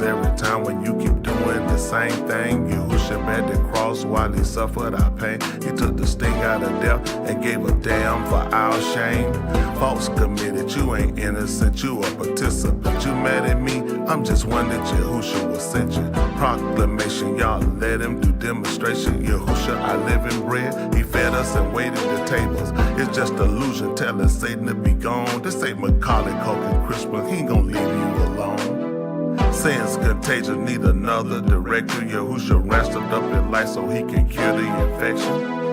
every time when you keep doing the same thing. Yahushua at the cross while he suffered our pain. He took the sting out of death and gave a damn for our shame. Faults committed, you ain't innocent, you a participant. You mad at me? I'm just one that Yahushua will send you. Proclamation, y'all let him do demonstration. Yahushua, our living bread, he fed us and waited the tables. It's just illusion telling Satan to be gone. This ain't Macaulay Culkin Christmas, he ain't gonna leave you alone. Sin's contagious, need another director. Yahushua ransomed up in life so he can cure the infection.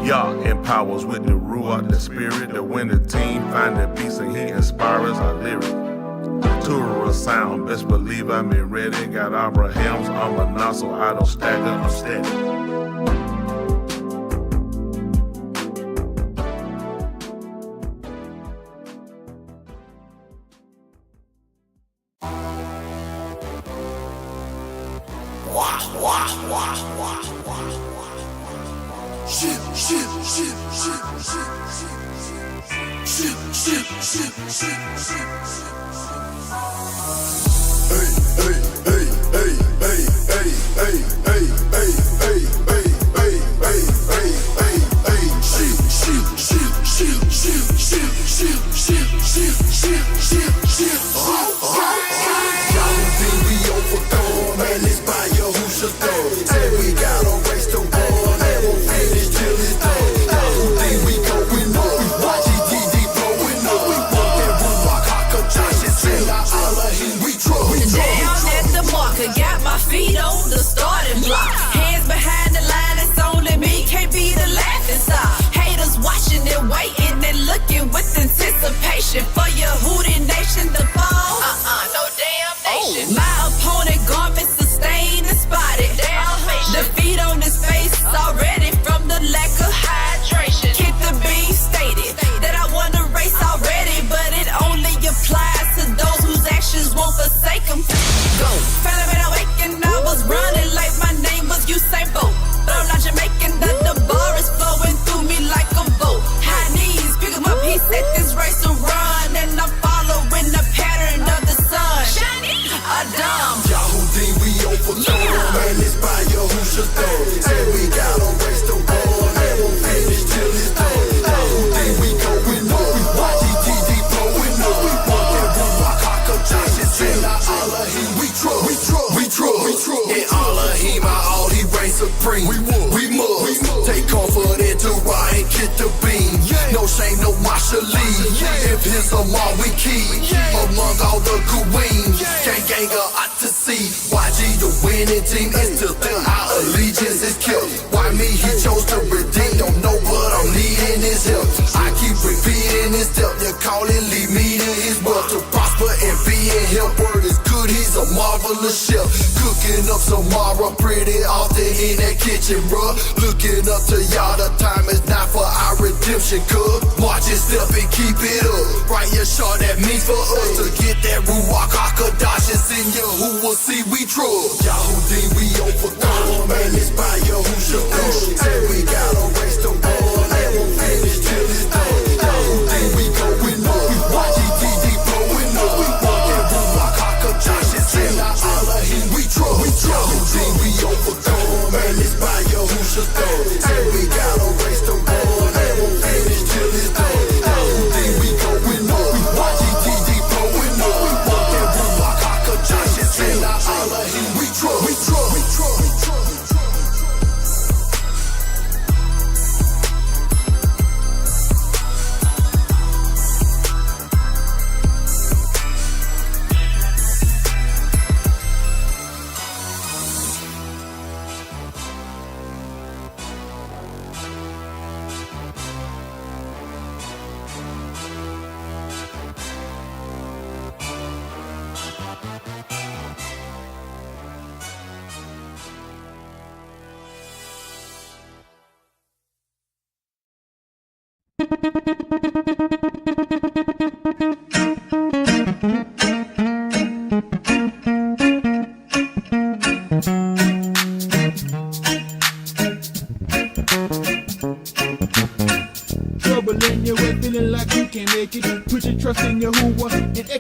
Yah empowers with the Ruach, the spirit. The winning team find their peace and he inspires our lyric. Tour sound, best believe I'm ready. Got Abraham's armor, so I don't stagger, I'm steady. For your hootie nation to fall. No damn nation. My opponent garments sustained and spotted. Defeat on his face already from the lack of hydration. Kid the bean stated that I won the race already, but it only applies to those whose actions won't forsake them. Go. Finally been awakened, I was running like my name was Usain Bolt. But I'm not Jamaican, the bar is flowing through me like a boat. High knees, pick him up, he set this race to run. And I'm following the pattern of the sun. Adam. Yahudi, we overload. Man, it's by Yahushua's door. Say we got a race to run. And won't finish till it's done. Yahudi, we going up. We watch ETD blowing up. We want that Ruach HaKodesh. It's in our Elohim. We trust. In Elohim, all he reigns supreme. We must take comfort into Ra and get the beam. No shame, no Mashalee. If his Amar we keep among all the queens. Gang out to see. YG the winning team is still there. Our allegiance is killed. Why me? He chose to redeem. Don't know what I'm needing his help. I keep repeating his step. You call it, lead me to his wealth. To prosper and be in health. Word is good, he's a marvelous chef. Cooking up Samara pretty often in that kitchen, bruh. Looking up to y'all, the time is not for our redemption, cuz. March and step and keep it up. Right here, short, that means for us to get that Ruach HaKodesh. It's in you, who will see we trust. Yahudi, we overcome. Man, it's by Yahushua. Say we got a race to run. And won't finish till it's done. Yahudi, we going up. We watch ETD blowing up. We want that Ruach HaKodesh. It's in our Elohim. We trust. Yahudi, we overcome. Man, it's by Yahushua. Say we got a race to run. And won't finish till it's done. Yahudi, we going up. We watch ETD blowing up. We want that Ruach HaKodesh. It's in our Elohim. We trust.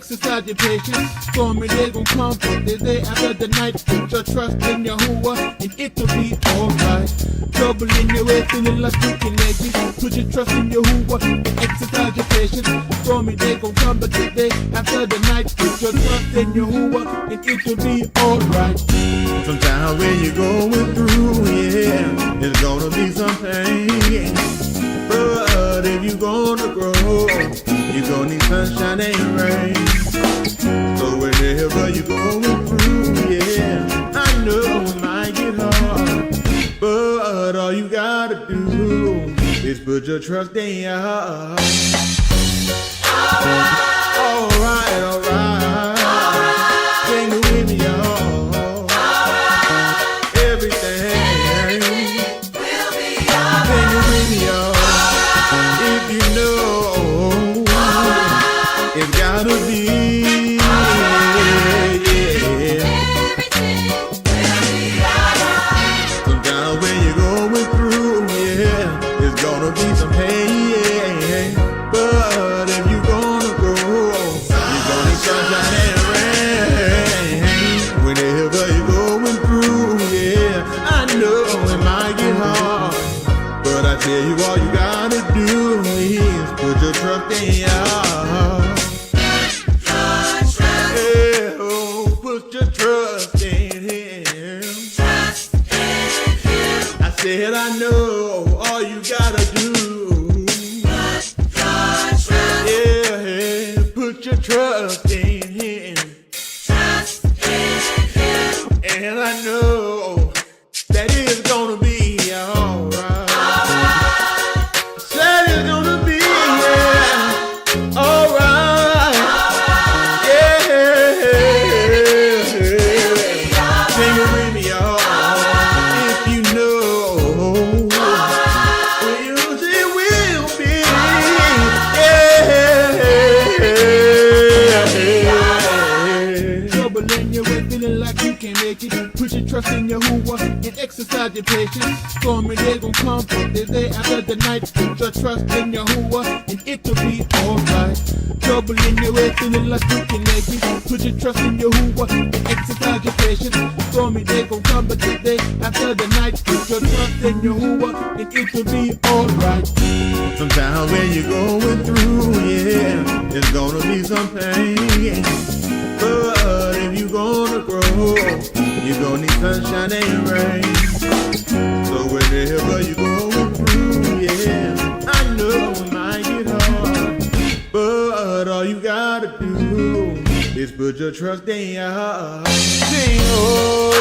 exercise your patience. Stormy day gon' come, but the day after the night. Put your trust in Yahuwah, and it'll be alright. Trouble in your way, feeling like you can make it. Put your trust in Yahuwah, and exercise your patience. Stormy day gon' come, but the day after the night. Put your trust in Yahuwah, and it'll be alright. Sometimes when you're going through, yeah, it's gonna be some pain. But if you're gonna grow, you're gonna need sunshine and rain. So whenever you're going through, yeah, I know it might get hard, but all you gotta do is put your trust in Yah. Alright, alright, sing it with me, y'all. Everything will be alright. Sing it with me, y'all. If you know it's gotta be, yeah. Sometimes when you're going through, yeah, it's gonna be some pain, but if you're gonna grow, you're gonna need sunshine and rain. Whenever you're going through, yeah, I know it might get hard, but I tell you all you gotta do is put your trust in Yah. Yeah, oh, put your trust in Him. I said I know all you gotta do. Yeah, put your trust in Him. And I know that it's gonna be alright. Said it's gonna be, yeah, alright. Yeah, sing it with me, y'all. If you know, it will be, yeah. Trouble in your way, feeling like you can't make it. Put your trust in Yahuwah and exercise your patience. Stormy day gon' come, but the day after the night. Put your trust in Yahuwah and it'll be alright. Trouble in your way, feeling like you can make it. Put your trust in Yahuwah and exercise your patience. Stormy day gon' come, but the day after the night. Put your trust in Yahuwah and it'll be alright. Sometimes when you're going through, yeah, it's gonna be some pain. But if you're gonna grow, you're gonna need sunshine and rain. So whenever you're going through, yeah, I know it might get hard, but all you gotta do is put your trust in Yah. Sing, oh,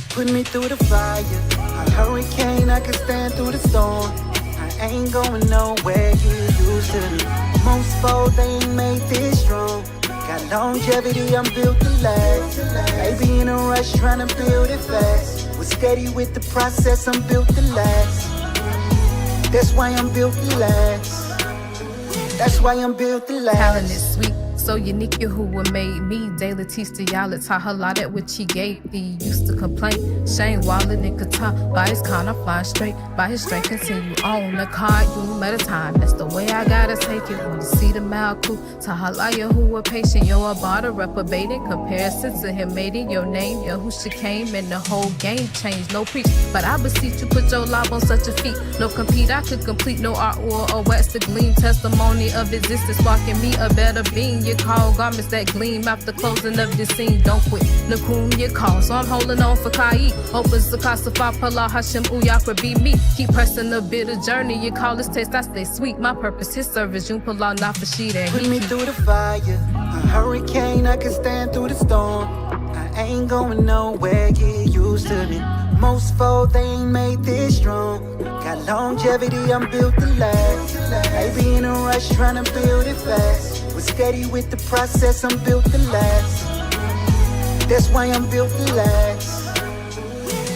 Put me through the fire, a hurricane, I can stand through the storm. I ain't going nowhere, you used to me. Most fold, they ain't made this strong. Got longevity, I'm built to last. Maybe in a rush, trying to build it fast. Was steady with the process, I'm built to last. That's why I'm built to last. That's why I'm built to last. Talent is sweet, so unique, Yahuwah made me. Daily teach to y'all, taught her lot at which he gave thee. Used to complain, Shane Wallet and Qatar. By his con, I'm flying straight. By his strength, continue on the card, you at a time. That's the way I gotta take it. When you see the Malku, Tahala Yahuwah patient. Yo, about a reprobate in comparison to him made it your name. Yahusha came and the whole game changed. No preach, but I beseech you, put your lob on such a feat. No compete, I could complete no art or wax to gleam. Testimony of existence, walking me a better being. You call garments that gleam after closing of this scene. Don't quit, Nakum you call. So I'm holding on for Kai. Opens the Kasafah Pala Hashem Uyakra be me. Keep pressing the bitter journey. You call this taste, I stay sweet. My purpose, his service, you pull out not for she that. Put me through the fire, a hurricane, I can stand through the storm. I ain't going nowhere, get used to me. Most fold, they ain't made this strong. Got longevity, I'm built to last. Maybe in a rush, trying to build it fast. Was steady with the process, I'm built to last. That's why I'm built to last.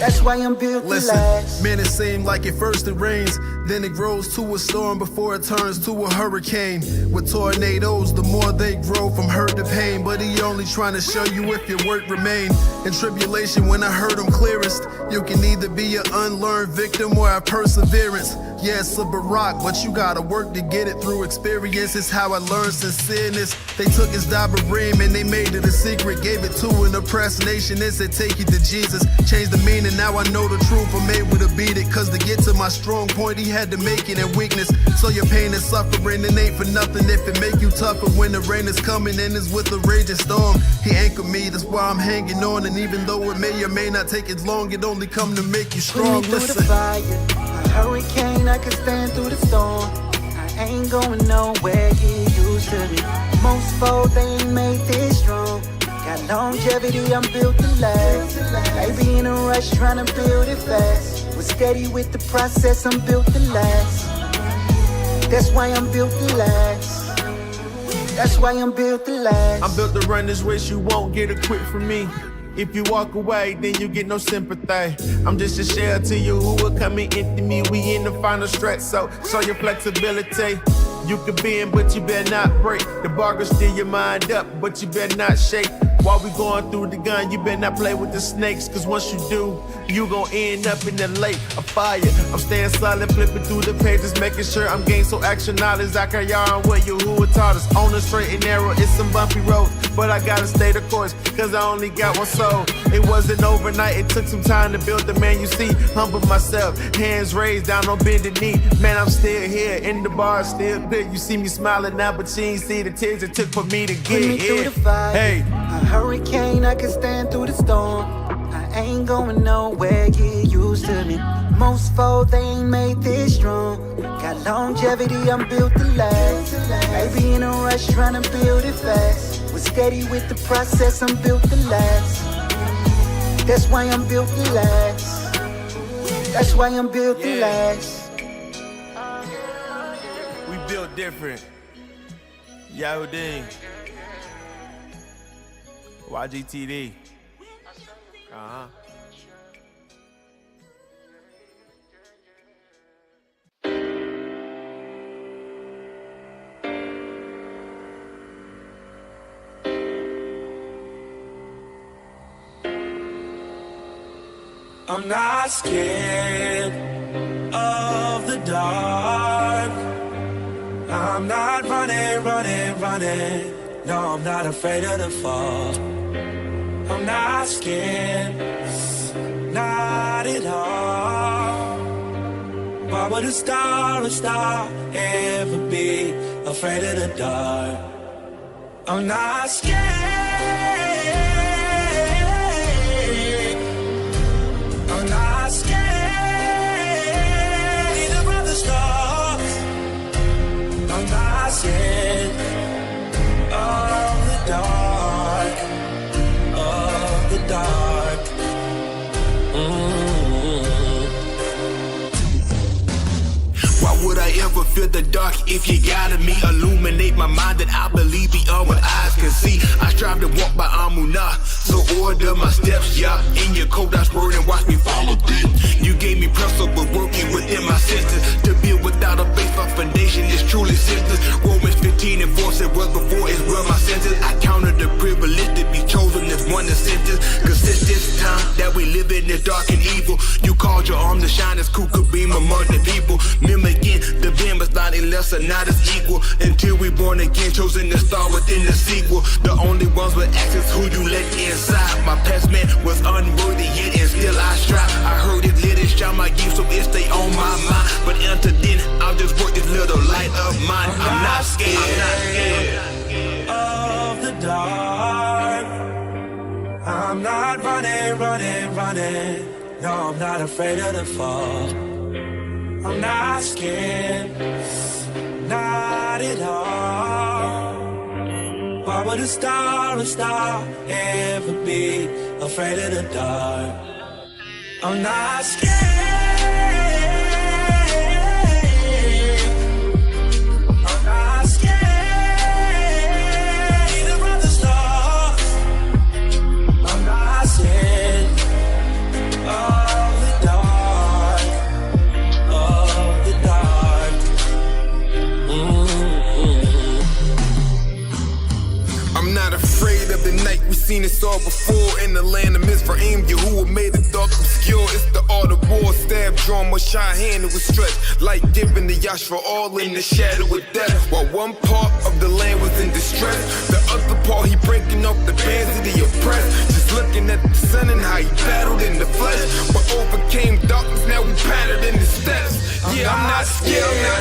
That's why I'm built to last. Man, it seemed like at first it rains, then it grows to a storm before it turns to a hurricane. With tornadoes, the more they grow from hurt to pain. But he only trying to show you if your work remain. In tribulation, when I heard him clearest, you can either be an unlearned victim or have perseverance. Yeah, it's a Barak, but you gotta work to get it through experience. It's how I learned sincereness. They took his Dabarim and they made it a secret. Gave it to an oppressed nation and said, take it to Jesus. Changed the meaning, now I know the truth. I'm able to beat it, cause to get to my strong point, he had to make it in weakness. So your pain and suffering, it ain't for nothing if it make you tougher. When the rain is coming and it's with a raging storm, he anchored me, that's why I'm hanging on. And even though it may or may not take as long, it only come to make you strong. Put me through the fire, a hurricane, I can stand through the storm. I ain't going nowhere, get used to me. Most fold, they ain't made this strong. Got longevity, I'm built to last. Maybe in a rush, trying to build it fast. Was steady with the process, I'm built to last. That's why I'm built to last. That's why I'm built to last. I'm built to run this race, you won't get a quit from me. If you walk away, then you get no sympathy. I'm just a shell to you who will come and empty me. We in the final stretch, so show your flexibility. You could bend, but you better not break. The bar will steer your mind up, but you better not shake. While we going through the gun, you better not play with the snakes. Cause once you do, you gon' end up in the lake of fire. I'm staying silent, flipping through the pages, making sure I'm gaining so action knowledge. I can yarn what you who taught us. On the straight and narrow, it's some bumpy roads, but I gotta stay the course, cause I only got one soul. It wasn't overnight, it took some time to build the man you see. Humble myself, hands raised, down on bended knee. Man, I'm still here, in the bar, still good. You see me smiling now, but you ain't see the tears it took for me to get Put me here. through the fire, Hey, a hurricane, I can stand through the storm. I ain't going nowhere, get used to me. Most fold, they ain't made this strong. Got longevity, I'm built to last. Maybe in a rush, trying to build it fast. Was steady with the process, I'm built to last. That's why I'm built to last. That's why I'm built to last. we built different. Yahweh, YGTD. I'm not scared of the dark. I'm not running. No, I'm not afraid of the fall. I'm not scared, not at all. Why would a star ever be afraid of the dark? I'm not scared. I'm not scared either of the stars. I'm not scared. Oh. never feel the dark if you guide me. Illuminate my mind that I believe beyond what eyes can see. I strive to walk by Amunah, so order my steps, yeah. In your code, that's word and watch me follow through. You gave me principle working within my senses. To build without a base, my foundation is truly senseless. Romans 15 and 4 said, well before is where my senses. I counted the privilege to be chosen as one of sentence. Cause since this time that we live in is dark and evil, you called your arm to shine as Kuka beam among the people. Mimicking the beam is not any less or not as equal. Until we born again, chosen to star within the sequel. The only ones with access who you let inside. My past man was unworthy yet and still I strive. I heard it lit and shine my youth so it stay on my mind. But until then, I'll just work this little light of mine. I'm not scared. Of the dark. I'm not running. No, I'm not afraid of the fall. I'm not scared, not at all. Why would a star ever be afraid of the dark? I'm not scared. I'm not scared either of the stars. I'm not scared of the dark, of the dark. I'm not afraid of the night, we seen this all before. In the land of Mizraim, Yahuwah made the dark obscure. It's the art of war, stab drawn, with shy hand it was stretched. Like giving the yash for all in the shadow of death. While one part of the land was in distress, the other part he breaking off the bands of the oppressed. Just looking at the sun and how he battled in the flesh, but overcame darkness, now we patterned in the steps. Yeah, I'm not scared,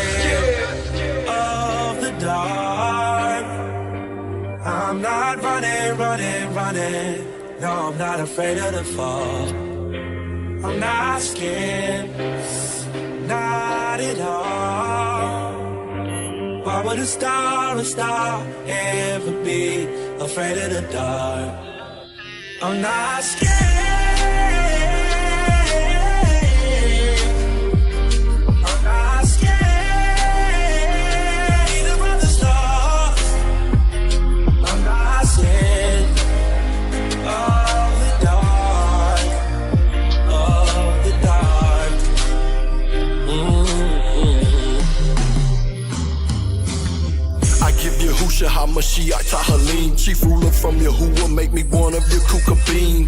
Of the dark. I'm not running. No, I'm not afraid of the fall. I'm not scared, not at all. Why would a star ever be afraid of the dark? I'm not scared. I'm not scared either of the stars. I'm not scared of the dark, of the dark. I give Yahusha HaMashiach Tahalim, chief ruler from Yahuwah, make me one of your kukabim.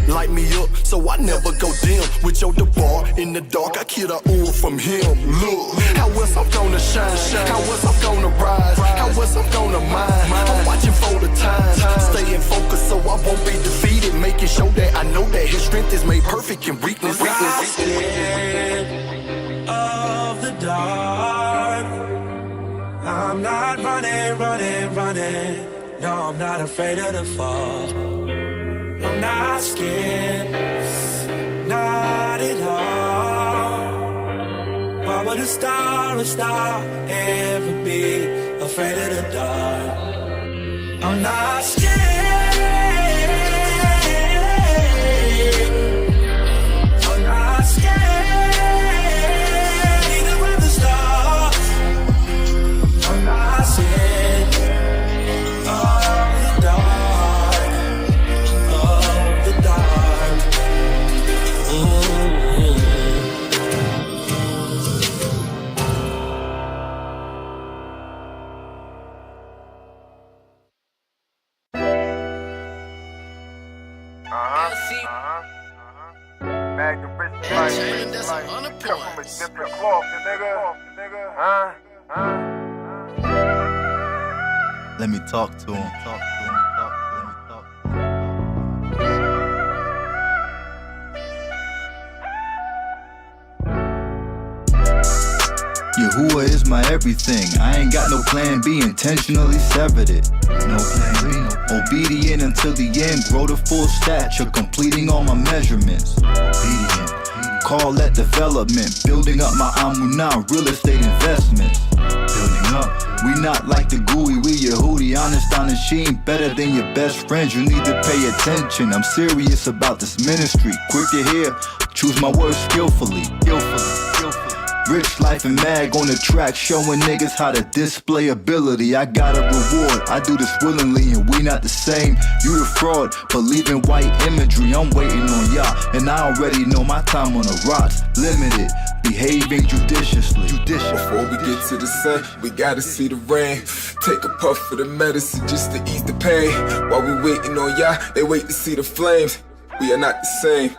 Light me up so I never go dim. With your debar in the dark, I kill the oil from him. Look, how else I'm gonna shine? How else I'm gonna rise? How else I'm gonna mine? I'm watching for the time, staying focused so I won't be defeated. Making sure that I know that his strength is made perfect in weakness. I'm not scared of the dark. I'm not running. No, I'm not afraid of the fall. I'm not scared, not at all. Why would a star ever be afraid of the dark? I'm not scared. I'm not scared either of the stars. I'm not scared of the dark, of the dark. Let me talk to him. Yahuwah is my everything. I ain't got no plan B, intentionally severed it. No plan B. Obedient until the end, grow to full stature, completing all my measurements. Obedient. Call that development, building up my Amunah, real estate investments. Building up. We not like the gooey, we Yehudi, honest on the sheen, better than your best friends. You need to pay attention. I'm serious about this ministry. Quick to hear, choose my words skillfully. Rich Life and Mag on the track, showing niggas how to display ability. I got a reward, I do this willingly, and we not the same. You the fraud, believe in white imagery. I'm waiting on Yah, and I already know my time on the rocks. Limited, behaving judiciously. Before we get to the sun, we gotta see the rain. Take a puff of the medicine just to ease the pain. While we waiting on Yah, they wait to see the flames. We are not the same,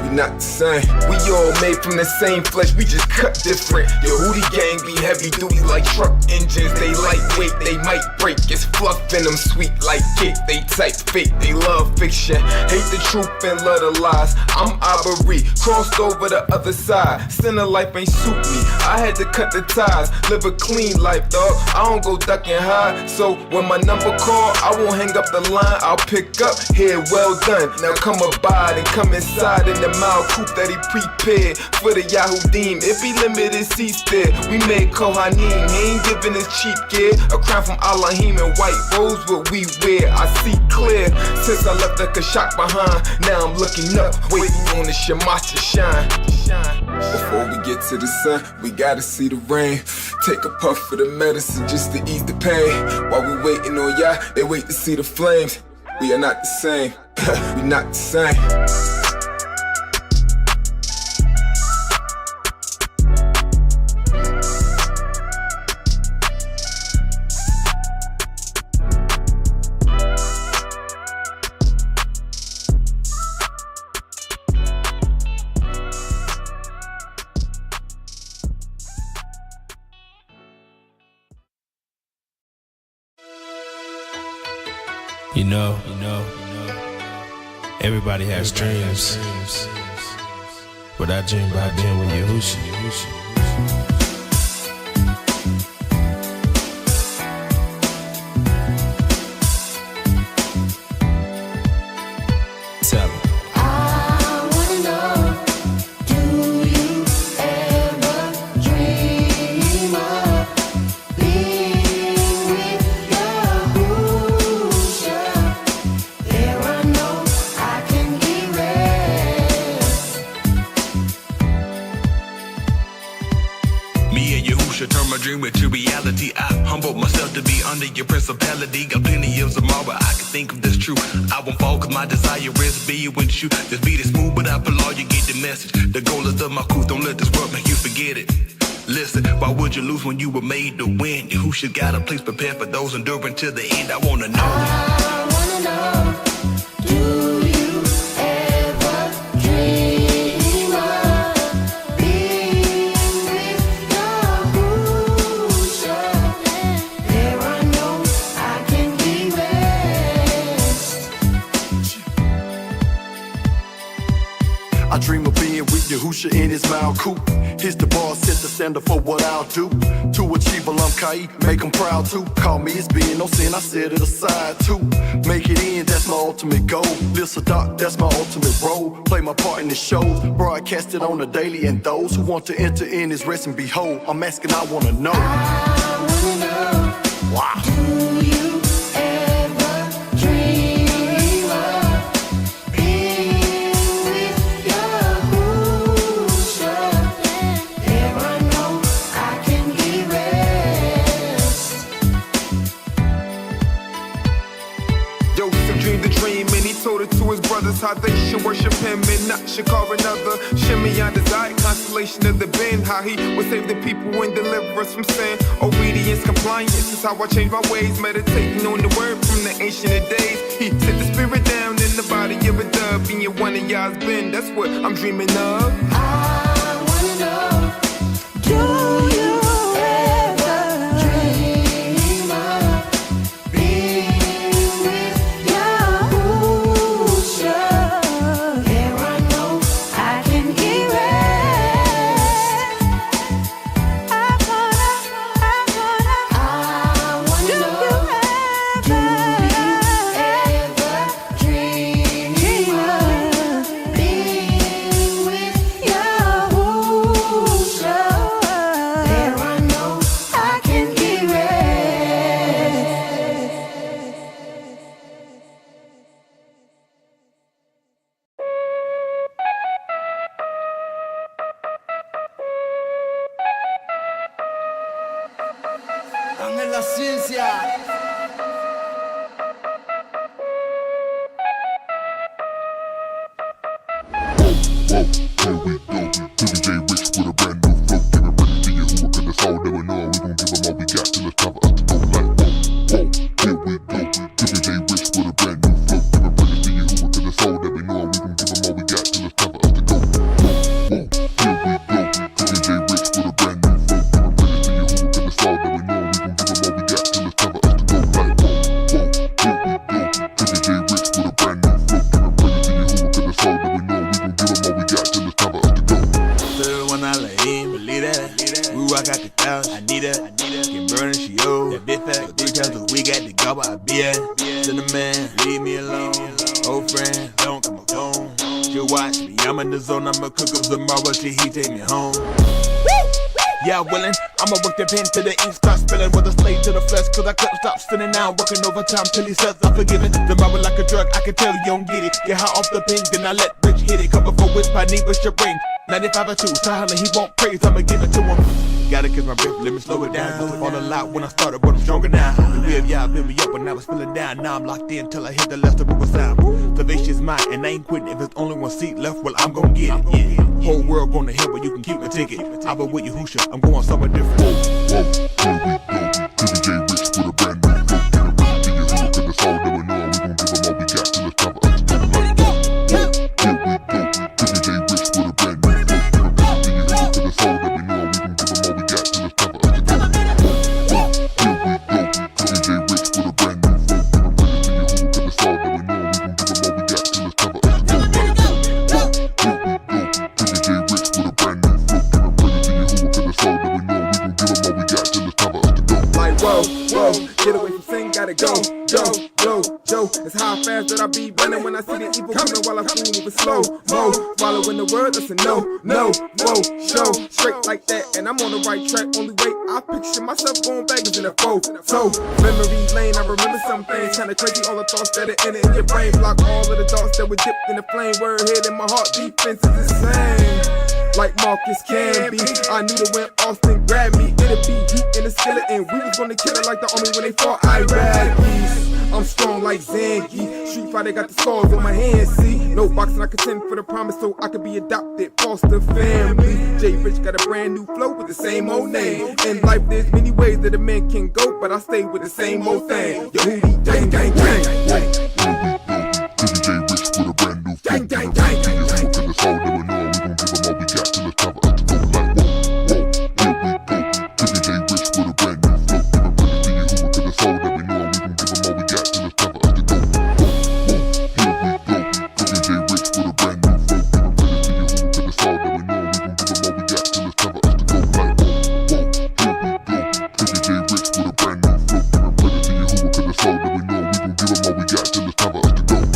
we not the same. We all made from the same flesh, we just cut different. Your Hootie gang be heavy duty like truck engines. They lightweight, they might break. It's fluff in them, sweet like cake. They type fake, they love fiction. Hate the truth and love the lies. I'm Aubrey, crossed over the other side. Sinner life ain't suit me, I had to cut the ties. Live a clean life, dog, I don't go duck and hide. So when my number call, I won't hang up the line. I'll pick up, here, well done. Now come abide and come inside in the mild coupe that he prepared for the Yahudim. It be limited seats there. We made Kohanim, he ain't giving us cheap gear. A crown from Elohim and white rose what we wear. I see clear since I left the Kashak behind. Now I'm looking up, waiting on the Shema to shine. Before we get to the sun, we gotta see the rain. Take a puff of the medicine just to ease the pain. While we waiting on Yah, they wait to see the flames. We are not the same, we not the same. You know, everybody has dreams, but I dream about being with Yahushua. Tell him. I wanna know, do you ever dream of being with Yahusha? There are no I can erase. Me and Yahusha turn my dream into reality. I humble myself to be under your principality. Got plenty of tomorrow, I can think of this true. I won't fall cause my desire is be with you. This beat is smooth, but I pull all you get the message. The goal is of my couth, don't let this world make you forget it. Listen, why would you lose when you were made to win? Yahusha got a place prepared for those enduring to the end. I wanna know. I wanna know, do you ever dream of being with Yahusha? There are no I can erase. I dream of being with Yahusha in his mild coupe. Here's the bar, set the standard for what I'll do. To achieve Alam Kai, make them proud too. Call me as being no sin, I set it aside too. Make it in, that's my ultimate goal. Live Sadak, that's my ultimate role. Play my part in the shows, broadcast it on the daily. And those who want to enter in his rest and behold, I'm asking, I wanna know. I wanna know, Wow. do you ever dream of being with Yahusha? There are no I can erase. Joseph dreamed the dream and he told it to his brothers how they should worship him and not should call another. Shimeon desired constellation of the Ben, how he would save the people and deliver us from sin. Obedience, compliance is how I change my ways. Meditating on the word from the ancient of days. He set the spirit down in the body of a dove. Being one of y'all's Ben, that's what I'm dreaming of. I wanna know, do you ever dream of being with Yahusha? There are no I can erase. I wanna know, do you ever dream of being with la ciencia. Here we go, Jimmy J Rich with a brand new flow. Giving brother to you who cause that's all that we know. We gon' give them all we got till it's time for us to go like whoa. Here we go, Jimmy J Rich with a brand new flow. Giving brother to you who cause that's all that we know. We gon' give them all we got till it's time for us to go. Here we go, Jimmy J Rich with a brand new flow. Giving brother to you who cause that's all that we know. We gon' give them all we got till it's time for us to go like whoa. Here we go, Jimmy J Rich with a brand new flow. Giving brother to you who cause that's all that we know. We gon' give them all we got till it's time for us to go. When I lay in, believe that. We rock out the thousand, I need that. Get burning, she old. That bit fat, 3 times a week at the gobble, I be at. Cinnamon, leave me alone. Old friend, don't come home. She'll watch me, I'm in the zone. I'ma cook up tomorrow till he take me home. Yeah, willing, I'ma work the pen till the ink starts spilling. With a slave to the flesh, cause I couldn't stop spinning now. Working overtime till he says I'm forgiven. Tomorrow like a drug, I can tell you don't get it. Get high off the pink, then I let Rich hit it. Cover for which I need with your brain. 95 or 2, silent, he won't praise, I'ma give it to him. Gotta kiss my breath, let me slow it down. Fall a lot when I started, but I'm stronger now. The way of Yah built me up when I was feeling down. Now I'm locked in till I hit the left of the sound. Salvation's mine, and I ain't quitting. If it's only one seat left, well, I'm gon' get it. Yeah. Whole world going to hell, but you can keep my ticket. I've been with you, Husha, I'm going somewhere different. Here we go, Jimmy J Rich with a brand new flow. Giving brother to you who cause that's all that we know. We gon' give them all we got till it's time for us to go like whoa. Here we go, Jimmy J Rich with a brand new flow. Giving brother to you who cause that's all that we know. We gon' give them all we got till it's time for us to go. Here we go, Jimmy J Rich with a brand new flow. Giving brother to you who cause that's all that we know. We gon' give them all we got till it's time for us to go like whoa. Here we go, Jimmy J Rich with a brand new flow. Giving brother to you who cause that's all that we know. We gon' give them all we got till it's time for us to go. Like whoa, get away from sin, gotta go, Joe. It's how fast that I be running when I see the evil coming while I fool moving slow, following the word, that's a no, whoa, show, straight like that, and I'm on the right track, only way I picture myself going backwards in a foe, so, memory lane, I remember some things, kinda crazy, all the thoughts that are in it, in your brain, block all of the thoughts that were dipped in the flame, word hit in my heart, defense is the same. Like Marcus can be. I knew that when Austin grabbed me, it'd be heat in the skillet, and we was gonna kill it like the army when they fought Iraqis. I'm strong like Zangief. Street Fighter got the scars on my hands, see. No boxing, I contend for the promise so I could be adopted, foster family. J Rich got a brand new flow with the same old name. In life, there's many ways that a man can go, but I stay with the same old thing. Yo, Hootie, gang, gang, gang. Jimmy J Rich with a brand new flow. Giving brother to you who cause that's all that we know. We gon' give them all we got till it's time for us to go like whoa. Here we go, Jimmy J Rich with a brand new flow. Giving brother to you who cause that's all that we know. We gon' give them all we got till it's time for us to go. Here we go, Jimmy J Rich with a brand new flow. Giving brother to you who cause that's all that we know. We gon' give them all we got till it's time for us to go like whoa. Here we go, Jimmy J Rich with a brand new flow. Giving brother to you who cause that's all that we know. We gon' give them all we got till it's time for us to go. Whoa, here we go.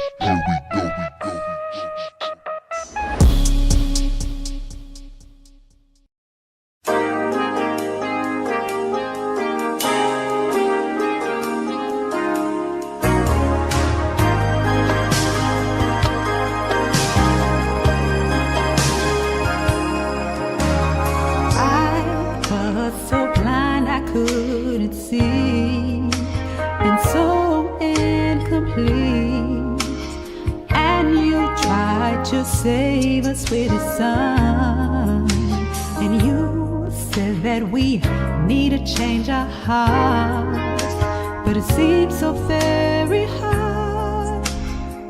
Whoa, here we go. Save us with his son, and you said that we need to change our hearts, but it seems so very hard.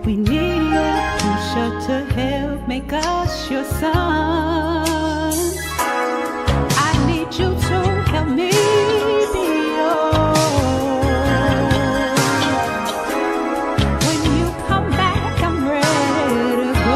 We need your Pusha to help make us your sons. I need you to help me be yours. When you come back, I'm ready to go.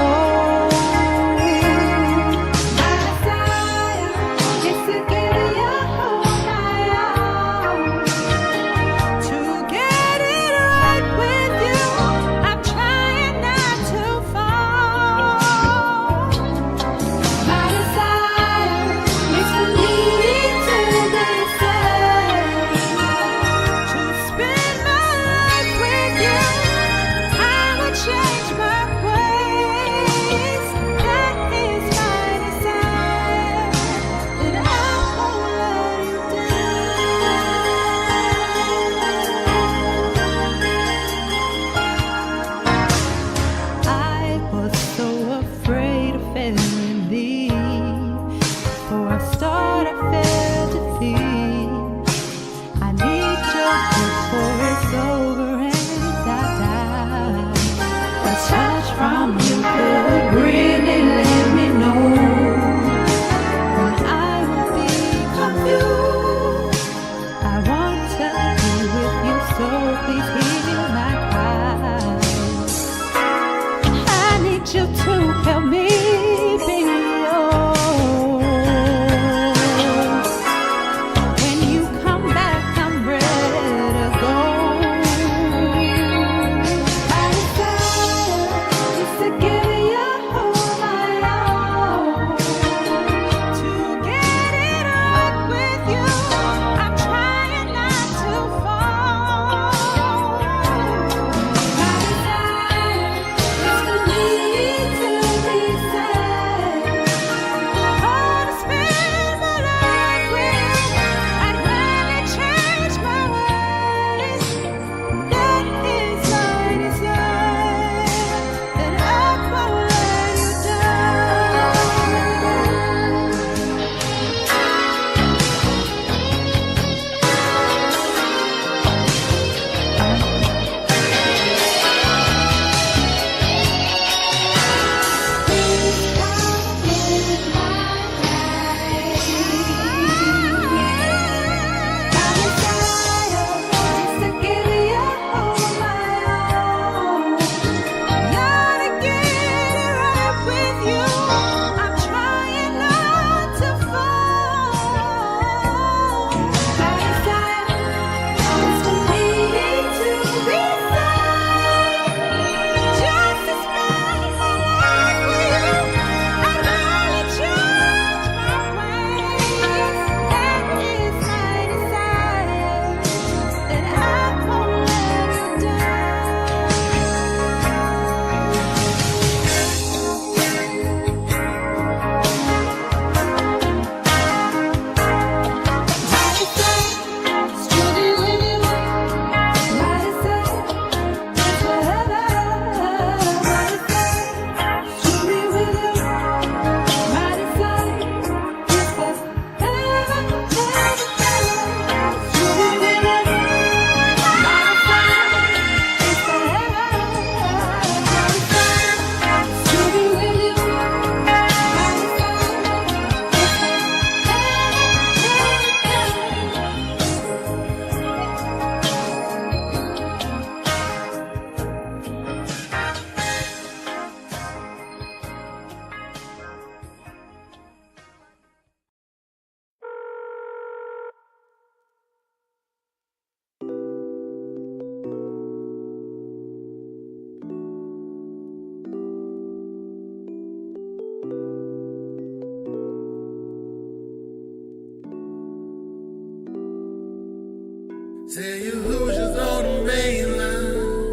say you Hoosiers on the main line.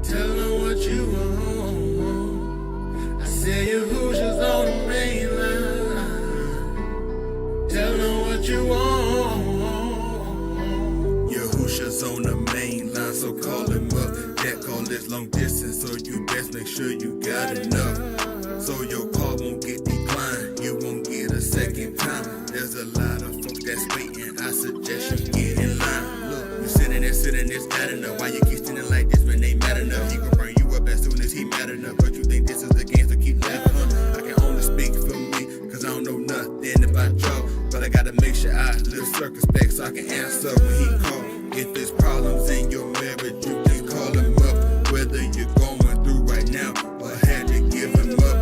Tell them what you want. I say you Hoosiers on the main line. Tell them what you want. Your Hoosiers on the main line, so call him up. Jack on this long distance, so you best make sure you got enough. So your call won't get declined, you won't get a second time. There's a lot of folks that's waiting, I suggest you get in line. Look, you sitting there, it's bad enough. Why you keep standing like this when they mad enough? He gon' bring you up as soon as he mad enough. But you think this is the game, so keep laughing. I can only speak for me, cause I don't know nothing about y'all. But I gotta make sure I live circumspect so I can answer when he call. If there's problems in your marriage, you just call him up. Whether you're going through right now or had to give him up.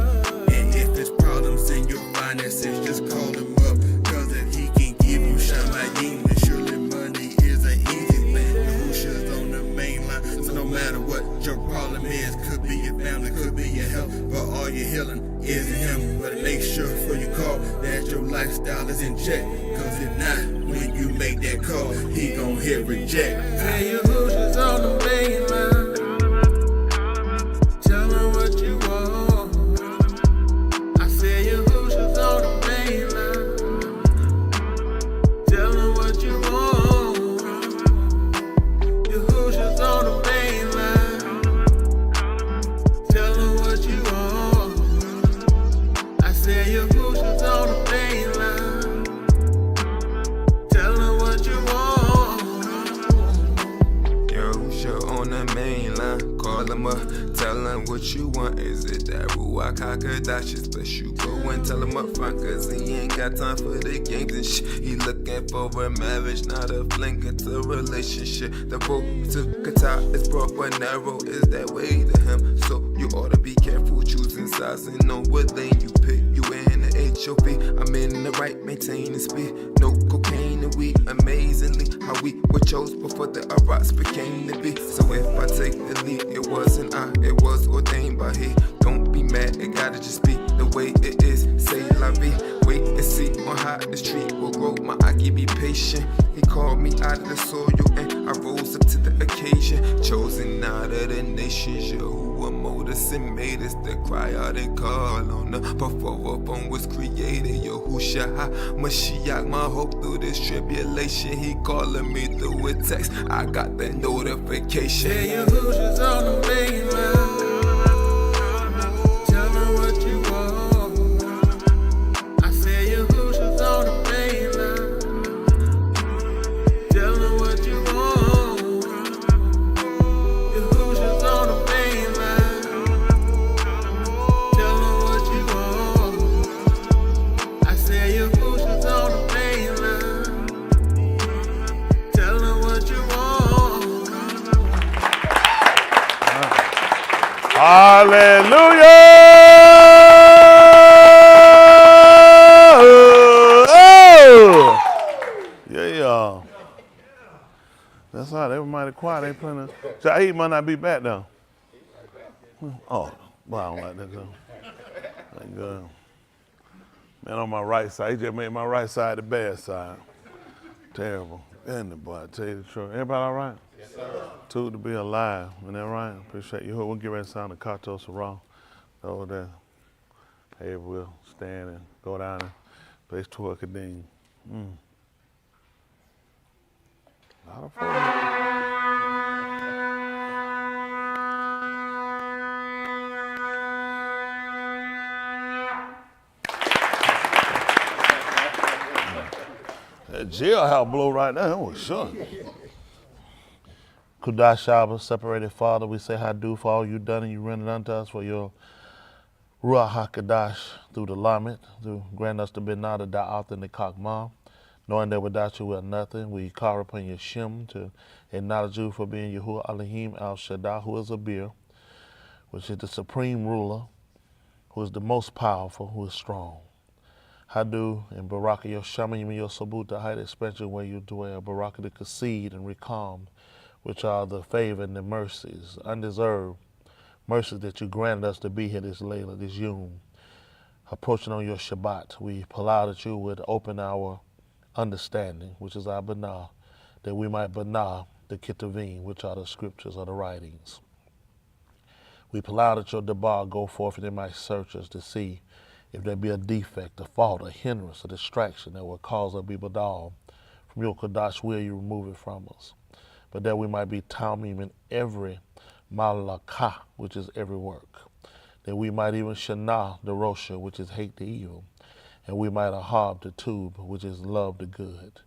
And if there's problems in your finances, just call him up. Cause if he can give you hygiene, then surely money is an easy thing. The Hoosiers on the main line, so no matter what your problem is, could be your family, could be your health, but all your healing is in him. But make sure before you call that your lifestyle is in check. Cause if not, when you make that call, he gon' hit reject. Say your Hoosiers on the main line. Tell them what you want. I say your Hoosiers on the main line. Tell them what you want. Your Hoosiers on the main line. Tell them what you want. I say your Hoosiers on the main line. Tell them what you want. Yo, Hoosier on the main line. Call him up, tell him what you want. Is it that Ruach HaKodesh? Best you go and tell him up front, cause he ain't got time for the games and shit. He looking for a marriage, not a fling, it's a relationship. The road to Qatar is broad but narrow, is that way to him. So you ought to be careful choosing sides and know what lane you pick. You in the HOP, I'm in the right, maintaining speed. No cocaine and weed, amazingly how we were chose before the Arabs became the beat. So if I take the lead, it wasn't I, it was ordained by he. Don't be mad, it gotta just be the way it is. Say la vie, wait and see on how this tree will grow. My Aki be patient. He called me out of the soil and I rose up to the occasion. Chosen out of the nations, yo, who were molded and made us to cry out and call on the before upon was created. Yo, who shall I? Mashiach, my hope through this tribulation. He calling me through a text. I got the notification. Say your Hoosiers on the main line. Tell them what you want. I say your Hoosiers on the main line. Tell them what you want. Your Hoosiers on the main line. Tell them what you want. I say your Hoosiers on the main line. Tell them what you want. Hallelujah! Oh! Yeah. That's all. They were mighty quiet. They playing. Shaheed might not be back though. Oh, well, I don't like that though. Thank God. Man, on my right side, he just made my right side the bad side. Terrible. Isn't it, boy? I tell you the truth. Everybody all right? Yes, sir. Two to be alive. Isn't that right? Appreciate you. We'll get ready to sound the Katos Sarah over there. Hey, we'll stand and go down and place toward Kadeem. A lot of that jailhouse blow right now, that was sure. Kudash Shabbat, separated Father, we say Hadu for all you done and you rendered unto us for your Ruach HaKodesh through the Lamed, to grant us to be not a da'at in the Kakma, knowing that without you we are nothing. We call upon your Shem to acknowledge you for being Yahuwah Elohim Al Shaddai, who is a beer, which is the supreme ruler, who is the most powerful, who is strong. Hadu and Baraka Yoshama Yimi Yosabut, the height expansion where you dwell, Baraka the Kaseed and Rekam, which are the favor and the mercies, undeserved mercies that you granted us to be here this Layla, this Yom. Approaching on your Shabbat, we pull out at you would open our understanding, which is our Banah, that we might benah the Ketuvim, which are the scriptures or the writings. We allow that your debar go forth and they might search us to see if there be a defect, a fault, a hindrance, a distraction that will cause us to be badal from your Kadash will you remove it from us. But that we might be tamim in every malakah, which is every work. That we might even shana the rosha, which is hate the evil. And we might ahab the tube, which is love the good.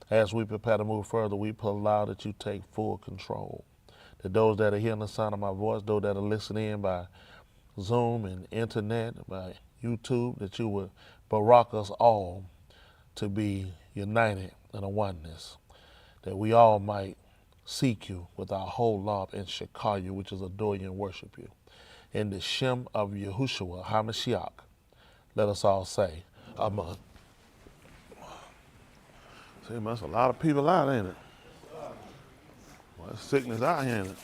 As we prepare to move further, we allow that you take full control. That those that are hearing the sound of my voice, those that are listening in by Zoom and internet, by YouTube, that you would barak us all to be united in a oneness. That we all might seek you with our whole love and shakar you, which is adore you and worship you. In the Shem of Yahushua HaMashiach, let us all say, Amen. See, that's a lot of people out, ain't it? Well, there's sickness out here, ain't it?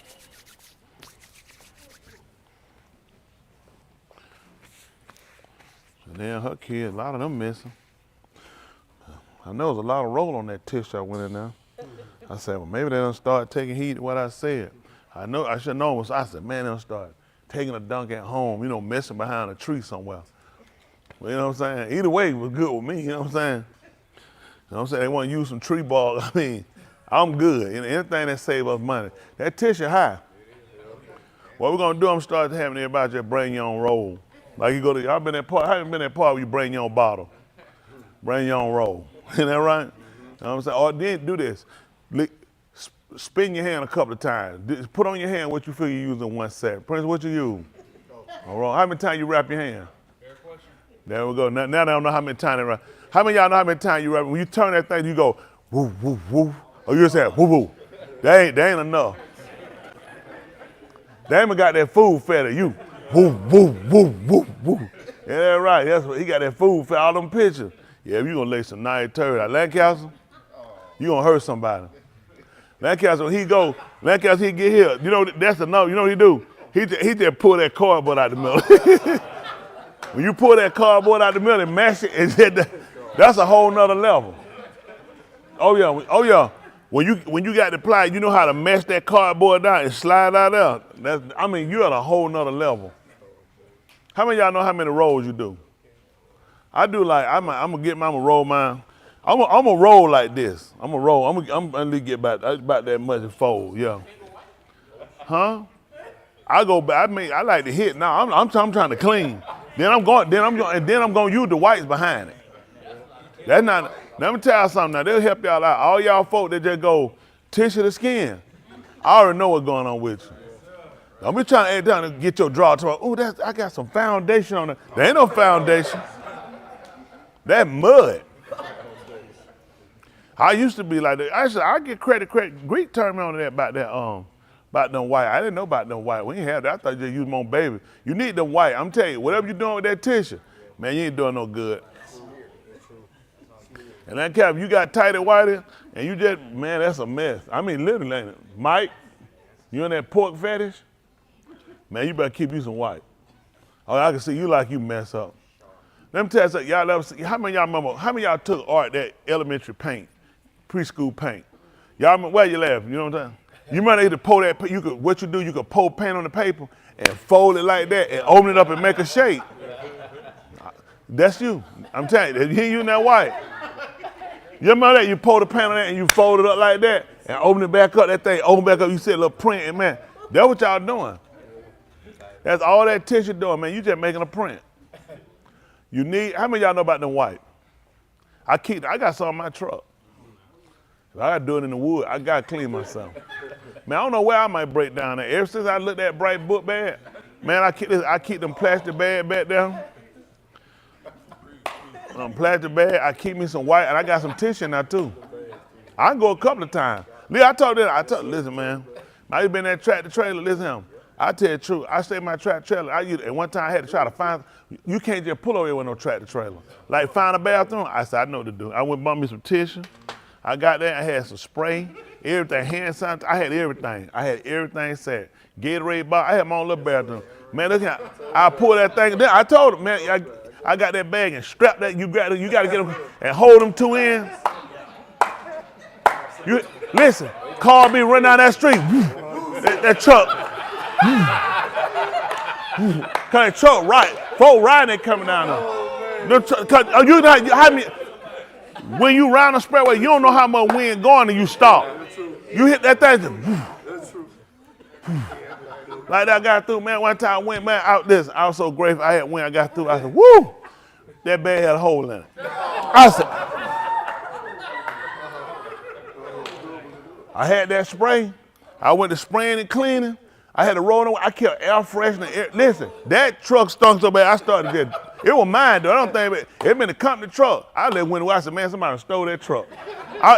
And then her kids, a lot of them missing. I know there's a lot of roll on that tissue I went in there. I said, well, maybe they don't start taking heed to what I said. I know I should have known. I said, man, they don't start taking a dunk at home, messing behind a tree somewhere. Well, you know what I'm saying? Either way, it was good with me, you know what I'm saying? You know what I'm saying? They want to use some tree ball. I mean, I'm good. Anything that save us money. That tissue high. What we're going to do, I'm starting having everybody just bring your own roll. Like you go to, y'all been that part, haven't been that part where you bring your own bottle. Bring your own roll. Isn't that right? You know what I'm saying? Or then do this. Spin your hand a couple of times. Put on your hand what you feel you use in one set. Prince, what you use? All right. How many times you wrap your hand? There we go. Now they don't know how many times they wrap. How many of y'all know how many times you wrap? When you turn that thing, you go, woo, woo, woo. Or you just say, woo, woo. That ain't enough. They ain't got that food fed at you. Woo, woo, woo, woo, woo. Yeah, that's right. That's what he got that food fed, all them pictures. Yeah, if you gonna lay some nice turd out Lancaster, you gonna hurt somebody. Lancaster, when he go, Lancaster, he get here. You know, that's enough. You know what he do? He just pull that cardboard out the middle. When you pull that cardboard out the middle and mash it, that's a whole nother level. Oh yeah. When you got the ply, you know how to mash that cardboard down and slide out there. You're at a whole nother level. How many of y'all know how many rolls you do? I do like, I'm gonna roll mine. I'm gonna roll like this. I'm gonna roll. I'm gonna get about that much and fold, yeah. Huh? I go back. I like to hit. Now I'm trying to clean. Then I'm going to use the whites behind it. That's not. Let me tell you something. Now they'll help y'all out. All y'all folk that just go tissue the skin. I already know what's going on with you. Don't be trying to get your draw to. Oh, I got some foundation on it. There ain't no foundation. That mud. I used to be like that. I get credit. Greek term on that about them white. I didn't know about them white. We ain't have that. I thought you just use them on baby. You need them white. I'm telling you, whatever you're doing with that tissue, man, you ain't doing no good. And that cap, you got tight and white, and you just, man, that's a mess. I mean, literally, ain't it? Mike, you in that pork fetish? Man, you better keep you some white. Oh, I can see you like you mess up. Let me tell you something. Y'all ever see, how many of y'all remember, how many of y'all took art, that elementary paint, preschool paint? Y'all remember, why you laughing? You know what I'm saying? You might need to pour that, what you do, you could pour paint on the paper and fold it like that and open it up and make a shape. That's you. I'm telling you, you in that white. You remember that? You pour the paint on that and you fold it up like that and open it back up, that thing open back up, you see a little print, and man, that's what y'all doing. That's all that tissue doing, man. You just making a print. You need, how many of y'all know about them white? I got some in my truck. I got to do it in the wood. I got to clean myself. Man, I don't know where I might break down at. Ever since I looked at bright book bag, man, I keep them plastic bag back there. Plastic bag, I keep me some white, and I got some tissue now too. I can go a couple of times. Lee, listen, man, I been in that tractor trailer, listen to him. I tell you the truth, I stay in my tractor trailer. And one time I had to try to find, you can't just pull over here with no tractor trailer. Like find a bathroom, I said, I know what to do. I went and bought me some tissue. I got there, I had some spray, everything, hand sanitizer, I had everything. I had everything set. Gatorade bar, I had my own little bathroom. Man, look at I pulled that thing, then I told him, man, I got that bag and strapped that, you got to get them and hold them two ends. Listen, car be running down that street. That truck. Cause that truck right, folk riding it coming down there. Cause you know how many, when you round the spreadway, you don't know how much wind going and you stop. You hit that thing. Like that I got through, man. One time I went, man, out this. I was so grateful I had wind. I got through. I said, woo! That bed had a hole in it. I said, I had that spray. I went to spraying and cleaning. I had to roll on. I kept air freshener. Listen, that truck stunk so bad. I started just. It was mine though. I don't think it been a company truck. I let went away. I said, man, somebody stole that truck.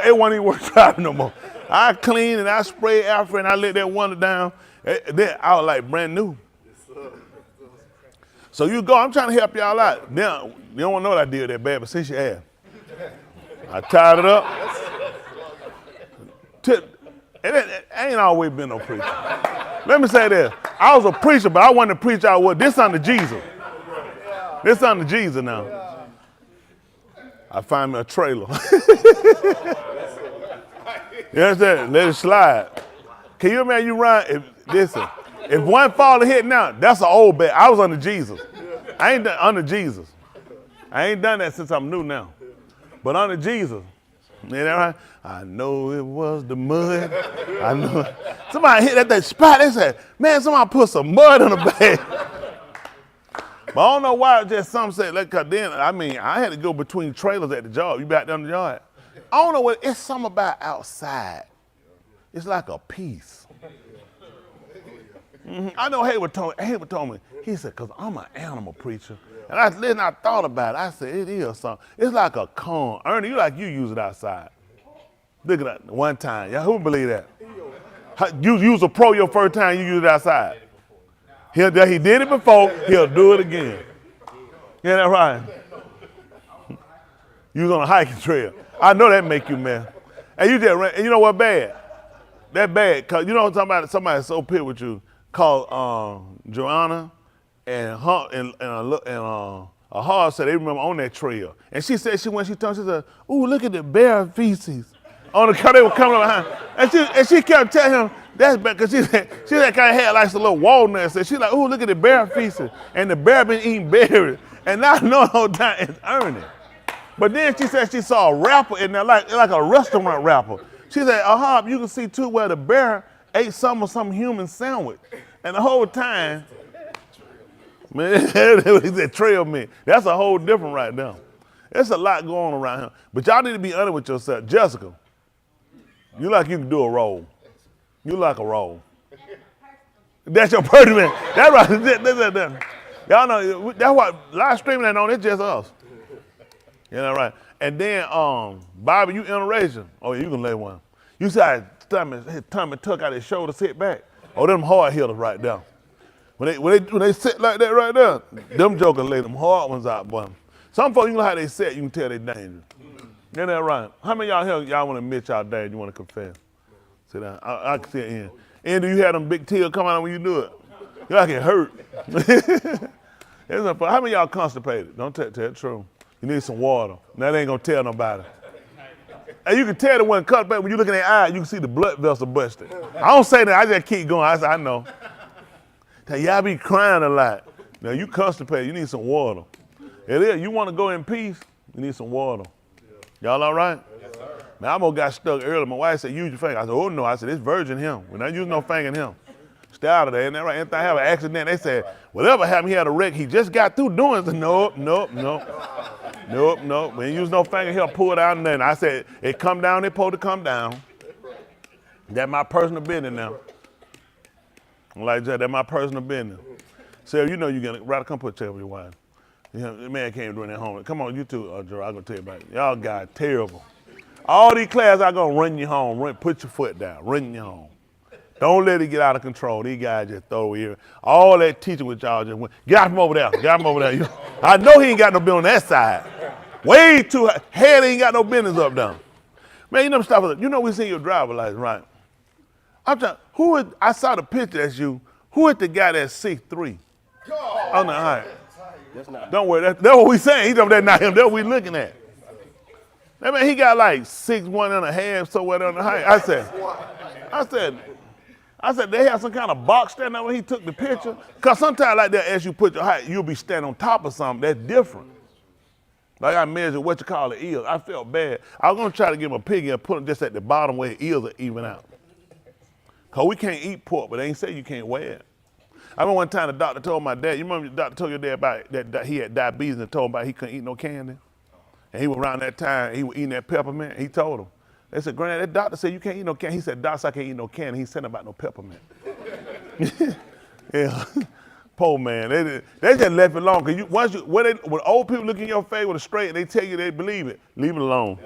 It wasn't even worth driving no more. I cleaned and I sprayed air freshener and I let that wonder down. Then I was like brand new. So you go. I'm trying to help y'all out. Now you don't want to know what I did that bad, but since you asked, I tied it up. It ain't always been no preacher. Let me say this. I was a preacher, but I wasn't a preacher. I was. This under Jesus. This under Jesus now. I find me a trailer. You understand? Let it slide. Can you imagine you run? Listen, if one fall to hit now, that's an old bet. I was under Jesus. I ain't done under Jesus. I ain't done that since I'm new now. But under Jesus. You know right? I know it was the mud. I know. Somebody hit at that spot. They said, man, somebody put some mud in the bag. But I don't know why just some said, like, cause then, I mean, I had to go between trailers at the job. You back down the yard. I don't know what, it's something about outside. It's like a peace. I know Hayward told me, he said, cause I'm an animal preacher. And I thought about it. I said, it is something. It's like a calm. Ernie, you use it outside. Look at that, one time. Y'all, who believe that? You use a pro your first time, you use it outside. He did it before, he'll do it again. Yeah, that right? You was on a hiking trail. I know that make you mad. And you just ran, and you know what bad? That bad, cause you know what I'm talking about, somebody so pissed with you called Joanna and a hard said they remember on that trail. And she said, when she told, she said, ooh, look at the bear feces. On the car, they were coming up behind. And she kept telling him, that's bad, because she kind of had like some little walnuts. And she's like, ooh, look at the bear feces. And the bear been eating berries. And now I know the whole time it's Ernie. But then she said she saw a rapper in there, like a restaurant rapper. She said, you can see too where the bear ate some human sandwich. And the whole time, man, he's a trail man. That's a whole different right now. There's a lot going on around here. But y'all need to be honest with yourself. Jessica, you like you can do a role. You like a role. That's your person, man. That's right. Y'all know, that's what live streaming ain't on, it's just us. You know, right? And then, Bobby, you interracial. Oh, yeah, you can lay one. You see how his tummy tuck out his shoulder, sit back. Oh, them hard hitters right there. When they sit like that right there, them jokers lay them hard ones out, boy. Some folks, you know how they sit, you can tell they dangerous. Isn't that right? How many of y'all here, y'all want to admit y'all dangerous, you want to confess? Sit down. I can see it in. And do you have them big tears come out when you do it? You like it hurt. How many of y'all constipated? Don't tell the truth. You need some water. Now they ain't gonna tell nobody. And you can tell the one cut back when you look in their eye, you can see the blood vessel busted. I don't say that, I just keep going. I say, I know. Tell y'all be crying a lot. Now you constipated, you need some water. It is, you wanna go in peace, you need some water. Y'all all right? Yes, sir. Man, I almost got stuck earlier. My wife said, use your finger. I said, oh no, I said, it's virgin him. We're not using no finger in him. Stay out of there, ain't that right? Anything have an accident, they said, whatever happened, he had a wreck, he just got through doing it. Nope. We ain't use no finger, he'll pull it out and then. I said, it come down, it's supposed to come down. That's my personal business now. Like that, that's my personal business. So you know you're gonna, rather come put a chair with your wife. You know, the man can't do it at home. Come on, you two, Gerard, I'm gonna tell you about it. Y'all guys terrible. All these classes are gonna run you home, put your foot down, run you home. Don't let it get out of control. These guys just throw here. All that teaching with y'all just went, get him over there. I know he ain't got no business on that side. Way too high. Head ain't got no business up down. Man, you never stop with it. You know we seen your driver license, right? I'm trying, I saw the picture that's you. Who is the guy that's 6'3"? On the height. Don't worry, that's what we saying. He's over there, not him. That's what we looking at. That man, he got like 6'1.5" somewhere on the height. I said, they have some kind of box stand there when he took the picture. Cause sometimes like that, as you put your height, you'll be standing on top of something that's different. Like I measured what you call the ears. I felt bad. I was gonna try to give him a piggy and put him just at the bottom where his ears are even out. Cause we can't eat pork, but they ain't say you can't wear it. I remember one time the doctor told my dad, you remember the doctor told your dad about that he had diabetes and told him about he couldn't eat no candy? And he was around that time, he was eating that peppermint. He told him. They said, Granddad, that doctor said you can't eat no candy. He said, Doc, I can't eat no candy. He said about no peppermint. Yeah, poor man. They just left it alone. Cause when old people look in your face with a straight and they tell you they believe it, leave it alone.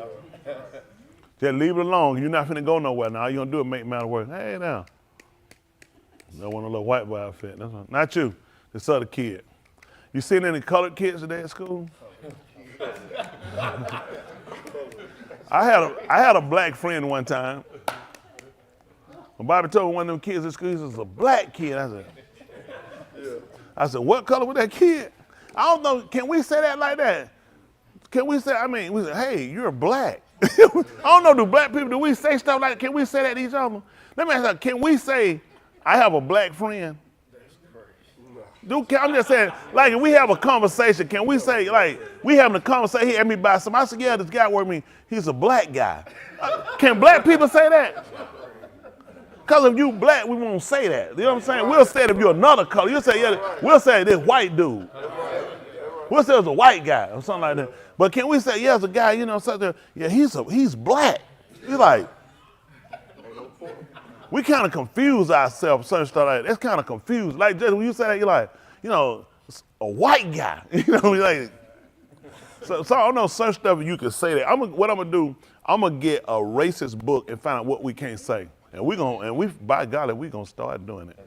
Just leave it alone. You're not finna go nowhere now. All you're gonna do is make matter worse. Hey now. No one a little white boy outfit. That's not you, this other kid. You seen any colored kids today at school? I had a black friend one time. When Bobby told me one of them kids at school, he was a black kid. I said, what color was that kid? I don't know, can we say that like that? Can we say, we say, hey, you're black. I don't know, do black people, do we say stuff like that? Can we say that to each other? Let me ask you, can we say, I have a black friend? I'm just saying, like, if we have a conversation, can we say, like, we having a conversation, he had me by somebody, I said, yeah, this guy with me, he's a black guy. Can black people say that? Because if you black, we won't say that. You know what I'm saying? We'll say it if you're another color. You'll say, yeah, we'll say this white dude. We'll say it's a white guy or something like that. But can we say, yeah, it's a guy, you know, something, yeah, he's black. You're like, we kind of confuse ourselves, certain stuff like that. That's kind of confused. Like, just when you say that, you're like, you know, a white guy. You know, like, so I don't know, certain stuff you can say that. What I'm gonna do, I'm gonna get a racist book and find out what we can't say. And by golly, we're gonna start doing it.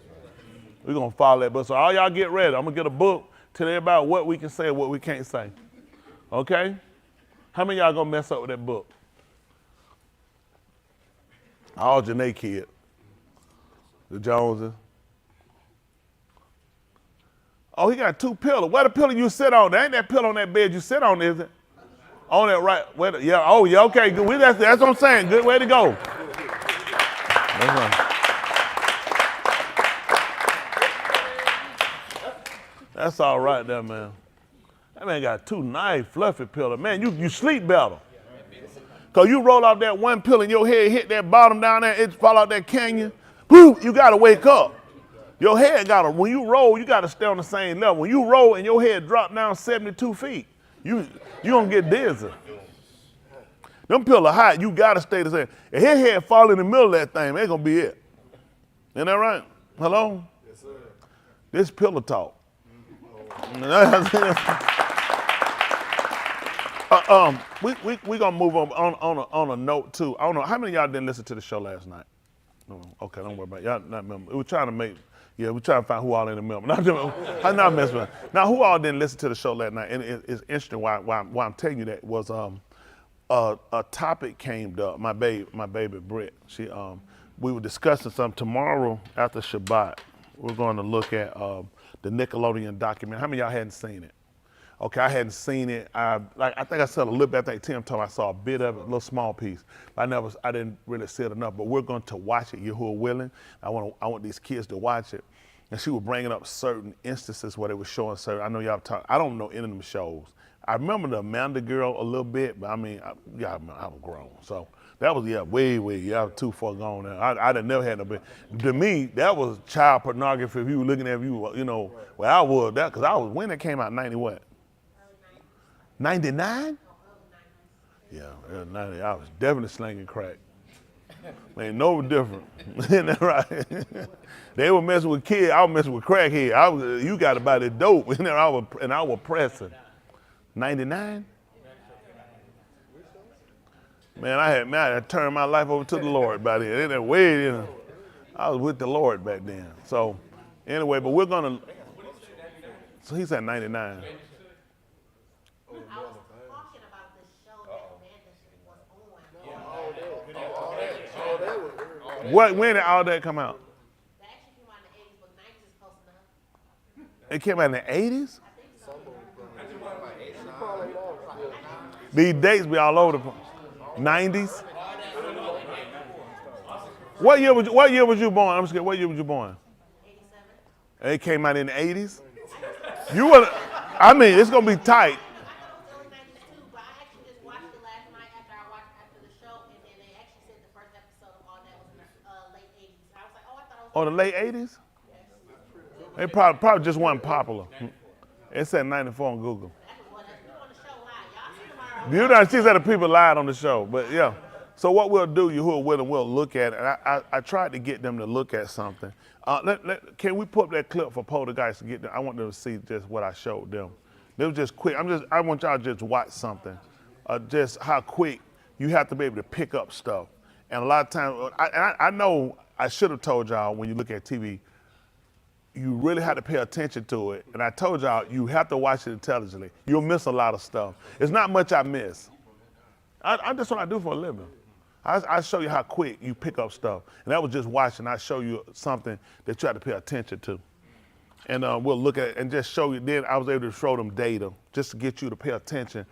We're gonna follow that book. So all y'all get ready. I'm gonna get a book, tell everybody what we can say and what we can't say. Okay? How many of y'all gonna mess up with that book? All Janae kids. The Joneses. Oh, he got 2 pillows. Where the pillow you sit on? There ain't that pillow on that bed you sit on, is it? On that right, yeah, oh yeah, okay, good. That's what I'm saying, good way to go. That's right. That's all right there, man. That man got 2 nice fluffy pillows. Man, you sleep better. Cause you roll off that one pillow and your head hit that bottom down there, it fall out that canyon. Boom, you gotta wake up. Your head when you roll, you gotta stay on the same level. When you roll and your head drop down 72 feet, you gonna get dizzy. Them pillows hot, you gotta stay the same. If his head fall in the middle of that thing, that's gonna be it. Isn't that right? Hello? Yes, sir. This pillow talk. We gonna move on a note too. I don't know, how many of y'all didn't listen to the show last night? Okay, don't worry about it. Y'all not remember. We're trying to find who all in the middle. I'm not messing with it. Now, who all didn't listen to the show last night? And it's interesting why I'm telling you that was a topic came up. My baby Britt. We were discussing something tomorrow after Shabbat. We're going to look at the Nickelodeon documentary. How many of y'all hadn't seen it? Okay, I hadn't seen it. I think I saw a little bit. I think Tim told me I saw a bit of it, a little small piece. I didn't really see it enough. But we're going to watch it. You who are willing. I want these kids to watch it. And she was bringing up certain instances where they were showing certain. I know y'all talk. I don't know any of them shows. I remember the Amanda girl a little bit, but I was grown. So that was way. Y'all too far gone now. I done never had no. To me, that was child pornography. If you were looking at where I was because I was when it came out 90 what? 99? Yeah, 90. I was definitely slinging crack. Ain't no different. Isn't that right? They were messing with kids. I was messing with crackhead. You got about it dope. And I was pressing. 99? Man, I had turned my life over to the Lord by then. I was with the Lord back then. So anyway, but we're gonna. So he said 99. When did all that come out? It came out in the 80s? These dates be all over the place. 90s? What year was you born? I'm scared. What year was you born? 87. It came out in the 80s? You were, I mean, it's going to be tight. Oh, the late 80s? It probably just wasn't popular. It said 94 on Google. You know, she said the people lied on the show, but yeah. So what we'll do, you who are willing, we'll look at it. And I tried to get them to look at something. Can we put up that clip for Poltergeist to get them? I want them to see just what I showed them. They was just quick. I want y'all to just watch something. Just how quick you have to be able to pick up stuff. And a lot of times, I know I should have told y'all when you look at TV, you really have to pay attention to it. And I told y'all, you have to watch it intelligently. You'll miss a lot of stuff. It's not much I miss. That's what I do for a living. I show you how quick you pick up stuff. And that was just watching. I show you something that you have to pay attention to. And we'll look at it and just show you. Then I was able to show them data just to get you to pay attention.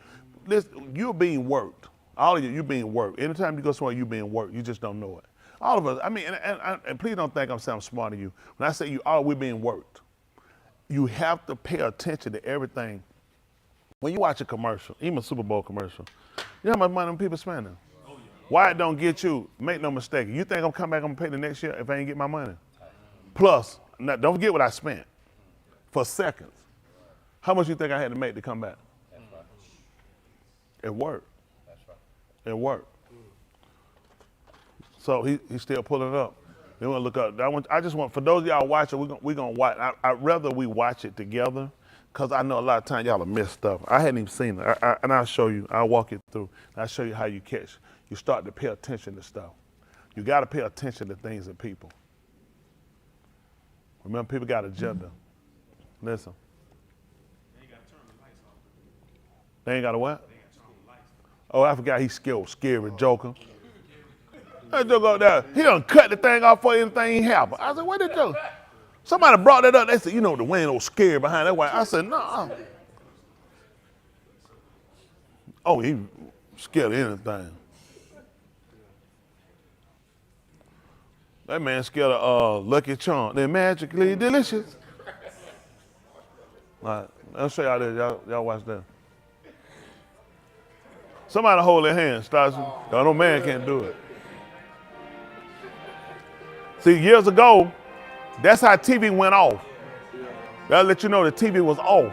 Listen, you're being worked. All of you, you're being worked. Anytime you go somewhere, you're being worked. You just don't know it. All of us, I mean, and please don't think I'm sounding smarter than you. When I say we're being worked. You have to pay attention to everything. When you watch a commercial, even a Super Bowl commercial, you know how much money them people spending? Why it don't get you, make no mistake. You think I'm coming back, I'm gonna pay the next year if I ain't get my money? Plus, now, don't forget what I spent for seconds. How much you think I had to make to come back? It worked. It worked. So he's still pulling it up. They want to look up. I just want, for those of y'all watching, we're gonna watch. I'd rather we watch it together, because I know a lot of times y'all will miss stuff. I hadn't even seen it. And I'll show you, I'll walk you through. I'll show you how you start to pay attention to stuff. You gotta pay attention to things and people. Remember, people got agenda. Listen. They ain't gotta turn the lights off. They ain't gotta what? They ain't gotta turn the lights off. Oh, I forgot he's scary joker. That joke out there, he done cut the thing off for anything happened. I said, what did you? Somebody brought that up. They said, you know, the wind was scary behind that white. I said, no. Oh, he scared of anything. That man scared of Lucky Charm. They're magically delicious. All right, I'll show y'all this. Y'all watch that. Somebody hold their hand, Stassi. No man can't do it. See, years ago, that's how TV went off. That'll let you know the TV was off.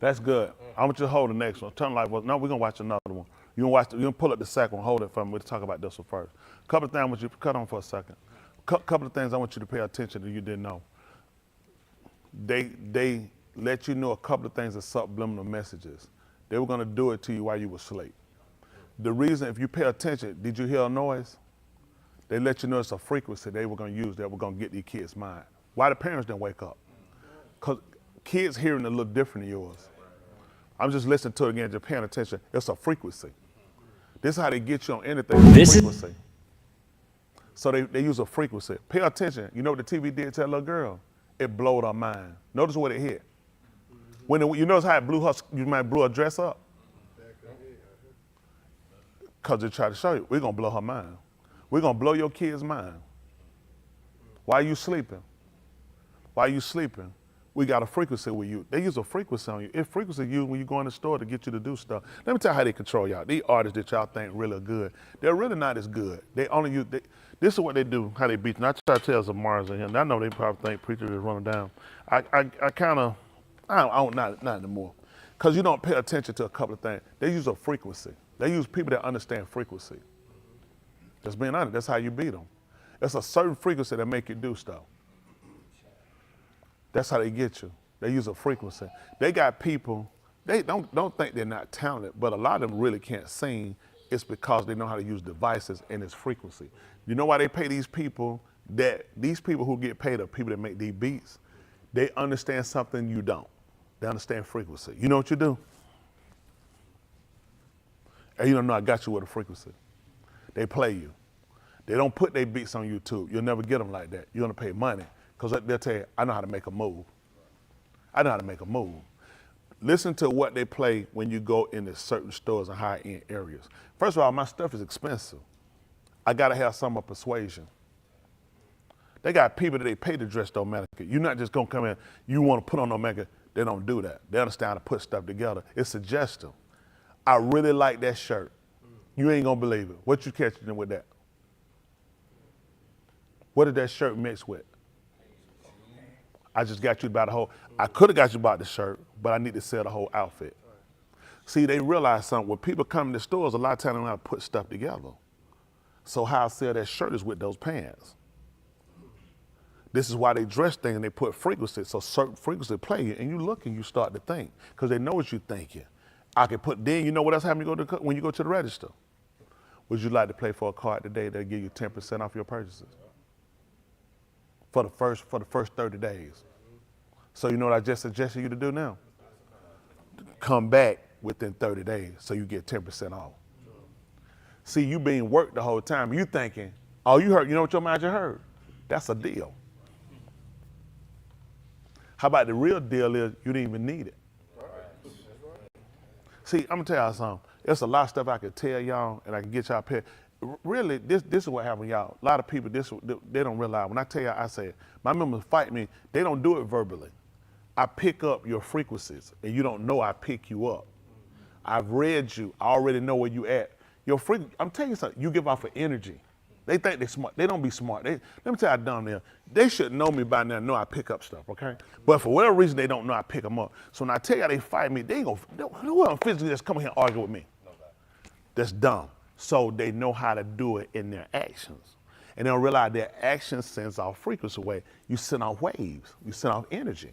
That's good. I want you to hold the next one. Turn light. No, we're gonna watch another one. You gonna pull up the second one. Hold it for me. We'll talk about this one first. Couple of things I want you to cut on for a second. Couple of things I want you to pay attention to you didn't know. They let you know a couple of things as subliminal messages. They were gonna do it to you while you were asleep. The reason, if you pay attention, did you hear a noise? They let you know it's a frequency they were gonna use that were gonna get these kids' mind. Why the parents didn't wake up? Because kids hearing a little different than yours. I'm just listening to it again, just paying attention. It's a frequency. This is how they get you on anything. This frequency. So they use a frequency. Pay attention. You know what the TV did to that little girl? It blowed her mind. Notice what it hit. When you notice how it blew her dress up? Because they try to show you, we're going to blow her mind. We're going to blow your kid's mind. Why are you sleeping? Why are you sleeping? We got a frequency with you. They use a frequency on you. It's frequency used when you go in the store to get you to do stuff. Let me tell you how they control y'all. These artists that y'all think really good, they're really not as good. They only use, this is what they do, how they beat you. And I try to tell some Mars in here, and I know they probably think preachers is running down. I don't, not anymore. Because you don't pay attention to a couple of things. They use a frequency. They use people that understand frequency. Just being honest, that's how you beat them. It's a certain frequency that make you do stuff. That's how they get you. They use a frequency. They got people, they don't think they're not talented, but a lot of them really can't sing. It's because they know how to use devices and its frequency. You know why they pay these people who get paid are people that make these beats? They understand something you don't. They understand frequency. You know what you do? And you don't know I got you with a frequency. They play you. They don't put their beats on YouTube. You'll never get them like that. You're gonna pay money. Because they'll tell you, I know how to make a move. I know how to make a move. Listen to what they play when you go into certain stores and high-end areas. First of all, my stuff is expensive. I gotta have some of persuasion. They got people that they pay to dress no makeup. You're not just gonna come in, you wanna put on no makeup. They don't do that. They understand how to put stuff together. It's suggestive. I really like that shirt. You ain't gonna believe it. What you catching with that? What did that shirt mix with? I just got you about the whole, I could have got you about the shirt, but I need to sell the whole outfit. See, they realize something. When people come to stores, a lot of times they don't know how to put stuff together. So how I sell that shirt is with those pants. This is why they dress things and they put frequencies. So certain frequencies play you, and you look and you start to think, because they know what you're thinking. I can put, then you know what else happens when you go to the register? Would you like to play for a card today that'll give you 10% off your purchases? For the first 30 days. So you know what I just suggested you to do now? Come back within 30 days so you get 10% off. See, you being worked the whole time. You thinking, oh, you heard, you know what your mind just heard? That's a deal. How about the real deal is you didn't even need it. See, I'm gonna tell y'all something. There's a lot of stuff I could tell y'all and I can get y'all paid. Really, this is what happened, y'all. A lot of people, they don't realize. When I tell y'all, I say, my members fight me, they don't do it verbally. I pick up your frequencies, and you don't know I pick you up. I've read you. I already know where you at. I'm telling you something. You give off an energy. They think they're smart. They don't be smart. Let me tell you how dumb they are. They should know me by now, know I pick up stuff, okay? But for whatever reason, they don't know I pick them up. So when I tell you they fight me, they ain't gonna physically just come here and argue with me. That's dumb. So they know how to do it in their actions. And they'll realize their actions sends off frequency wave. You send off waves. You send off energy.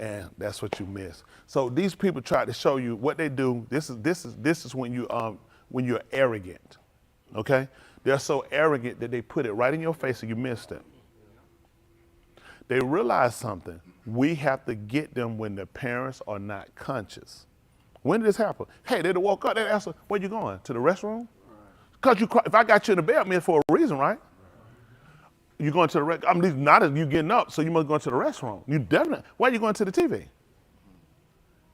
And that's what you miss. So these people try to show you what they do. This is when you're arrogant. Okay? They're so arrogant that they put it right in your face and you missed it. They realize something. We have to get them when the parents are not conscious. When did this happen? Hey, they'd woke up, they'd ask, where you going? To the restroom? Because if I got you in the bed, I mean, for a reason, right? You going to the restroom? I mean, not as you getting up, so you must go to the restroom. You definitely, why are you going to the TV?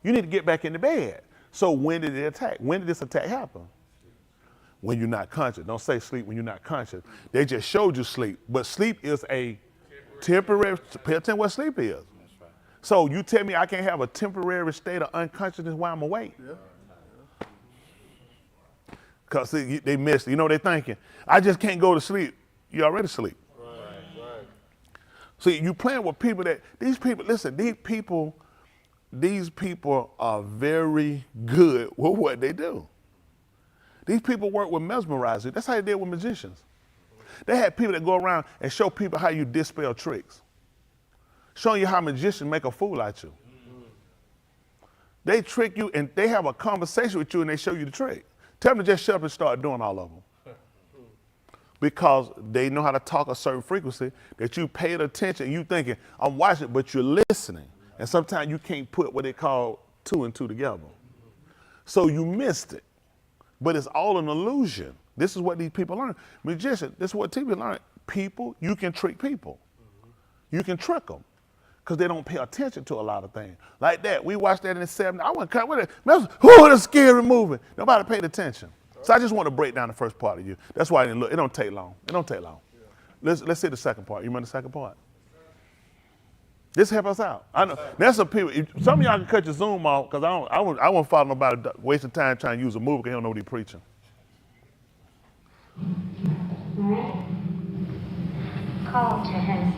You need to get back in the bed. So when did it attack? When did this attack happen? When you're not conscious. Don't say sleep when you're not conscious. They just showed you sleep. But sleep is a temporary, pay attention what sleep is. So you tell me I can't have a temporary state of unconsciousness while I'm awake? Because they missed it. You know what they're thinking? I just can't go to sleep. You already asleep. Right. See, you playing with people these people these people are very good with what they do. These people work with mesmerizing. That's how they did with magicians. They had people that go around and show people how you dispel tricks, showing you how magicians make a fool out of you. They trick you and they have a conversation with you and they show you the trick. Tell them to just shut up and start doing all of them. Because they know how to talk a certain frequency that you paid attention. You thinking, I'm watching, but you're listening. And sometimes you can't put what they call 2 and 2 together. So you missed it. But it's all an illusion. This is what these people learn. Magician, this is what people learn. People, you can trick people. You can trick them. Because they don't pay attention to a lot of things. Like that, we watched that in the 70s. I wasn't cut with it. Who is a scary movie? Nobody paid attention. So I just want to break down the first part of you. That's why I didn't look. It don't take long. It don't take long. Let's see the second part. You remember the second part? This help us out. I know. There's some people. Some of y'all can cut your Zoom off because I won't follow nobody wasting time trying to use a movie because he don't know what he's preaching. Call to him.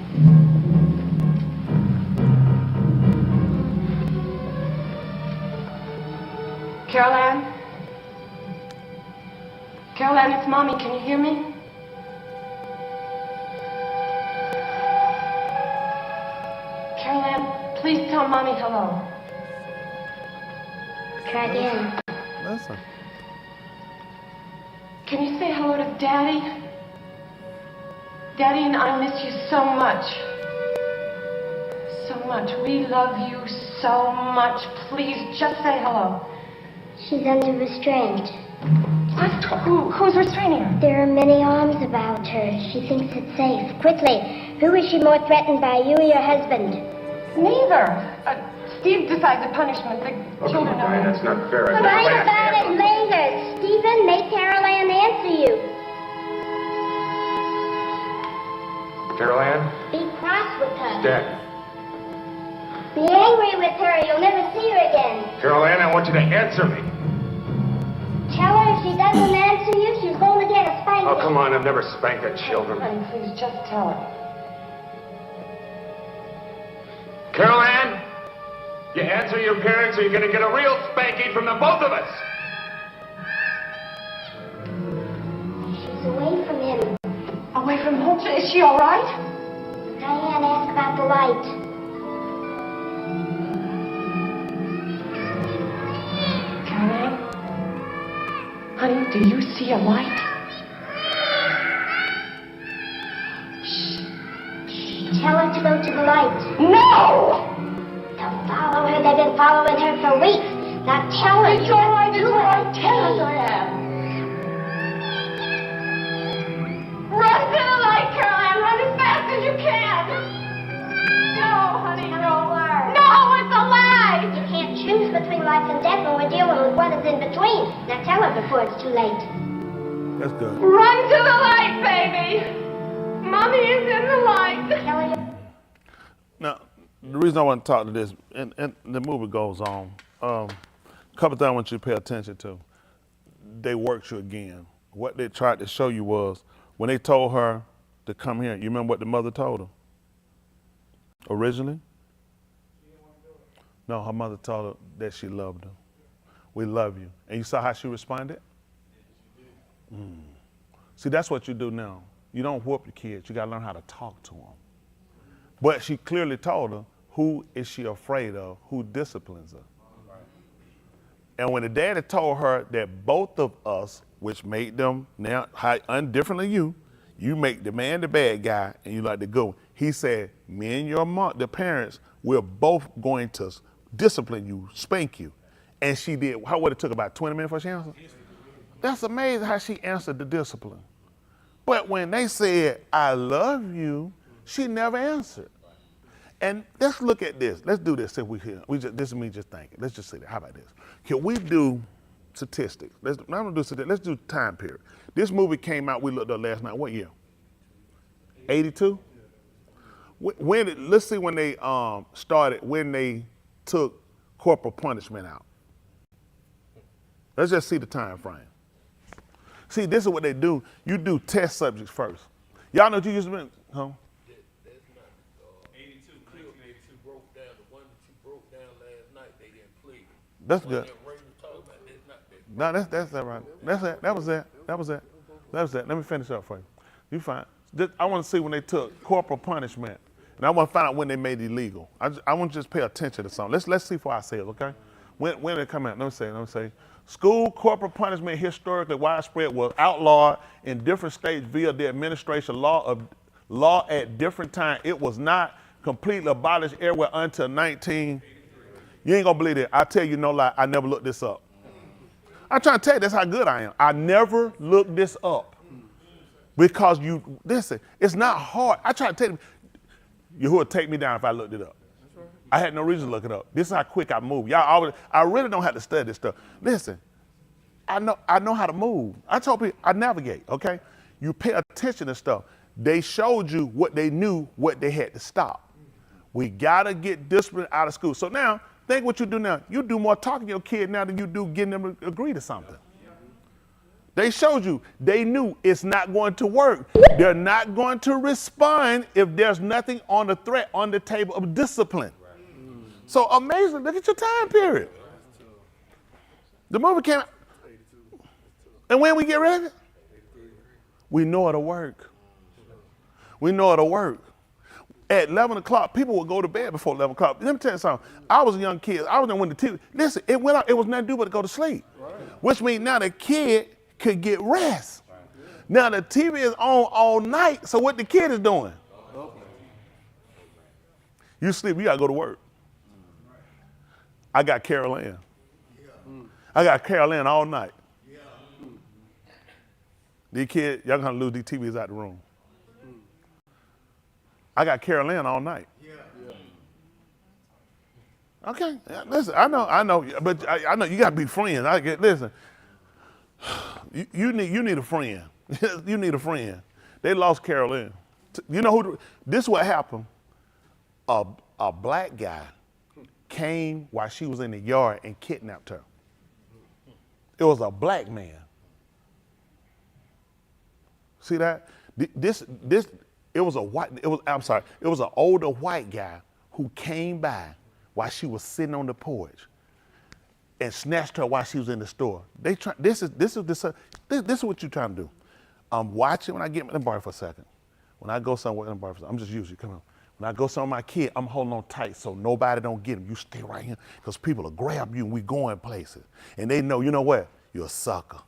Caroline? Caroline, it's Mommy. Can you hear me? Caroline, please tell Mommy hello. Try again. Listen. Can you say hello to Daddy? Daddy and I miss you so much. So much. We love you so much. Please, just say hello. She's under restraint. What? Who's restraining her? There are many arms about her. She thinks it's safe. Quickly, who is she more threatened by, you or your husband? Neither. Steve decides the punishment. The children know. That's not fair. Write about it later. Stephen, make Caroline answer you. Caroline? Be cross with her. Dad. Be angry with her. You'll never see her again. Caroline, I want you to answer me. Tell her if she doesn't answer you, she's going to get a spanking. Oh, come on. I've never spanked a children. Honey, please, just tell her. Caroline, you answer your parents or you're going to get a real spanking from the both of us. She's away from him. Away from home? Is she all right? Diane, ask about the light. Caroline? Honey, do you see a light? Tell her to go to the light. No! Don't follow her. They've been following her for weeks. Now tell her. It's all right. It's all right. Tell us I am. Run to the light, Caroline. Run as fast as you can. No, honey, no. No, it's a lie. You can't choose between life and death, and we're dealing with what is in between. Now tell her before it's too late. That's good. Run to the light, baby. Mommy is in the light. Tell her. Now, the reason I want to talk to this, and the movie goes on, a couple things I want you to pay attention to. They worked you again. What they tried to show you was, when they told her to come here, you remember what the mother told her? Originally? No, her mother told her that she loved her. We love you. And you saw how she responded? See, that's what you do now. You don't whoop your kids. You got to learn how to talk to them. But she clearly told her, who is she afraid of? Who disciplines her? And when the daddy told her that both of us, which made them now undifferent than you make the man the bad guy and you like to go. He said, me and your mom, the parents, we're both going to discipline you, spank you. And she did. What it took about 20 minutes before she answered? That's amazing how she answered the discipline. But when they said, I love you, she never answered. And let's look at this. Let's do this if we can. This is me just thinking. Let's just say that. How about this? Can we do statistics? I'm gonna do statistics. Let's do time period. This movie came out, we looked up last night. What year? 82? Let's see when they started, when they took corporal punishment out. Let's just see the time frame. See, this is what they do. You do test subjects first. Y'all know what you used to be, huh? That's not 82. 1982 broke down. The one that you broke down last night That's good. No, that's that right. That's it. That was it. That was it. That was it. Let me finish up for you. You fine. I want to see when they took corporal punishment, and I want to find out when they made it illegal. I want to just pay attention to something. Let's see for ourselves, okay? When did it come out? Let me say. School corporal punishment historically widespread was outlawed in different states via the administration law at different times. It was not completely abolished everywhere until 19. You ain't gonna believe it. I tell you no lie. I never looked this up. I'm trying to tell you that's how good I am. I never looked this up because listen. It's not hard. I try to tell you who would take me down if I looked it up. I had no reason to look it up. This is how quick I move. I really don't have to study this stuff. Listen, I know how to move. I told people I navigate, okay? You pay attention to stuff. They showed you what they knew, what they had to stop. We gotta get discipline out of school. So now, think what you do now. You do more talking to your kid now than you do getting them to agree to something. They showed you, they knew it's not going to work. They're not going to respond if there's nothing on the threat on the table of discipline. So amazing, look at your time period. The movie came out. And when we get ready, we know it'll work. We know it'll work. At 11 o'clock, people would go to bed before 11 o'clock. Let me tell you something. I was a young kid. I was when the TV, listen, it went out. It was nothing to do but to go to sleep. Right. Which means now the kid could get rest. Right. Now the TV is on all night, so what the kid is doing? You sleep, you gotta go to work. I got Carol Ann. I got Carol Ann all night. These kids, y'all gonna lose these TVs out the room. I got Carol Ann all night. Okay, listen, I know, but I know you gotta be friends. Listen, you need a friend. You need a friend. They lost Carol Ann. You know who? This is what happened. A black guy came while she was in the yard and kidnapped her. It was a black man. See that? It was an older white guy who came by while she was sitting on the porch and snatched her while she was in the store. This is what you're trying to do. I'm watching when I get, let me borrow for a second. When I go somewhere, let me borrow for a second. I'm just usually, come on. When I go somewhere with my kid, I'm holding on tight so nobody don't get him. You stay right here because people will grab you and we going places. And they know, you know what? You're a sucker.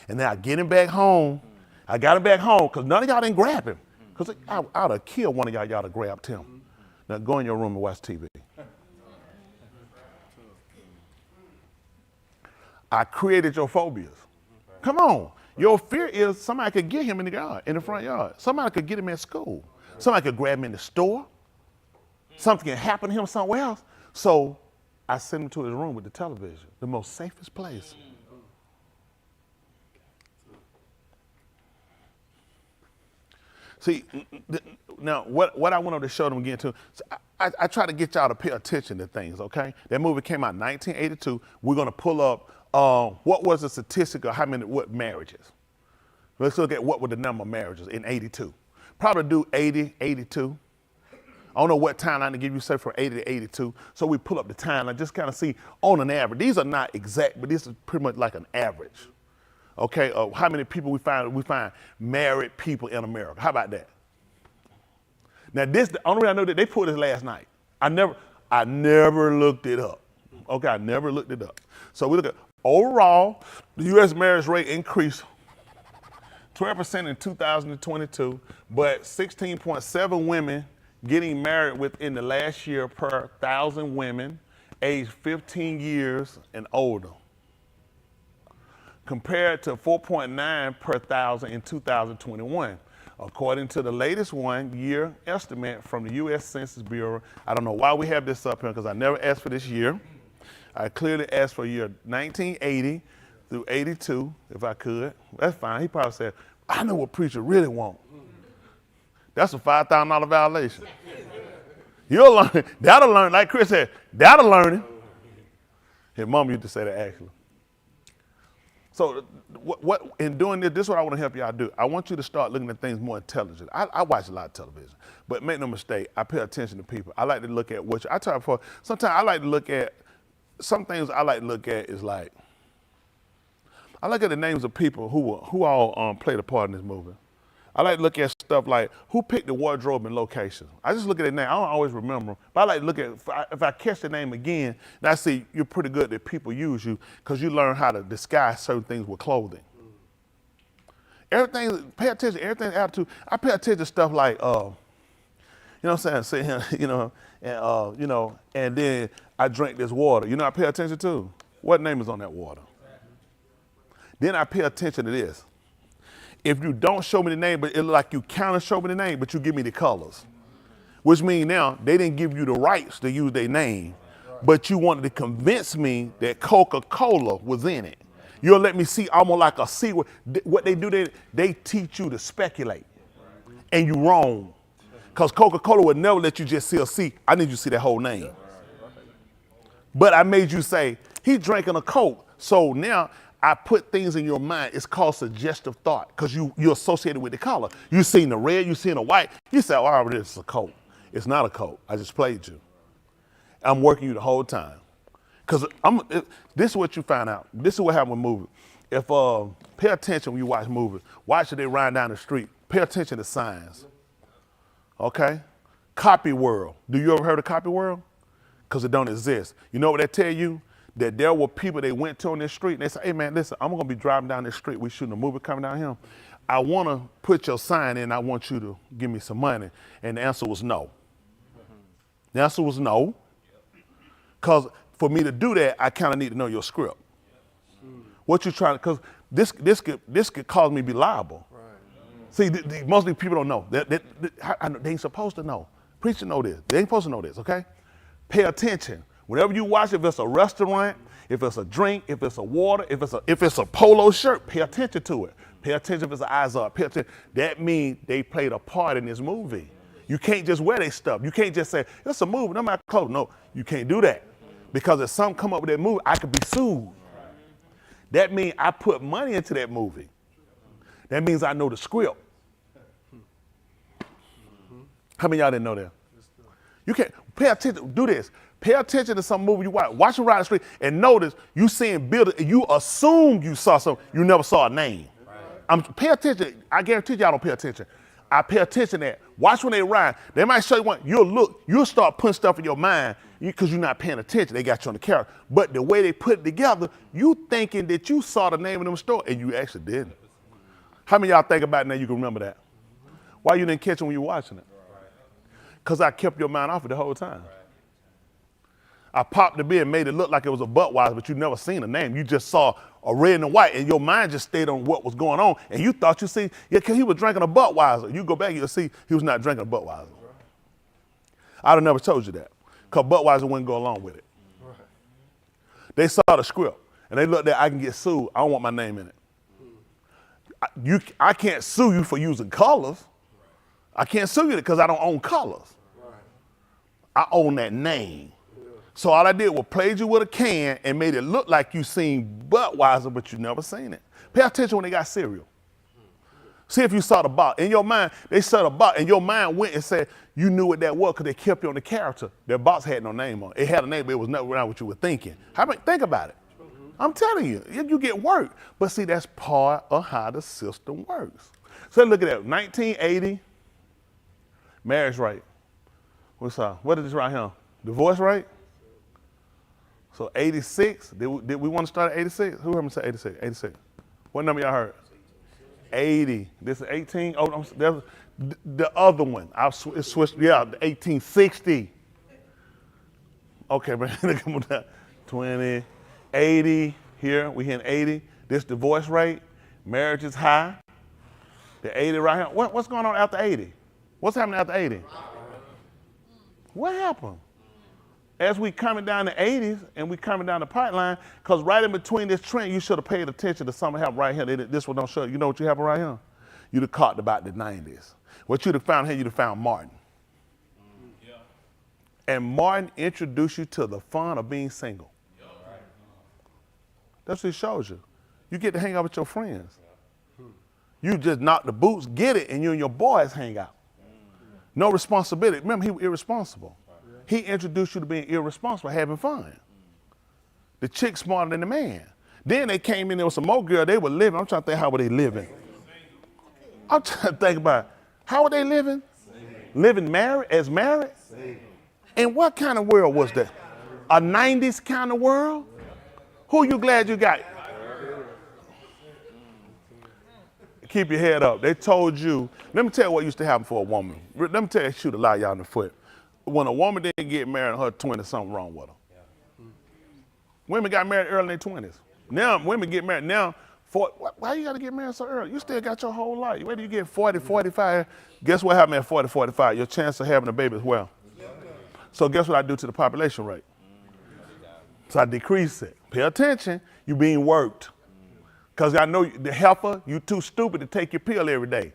And then I get him back home. I got him back home because none of y'all didn't grab him. Because I would have killed one of y'all to grab him. Now go in your room and watch TV. I created your phobias. Come on. Your fear is somebody could get him in the yard, in the front yard. Somebody could get him at school. Somebody could grab him in the store. Something can happen to him somewhere else. So I sent him to his room with the television, the most safest place. See, now what I wanted to show them again too, so I try to get y'all to pay attention to things, okay? That movie came out in 1982. We're gonna pull up, what was the statistic of what marriages? Let's look at what were the number of marriages in 82. Probably do 80, 82. I don't know what timeline to give you, say from 80 to 82. So we pull up the timeline, just kind of see on an average. These are not exact, but this is pretty much like an average. Okay, how many people we find married people in America. How about that? Now the only reason I know that they pulled this last night. I never looked it up. Okay, I never looked it up. So we look at overall, the U.S. marriage rate increased 12% in 2022, but 16.7 women getting married within the last year per 1,000 women aged 15 years and older, compared to 4.9 per 1,000 in 2021. According to the latest one-year estimate from the U.S. Census Bureau, I don't know why we have this up here because I never asked for this year. I clearly asked for year 1980 through 82, if I could. That's fine. He probably said, I know what preacher really want. That's a $5,000 violation. You'll learn. That'll learn. Like Chris said, that'll learn it. His mom used to say that actually. So what in doing this is what I want to help y'all do. I want you to start looking at things more intelligent. I watch a lot of television, but make no mistake, I pay attention to people. I like to look at I tell you before, sometimes I like to look at some things I like to look at is like, I look at the names of people who all played a part in this movie. I like to look at stuff like who picked the wardrobe and location. I just look at the name. I don't always remember them, but I like to look at, if I catch the name again, and I see you're pretty good that people use you because you learn how to disguise certain things with clothing. Everything, pay attention, everything attitude. I pay attention to stuff like, you know what I'm saying, sit here, you know, and then I drink this water. You know I pay attention to? What name is on that water? Then I pay attention to this. If you don't show me the name, but it look like you counter show me the name, but you give me the colors. Which means now they didn't give you the rights to use their name, but you wanted to convince me that Coca-Cola was in it. You'll let me see almost like a C. What they do, they teach you to speculate. And you wrong. Because Coca-Cola would never let you just see a C. I need you to see that whole name. But I made you say, he drinking a Coke. So now I put things in your mind. It's called suggestive thought because you're associated with the color. You seen the red, you seen the white. You say, oh, this is a Coke. It's not a Coke. I just played you. I'm working you the whole time. Because this is what you find out. This is what happens with movies. If pay attention when you watch movies. Watch it, they ride down the street. Pay attention to signs. Okay? Copy world. Do you ever heard of copy world? Because it don't exist. You know what they tell you? That there were people they went to on this street and they said, hey man, listen, I'm gonna be driving down this street. We shooting a movie coming down here. I wanna put your sign in. I want you to give me some money. And the answer was no. The answer was no. Because for me to do that, I kind of need to know your script. What you trying to, because this could cause me to be liable. See, most of these people don't know. They ain't supposed to know. Preacher know this. They ain't supposed to know this, okay? Pay attention. Whenever you watch, if it's a restaurant, if it's a drink, if it's a water, if it's a polo shirt, pay attention to it. Pay attention if it's an eyes up. Pay attention. That means they played a part in this movie. You can't just wear their stuff. You can't just say, it's a movie, no matter clothes. No, you can't do that. Because if something come up with that movie, I could be sued. That means I put money into that movie. That means I know the script. How many of y'all didn't know that? You can't, pay attention, do this. Pay attention to some movie you watch. Watch it ride the street and notice you seeing buildings. You assume you saw something. You never saw a name. Pay attention. I guarantee y'all don't pay attention. I pay attention to that. Watch when they ride. They might show you one. You'll look. You'll start putting stuff in your mind because you're not paying attention. They got you on the camera. But the way they put it together, you thinking that you saw the name of them store and you actually didn't. How many of y'all think about it now you can remember that? Why you didn't catch it when you were watching it? Because I kept your mind off it the whole time. I popped the beer and made it look like it was a Budweiser, but you never seen a name. You just saw a red and a white, and your mind just stayed on what was going on, and you thought you see, yeah, because he was drinking a Budweiser. You go back, you'll see he was not drinking a Budweiser. I'd have never told you that, because Budweiser wouldn't go along with it. They saw the script, and they looked at, I can get sued. I don't want my name in it. I can't sue you for using colors. I can't sue you because I don't own colors. I own that name. So all I did was played you with a can and made it look like you seen Budweiser, but you never seen it. Pay attention when they got cereal. See if you saw the box. In your mind, they saw the box, and your mind went and said you knew what that was because they kept you on the character. Their box had no name on it. It had a name, but it was never around what you were thinking. Think about it. I'm telling you, you get work. But see, that's part of how the system works. So look at that, 1980, marriage rate. What is this right here? Divorce rate? So 86, did we want to start at 86? Who heard me say 86? 86. What number y'all heard? 80. This is 18. Oh, the other one. It switched, yeah, the 1860. Okay, man, come on down. 20, 80, here, we hitting 80. This divorce rate, marriage is high. The 80 right here. What's going on after 80? What's happening after 80? What happened? As we coming down the 80s and we coming down the pipeline, because right in between this trend, you should have paid attention to something happened right here. This one don't show you. You know what you happened right here? You'd have caught about the 90s. What you'd have found here, you'd have found Martin. Yeah. And Martin introduced you to the fun of being single. Yeah. That's what it shows you. You get to hang out with your friends. You just knock the boots, get it, and you and your boys hang out. No responsibility. Remember, he was irresponsible. He introduced you to being irresponsible, having fun. The chick smarter than the man. Then they came in there with some more girl. They were living. I'm trying to think, how were they living? I'm trying to think about how were they living? Living married, as married? And what kind of world was that? A 90s kind of world? Who you glad you got? Keep your head up. They told you, let me tell you what used to happen for a woman. Let me tell you, shoot a lie y'all in the foot. When a woman didn't get married in her 20s, something wrong with her. Women got married early in their 20s. Now, women get married now. Why you got to get married so early? You still got your whole life. Whether you get 40, 45, guess what happened at 40, 45? Your chance of having a baby as well. So guess what I do to the population rate? So I decrease it. Pay attention, you being worked. Because I know the heifer, you too stupid to take your pill every day.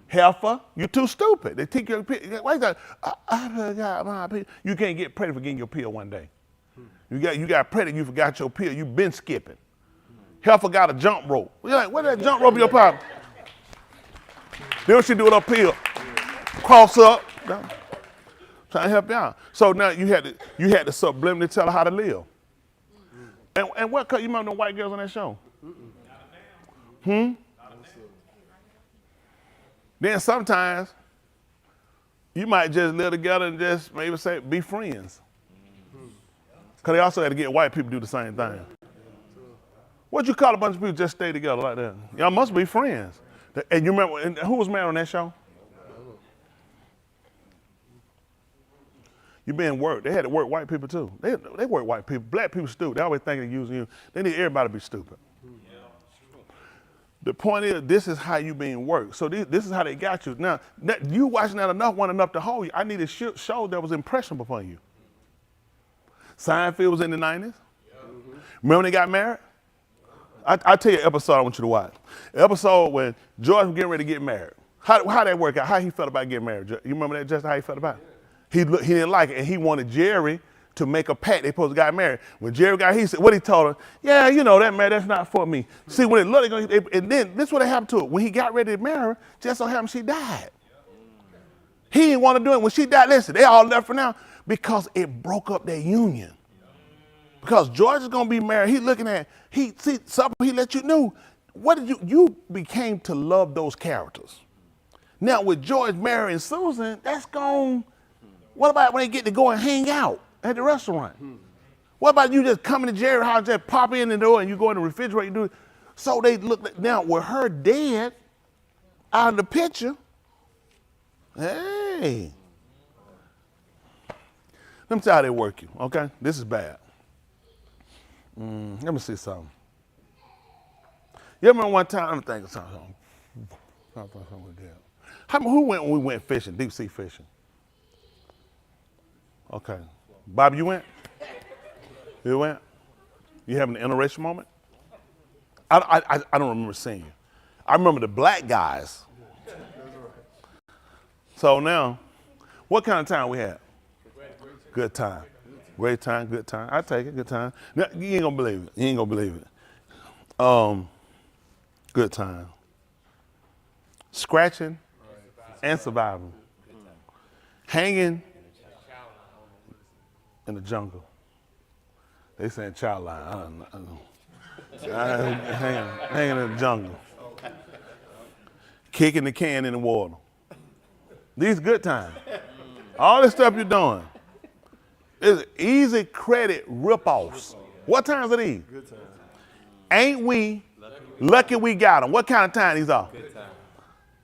Heifer, you too stupid. They take your pill. Why is that? I forgot my pill. You can't get pregnant for getting your pill one day. You got pregnant, you forgot your pill. You been skipping. Heifer got a jump rope. You're like, where's that jump rope in your pocket? Then what she do with her pill? Cross up. Trying to help you out. So now you had to subliminally tell her how to live. And what color, you remember the white girls on that show? Then sometimes you might just live together and just maybe say, be friends. Because they also had to get white people to do the same thing. What'd you call a bunch of people just stay together like that? Y'all must be friends. And you remember, and who was married on that show? You being worked. They had to work white people too. They work white people. Black people stupid. They always think they're using you. They need everybody to be stupid. The point is, this is how you being worked. So this is how they got you. Now, you watching that enough to hold you. I need a show that was impressionable upon you. Seinfeld was in the 90s. Remember when they got married? I'll tell you an episode I want you to watch. An episode when George was getting ready to get married. How that work out? How he felt about getting married? You remember that, just how he felt about it? He didn't like it, and he wanted Jerry to make a pact. They supposed to got married. When Jerry got, he said, what he told her? Yeah, you know that man, that's not for me. See, when it looked, and then this is what happened to her. When he got ready to marry her, just so happened she died. He didn't want to do it. When she died, listen, they all left for now because it broke up their union. Because George is gonna be married. He's looking at, he let you know. What did you became to love those characters. Now with George marrying Susan, that's gone. What about when they get to go and hang out at the restaurant? What about you just coming to Jerry's house, just pop in the door and you go in the refrigerator and do it? So they look, now with her dead out of the picture, hey. Let me tell you how they work you, okay? This is bad. Let me see something. You remember one time, I'm thinking something. Who went when we went fishing, deep sea fishing? Okay. Bob, you went? You went? You having an interracial moment? I don't remember seeing you. I remember the black guys. So now, what kind of time we had? Good time. Great time, good time. I take it, good time. Now, you ain't gonna believe it. You ain't gonna believe it. Good time. Scratching and surviving. Hanging in the jungle. They saying child line. I don't know. Hanging in the jungle. Kicking the can in the water. These good times. All this stuff you're doing is easy credit ripoffs. What times are these? Good times. Ain't we lucky we got them? What kind of time these are? Good time.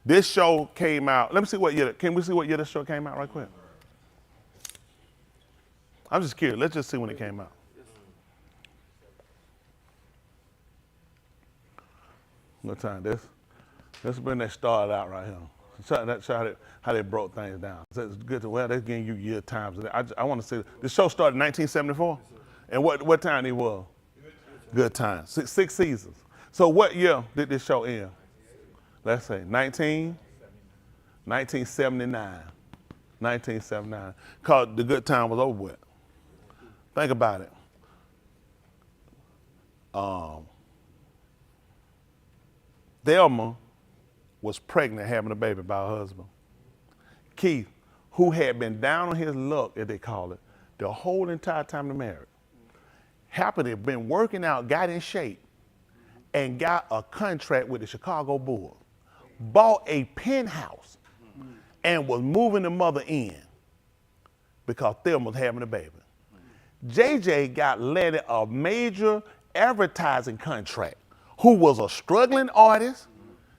This show came out. Let me see what year. Can we see what year this show came out right quick? I'm just curious. Let's just see when it came out. What time? This is when they started out right here. That's how they broke things down. So it's good to, well, they're giving you year times. I want to say, the show started in 1974. And what time it was? Good time. Six seasons. So what year did this show end? Let's say 1979. 1979. Because the good time was over with. Think about it. Thelma was pregnant having a baby by her husband. Keith, who had been down on his luck, as they call it, the whole entire time they married. happened to have been working out, got in shape, and got a contract with the Chicago Bulls, bought a penthouse, and was moving the mother in because Thelma was having a baby. JJ got landed a major advertising contract, who was a struggling artist,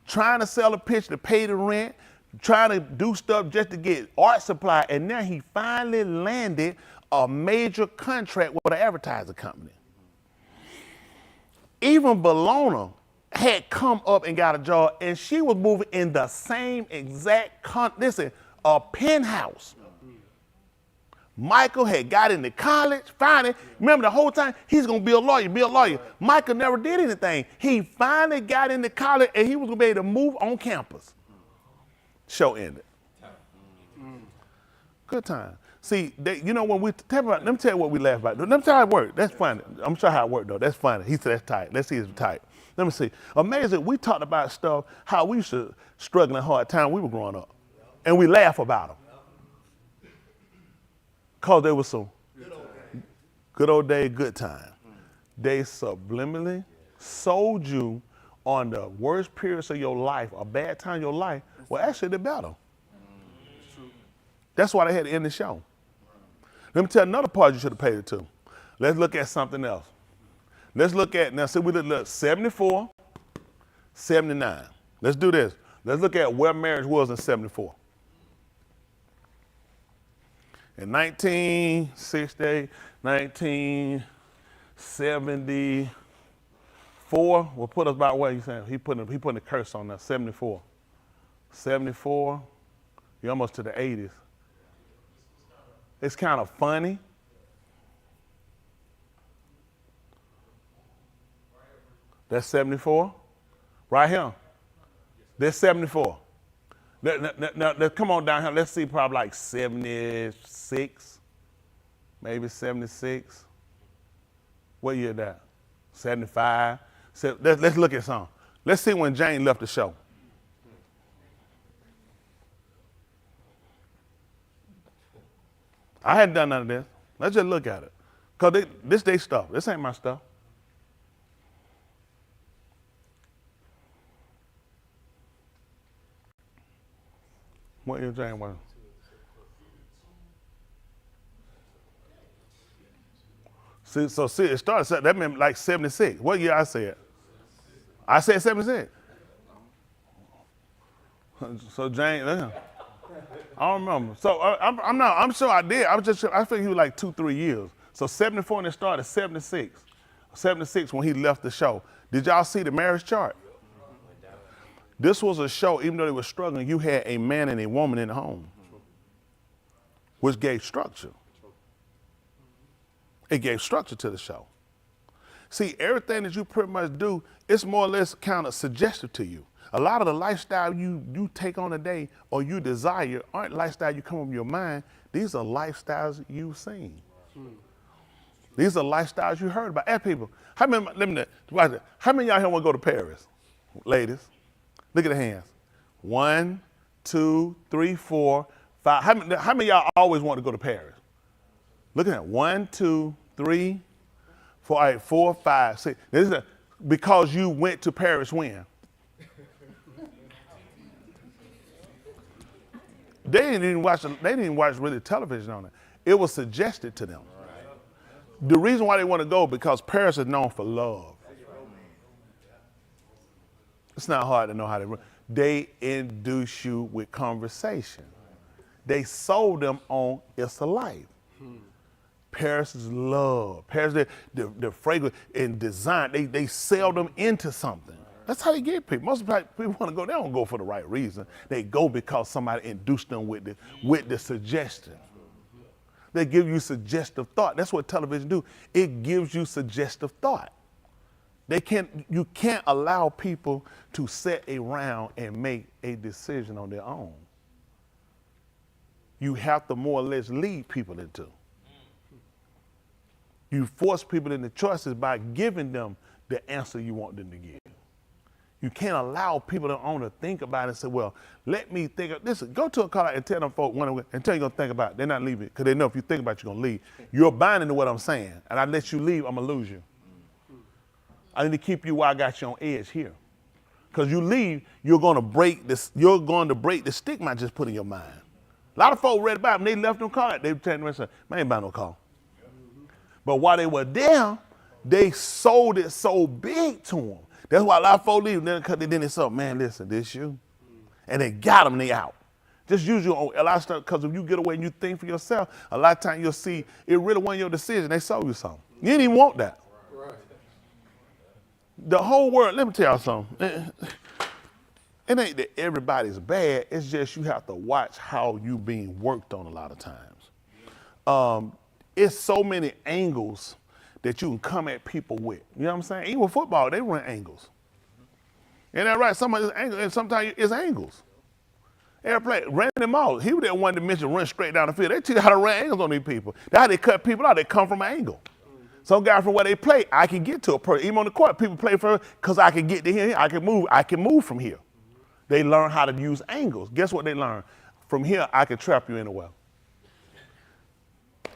trying to sell a picture to pay the rent, trying to do stuff just to get art supply, and now he finally landed a major contract with an advertising company. Even Bologna had come up and got a job, and she was moving in the same exact, a penthouse. Michael had got into college, finally, remember the whole time, he's gonna be a lawyer. Michael never did anything. He finally got into college, and he was gonna be able to move on campus. Show ended. Good time. See, when we talk about, let me tell you what we laugh about. Let me tell you how it worked. That's funny. I'm sure how it worked though. That's funny. He said that's tight. Let's see if it's tight. Let me see. Amazing. We talked about stuff, how we used to struggle in hard time when we were growing up. And we laugh about them. Because they were some good old day, good time. They subliminally sold you on the worst periods of your life, a bad time in your life. Well, actually, they're better. That's why they had to end the show. Let me tell you another part you should have paid it to. Let's look at something else. Let's look at, now see, we look 74, 79. Let's do this. Let's look at where marriage was in 74. In 1960, 1974, will put us about what you saying? He putting a curse on us, 74. 74, you're almost to the 80s. It's kind of funny. That's 74, right here. That's 74. Now, come on down here. Let's see, probably like 76, maybe 76. What year that? 75. So let's look at some. Let's see when Jane left the show. I hadn't done none of this. Let's just look at it. Because this they stuff. This ain't my stuff. What year Jane was? See, it started, that meant like 76. What year I said? I said 76. So Jane, I don't remember. So I'm sure I did. I figured he was like 2-3 years. So 74 and it started 76. 76 when he left the show. Did y'all see the marriage chart? This was a show, even though they were struggling, you had a man and a woman in the home, which gave structure. It gave structure to the show. See, everything that you pretty much do, it's more or less kind of suggestive to you. A lot of the lifestyle you take on a day or you desire aren't lifestyle you come up with your mind. These are lifestyles you've seen. These are lifestyles you heard about. Ask people, how many of y'all here want to go to Paris? Ladies, look at the hands. 1, 2, 3, 4, 5. How many of y'all always want to go to Paris? Look at that. 1, 2, 3, 4, all right, 4, 5, 6. This is because you went to Paris when? They didn't even watch really television on it. It was suggested to them. The reason why they want to go, because Paris is known for love. It's not hard to know how they induce you with conversation. They sold them on it's a life. Paris is love. Paris, the fragrance and design, they sell them into something. That's how they get people. Most people want to go, they don't go for the right reason. They go because somebody induced them with the suggestion. They give you suggestive thought. That's what television do. It gives you suggestive thought. You can't allow people to sit around and make a decision on their own. You have to more or less lead people into. You force people into choices by giving them the answer you want them to give. You can't allow people to own to think about it and say, well, let me think of this. Go to a car and tell them folk until you're going to think about it. They're not leaving because they know if you think about it, you're going to leave. You're binding to what I'm saying. And I let you leave, I'm going to lose you. I need to keep you while I got you on edge here. Because you leave, you're going to break the stigma I just put in your mind. A lot of folk read about it, when they left no car, they tell themselves, man, I ain't buying no car. But while they were there, they sold it so big to them. That's why a lot of folk leave, then they say, man, listen, this you. And they got them, they out. Just use your own, a lot of stuff, because if you get away and you think for yourself, a lot of times you'll see it really wasn't your decision. They sold you something. You didn't even want that. Right. The whole world, let me tell y'all something. It ain't that everybody's bad. It's just you have to watch how you being worked on a lot of times. It's so many angles that you can come at people with. You know what I'm saying? Even with football, they run angles. Ain't that right? Somebody's angles, and sometimes it's angles. Every play, Randy Moss, he was that one that mentioned run straight down the field. They teach you how to run angles on these people. That's how they cut people out. They come from an angle. Some guy from where they play, I can get to a person. Even on the court, people play for because I can get to here. I can move from here. They learn how to use angles. Guess what they learn? From here, I can trap you anywhere.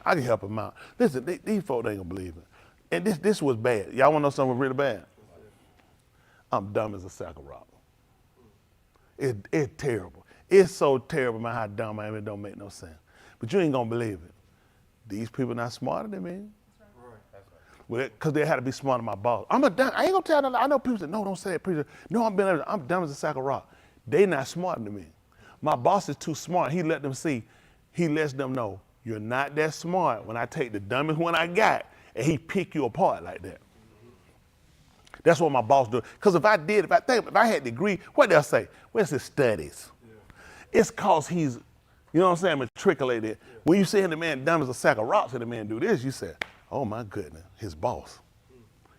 I can help them out. Listen, these folks ain't gonna believe it. And this was bad. Y'all wanna know something really bad? I'm dumb as a sack of rock. It's terrible. It's so terrible, man, how dumb I am. It don't make no sense. But you ain't gonna believe it. These people not smarter than me. Well, because they had to be smarter than my boss. I ain't gonna tell them. I know people say, no, don't say that, preacher. No, I'm dumb as a sack of rock. They not smarter than me. My boss is too smart. He lets them know, you're not that smart when I take the dumbest one I got and he pick you apart like that. That's what my boss do. Because if I had a degree, what they'll say? Where's his studies? Yeah. It's cause he's, you know what I'm saying, matriculated. Yeah. When you say the man dumb as a sack of rocks and the man do this, you say, oh my goodness, his boss.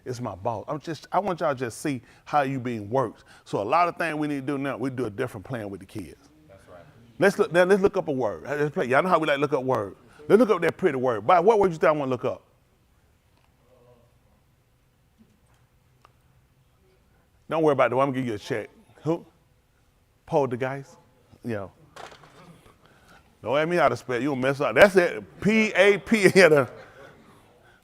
It's my boss. I want y'all to just see how you being worked. So a lot of things we need to do now, we do a different plan with the kids. That's right. Let's look up a word. Y'all know how we like to look up words. Let's look up that pretty word. But what word you think I want to look up? Don't worry about it. I'm gonna give you a check. Who? Poltergeist? You know. Don't ask me how to spell. You'll mess up. That's it. P-A-P. That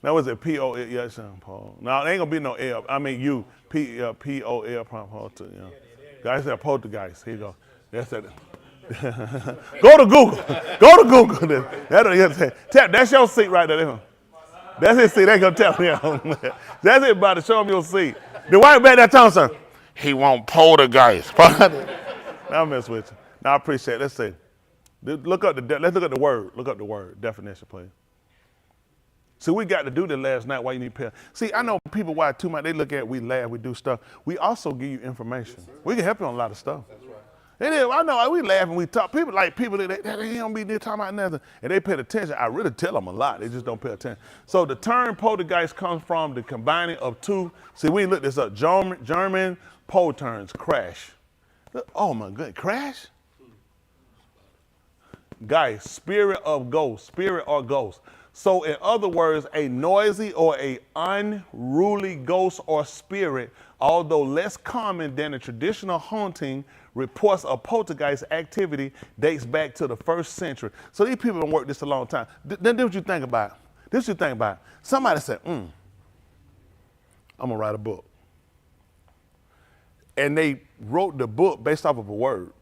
was it. P-O-L. Yeah, Paul. No, there ain't gonna be no L. I mean, you. P-O-L. Paul. You know. Guys said poltergeist. Here you go. That's it. Go to Google. Go to Google. That's your seat right there. That's his seat. They gonna tell me. That's it, buddy. Show him your seat. The white man that tells him, he want poltergeist. I'll mess with you. No, I appreciate it. Let's see. Let's look up the word. Look up the word. Definition, please. See, we got to do this last night. Why you need to pay? See, I know people watch too much. They look at it, we laugh, we do stuff. We also give you information. We can help you on a lot of stuff. That's right. I know we laugh and we talk. People that they don't be there talking about nothing. And they pay attention. I really tell them a lot. They just don't pay attention. So the term poltergeist comes from the combining of two. See, we looked this up. German polterns, crash. Oh my goodness, crash? Guys, spirit or ghost. So in other words, a noisy or a unruly ghost or spirit, although less common than a traditional haunting, reports of poltergeist activity dates back to the 1st century. So these people have worked this a long time. Then this what you think about. Somebody said, I'm gonna write a book. And they wrote the book based off of a word.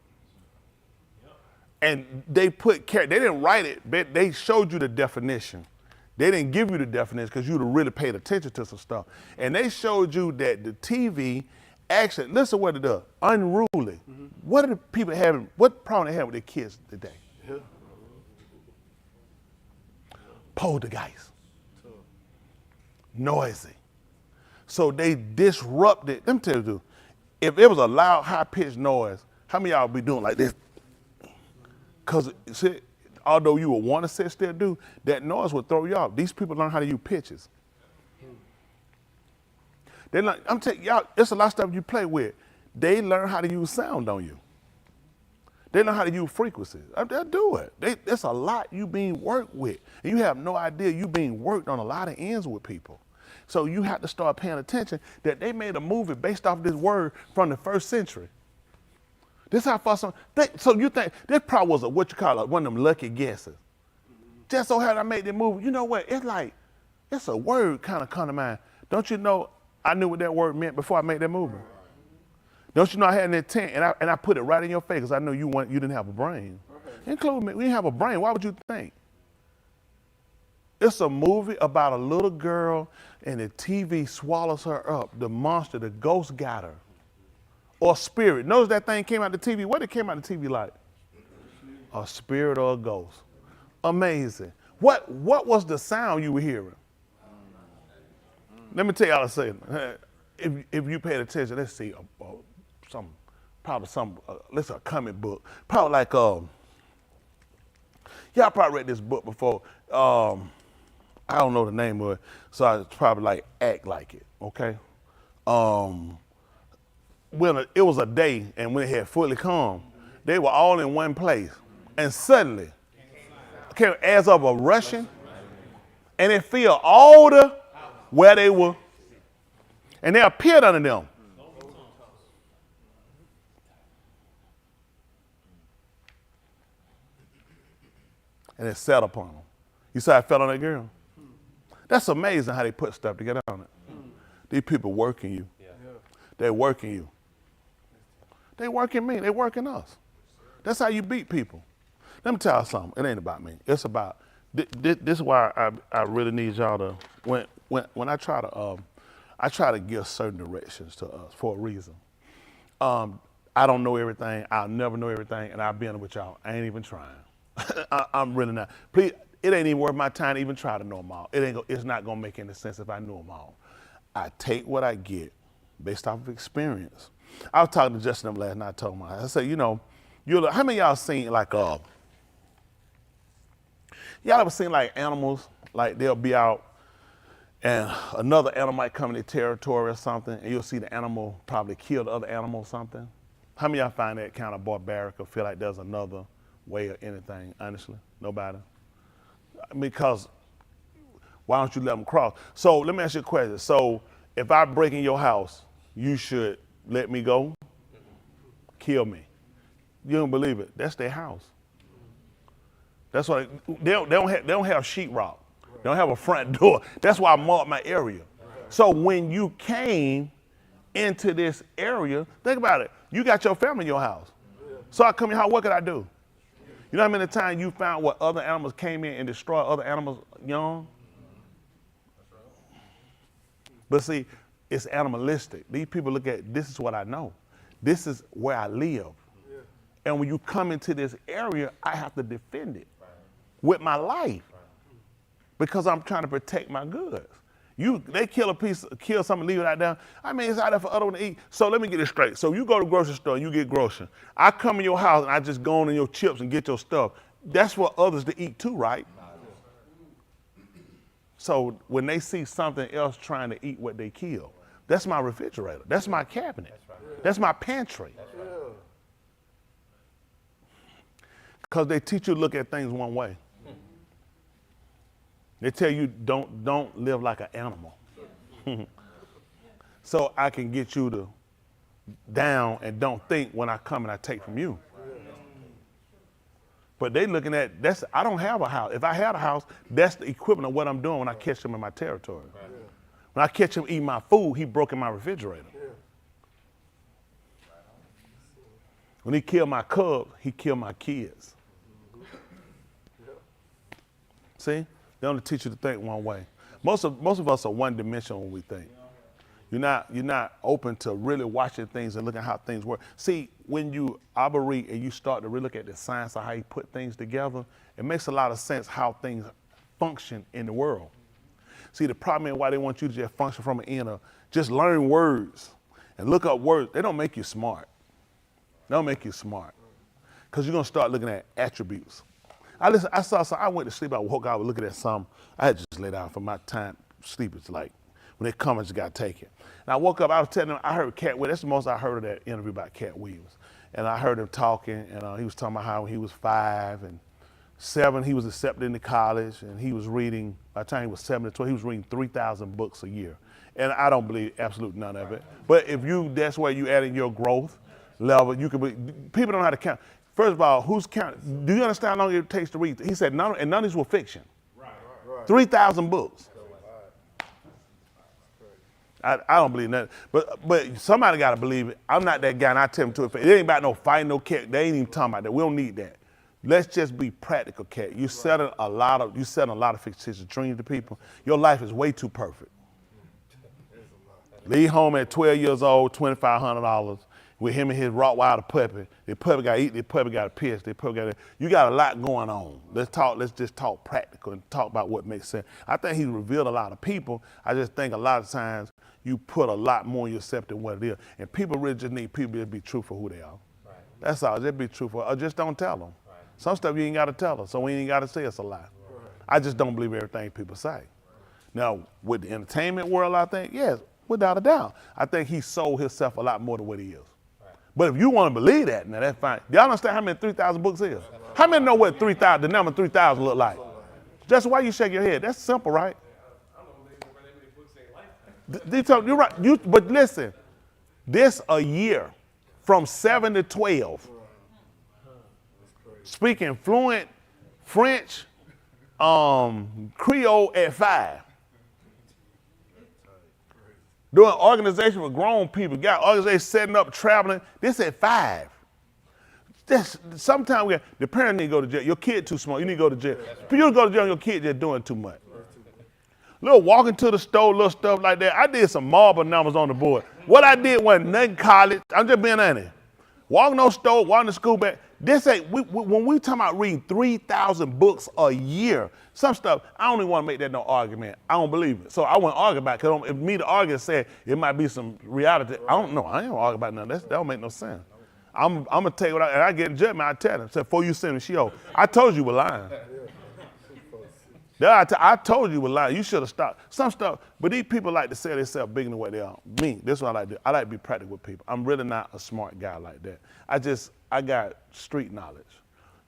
And they didn't write it, but they showed you the definition. They didn't give you the definition because you'd have really paid attention to some stuff. And they showed you that the TV actually, listen what it does, unruly. Mm-hmm. What are the people having, what problem they have with their kids today? Yeah. Poltergeist. Noisy. So they disrupted, let me tell you, if it was a loud, high-pitched noise, how many of y'all be doing like this? Because although you would want to sit still, that noise would throw you off. These people learn how to use pitches. They learn, I'm telling y'all, there's a lot of stuff you play with. They learn how to use sound on you. They learn how to use frequencies. They'll do it. There's a lot you being worked with. And you have no idea you being worked on a lot of ends with people. So you have to start paying attention that they made a movie based off this word from the 1st century. This how far so you think this probably was one of them lucky guesses. Just so how I made the movie. You know what? It's a word kind of come to mind. Don't you know I knew what that word meant before I made that movie? Don't you know I had an intent and I put it right in your face because I know you didn't have a brain. Include me. We didn't have a brain. Why would you think? It's a movie about a little girl and the TV swallows her up. The monster, the ghost got her. Or spirit. Notice that thing came out the TV. What it came out the TV like? A spirit or a ghost. Amazing. What was the sound you were hearing? Let me tell y'all a second. If you paid attention, let's see, let's say a comic book. Probably like, y'all probably read this book before. I don't know the name of it, so I probably like Act Like It, okay? When it was a day and when it had fully come, they were all in one place. And suddenly, came as of a rushing, and it filled all the where they were, and they appeared unto them. And it sat upon them. You saw it fell on that girl? That's amazing how they put stuff together on it. These people working you. They're working you. They working me. They working us. That's how you beat people. Let me tell you something. It ain't about me. It's about, this is why I really need y'all to, when I try to give certain directions to us for a reason. I don't know everything. I'll never know everything, and I'll be honest with y'all. I ain't even trying. I'm really not. Please, it ain't even worth my time to even try to know them all. It's not gonna make any sense if I knew them all. I take what I get based off of experience. I was talking to Justin last night. I told him, I said, how many of y'all seen like y'all ever seen like animals, like they'll be out and another animal might come in their territory or something, and you'll see the animal probably kill the other animal or something? How many of y'all find that kind of barbaric or feel like there's another way or anything, honestly? Nobody? Because why don't you let them cross? So let me ask you a question. So if I break in your house, you should let me go? Kill me. You don't believe it? That's their house. That's why they don't have sheetrock. They don't have a front door. That's why I marked my area. So when you came into this area, think about it. You got your family in your house. So I come in your house, what could I do? You know how many times you found what other animals came in and destroyed other animals young? But see, it's animalistic. These people look at, this is what I know. This is where I live. And when you come into this area, I have to defend it with my life because I'm trying to protect my goods. They kill something, leave it out there. I mean, it's out there for other one to eat. So let me get it straight. So you go to the grocery store and you get groceries. I come in your house and I just go on in your chips and get your stuff. That's for others to eat too, right? So when they see something else trying to eat what they kill, that's my refrigerator. That's my cabinet. That's my pantry. Because they teach you to look at things one way. They tell you don't live like an animal. So I can get you to down and don't think when I come and I take from you. But they looking at, I don't have a house. If I had a house, that's the equivalent of what I'm doing when I catch them in my territory. When I catch him eating my food, he broke in my refrigerator. When he killed my cubs, he killed my kids. See? They only teach you to think one way. Most of us are one-dimensional when we think. You're not open to really watching things and looking at how things work. See, when you operate and you start to really look at the science of how you put things together, it makes a lot of sense how things function in the world. See, the problem is why they want you to just function from an end of just learn words and look up words. They don't make you smart. They don't make you smart because you're going to start looking at attributes. I saw something. I went to sleep. I woke up. I was looking at something. I had just laid out for my time. Sleep is like, when they come, I just got to take it. And I woke up. I was telling them, I heard Cat Williams. That's the most I heard of that interview about Cat Williams. And I heard him talking, and he was talking about how he was 5 and 7, he was accepted into college, and he was reading, by the time he was 7 to 12, he was reading 3,000 books a year. And I don't believe absolutely none of it. But if that's where you adding your growth level, you can be, people don't know how to count. First of all, who's counting? Do you understand how long it takes to read? He said, none of these were fiction. 3,000 books. I don't believe that. But somebody got to believe it. I'm not that guy, and I tell them to it. It ain't about no fighting, no cat. They ain't even talking about that. We don't need that. Let's just be practical, cat. You setting a lot of fictitious dreams to people. Your life is way too perfect. Leave home at 12 years old, $2,500 with him and his Rottweiler puppy. The puppy got to eat. The puppy got to piss. The puppy got to. You got a lot going on. Let's just talk practical and talk about what makes sense. I think he revealed a lot of people. I just think a lot of times you put a lot more in yourself than what it is, and people really just need people to be true for who they are. Right. That's all. Just be truthful, or just don't tell them. Right. Some stuff you ain't got to tell them, so we ain't got to say it's a lie. Right. I just don't believe everything people say. Right. Now, with the entertainment world, I think, yes, without a doubt, I think he sold himself a lot more than what he is. Right. But if you want to believe that, now that's fine. Do y'all understand how many 3,000 books is? How many know what 3,000, the number 3,000 look like? That's why you shake your head. That's simple, right? You're right. But listen, this a year from 7 to 12. Speaking fluent French, Creole at 5. Doing organization for grown people. Got organization setting up, traveling. This at 5. Sometimes the parent need to go to jail. Your kid too small. You need to go to jail. You don't go to jail, your kid just doing too much. Little walking to the store, little stuff like that. I did some marble numbers on the board. What I did wasn't nothing college. I'm just being honest. Walking no store, walking to school back. This ain't, when we talking about reading 3,000 books a year, some stuff, I don't even want to make that no argument. I don't believe it. So I wouldn't argue about it, because if me to argue and say it might be some reality, I don't know. I ain't gonna argue about nothing. That don't make no sense. I'm gonna tell you what and I get in judgment, I tell them. Say, before you send me, I told you you were lying. I told you were lying. You should have stopped. Some stuff, but these people like to say themselves bigger than what they are. Me, this is what I like to do. I like to be practical with people. I'm really not a smart guy like that. I got street knowledge.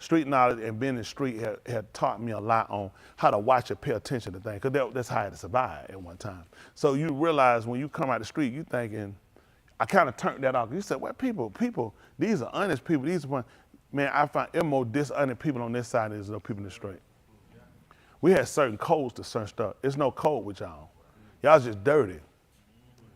Street knowledge and being in the street had taught me a lot on how to watch and pay attention to things, because that's how I had to survive at one time. So you realize when you come out the street, you thinking, I kind of turned that off. You said, well, people, these are honest people. These are, man, I find more dishonest people on this side than there's no people in the street. We had certain codes to certain stuff. There's no code with y'all. Y'all just dirty.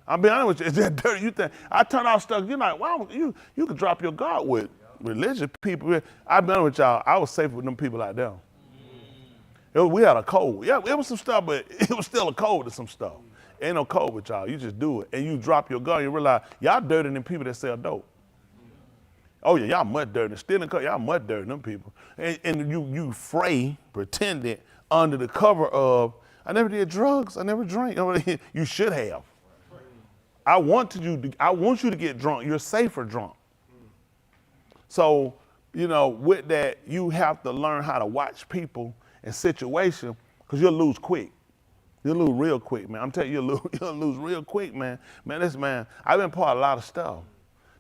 I'll be honest with you, it's just dirty. You think, I turn off stuff, you're like, wow, you could drop your guard with religious people. I'll be honest with y'all, I was safe with them people like them. We had a code. Yeah, it was some stuff, but it was still a code to some stuff. Ain't no code with y'all, you just do it. And you drop your guard, you realize, y'all dirtier than people that sell dope. Oh yeah, y'all much dirtier. Stealing car, y'all much dirtier than them people. And you fray, pretending, under the cover of, I never did drugs, I never drank. You should have. I want you to get drunk. You're safer drunk. So, with that, you have to learn how to watch people and situations, because you'll lose quick. You'll lose real quick, man. I'm telling you, you'll lose real quick, man. Man, I've been part of a lot of stuff.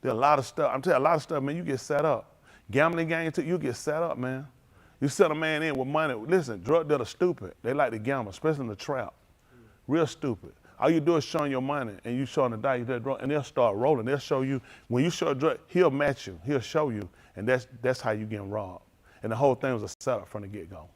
There's a lot of stuff. I'm telling you, a lot of stuff, man, you get set up. Gambling games, you get set up, man. You set a man in with money. Listen, drug dealers are stupid. They like to gamble, especially in the trap. Real stupid. All you do is showing your money, and you showing the die, you drug, and they'll start rolling. They'll show you, when you show a drug, he'll match you. He'll show you, and that's how you getting robbed. And the whole thing was a setup from the get-go.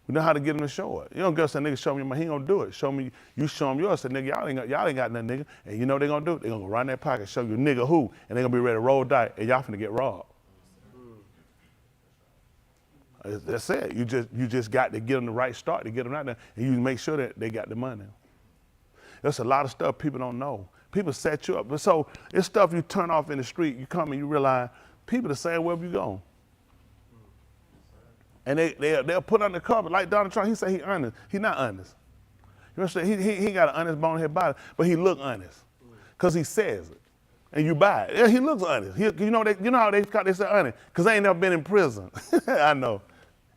We know how to get him to show it. You don't go say, nigga, show me your money. He ain't gonna do it. Show me, you show him yours. Say, nigga, y'all ain't got nothing, nigga. And you know what they gonna do? They gonna go right in that pocket, show you nigga who, and they gonna be ready to roll die, and y'all finna get robbed. That's it. You just got to get them the right start to get them out there, and you make sure that they got the money. There's a lot of stuff people don't know. People set you up. But so it's stuff you turn off in the street. You come and you realize people the same wherever you go. And they'll put under cover. Like Donald Trump, he say he honest. He not honest. You understand? He got an honest bone in his body, but he look honest because he says it. And you buy it. Yeah, he looks honest. You know how they say honest? Because they ain't never been in prison. I know.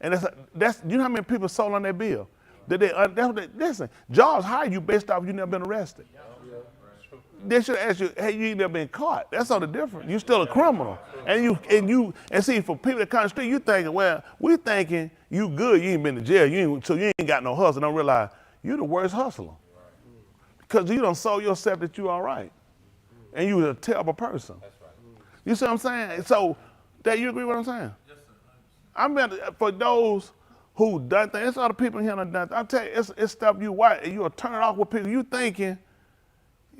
And that's you know how many people sold on their bill? Listen, jobs hire you based off you never been arrested. they should ask you, hey, you ain't never been caught. That's all the difference. You still a criminal. And see, for people that come on the street, you thinking, well, we thinking you good, you ain't been to jail, so you ain't got no hustle. Don't realize you the worst hustler. Because you done sold yourself that you all right. And you a terrible person. You see what I'm saying? So, that you agree with what I'm saying? Yes, sir. I mean, for those who done things, it's other people here done things. I'm telling you, it's stuff you watch, and you'll turn it off with people. You thinking,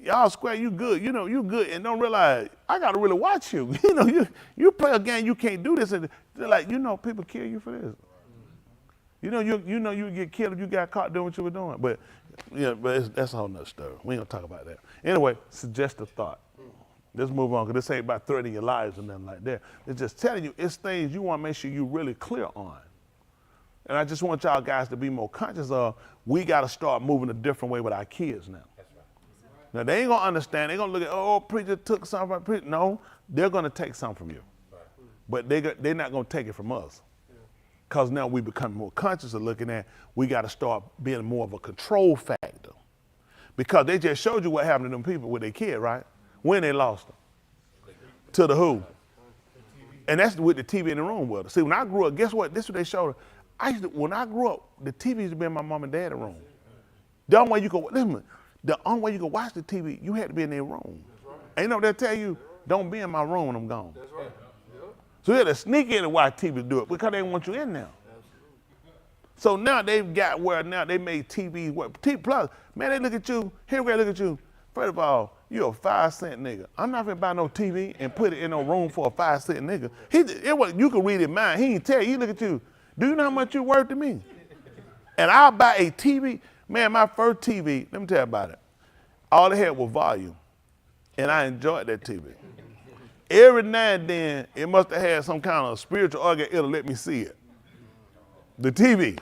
y'all square, you good. You know, you good, and don't realize, I got to really watch you. You know, you play a game, you can't do this. And they're like, you know, people kill you for this. You know you get killed if you got caught doing what you were doing. But, that's a whole nother story. We ain't gonna talk about that. Anyway, suggestive thought. Let's move on, because this ain't about threatening your lives and nothing like that. It's just telling you, it's things you want to make sure you're really clear on. And I just want y'all guys to be more conscious of, we got to start moving a different way with our kids now. That's right. Now, they ain't going to understand. They're going to look at, oh, preacher took something from preacher. No, they're going to take something from you. Right. But they're not going to take it from us. Because now we become more conscious of looking at, we got to start being more of a control factor. Because they just showed you what happened to them people with their kid, right? When they lost them. To the who? And that's with the TV in the room with us. See, when I grew up, guess what? This is what they showed us. When I grew up, the TV used to be in my mom and dad's room. The only way you could watch the TV, you had to be in their room. And you know, they'll tell you, don't be in my room when I'm gone. That's right. So you had to sneak in and watch TV do it because they want you in there. So now they've got where now they made TV, plus, man, they look at you, here we look at you. First of all, you a 5-cent nigga. I'm not gonna buy no TV and put it in no room for a 5-cent nigga. You can read his mind. He ain't tell you. He look at you. Do you know how much you worth to me? And I'll buy a TV. Man, my first TV, let me tell you about it. All it had was volume. And I enjoyed that TV. Every now and then, it must have had some kind of spiritual organ. It'll let me see it. The TV.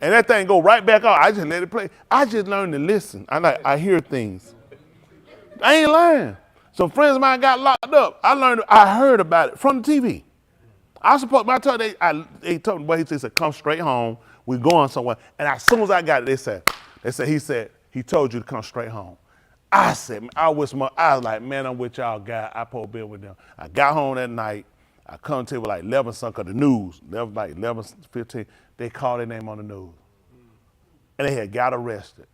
And that thing go right back out. I just let it play. I just learned to listen. I hear things. I ain't lying. Some friends of mine got locked up. I heard about it from the TV. They told me, he said, come straight home. We're going somewhere. And as soon as I got it, he told you to come straight home. I said, I was like, man, I'm with y'all guys. I supposed to be with them. I got home that night. I come to it like 11 something, the news, like 11, 15, they called their name on the news. And they had got arrested.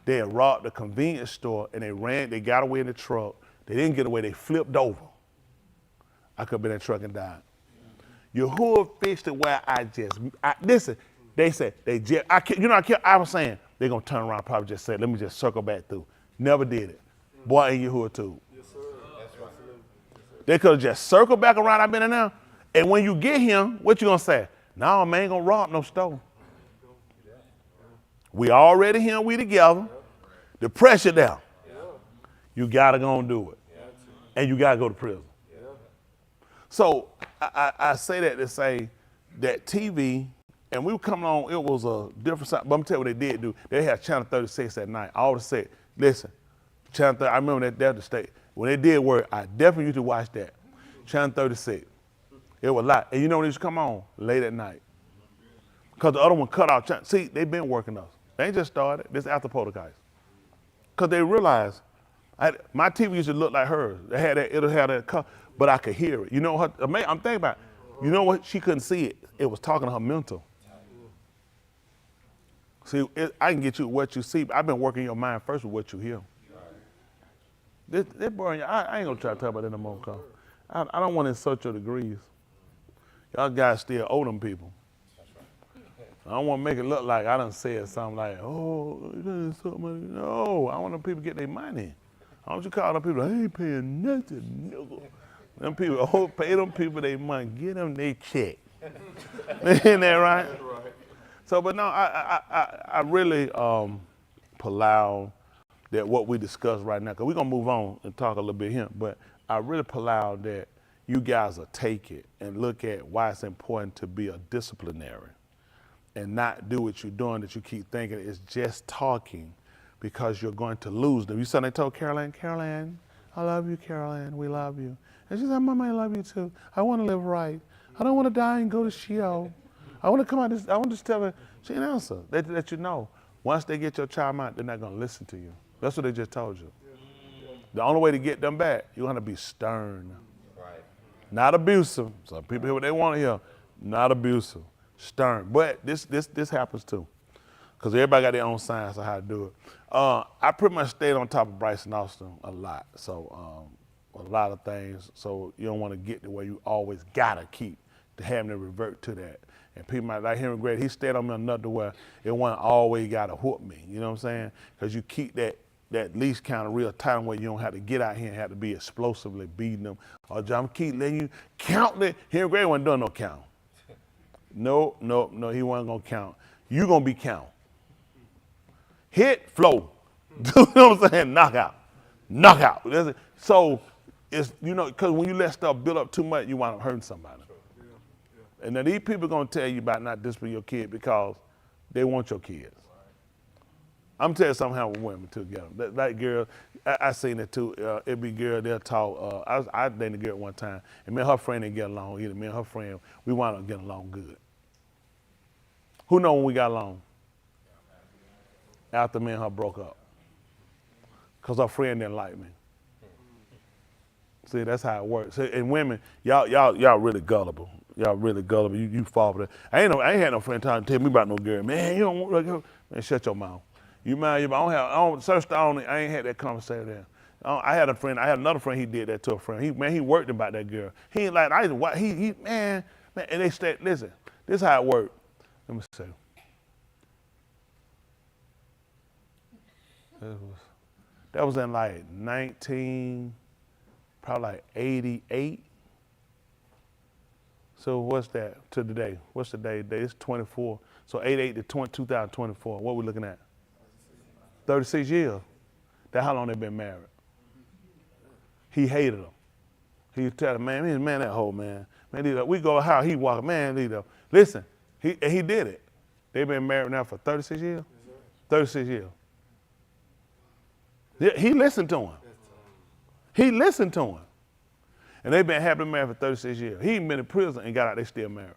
They had robbed a convenience store and they got away in the truck. They didn't get away, they flipped over. I could have been in the truck and died. Yahuwah fixed it where listen, they said, I was saying, they're going to turn around and probably just say, let me just circle back through. Never did it. Boy, ain't Yahuwah too. Yes, sir. That's right. They could have just circled back around, I've been in there. And when you get him, what you going to say? No, man, ain't going to rob no store. We already here, we together. The pressure down. You got to go and do it. And you got to go to prison. So I say that to say that TV, and we were coming on, it was a different side, but I'm telling you what they did do. They had Channel 36 at night. I always said, listen, Channel 30, I remember that the state. When they did work, I definitely used to watch that. Channel 36. It was a lot. And you know when it used to come on? Late at night. Because the other one cut off. See, they've been working us. They ain't just started. This after Poltergeist. Because they realized, my TV used to look like hers. It'll have that color, but I could hear it. You know what? I'm thinking about it. You know what? She couldn't see it. It was talking to her mental. See, I can get you what you see, but I've been working your mind first with what you hear. This boring. I ain't gonna try to talk about it no more, cause I don't want to insult your degrees. Y'all guys still owe them people. I don't want to make it look like I done said something like, oh, no, I want them people to get their money. I want you to call them people, I ain't paying nothing, nigga. Them people, pay them people their money, get them their check. Isn't that right? So, but no, I really allow that what we discuss right now, because we're going to move on and talk a little bit here, but I really allow that you guys will take it and look at why it's important to be a disciplinarian and not do what you're doing that you keep thinking is just talking because you're going to lose them. You saw they told Caroline, I love you, Caroline, we love you. And she said, Mama, I love you too. I want to live right. I don't want to die and go to Sheol. I want to come out, I want to just tell her, she didn't answer. They let you know, once they get your child out, they're not going to listen to you. That's what they just told you. The only way to get them back, you're gonna be stern. Right. Not abusive. Some people hear what they want to hear. Not abusive, stern. But this happens too. Because everybody got their own science of how to do it. I pretty much stayed on top of Bryson Austin a lot. So a lot of things. So you don't want to get to where you always gotta keep to having to revert to that. And people might like Henry Gray, he stayed on me enough to where it wasn't always gotta whoop me. You know what I'm saying? Because you keep that leash kind of real tight where you don't have to get out here and have to be explosively beating them. Or I'm keep letting you count it. Henry Gray wasn't doing no count. No, he wasn't gonna count. You gonna be count. Hit, flow. You know what I'm saying? Knock out. So it's, you know, because when you let stuff build up too much, you wind up hurting somebody. And then these people gonna tell you about not disciplining your kid because they want your kids. I'm telling you something happened with women too, together. That girl, I seen it too. It be girl, they'll talk. I dated a girl one time, and me and her friend didn't get along either. Me and her friend, we wound up getting along good. Who know when we got along? After me and her broke up. Because her friend didn't like me. See, that's how it works. See, and women, y'all really gullible. Y'all really gullible. You fall for that. I ain't had no friend trying to tell me about no girl. Man, you don't want to go. Man, shut your mouth. You mind? I ain't had that conversation there. I had another friend. He did that to a friend. He worked about that girl. He ain't like man. And they said, listen, this is how it worked. Let me see. That was in like 88. So what's that to today? What's the day? It's 24. So 88 to 2024. What we looking at? 36 years. That's how long they been married. He hated them. He was telling man, that whole man. Man, we go how he walk, man, listen, he did it. They've been married now for 36 years? 36 years. He listened to him. He listened to him. And they've been happily married for 36 years. He ain't been in prison and got out, they still married.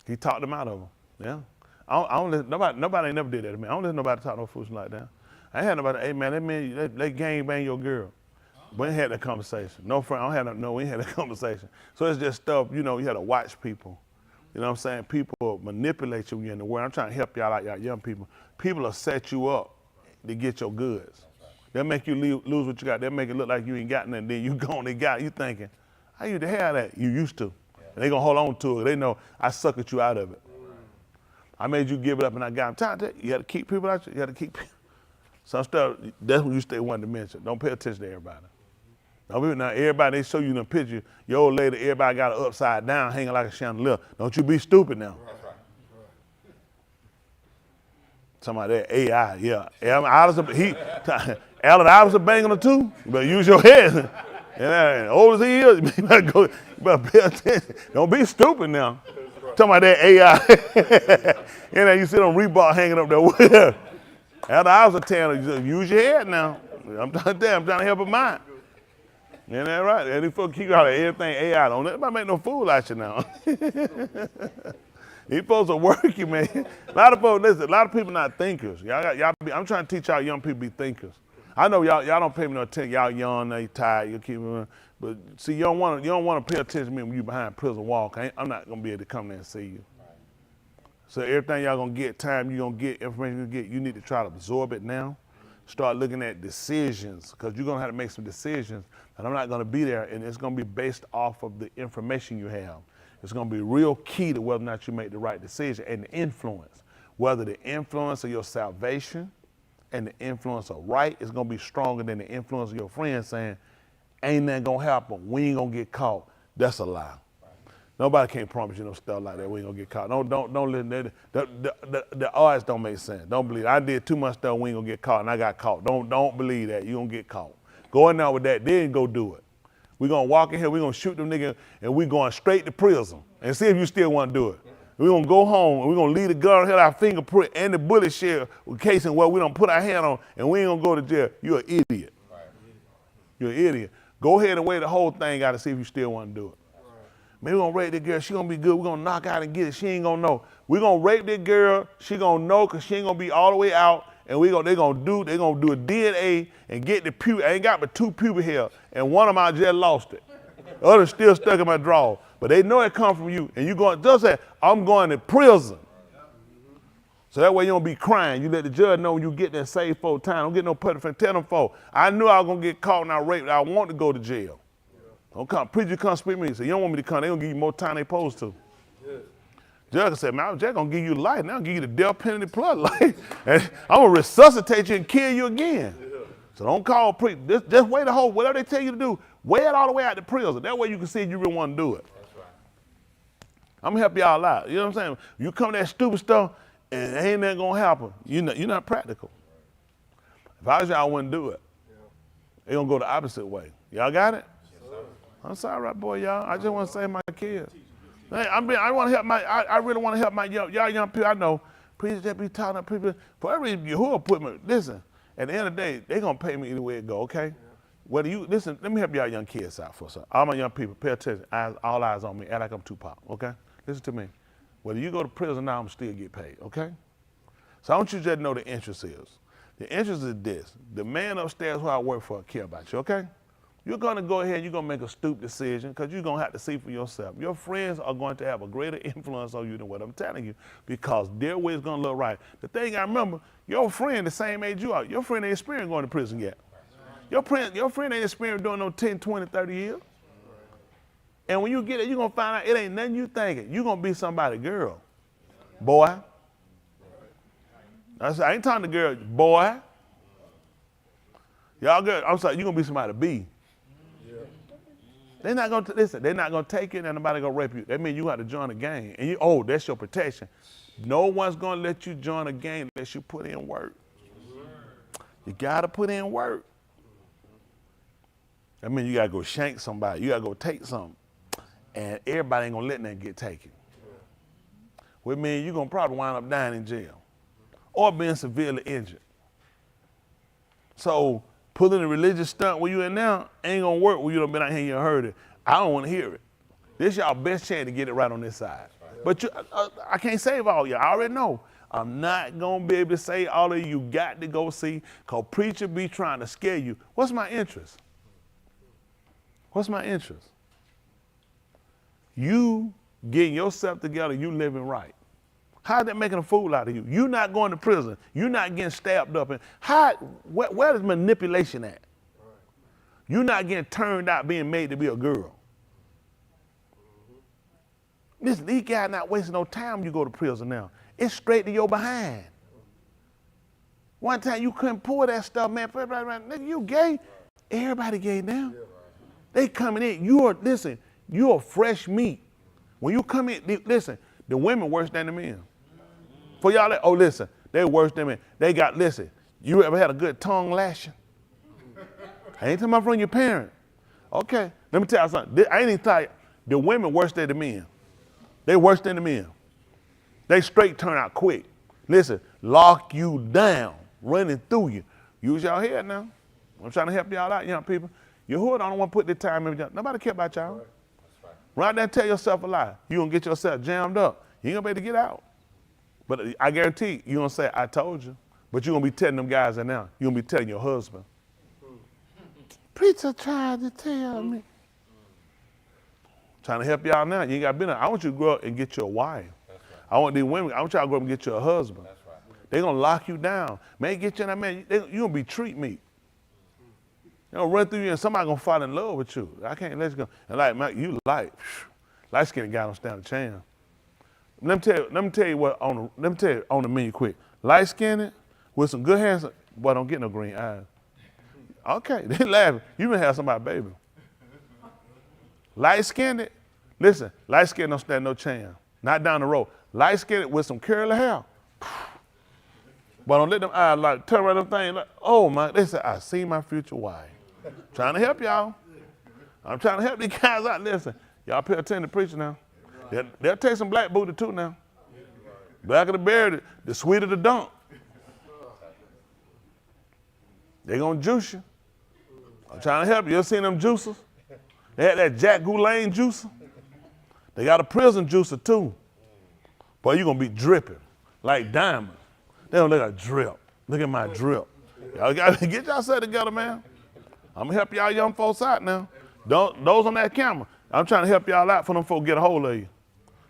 He talked them out of them, yeah. Nobody ain't never did that to me. I don't listen to nobody talk no foolishness like that. I ain't had nobody, hey man, that man, they gang bang your girl. We ain't had that conversation. No friend, we ain't had that conversation. So it's just stuff, you know, you had to watch people. You know what I'm saying? People manipulate you when you're in the world. I'm trying to help y'all out, y'all young people. People will set you up to get your goods. They'll make you lose what you got. They'll make it look like you ain't got nothing. Then you gone, they got it. You thinking, how you the hell that? You used to. And they gonna hold on to it. They know I suckered you out of it. I made you give it up and I got them. You gotta keep people out. You gotta keep people. Some stuff, that's when you stay one dimension. Don't pay attention to everybody. Now everybody, they show you in the picture, your old lady, everybody got her upside down, hanging like a chandelier. Don't you be stupid now. That's right. Somebody that AI, yeah. Allen Iverson banging her too. You better use your head. And old as he is, you better pay attention. Don't be stupid now. Talking about that AI. And then you see them Reebok hanging up there. Allen Iverson telling you, use your head now. I'm trying to help her mind. Isn't that right? And these folks keep out of everything AI. Don't let anybody make no fool out you now. These folks are working, man. A lot of folks, listen, a lot of people not thinkers. I'm trying to teach y'all young people to be thinkers. I know y'all don't pay me no attention. Y'all young, you tired, you keep moving. But see, you don't want to pay attention to me when you behind prison wall. I'm not gonna be able to come there and see you. So everything y'all gonna get, time you're gonna get, information you're gonna get, you need to try to absorb it now. Start looking at decisions, because you're gonna have to make some decisions, and I'm not gonna be there, and it's gonna be based off of the information you have. It's gonna be real key to whether or not you make the right decision, and the influence. Whether the influence of your salvation and the influence of right is gonna be stronger than the influence of your friends saying, ain't nothing gonna happen, we ain't gonna get caught. That's a lie. Nobody can't promise you no stuff like that. We ain't gonna get caught. Don't listen. The odds don't make sense. Don't believe it. I did too much stuff. We ain't gonna get caught, and I got caught. Don't believe that. You gonna get caught. Go in there with that. Then go do it. We gonna walk in here. We gonna shoot them niggas, and we going straight to prison and see if you still want to do it. We gonna go home and we gonna leave the gun, hit our fingerprint and the bullet shell casing where we don't put our hand on, and we ain't gonna go to jail. You're an idiot. You're an idiot. Go ahead and weigh the whole thing out to see if you still want to do it. Man, we're gonna rape this girl, she gonna be good, we're gonna knock out and get it, she ain't gonna know. We're gonna rape this girl, she gonna know because she ain't gonna be all the way out, and they gonna do a DNA and get the pubic. I ain't got but 2 pubic hair, and one of them I just lost it. The other still stuck in my drawer. But they know it come from you, and you going just say, I'm going to prison. So that way you don't be crying. You let the judge know when you get there safe 4 times. Don't get no pedophile. Tell them 4. I knew I was gonna get caught and I raped. I want to go to jail. Don't come, preacher come speak to me. Say, you don't want me to come. They gonna give you more time they supposed to. Judge said, man, I'm just gonna give you life. Now I'm gonna give you the death penalty plus life. And I'm gonna resuscitate you and kill you again. So don't call preacher. Just wait the whole, whatever they tell you to do, weigh it all the way out to prison. That way you can see if you really want to do it. I'm gonna help y'all out. You know what I'm saying? You come to that stupid stuff and ain't nothing gonna happen. You're not practical. If I was y'all, I wouldn't do it. They're gonna go the opposite way. Y'all got it? I'm sorry, right, boy, y'all. I just want to save my kids. Hey, I want to help I really want to help my y'all young people. I know, preachers that be talking to people. For every Yahuwah put me, listen, at the end of the day, they're gonna pay me either way it go, okay? Whether you listen, let me help y'all young kids out for a second. All my young people, pay attention. All eyes on me. Act like I'm Tupac, okay? Listen to me. Whether you go to prison now, I'm still get paid, okay? So I want you to just know the interest is. The interest is this. The man upstairs who I work for care about you, okay? You're gonna go ahead and you're gonna make a stupid decision because you're gonna have to see for yourself. Your friends are going to have a greater influence on you than what I'm telling you because their way is gonna look right. The thing I remember, your friend the same age you are, your friend ain't experienced going to prison yet. Your friend ain't experienced doing no 10, 20, 30 years. And when you get it, you're gonna find out it ain't nothing you thinking. You're gonna be somebody girl. Boy. I ain't talking to girl, boy. Y'all good, I'm sorry, you're gonna be somebody B. They're not gonna listen. They're not gonna take it, and nobody gonna rape you. That means you have to join a gang, and that's your protection. No one's gonna let you join a gang unless you put in work. You gotta put in work. That means you gotta go shank somebody. You gotta go take something, and everybody ain't gonna let that get taken. Which means you're gonna probably wind up dying in jail, or being severely injured. So pulling a religious stunt where you in now ain't gonna work when you done been out here and heard it. I don't wanna hear it. This y'all best chance to get it right on this side. But I can't save all y'all, I already know. I'm not gonna be able to say all of you got to go see, cause preacher be trying to scare you. What's my interest? What's my interest? You getting yourself together, you living right. How's that making a fool out of you? You're not going to prison. You're not getting stabbed up. Where is manipulation at? You're not getting turned out being made to be a girl. Listen, these guys not wasting no time when you go to prison now. It's straight to your behind. One time you couldn't pull that stuff, man. Nigga, you gay. Everybody gay now. They coming in. You're fresh meat. When you come in, listen, the women worse than the men. For y'all, listen, they worse than men. They got, listen, you ever had a good tongue lashing? I ain't talking about from your parent. Okay, let me tell you something. I ain't even tell you, the women worse than the men. They worse than the men. They straight turn out quick. Listen, lock you down, running through you. Use y'all head now. I'm trying to help y'all out, young people. Yahuwah don't want to put this time in. Nobody care about y'all. Right there, tell yourself a lie. You gonna get yourself jammed up. You ain't gonna be able to get out. But I guarantee you gonna say, I told you. But you're gonna be telling them guys that now. You're gonna be telling your husband. Preacher tried to tell me. Trying to help y'all now. You ain't got to be there. I want you to grow up and get you a wife. I want these women, I want y'all to grow up and get you a husband. They're gonna lock you down. Man, get you in that man, you're gonna be treat meat. They're gonna run through you and somebody gonna fall in love with you. I can't let you go. And like, man, you light-skinned guy don't stand a chance. Let me tell you what on the menu quick. Light-skinned with some good hands, boy, don't get no green eyes. Okay, they laughing. You been have somebody baby. Light-skinned, listen, light-skinned don't stand no chance. Not down the road. Light-skinned with some curly hair. But don't let them eyes like turn around them things like, oh my, they say, I see my future wife. Trying to help y'all. I'm trying to help these guys out. Listen, y'all pay attention to preaching now. They'll take some black booty too now. Black of the berry, the sweet of the dunk. They're gonna juice you. I'm trying to help you. You ever seen them juicers? They had that Jack Goulet juicer. They got a prison juicer too. Boy, you're gonna be dripping like diamonds. They don't let her drip. Look at my drip. Y'all got to get yourself together, man. I'm going to help y'all young folks out now. Those on that camera, I'm trying to help y'all out for them folks get a hold of you.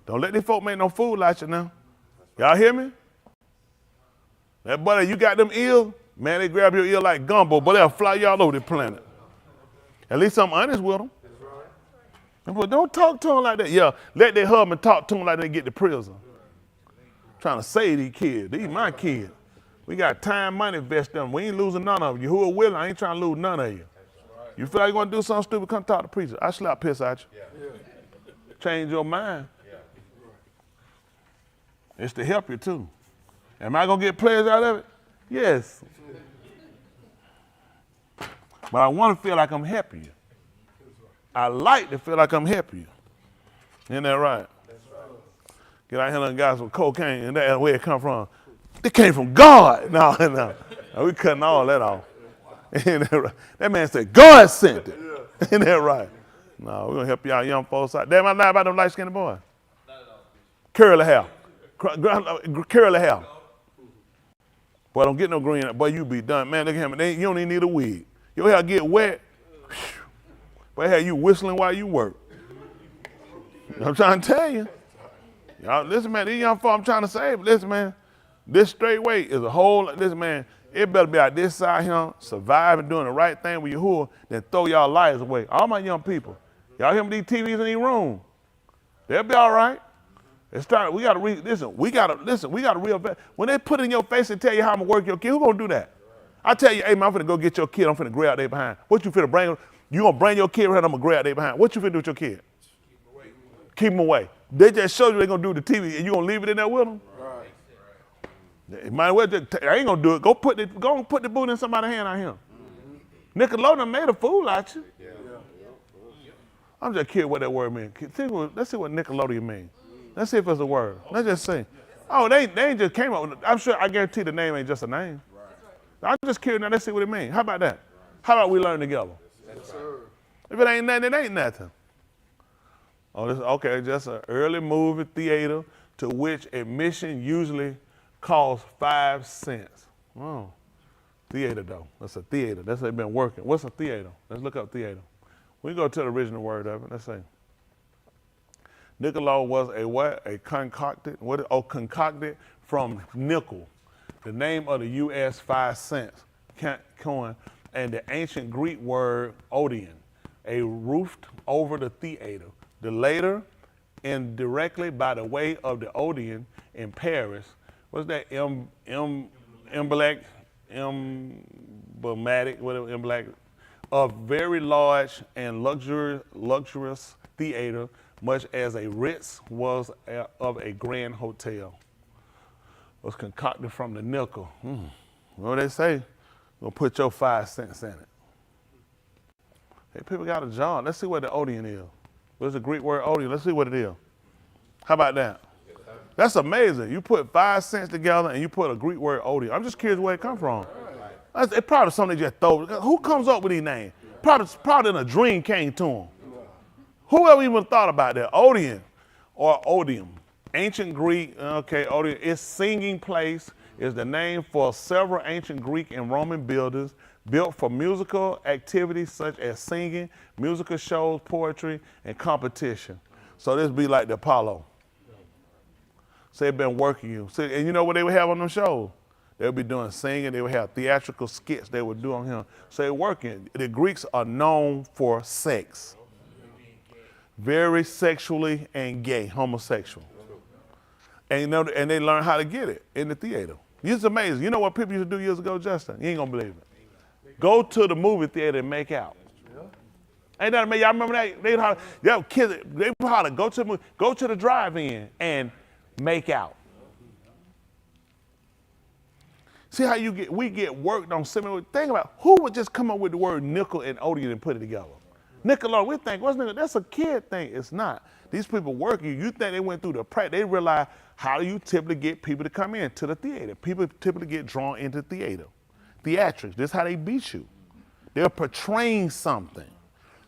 Don't let these folk make no fool out you now. Y'all hear me? That buddy, you got them ears, man, they grab your ear like gumbo, but they'll fly you all over the planet. At least I'm honest with them. But don't talk to them like that. Yeah, let their husband talk to them like they get to prison. Trying to save these kids. These my kids. We got time, money invested in them. We ain't losing none of you. Who are willing, I ain't trying to lose none of you. You feel like you're going to do something stupid, come talk to the preacher. I slap piss at you. Change your mind. It's to help you too. Am I going to get pleasure out of it? Yes. But I want to feel like I'm helping you. I like to feel like I'm helping you. Isn't that right? Get out here and guys with cocaine, and that's where it come from. It came from God. No. We cutting all that off. That man said, God sent it. Isn't that right? No, we're going to help y'all young folks out. Damn, I lie about them light-skinned boys. Curly hair. Curly hair. Boy, don't get no green. Boy, you be done. Man, look at him. You don't even need a wig. Your hair get wet. Boy, have you whistling while you work. I'm trying to tell you. Y'all, listen, man, these young folks I'm trying to save. Listen, man, this straight weight is a whole, listen, man, it better be out this side here, surviving, doing the right thing with your whore, then throw y'all lives away. All my young people, y'all hear me, these TVs in these rooms, they'll be all right. It's time, we got to listen, we got to real, when they put it in your face and tell you how I'm going to work your kid, who going to do that? I tell you, hey, man, I'm finna go get your kid, I'm finna grab their behind. What you finna bring? You going to bring your kid around, I'm going to grab their behind. What you finna do with your kid? Keep them away. They just showed you they're going to do the TV, and you going to leave it in there with them? Right. Might as well just, I ain't going to do it. Go put the boot in somebody's hand out here. Nickelodeon made a fool out you. Yeah. I'm just curious what that word means. Let's see what Nickelodeon means. Let's see if it's a word. Let's just see. Oh, they ain't just came up with it. I'm sure, I guarantee the name ain't just a name. Right. I'm just curious now. Let's see what it means. How about that? How about we learn together? Yes, sir. If it ain't nothing, it ain't nothing. Oh, okay, just an early movie theater to which admission usually costs 5 cents. Oh, theater though. That's a theater. That's how they've been working. What's a theater? Let's look up theater. We go to the original word of it. Let's see. Nickel was a what? A concocted. What? Oh, concocted from nickel, the name of the U.S. 5 cents coin, and the ancient Greek word Odeon, a roofed over the theater. The later, indirectly by the way of the Odeon in Paris, what's that emblematic, whatever emblematic, of very large and luxurious theater, much as a Ritz was of a grand hotel. Was concocted from the nickel. What do they say? Gonna put your 5 cents in it. Hey, people got a job. Let's see what the Odeon is. What's the Greek word Odeon? Let's see what it is. How about that? That's amazing. You put 5 cents together and you put a Greek word Odeon. I'm just curious where it comes from. It's probably something they just throw. Who comes up with these names? Probably in a dream came to them. Whoever even thought about that? Odeon or Odium. Ancient Greek, okay, Odeon. Its singing place is the name for several ancient Greek and Roman buildings built for musical activities such as singing, musical shows, poetry, and competition. So this be like the Apollo. So they've been working you. So, and you know what they would have on them shows? They would be doing singing, they would have theatrical skits they would do on him. So they're working. The Greeks are known for sex. Very sexually and gay, homosexual. And, you know, and they learn how to get it in the theater. It's amazing. You know what people used to do years ago, Justin? You ain't gonna believe it. Go to the movie theater and make out. Ain't that amazing? Y'all remember that? They probably go to the drive-in and make out. See how we get worked on similar. Think about who would just come up with the word nickel and Odeon and put it together. Nickel, we think, what's nickel? That's a kid thing. It's not. These people work you. You think they went through the practice. They realize how do you typically get people to come into the theater. People typically get drawn into theater. Theatrics, this is how they beat you. They're portraying something.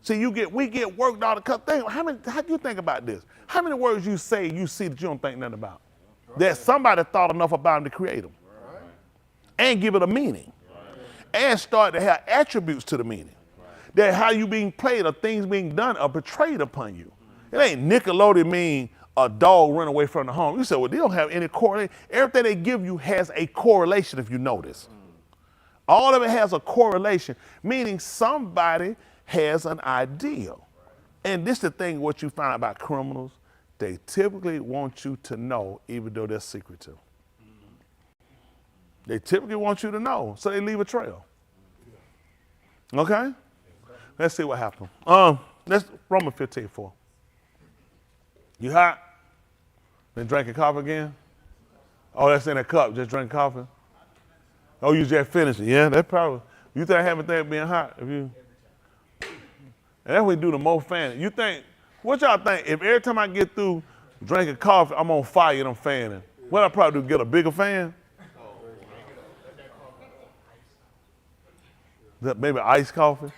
See, we get worked all the time. How do you think about this? How many words you say you see that you don't think nothing about? That somebody thought enough about them to create them. and give it a meaning. And start to have attributes to the meaning. That how you being played or things being done are portrayed upon you. It ain't Nickelodeon mean a dog run away from the home. You say, well, they don't have any correlation. Everything they give you has a correlation if you notice. All of it has a correlation, meaning somebody has an ideal. And this is the thing, what you find about criminals, they typically want you to know even though they're secretive. They typically want you to know, so they leave a trail. Okay? Let's see what happened. Let's Romans 15:4. You hot? Been drinking coffee again? Oh, that's in a cup, just drinking coffee? Oh, you just finished it. Yeah, that's probably. You think I haven't think being hot? If you, and that's what we do the most fanning. You think, what y'all think, if every time I get through drinking coffee, I'm on fire and I'm fanning, what I probably do, get a bigger fan? Maybe iced coffee?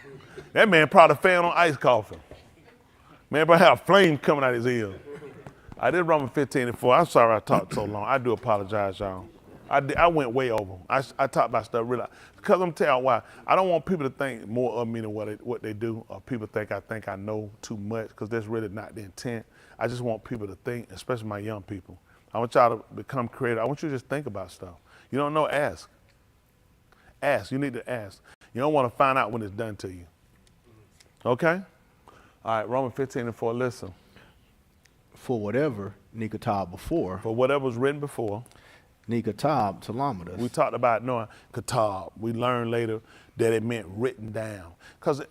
That man probably fan on iced coffee. Man probably have flame coming out his ears. I did Romans 15:4. I'm sorry I talked so long. I do apologize, y'all. I went way over. I talked about stuff really, because I'm telling you why. I don't want people to think more of me than what they do, or people think I know too much, because that's really not the intent. I just want people to think, especially my young people. I want y'all to become creative. I want you to just think about stuff. You don't know, ask. Ask. You need to ask. You don't want to find out when it's done to you. Okay? All right, Romans 15:4, listen. For whatever Nikatab before. For whatever was written before. Nikatab Talamadus. We talked about knowing Katab. We learned later that it meant written down. Because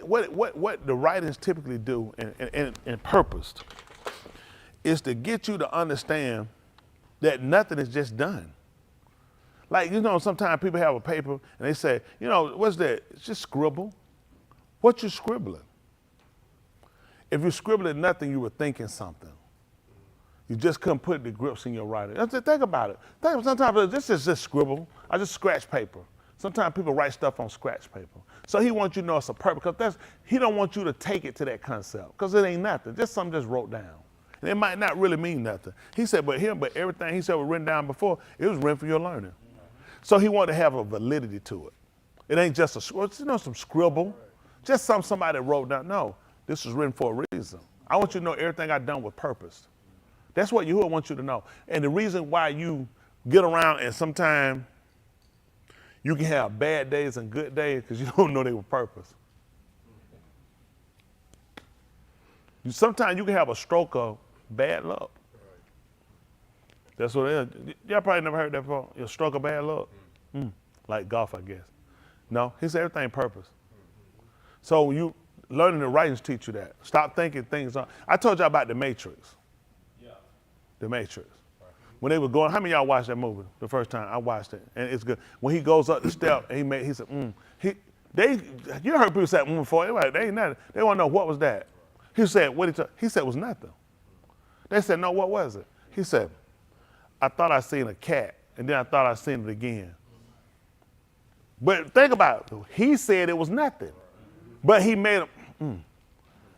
what the writings typically do and purposed is to get you to understand that nothing is just done. Like, you know, sometimes people have a paper and they say, you know, what's that? It's just scribble. What you scribbling? If you're scribbling nothing, you were thinking something. You just couldn't put the grips in your writing. Think about it. Sometimes this is just scribble. I just scratch paper. Sometimes people write stuff on scratch paper. So he wants you to know it's a purpose, because he don't want you to take it to that concept, because it ain't nothing. Just something just wrote down. And it might not really mean nothing. He said, but everything he said was written down before, it was written for your learning. So he wanted to have a validity to it. It ain't just some scribble, just somebody wrote down. No, this was written for a reason. I want you to know everything I've done with purpose. That's what Yahuwah wants you to know. And the reason why you get around and sometimes you can have bad days and good days because you don't know they were purpose. Sometimes you can have a stroke of bad luck. That's what it is. Y'all probably never heard that before. A stroke of bad luck. Like golf, I guess. No, he said everything purpose. So you learning the writings teach you that. Stop thinking things on. I told y'all about the Matrix. The Matrix. When they were going, how many of y'all watched that movie the first time? I watched it, and it's good. When he goes up the step, and he said, you heard people say before, they ain't nothing. They want to know what was that. He said, he said it was nothing. They said, no, what was it? He said, I thought I seen a cat, and then I thought I seen it again. But think about it. He said it was nothing, but he made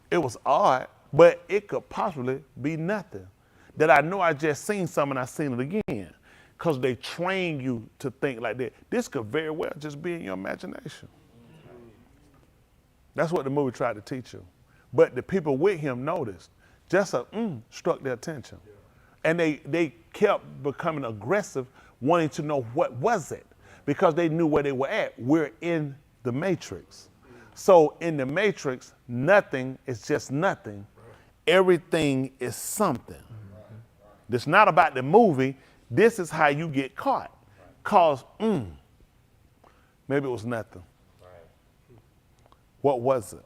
it was odd, but it could possibly be nothing. That I know I just seen something and I seen it again, because they train you to think like that. This could very well just be in your imagination. That's what the movie tried to teach you. But the people with him noticed. Just struck their attention. And they kept becoming aggressive, wanting to know what was it, because they knew where they were at. We're in the Matrix. So in the Matrix, nothing is just nothing. Everything is something. This is not about the movie. This is how you get caught. Because maybe it was nothing. What was it?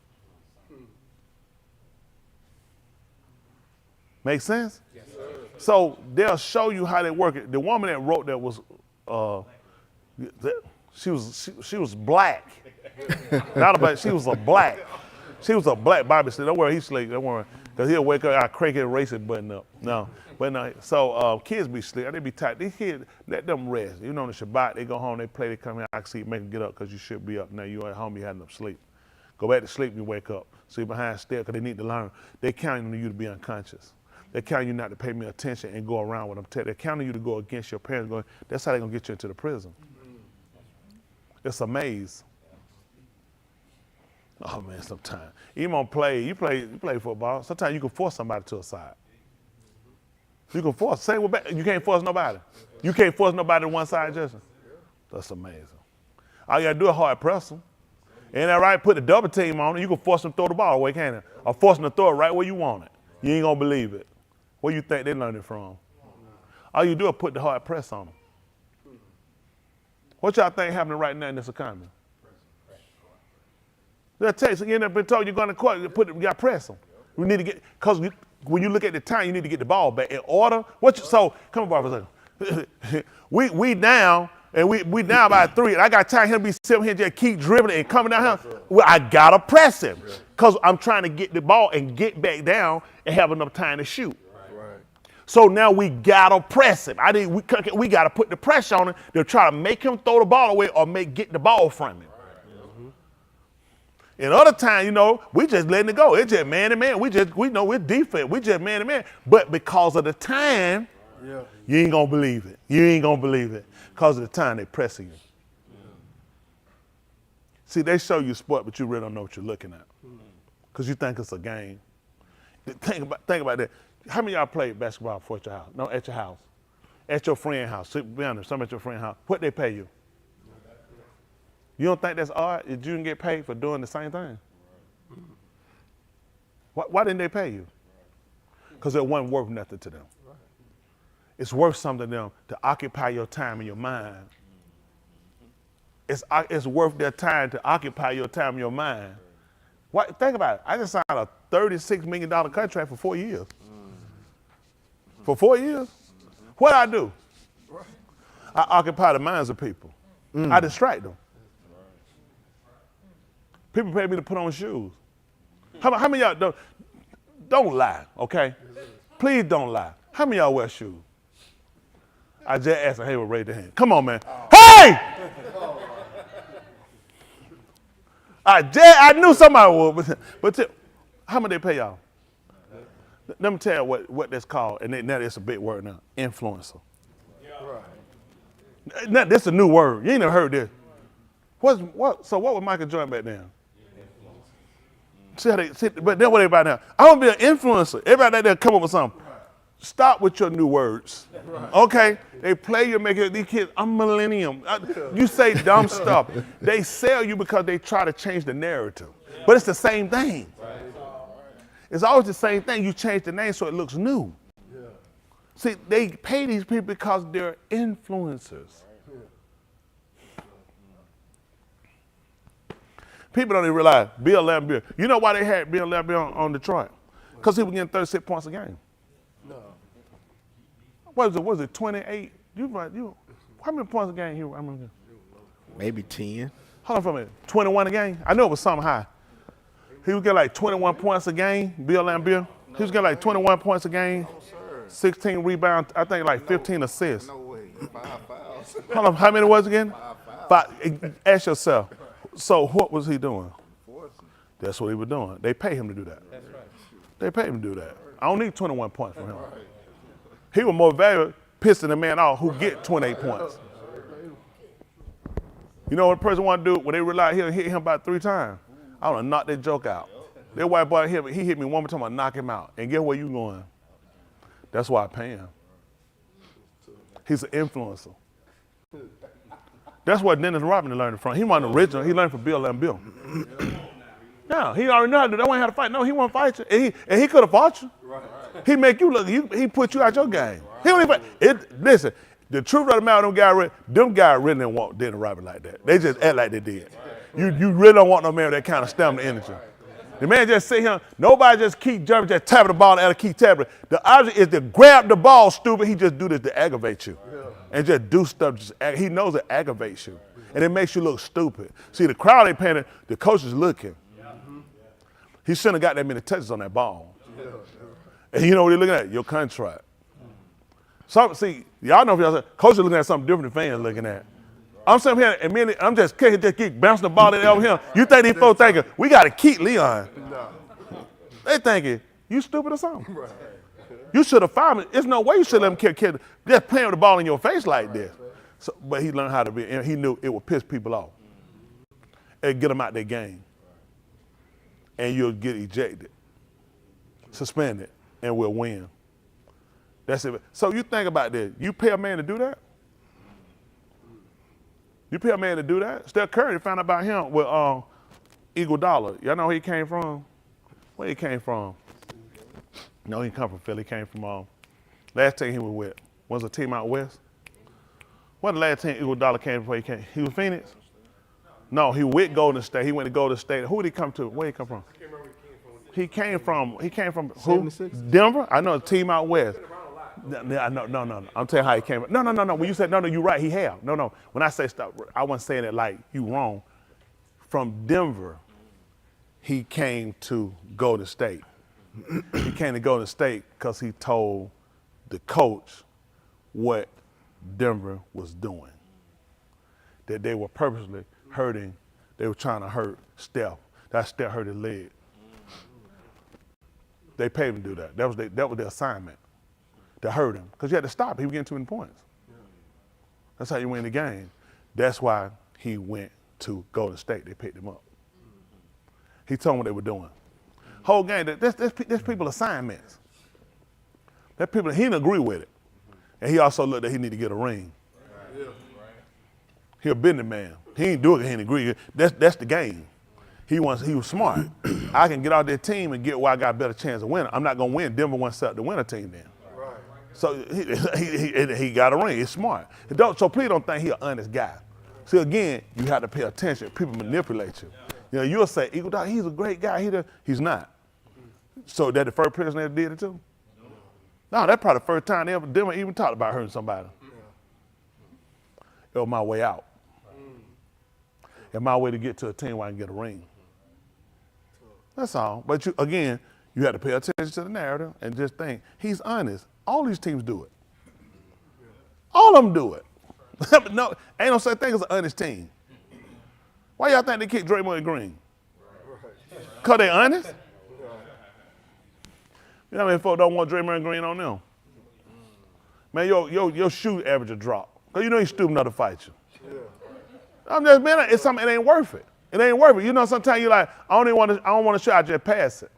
Make sense? Yes, sir. So they'll show you how they work it. The woman that wrote that was, she was black. Not about, she was a black. She was a black. Bobby said, don't worry, he's sleep. Don't worry. Because he'll wake up, I'll crank his racing button up. No. But no, so kids be sleep. They be tight. These kids, let them rest. You know, on the Shabbat, they go home, they play, they come here, I see, make them get up because you should be up. Now you at home, you had enough sleep. Go back to sleep, you wake up. So you're behind stairs because they need to learn. They counting on you to be unconscious. They're counting you not to pay me attention and go around with them. They're counting you to go against your parents. That's how they're going to get you into the prison. It's a maze. Oh man, sometimes. Even on play, you play football, sometimes you can force somebody to a side. You can force, same with you can't force nobody. You can't force nobody to one side, Justin. That's amazing. All you gotta do is hard press them. Ain't that right? Put the double team on it. You can force them to throw the ball away, can't you? Or force them to throw it right where you want it. You ain't gonna believe it. Where you think they learned it from? All you do is put the hard press on them. What y'all think happening right now in this economy? They'll tell you, so you end up being told you're going to court, you got to press them. We need to get, because when you look at the time, you need to get the ball back in order. So, come on, Barbara, for a second. we down, and we down by 3, and I got time him to be sitting here just keep dribbling and coming down here. Well, I got to press him, because I'm trying to get the ball and get back down and have enough time to shoot. So now we gotta press him. We gotta put the pressure on him to try to make him throw the ball away or get the ball from him. And other times, you know, we just letting it go. It's just man to man. We know we're defense. We just man to man. But because of the time, you ain't gonna believe it. You ain't gonna believe it. Because of the time they pressing you. See, they show you sport, but you really don't know what you're looking at. Because you think it's a game. Think about that. How many of y'all played basketball before at your house? No, at your house. At your friend's house. Be honest, some at your friend's house. What they pay you? You don't think that's odd that you can get paid for doing the same thing? Why didn't they pay you? Because it wasn't worth nothing to them. It's worth something to them to occupy your time and your mind. It's worth their time to occupy your time and your mind. Think about it. I just signed a $36 million contract for 4 years. For 4 years? What I do? I occupy the minds of people. I distract them. People pay me to put on shoes. How many of y'all don't lie, okay? Please don't lie. How many of y'all wear shoes? I just asked them, hey, well, raise their hand. Come on, man. Hey! I knew somebody would, but how much they pay y'all? Let me tell you what that's called, and now it's a big word now, influencer. Now, this is a new word. You ain't never heard this. So what was Michael Jordan back then? But then what everybody now? I want to be an influencer. Everybody out there come up with something. Stop with your new words. Okay? They play you, make it, these kids, I'm millennium. You say dumb stuff. They sell you because they try to change the narrative. But it's the same thing. It's always the same thing. You change the name so it looks new. See, they pay these people because they're influencers. People don't even realize Bill Laimbeer. You know why they had Bill Laimbeer on Detroit? Because he was getting 36 points a game. No. What was it 28? How many points a game he was? Maybe 10. Hold on for a minute. 21 a game? I know it was something high. He was getting like 21 points a game, Bill Laimbeer. He was getting like 21 points a game, 16 rebounds, I think like 15 assists. No way. 5 fouls. Hold on, how many was it again? 5. Ask yourself. So what was he doing? That's what he was doing. They pay him to do that. That's right. They pay him to do that. I don't need 21 points from him. He was more valuable pissing the man off who get 28 points. You know what a person want to do when they realize he'll hit him about 3 times? I want to knock that joke out. That white boy hit me. He hit me one more time. I knock him out. And guess where you going? That's why I pay him. He's an influencer. That's what Dennis Rodman learned from. He wasn't original. He learned from Bill Laimbeer. No, he already knew how to do that. He had to fight. No, he won't fight you. And he could have fought you. He make you look. He put you out your game. He don't even. Listen, the truth of the matter, them guys really didn't want Dennis Rodman like that. They just act like they did. You really don't want no man with that kind of stamina energy. The man just sit here, nobody just keep jumping, just tapping the ball and keep tapping. The object is to grab the ball, stupid. He just do this to aggravate you. And just do stuff, he knows it aggravates you. And it makes you look stupid. See, the crowd ain't paying it, the coach is looking. He shouldn't have got that many touches on that ball. And you know what they're looking at? Your contract. See, y'all know if y'all say, coach is looking at something different than fans looking at. I'm sitting here and I'm just keep bouncing the ball over here. You think these folks thinking, we got to keep Leon. They thinking, you stupid or something. You should have found it. There's no way you should let him just playing with the ball in your face like this. So, but he learned how to be, and he knew it would piss people off. and get them out their game. And you'll get ejected, suspended, and we'll win. That's it. So you think about this. You pay a man to do that? You pay a man to do that? Steph Curry found out about him with Eagle Dollar. Y'all know where he came from? Where he came from? No, he come from Philly. He came from last team he was with. Was a team out west? What the last team Eagle Dollar came before he came? He was Phoenix? No, he went Golden State. He went to Golden State. Who did he come to? Where did he come from? He came from who? 76? Denver? I know a team out west. No. I'm telling you how he came. No. When you said no, you're right. He have. No. When I say stop, I wasn't saying it like you wrong. From Denver, he came to Golden State. He came to Golden State because he told the coach what Denver was doing. That they were purposely hurting. They were trying to hurt Steph. That Steph hurt his leg. They paid him to do that. That was their assignment, to hurt him. Because you had to stop. He was getting too many points. That's how you win the game. That's why he went to Golden State. They picked him up. He told them what they were doing. Whole game, there's people assignments. That people, he didn't agree with it. And he also looked that he needed to get a ring. He a business man. He ain't do it, he didn't agree. That's the game. He was smart. I can get out their team and get where I got a better chance of winning. I'm not gonna win. Denver wants set to win a team then. Right. So he got a ring. He's smart. So please don't think he's an honest guy. See, again, you have to pay attention. People manipulate you. You know, you'll say, Eagle Dog, he's a great guy. He's not. So that the first person that did it too? No, that's probably the first time Denver even talked about hurting somebody. It was my way out. And my way to get to a team where I can get a ring. That's all. But you have to pay attention to the narrative and just think, he's honest. All these teams do it. All of them do it. No, ain't no such thing as an honest team. Why y'all think they kick Draymond Green? Because they honest? You know how many folks don't want Draymond Green on them? Man, your shoot average will drop. Because you know he's stupid enough to fight you. I'm just, man, it's something, it ain't worth it. It ain't worth it. You know, sometimes you're like, I don't want to shoot, I just pass it.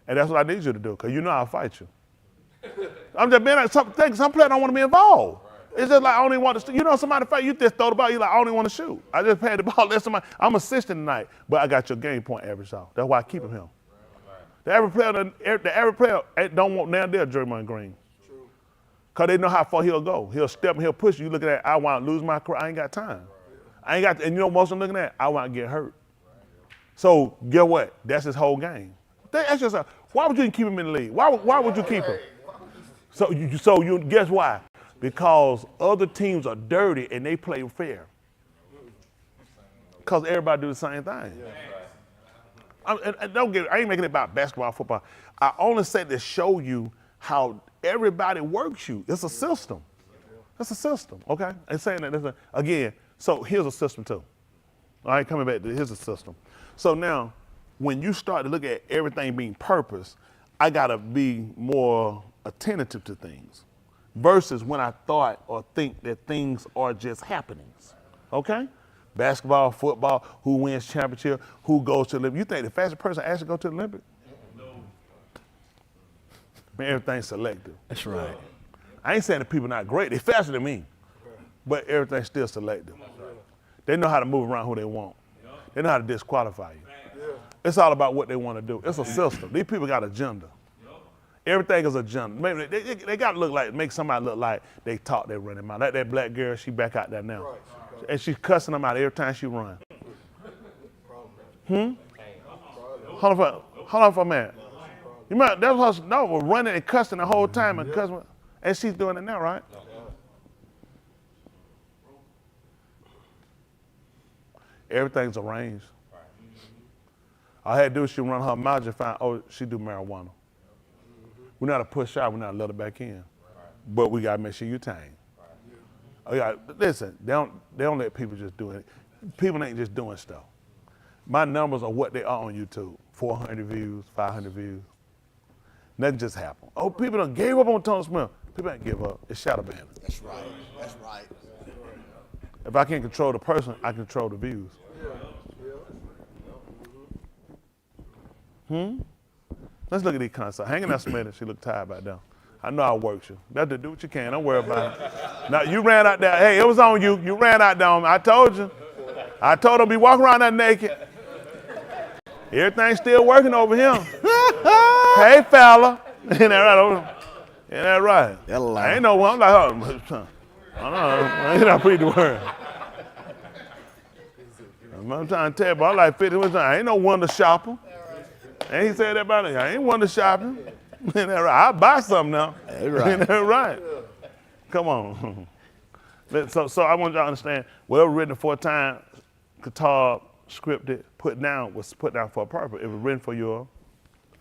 And that's what I need you to do, because you know I'll fight you. I'm just, man, some players don't want to be involved. It's just like, I only want to, you know, somebody fight, you just throw the ball, you're like, I only want to shoot. I just paid the ball, let somebody, I'm assisting tonight, but I got your game point average off. That's why I keep him. The average player don't want now they're Draymond Green. Because they know how far he'll go. He'll step and he'll push you. You looking at, I want to lose my career, I ain't got time. I ain't got, and you know most of them looking at, I want to get hurt. So get what? That's his whole game. Ask yourself, why would you keep him in the league? Why would you keep him? So you guess why? Because other teams are dirty and they play fair. Because everybody do the same thing. I ain't making it about basketball, football. I only say to show you how everybody works you. It's a system. It's a system, okay? And saying that, again, so here's a system too. All right, coming back to here's a system. So now, when you start to look at everything being purpose, I gotta be more attentive to things versus when I thought or think that things are just happenings, okay? Basketball, football, who wins championship, who goes to the Olympics. You think the fastest person actually go to the Olympics? No. Man, everything's selective. That's right. I ain't saying that people not great, they faster than me, but everything's still selective. They know how to move around who they want. They know how to disqualify you. It's all about what they want to do. It's a system. These people got agenda. Everything is agenda. Maybe they got to make somebody look like they talk their running mouth. Like that black girl, she back out there now. And she's cussing them out every time she run. Hold on for a minute. You might, that was her, no, running and cussing the whole time and cussing. And she's doing it now, right? Everything's arranged. All I had to do is she run her mouth and find, oh, she do marijuana. We're not to push out, we're not to let her back in. But we gotta make sure you tame. Listen, they don't let people just do it. People ain't just doing stuff. My numbers are what they are on YouTube. 400 views, 500 views. Nothing just happened. Oh, people done gave up on Tony Smith. People ain't give up. It's shadow banning. That's right. That's right. If I can't control the person, I control the views. Let's look at these concepts. Hanging out some minutes, she looked tired by now. I know I worked you. Better do what you can. Don't worry about it. Now, you ran out there. Hey, it was on you. You ran out there on me. I told you. I told her be walking around there naked. Everything's still working over here. Hey, fella. Ain't that right? Ain't that right? I ain't no one. I'm like, oh, I ain't not pretty to worry. I'm trying to tell you, but I'm like 50. I ain't no wonder shopper. And he said that about it. I ain't wonder shopping. Ain't that right? I'll buy something now. Ain't that right? Come on. So I want y'all to understand, whatever written 4 times, Kitab, scripted, put down, was put down for a purpose. It was written for your...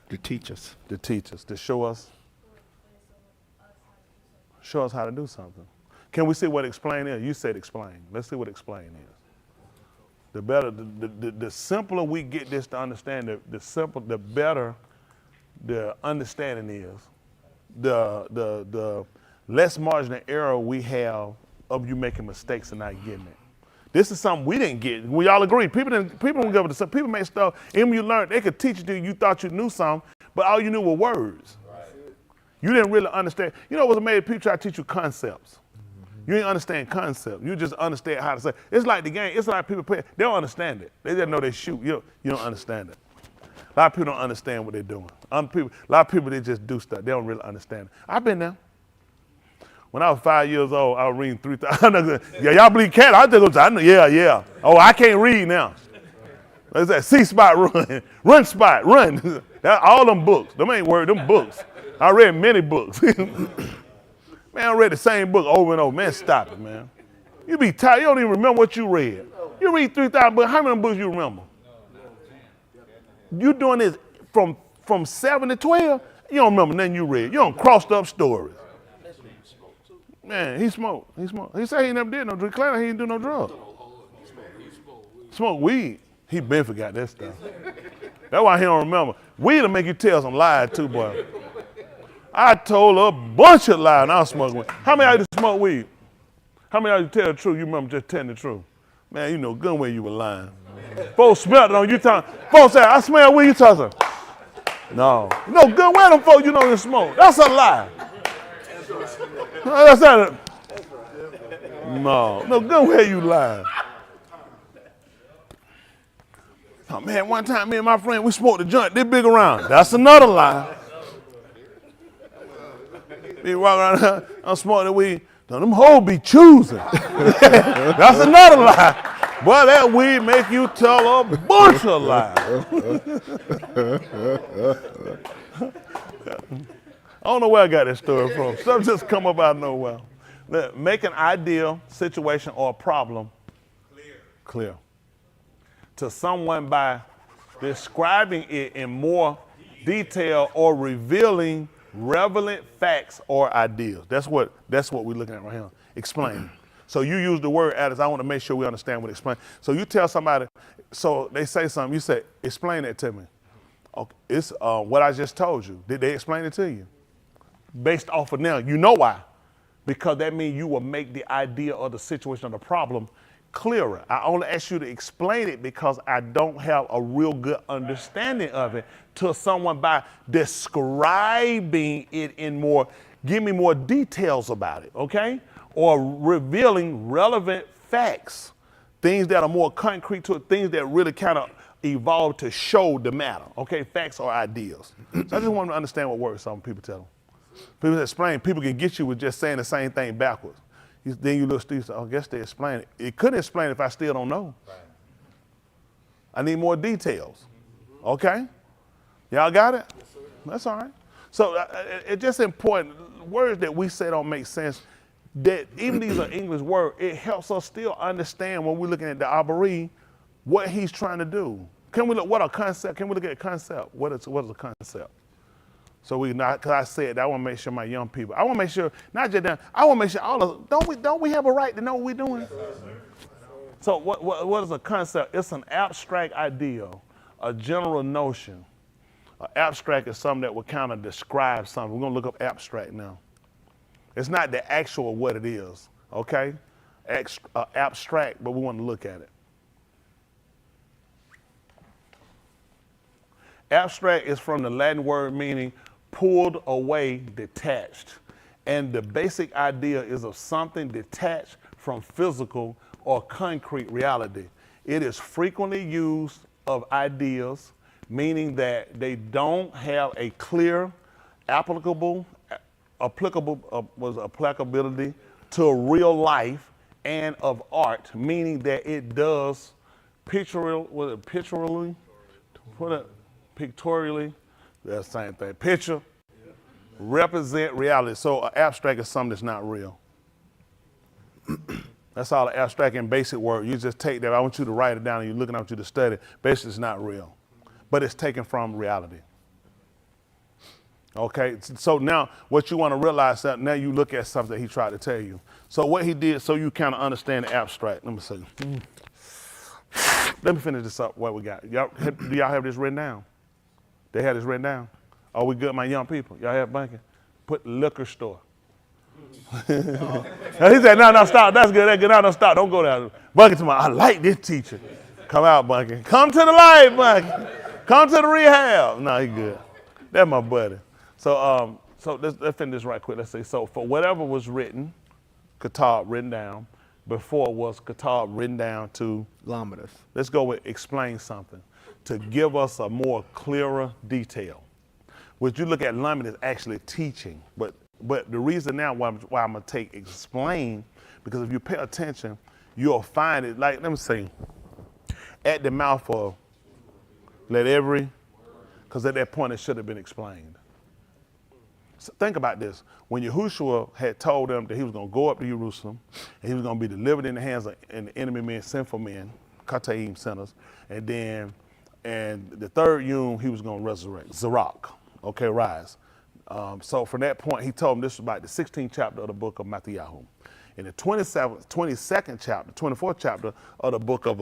To teach us. To teach us, to show us how to do something. Can we see what explain is? You said explain. Let's see what explain is. The better, the simpler we get this to understand, the better the understanding is. The less margin of error we have of you making mistakes and not getting it. This is something we didn't get. We all agree. People don't give it. People make stuff. Even when you learn, they could teach it to you. You thought you knew something, but all you knew were words. Right. You didn't really understand. You know what's amazing? People try to teach you concepts. You ain't understand concepts. You just understand how to say. It's like the game. It's like people play. They don't understand it. They just know they shoot. You don't understand it. A lot of people don't understand what they're doing. A lot of people, they just do stuff. They don't really understand it. I've been there. When I was 5 years old, I was reading 3,000. Yeah, y'all believe cat? I just go, yeah. Oh, I can't read now. What's that? C spot, run. Run spot, run. All them books. Them ain't words, them books. I read many books. Man, I read the same book over and over. Man, stop it, man. You be tired. You don't even remember what you read. You read 3,000 books. How many books you remember? You doing this from 7 to 12? You don't remember nothing you read. You don't crossed up stories. Man, he smoked. He said he never did no drug. Clearly, he didn't do no drugs. Smoke weed. He been forgot that stuff. That's why he don't remember. Weed will make you tell some lies too, boy. I told a bunch of lies and I was smoking weed. How many of you smoke weed? How many of you tell the truth? You remember just telling the truth? Man, you know good when you were lying. Folks smelled it on you. Folks said, I smell weed. You talking? No. No, good well them folks you know you smoke. That's a lie. That's not a, no, good way you lying. Oh man, one time me and my friend, we smoked a joint, this big around. That's another lie. We walk around, I'm smoking the weed. Now them hoes be choosing. That's another lie. Boy, that weed make you tell a bunch of lies. I don't know where I got that story from. Something just come up out of nowhere. Make an ideal situation or a problem clear to someone by describing it in more detail or revealing relevant facts or ideas. That's what we're looking at right here. Explain. So you use the word as I want to make sure we understand what explain. So you tell somebody, so they say something, you say, explain it to me. Okay, it's what I just told you. Did they explain it to you? Based off of now, you know why? Because that means you will make the idea or the situation or the problem clearer. I only ask you to explain it because I don't have a real good understanding of it to someone by describing it in more, give me more details about it, okay? Or revealing relevant facts, things that are more concrete to it, things that really kind of evolve to show the matter, okay? Facts or ideas. So I just want to understand what words some people tell them. People explain, people can get you with just saying the same thing backwards. Then you look still, you say, oh, I guess they explain it. It couldn't explain it if I still don't know. Right. I need more details. Okay? Y'all got it? Yes, sir. That's all right. So it's just important. Words that we say don't make sense, that even these are English words, it helps us still understand when we're looking at the Abari, what he's trying to do. Can we look, what a concept, can we look at a concept? What is a concept? So we not, cause I said I want to make sure my young people, I want to make sure, not just them, I want to make sure all of us, don't we have a right to know what we're doing? So what is a concept? It's an abstract idea, a general notion. Abstract is something that will kind of describe something. We're going to look up abstract now. It's not the actual what it is, okay? Abstract, but we want to look at it. Abstract is from the Latin word meaning pulled away, detached. And the basic idea is of something detached from physical or concrete reality. It is frequently used of ideas, meaning that they don't have a clear applicability to real life, and of art, meaning that it does pictorially, that's the same thing, picture, represent reality. So an abstract is something that's not real. That's all the abstract and basic word. You just take that, I want you to write it down and you're looking, I want you to study. Basically, it's not real, but it's taken from reality. Okay, so now what you want to realize that now you look at something he tried to tell you. So what he did, so you kind of understand the abstract. Let me see. Let me finish this up, what we got. Do y'all have this written down? They have this written down? Are we good, my young people? Y'all have banking? Put liquor store. He said, no, stop. That's good. No, stop. Don't go there. Bunky to I like this teacher. Come out, Bunky. Come to the light, Bunky. Come to the rehab. No, he good. That's my buddy. So let's finish this right quick. Let's see. So for whatever was written, Kitab written down, before was Kitab written down to Lamadus. Let's go with explain something to give us a more clearer detail. Which you look at Lamadus actually teaching, but the reason now why I'm gonna take explain, because if you pay attention, you'll find it like, let me see, at the mouth of because at that point it should have been explained. So think about this. When Yahushua had told them that he was going to go up to Jerusalem and he was going to be delivered in the hands of the enemy men, sinful men, Kataim sinners, and the third Yom he was going to resurrect, Zerach, okay, rise. So from that point, he told them this was about the 16th chapter of the book of Matthew. In the 22nd chapter, 24th chapter of the book of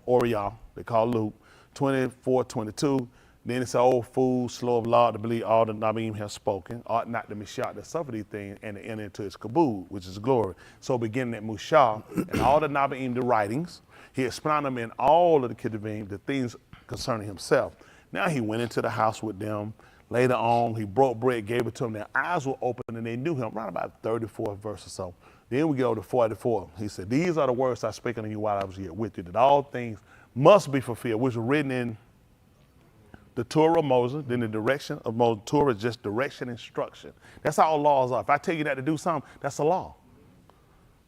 Oriah, they call Luke, 24, 22, then it's an old fool, slow of law to believe all the Nabim have spoken, ought not the Mishah that suffer these things and to enter into his kabul, which is glory. So beginning at Mushah and all the Nabim, the writings, he expounded them in all of the Ketuvim, the things concerning himself. Now he went into the house with them. Later on, he broke bread, gave it to them. Their eyes were open and they knew him, right about 34th verse or so. Then we go to 44. He said, these are the words I spake unto you while I was here with you, that all things must be fulfilled, which were written in the Torah of Moses, then the direction of Moses. Torah is just direction, instruction. That's how all laws are. If I tell you that to do something, that's a law.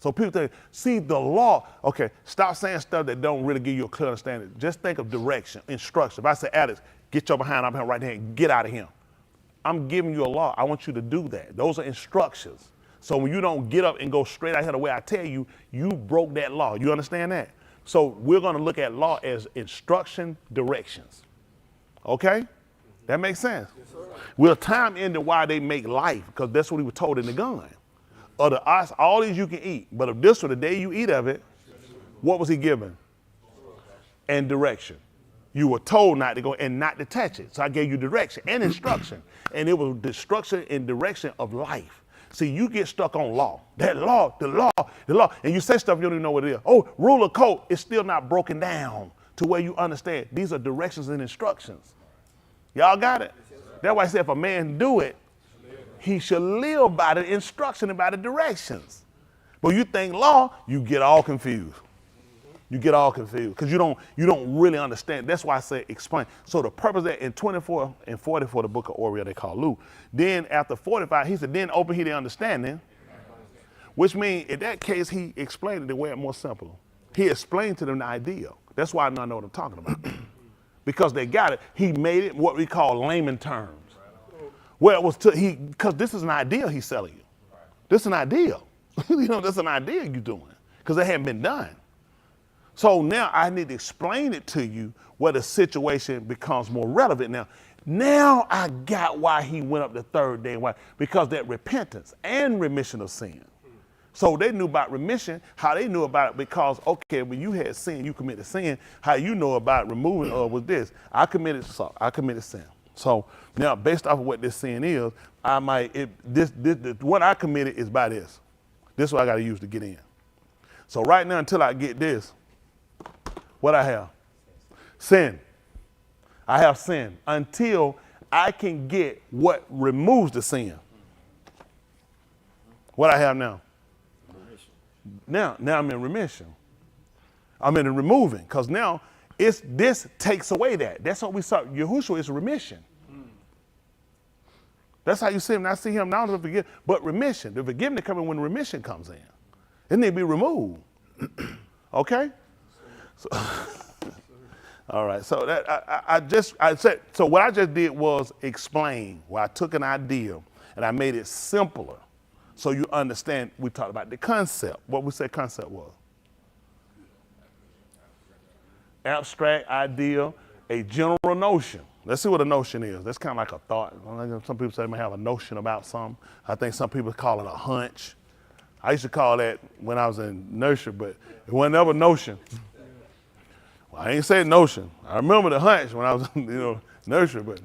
So people think, see the law, okay, stop saying stuff that don't really give you a clear understanding. Just think of direction, instruction. If I say, Alex, get your behind up here right here and get out of here. I'm giving you a law. I want you to do that. Those are instructions. So when you don't get up and go straight out here the way I tell you, you broke that law. You understand that? So we're going to look at law as instruction, directions. Okay? That makes sense? Yes, we'll time into why they make life, because that's what he was told in the gun. Of the ice, all these you can eat, but if this were the day you eat of it, what was he given? And direction. You were told not to go and not to touch it. So I gave you direction and instruction. And it was destruction and direction of life. See, you get stuck on law. That law, the law. And you say stuff you don't even know what it is. Oh, rule of code is still not broken down to where you understand. These are directions and instructions. Y'all got it? That's why I said if a man do it, he should live by the instruction and by the directions. But you think law, you get all confused. You get all confused because you don't really understand. That's why I say explain. So the purpose that in 24 and 44, the book of Oriah, they call Luke. Then after 45, he said, then open he their understanding, which means in that case, he explained it the way more simple. He explained to them the idea. That's why I know what I'm talking about. Because they got it. He made it what we call layman terms. Well, it was because this is an idea he's selling you. This is an idea. This is an idea you're doing because it hadn't been done. So now I need to explain it to you where the situation becomes more relevant now. Now I got why he went up the third day. Why? Because that repentance and remission of sin. So they knew about remission, how they knew about it because, okay, when you had sin, you committed sin, how you know about removing was this. I committed sin. So now based off of what this sin is, what I committed is by this. This is what I got to use to get in. So right now until I get this, what I have? Sin. I have sinned until I can get what removes the sin. What I have now? Now I'm in remission. I'm in the removing, because now this takes away that. That's what we saw. Yahushua is remission. That's how you see him. I see him now to forgive, but remission. The forgiveness coming when remission comes in. It need to be removed. Okay? So, all right. So that so what I just did was explain. Where I took an idea and I made it simpler, so you understand. We talked about the concept. What we said concept was abstract idea, a general notion. Let's see what a notion is. That's kind of like a thought. Some people say they may have a notion about something. I think some people call it a hunch. I used to call that when I was in nursery, but it wasn't ever notion. Well, I ain't saying notion. I remember the hunch when I was in nursery, but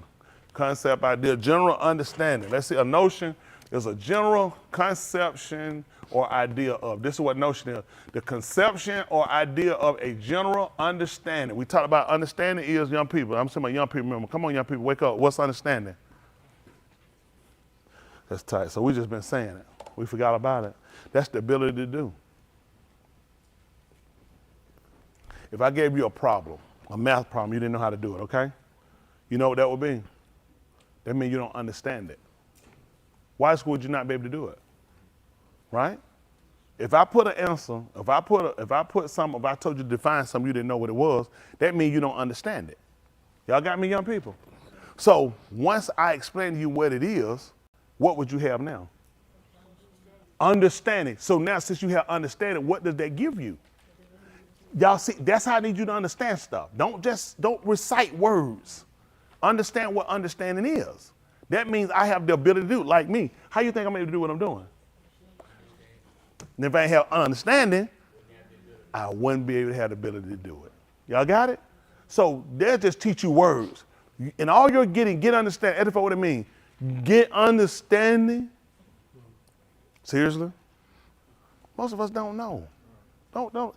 concept, idea, general understanding. Let's see, a notion is a general conception or idea of. This is what notion is. The conception or idea of a general understanding. We talk about understanding is young people. I'm saying about young people. Remember, come on, young people, wake up. What's understanding? That's tight. So we just been saying it. We forgot about it. That's the ability to do. If I gave you a problem, a math problem, you didn't know how to do it, okay? You know what that would be? That means you don't understand it. Why would you not be able to do it? Right? If I put an answer, if I told you to define something, you didn't know what it was, that means you don't understand it. Y'all got me, young people? So once I explain to you what it is, what would you have now? Understanding. So now since you have understanding, what does that give you? Y'all see, that's how I need you to understand stuff. Don't recite words. Understand what understanding is. That means I have the ability to do it, like me. How you think I'm able to do what I'm doing? And if I have understanding, I wouldn't be able to have the ability to do it. Y'all got it? So they'll just teach you words. And all you're getting, get understanding. Edify what it means. Get understanding. Seriously? Most of us don't know. Don't.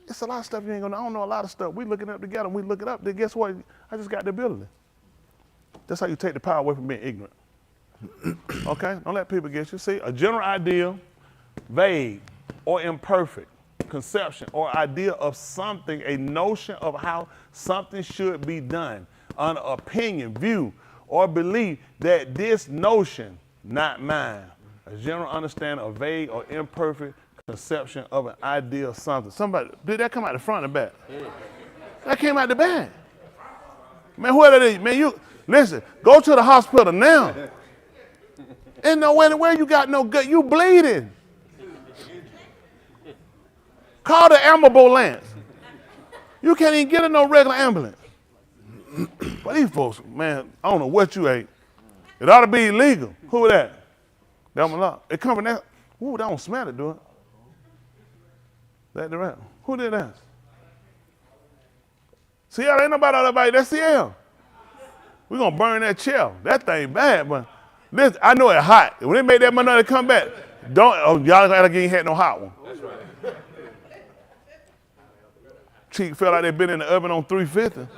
It's a lot of stuff you ain't gonna know. I don't know a lot of stuff. We looking up together and we look it up. Then guess what? I just got the ability. That's how you take the power away from being ignorant. Okay? Don't let people get you. See, a general idea, vague or imperfect conception or idea of something, a notion of how something should be done, an opinion, view, or belief that this notion, not mine. A general understanding of vague or imperfect conception of an idea of something. Somebody, did that come out the front or back? That came out the back. Man, what are they? Man, you, listen, go to the hospital now. Ain't no way where you got no gut. You bleeding. Call the ambulance. You can't even get in no regular ambulance. But these folks, man, I don't know what you ate. It ought to be illegal. Who that? That one up. It come from that. Ooh, that don't smell it, do it? That the right. Who did that? CL, ain't nobody out there. That's CL. We're going to burn that chair. That thing bad, but listen, I know it's hot. When they make that money to come back, y'all ain't had no hot one. That's right. Cheek felt like they been in the oven on 350.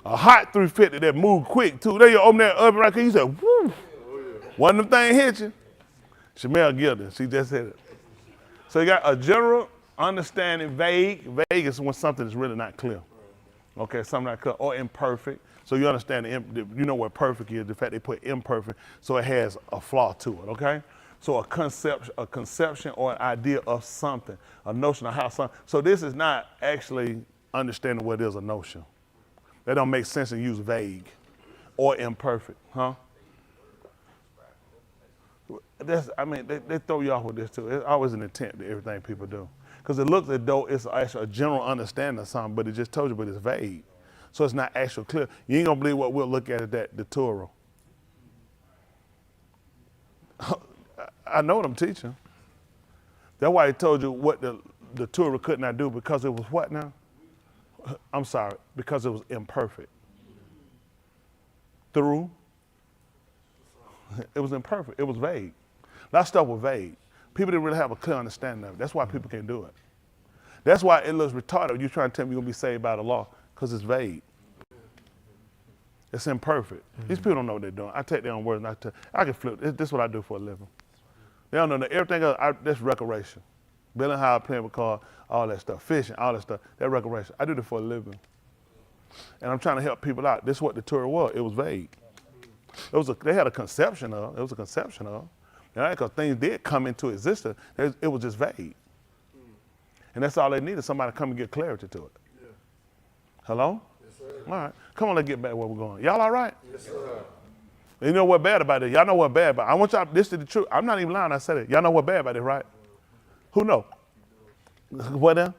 A hot 350 that moved quick, too. They open that oven right here, you said, whoo. One of them things hit you. Shamel Gilden, she just said it. So you got a general understanding, vague. Vague is when something is really not clear. Okay, something not clear, or imperfect. So you understand, you know what perfect is, the fact they put imperfect, so it has a flaw to it, okay? So a conception or an idea of something, a notion of how something. So this is not actually understanding what is a notion. That don't make sense and use vague or imperfect, huh? They throw you off with this too. It's always an intent to everything people do. Because it looks as though it's actually a general understanding of something, but it just told you, but it's vague. So it's not actually clear. You ain't gonna believe what we'll look at the Torah. I know what I'm teaching. That's why he told you what the Torah could not do, because it was what now? I'm sorry, because it was imperfect. Through? It was imperfect. It was vague. That stuff was vague. People didn't really have a clear understanding of it. That's why people can't do it. That's why it looks retarded when you're trying to tell me you're going to be saved by the law, because it's vague. It's imperfect. These people don't know what they're doing. I take their own words and I can flip. This is what I do for a living. They don't know that everything else, that's recreation. Building how I play with car, all that stuff, fishing, all that stuff, that recreation. I do this for a living. And I'm trying to help people out. This is what the tour was. It was vague. They had a conception of. It was a conception of. Because things did come into existence. It was just vague. And that's all they needed, somebody to come and get clarity to it. Yeah. Hello? Yes, sir. All right. Come on, let's get back where we're going. Y'all all right? Yes, sir. You know what's bad about it? Y'all know what's bad about it. I want y'all, this is the truth. I'm not even lying, I said it. Y'all know what's bad about it, right? Who know? What then?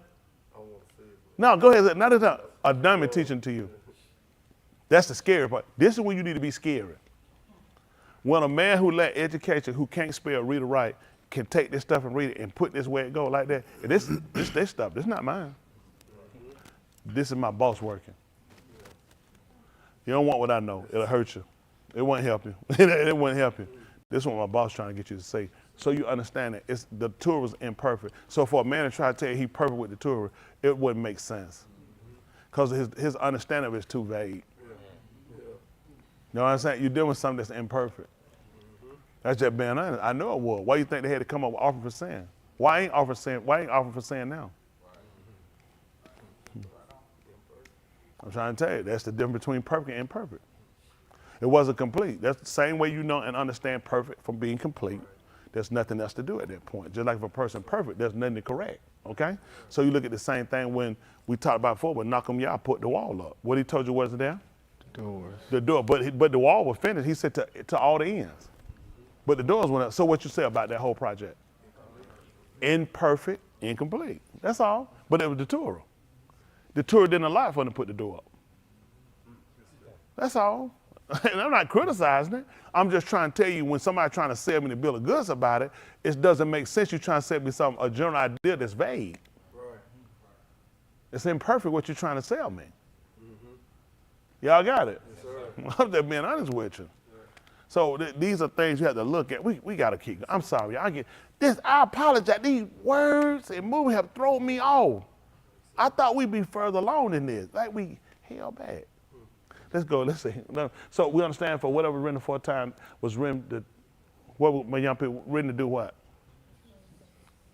No, go ahead. Now that's a dummy teaching to you. That's the scary part. This is when you need to be scary. When a man who lack education, who can't spell, read, or write, can take this stuff and read it and put this where it go like that. And this stuff. This is not mine. This is my boss working. You don't want what I know. It'll hurt you. It won't help you. It won't help you. This is what my boss trying to get you to say. So you understand that the tour was imperfect. So for a man to try to tell you he's perfect with the tour, it wouldn't make sense. Because his understanding of it is too vague. You know what I'm saying? You're dealing with something that's imperfect. That's just being honest. I know it was. Why do you think they had to come up with offering for sin? Why ain't offering for sin now? I'm trying to tell you, that's the difference between perfect and imperfect. It wasn't complete. That's the same way you know and understand perfect from being complete. There's nothing else to do at that point. Just like if a person perfect, there's nothing to correct, okay? So you look at the same thing when we talked about before, when Malcolm Yah put the wall up. What he told you wasn't there? The doors. The door, but the wall was finished. He said to all the ends. But the doors went up. So what you say about that whole project? Imperfect, incomplete. That's all. But it was the Torah. The Torah didn't allow for him to put the door up. That's all. And I'm not criticizing it. I'm just trying to tell you, when somebody trying to sell me the bill of goods about it, it doesn't make sense. You're trying to sell me a general idea that's vague. Right. It's imperfect what you're trying to sell me. Y'all got it? Yes, sir. I'm just being honest with you. So these are things you have to look at. We got to keep. I'm sorry. I apologize. These words and movies have thrown me off. I thought we'd be further along than this. Like we held back. Let's go. Let's see. So we understand for whatever written for a time was written. What my young people written to do what?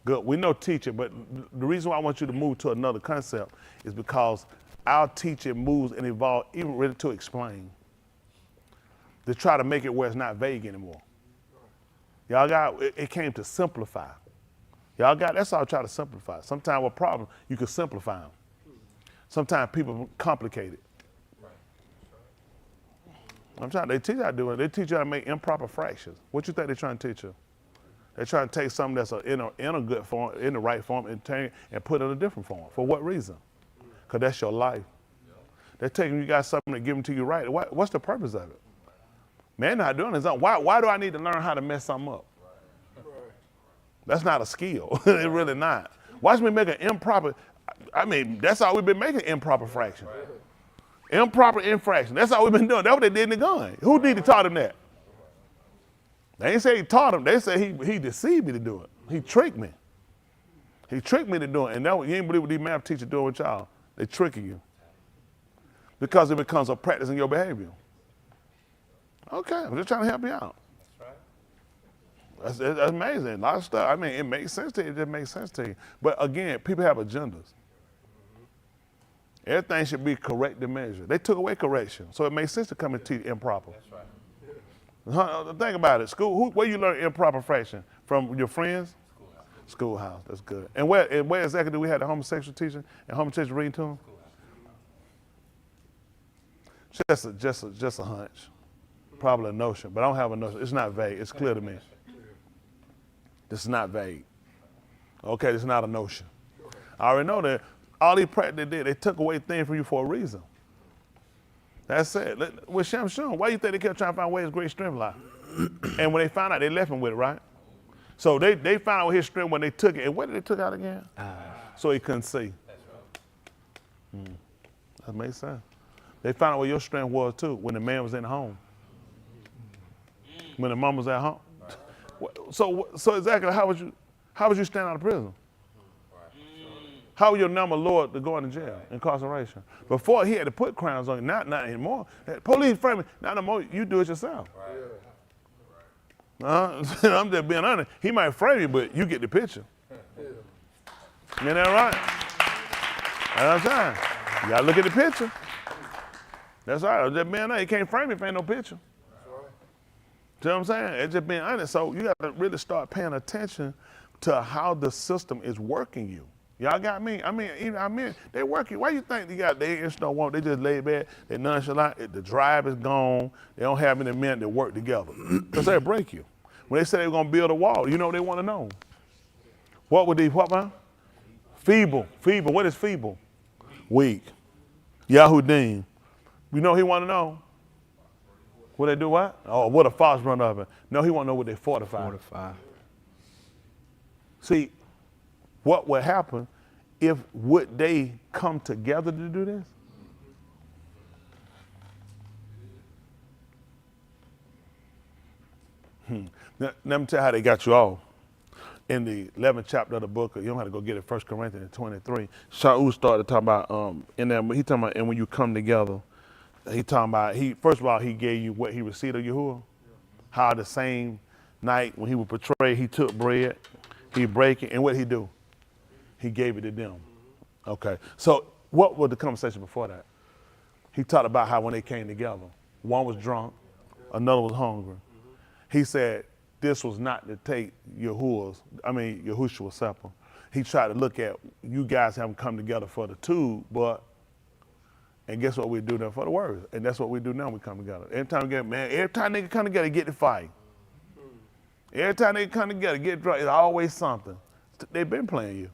Good. We know teaching, but the reason why I want you to move to another concept is because our teaching moves and evolves, even ready to explain. To try to make it where it's not vague anymore. Y'all got, it came to simplify. Y'all got, that's all I try to simplify. Sometimes with problems, you can simplify them. Sometimes people complicate it. They teach you how to do it. They teach you how to make improper fractions. What you think they're trying to teach you? They're trying to take something that's in a good form, in the right form, and put it in a different form. For what reason? Because that's your life. They're taking you guys something and giving to you right. What's the purpose of it? Man not doing his own. Why do I need to learn how to mess something up? That's not a skill. It's really not. Watch me make an improper, that's all we've been making, improper fraction. Improper infraction. That's all we've been doing. That's what they did in the gun. Who did he taught him that? They ain't say he taught him. They say he deceived me to do it. He tricked me. He tricked me to do it. And you ain't believe what these math teachers doing with y'all. They tricking you. Because it becomes a practice in your behavior. Okay, I'm just trying to help you out. That's amazing. A lot of stuff. It makes sense to you. It just makes sense to you. But again, people have agendas. Everything should be correct and measured. They took away correction, so it makes sense to come and teach improper. That's right. Think about it. School. Where you learn improper fraction? From your friends? Schoolhouse. That's good. And where exactly do we have the homosexual teaching and homosexual reading to them? Just a hunch. Probably a notion, but I don't have a notion. It's not vague. It's clear to me. This is not vague. Okay, this is not a notion. I already know that all these practice they did, they took away things from you for a reason. That's it. With Shem Shum, why do you think they kept trying to find where his great strength lie? And when they found out, they left him with it, right? So they found out his strength when they took it. And what did they took out again? So he couldn't see. That makes sense. They found out where your strength was too, when the man was in the home. When the mom was at home. So exactly how would you stand out of prison? How was your number lowered to going to jail, incarceration? Before he had to put crowns on you, not anymore. Police frame it, not no more, you do it yourself. I'm just being honest. He might frame you, but you get the picture. Isn't that right? That's what I'm saying. You gotta look at the picture. That's right. I'm just being honest. He can't frame you if ain't no picture. See what I'm saying? It's just being honest. So you got to really start paying attention to how the system is working you. Y'all got me? I mean, they work you. Why you think they just don't want? They just lay back. They nonchalant. The drive is gone. They don't have any men that work together because they break you. When they say they're gonna build a wall, you know what they want to know. What would what man? Feeble. What is feeble? Weak. Yahudim. You know he want to know. What they do what? Oh, what a false run of it. No, he want to know what they fortify. See, what would happen if would they come together to do this? Now, let me tell you how they got you off. In the 11th chapter of the book, you don't have to go get it, 1 Corinthians 23, Shaul started talking about, in there, he talking about, and when you come together, he talking about, first of all, he gave you what he received of Yahuwah. How the same night when he was betrayed, he took bread, he break it, and what he do? He gave it to them. Okay, so what was the conversation before that? He talked about how when they came together, one was drunk, another was hungry. He said, this was not to take Yahushua's supper. He tried to look at, you guys haven't come together for the two, and guess what we do now for the words? And that's what we do now, we come together. Every time they come together, get the fight. Every time they come together, get drunk, it's always something. They've been playing you.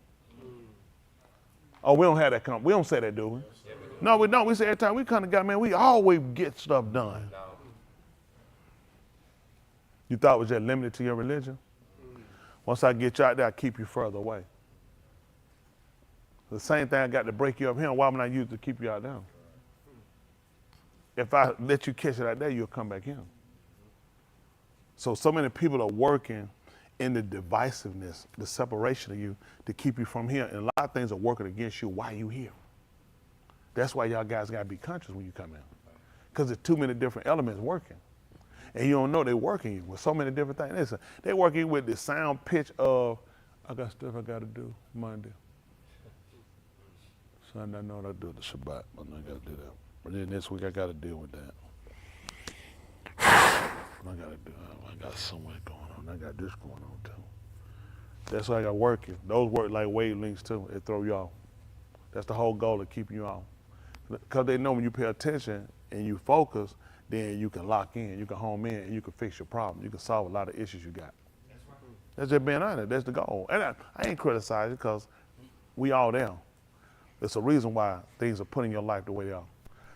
Oh, we don't have that, we don't say that, do we? No, we don't. We say every time we come together, man, we always get stuff done. You thought it was just limited to your religion? Once I get you out there, I keep you further away. The same thing I got to break you up here, why would I use it to keep you out there? If I let you catch it out there, you'll come back in. So many people are working in the divisiveness, the separation of you to keep you from here. And a lot of things are working against you while you here. That's why y'all guys got to be conscious when you come in. Because there's too many different elements working. And you don't know they're working with so many different things. Listen, they're working with the sound pitch of, I got stuff I got to do Monday. Sunday, I know I do the Shabbat, but I got to do that. But then this week I got to deal with that. I got so much going on. I got this going on too. That's why I got working. Those work like wavelengths too. It throw you off. That's the whole goal of keeping you off. Because they know when you pay attention and you focus, then you can lock in, you can home in, and you can fix your problem. You can solve a lot of issues you got. That's just being honest. That's the goal. And I ain't criticizing because we all there. There's a reason why things are put in your life the way they are.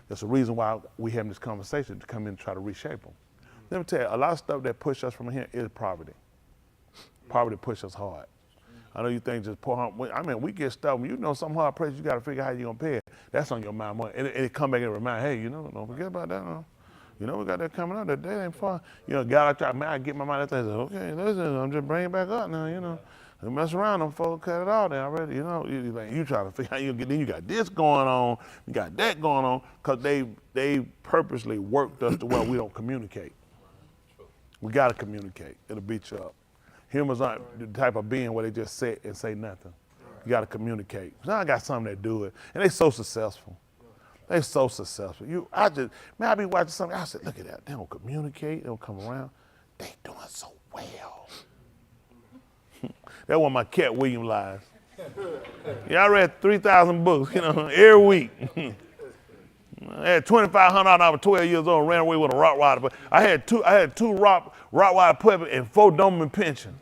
There's a reason why we having this conversation to come in and try to reshape them. Let me tell you, a lot of stuff that push us from here is poverty. Poverty pushes us hard. I know you think just poor, we get stuff, when you know some hard price, you got to figure out how you're going to pay it. That's on your mind. And it come back and remind, hey, don't forget about that. We got that coming up. That day ain't far. God, I try, man, I get my mind. I think, okay, listen, I'm just bringing it back up now, Don't mess around, them folks cut it all down already, You try to figure out how you get, then you got this going on, you got that going on, because they purposely worked us to where we don't communicate. We got to communicate. It'll beat you up. Humans aren't the type of being where they just sit and say nothing. You got to communicate. Now I got some that do it, and they so successful. They so successful. I be watching something, I said, look at that. They don't communicate, they don't come around. They doing so well. That's one of my Cat Williams lies. I read 3,000 books, every week. I had $2,500 when I was 12 years old and ran away with a Rottweiler. But I had two Rottweiler puppies and 4 Doberman pensions.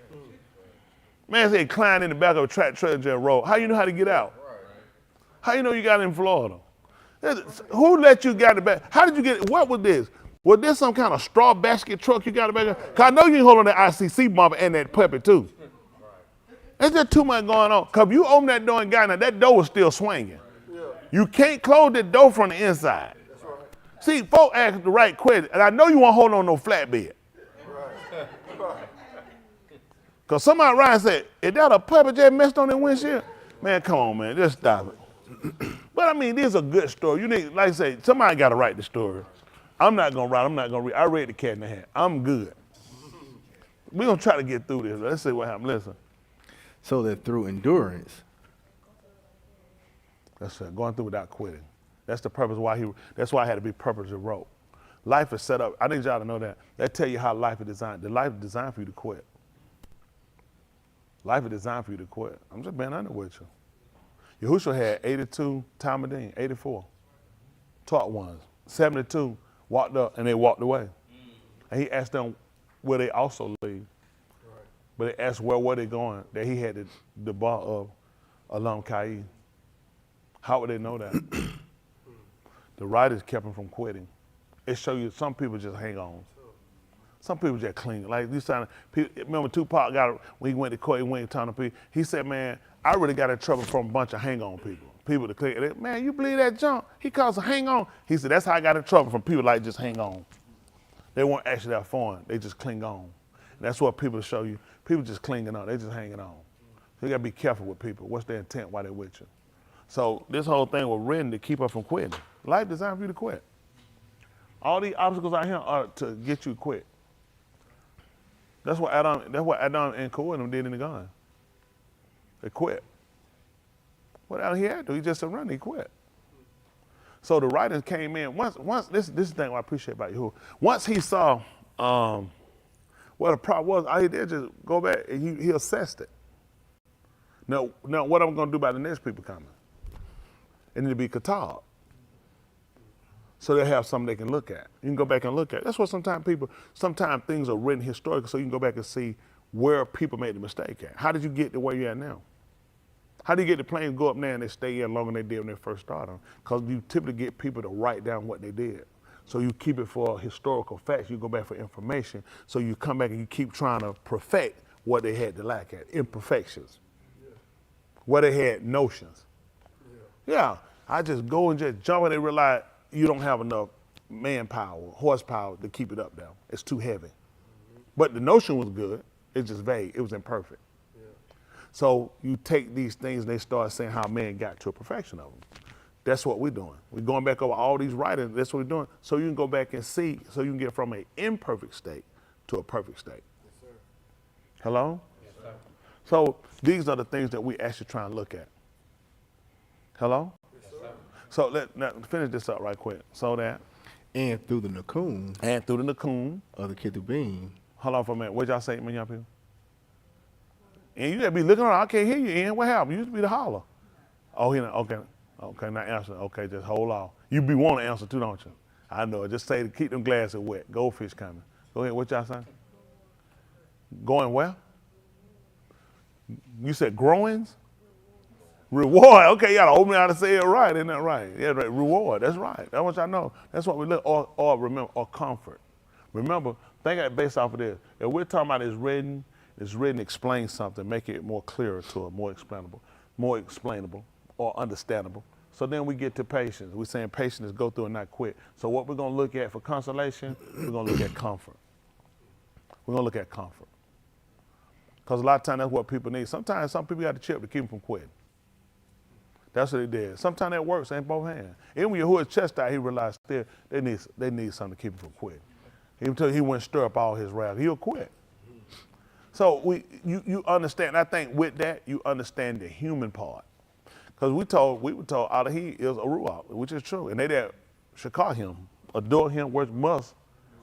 Man, they climbed in the back of a track trailer and rolled. How you know how to get out? How you know you got in Florida? Who let you get it back? How did you get it? What was this? Was this some kind of straw basket truck you got it back there? Because I know you can hold on that ICC bumper and that puppy too. There's just too much going on. Because if you open that door and got in there, that door was still swinging. You can't close the door from the inside. See, folks ask the right question, and I know you won't hold on no flatbed. Because somebody around said, is that a puppy just messed on that windshield? Man, come on, man, just stop it. But I mean, this is a good story. You need, like I say, somebody got to write the story. I'm not gonna write. I'm not gonna read. I read The Cat in the Hat. I'm good. We're gonna try to get through this. Let's see what happens. Listen. So that through endurance. That's it. Going through without quitting. That's the purpose why that's why I had to be purposely wrote. Life is set up. I need y'all to know that. They tell you how life is designed. The life is designed for you to quit. Life is designed for you to quit. I'm just being honest with you. Yahushua had 82 Talmudim, 84 taught ones, 72 walked up and they walked away. And he asked them will they also leave. But they asked where were they going, that he had the bar of Alam Kai. How would they know that? The writers kept him from quitting. It show you some people just hang on. Some people just cling. Like you sound, remember Tupac when he went to court, he went to town to people. He said, man, I really got in trouble from a bunch of hang on people. People to cling. Man, you believe that junk? He calls a hang on. He said, that's how I got in trouble from people like just hang on. They weren't actually that foreign. They just cling on. And that's what people show you. People just clinging on. They just hanging on. So you got to be careful with people. What's their intent while they're with you? So this whole thing was written to keep us from quitting. Life designed for you to quit. All these obstacles out here are to get you to quit. That's what Adam and Cohen did in the garden. They quit. What else he had to do? He just said run, he quit. So the writers came in, once this is the thing I appreciate about you. Once he saw what the problem was, all he did just go back and he assessed it. Now what I'm gonna do about the next people coming? It need to be katab. So they have something they can look at. You can go back and look at it. That's what sometimes things are written historically so you can go back and see where people made the mistake at. How did you get to where you're at now? How do you get the planes go up now and they stay in longer than they did when they first started? Because you typically get people to write down what they did. So you keep it for historical facts. You go back for information. So you come back and you keep trying to perfect what they had to lack at, imperfections. Where they had notions. Yeah, I just go and just jump and they realize you don't have enough manpower, horsepower to keep it up there. It's too heavy. But the notion was good. It's just vague. It was imperfect. So you take these things and they start saying how man got to a perfection of them. That's what we're doing. We're going back over all these writings. That's what we're doing. So you can go back and see, so you can get from an imperfect state to a perfect state. Yes, sir. Hello? Yes, sir. So these are the things that we actually try and look at. Hello? Yes, sir. So let's finish this up right quick. So that. And through the Nakum. And through the Nakum. Of the Ketubim. Hold on for a minute. What y'all say, man, y'all people? And you gotta be looking around. I can't hear you, Ian. What happened? You used to be the holler. Oh, he okay. Okay, not answering. Okay, just hold on. You be wanting to answer too, don't you? I know. Just say to keep them glasses wet. Goldfish coming. Go ahead. What y'all saying? Going where? You said growings? Reward. Okay, y'all open out to say it right. Isn't that right? Yeah, right. Reward. That's right. That's what y'all know. That's what we look. Or remember, or comfort. Remember, think of it based off of this. If we're talking about it's written, explain something, make it more clearer to it, more explainable, or understandable. So then we get to patience. We're saying patience is go through and not quit. So what we're going to look at for consolation, we're going to look at comfort. We're going to look at comfort. Because a lot of times that's what people need. Sometimes some people got to chip to keep them from quitting. That's what they did. Sometimes that works in both hands. Even when Yahuwah chastised, he realized still they need something to keep him from quitting. Even until he wouldn't stir up all his wrath, he'll quit. So you understand, I think with that, you understand the human part. Because we were told out of he is a ruach, which is true. And they that shakar him, adore him, which must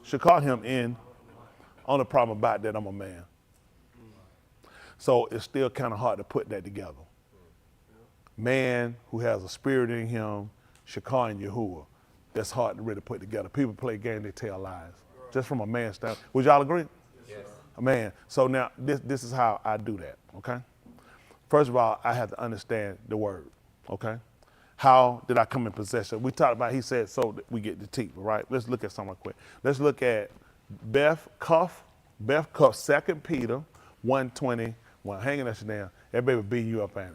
shakar him in on the problem about that I'm a man. So it's still kind of hard to put that together. Man who has a spirit in him, shakar and Yahuwah. That's hard to really put together. People play games, they tell lies. Just from a man's standpoint. Would y'all agree? Yes. Man, so now this is how I do that, okay? First of all, I have to understand the word, okay? How did I come in possession? We talked about, he said, so that we get the teeth, right? Let's look at something quick. Let's look at Beth Cuff, 2 Peter 1:20, hanging that shit down. That baby beating you up at it.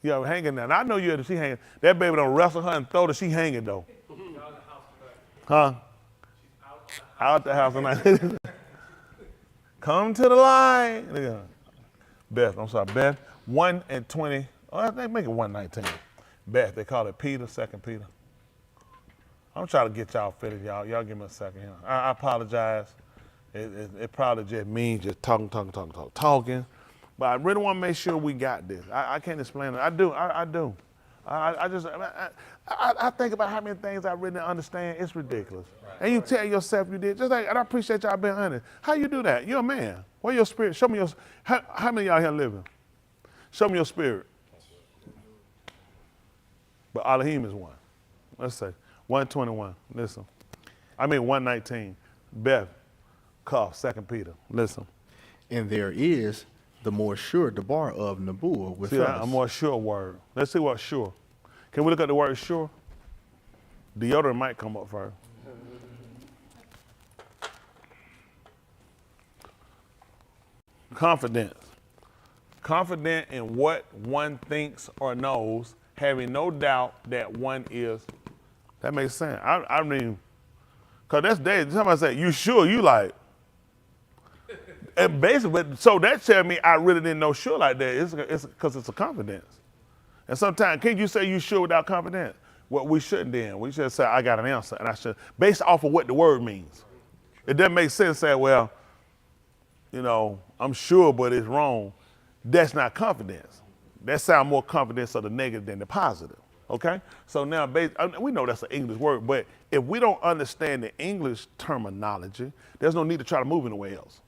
You know, hanging down. I know you had to see hanging. That baby don't wrestle her and throw her, she hanging though. Huh? Out the house tonight. Come to the light. Beth, I'm sorry, Beth, 1 and 20, oh, they make it 1:19. Beth, they call it Peter, 2 Peter. I'm trying to get y'all fitted, y'all. Y'all give me a second here. I apologize. It probably just means just talking. But I really want to make sure we got this. I can't explain it. I do. I think about how many things I really understand. It's ridiculous. And you tell yourself you did. Just like, and I appreciate y'all being honest. How you do that? You're a man. Where your spirit? Show me your. How many of y'all here living? Show me your spirit. But Elohim is one. Let's say 1:21. Listen. I mean 1:19. Beth, Cuff, 2 Peter. Listen. And there is the more sure debar of Nebuah with See us. that? A more sure word. Let's see what sure. Can we look at the word sure? Deodorant might come up first. Confidence. Confident in what one thinks or knows, having no doubt that one is. That makes sense. I mean, because that's days. Somebody say, you sure? You like. And basically, so that tells me I really didn't know sure like that. It's because it's a confidence. And sometimes, can't you say you sure without confidence? Well, we shouldn't then. We should say, I got an answer. And I should, based off of what the word means. It doesn't make sense to say, well, you know, I'm sure, but it's wrong. That's not confidence. That sounds more confidence of the negative than the positive. Okay? So now, we know that's an English word, but if we don't understand the English terminology, there's no need to try to move anywhere else.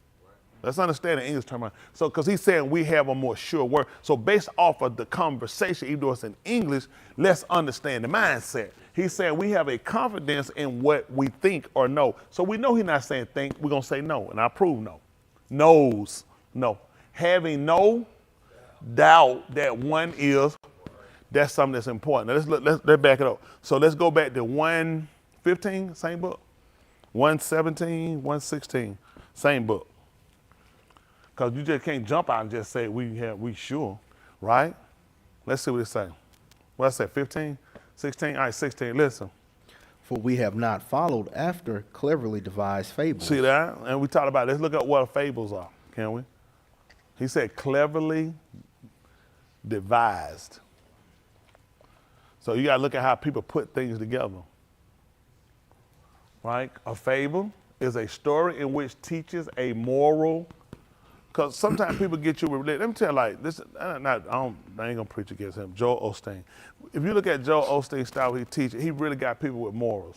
Let's understand the English terminology. So, because he's saying we have a more sure word. So based off of the conversation, even though it's in English, let's understand the mindset. He's saying we have a confidence in what we think or know. So we know he's not saying think, we're going to say no, and I prove no. Knows, no. Having no doubt that one is, that's something that's important. Now let's back it up. So let's go back to 1:15, same book. 1:17, 1:16, same book. Because you just can't jump out and just say we sure, right? Let's see what it say. What I said, 15, 16? All right, 16, listen. For we have not followed after cleverly devised fables. See that? And we talked about it. Let's look at what fables are, can we? He said cleverly devised. So you got to look at how people put things together, right? A fable is a story in which teaches a moral. Because sometimes people get you with religion. Let me tell you, like, this, I ain't going to preach against him, Joel Osteen. If you look at Joel Osteen's style he teaches, he really got people with morals.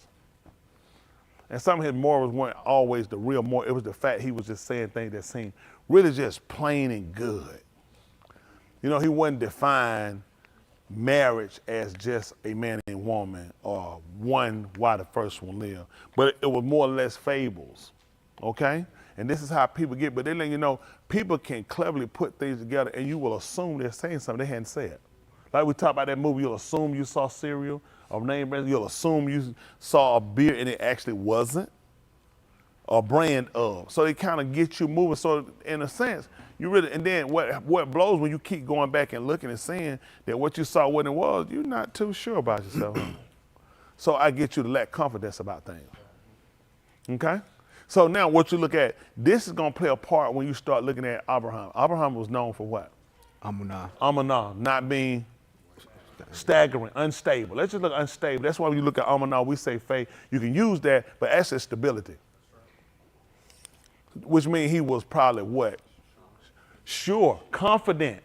And some of his morals weren't always the real moral. It was the fact he was just saying things that seemed really just plain and good. You know, he wouldn't define marriage as just a man and woman or one while the first one lived. But it was more or less fables, okay? And this is how people get, but they let you know, people can cleverly put things together and you will assume they're saying something they hadn't said. Like we talked about that movie, you'll assume you saw cereal or name brand, you'll assume you saw a beer and it actually wasn't a brand of. So they kind of get you moving. So in a sense, you really, and then what blows when you keep going back and looking and seeing that what you saw what it was, you're not too sure about yourself. So I get you to lack confidence about things, okay? So now what you look at, this is going to play a part when you start looking at Abraham. Abraham was known for what? Amunah, not being staggering, unstable. Let's just look unstable. That's why when you look at Amunah, we say faith. You can use that, but that's his stability. Which means he was probably what? Sure, confident.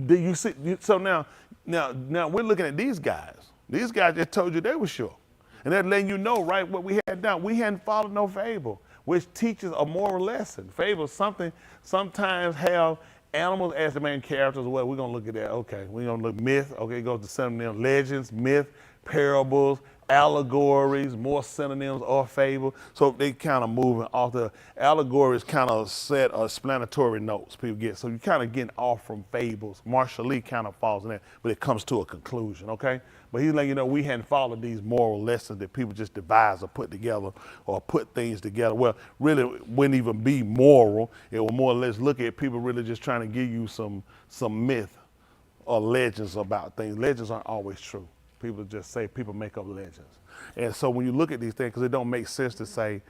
Do you see? So now we're looking at these guys. These guys just told you they were sure. And they're letting you know, right, what we had done. We hadn't followed no fable, which teaches a moral lesson. Fables, sometimes have animals as the main characters. Well, we're going to look at that. Okay, we're going to look myth. Okay, it goes to synonym, legends, myth, parables, allegories, more synonyms or fable. So they kind of moving off. The allegories kind of set explanatory notes people get. So you kind of getting off from fables. Marshall Lee kind of falls in that, but it comes to a conclusion, okay? But he's letting you know we hadn't followed these moral lessons that people just devise or put together or put things together. Well, really it wouldn't even be moral. It will more or less look at people really just trying to give you some myth or legends about things. Legends aren't always true. People just say people make up legends. And so when you look at these things, because it don't make sense to say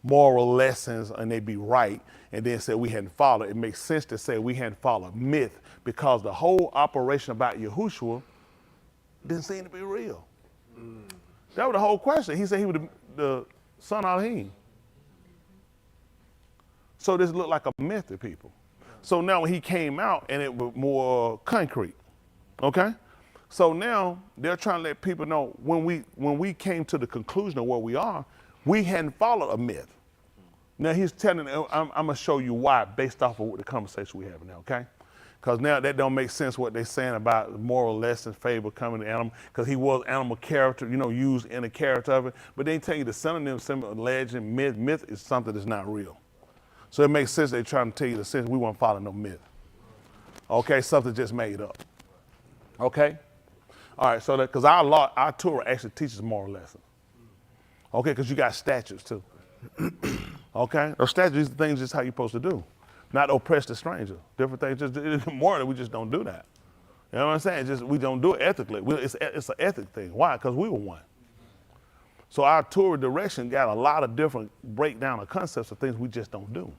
moral lessons and they be right, and then say we hadn't followed. It makes sense to say we hadn't followed myth, because the whole operation about Yahushua didn't seem to be real. That was the whole question. He said he was the son of Elohim. So this looked like a myth to people. So now when he came out, and it was more concrete, okay? So now they're trying to let people know when we came to the conclusion of where we are, we hadn't followed a myth. Now he's telling, I'm gonna show you why based off of the conversation we have now, okay? Because now that don't make sense what they're saying about moral lessons, favor coming to animal, because he was animal character, used in the character of it. But they tell you the synonym, legend, myth is something that's not real. So it makes sense they're trying to tell you the sense we won't follow no myth. Okay, something just made up. Okay? All right, so that, because our Torah actually teaches moral lessons. Okay, because you got statutes too. Okay? Those statutes, things just how you're supposed to do. Not oppress the stranger. Different things, just morally, we just don't do that. You know what I'm saying? Just we don't do it ethically. It's an ethic thing. Why? Because we were one. So our Torah direction got a lot of different breakdown of concepts of things we just don't do.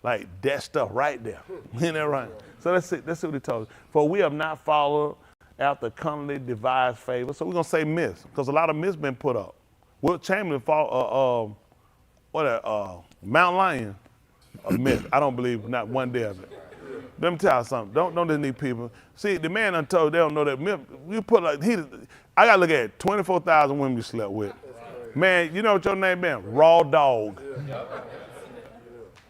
Like that stuff right there. Isn't that right? So let's see what he told us. For we have not followed after cunningly devised favor. So we're going to say myths, because a lot of myths been put up. Wilt Chamberlain fought, Mount Lion, a myth. I don't believe not one day of it. Let me tell you something. Don't just need people. See, the man untold, they don't know that myth. You put like, I got to look at it, 24,000 women you slept with. Man, you know what your name been? Raw Dog.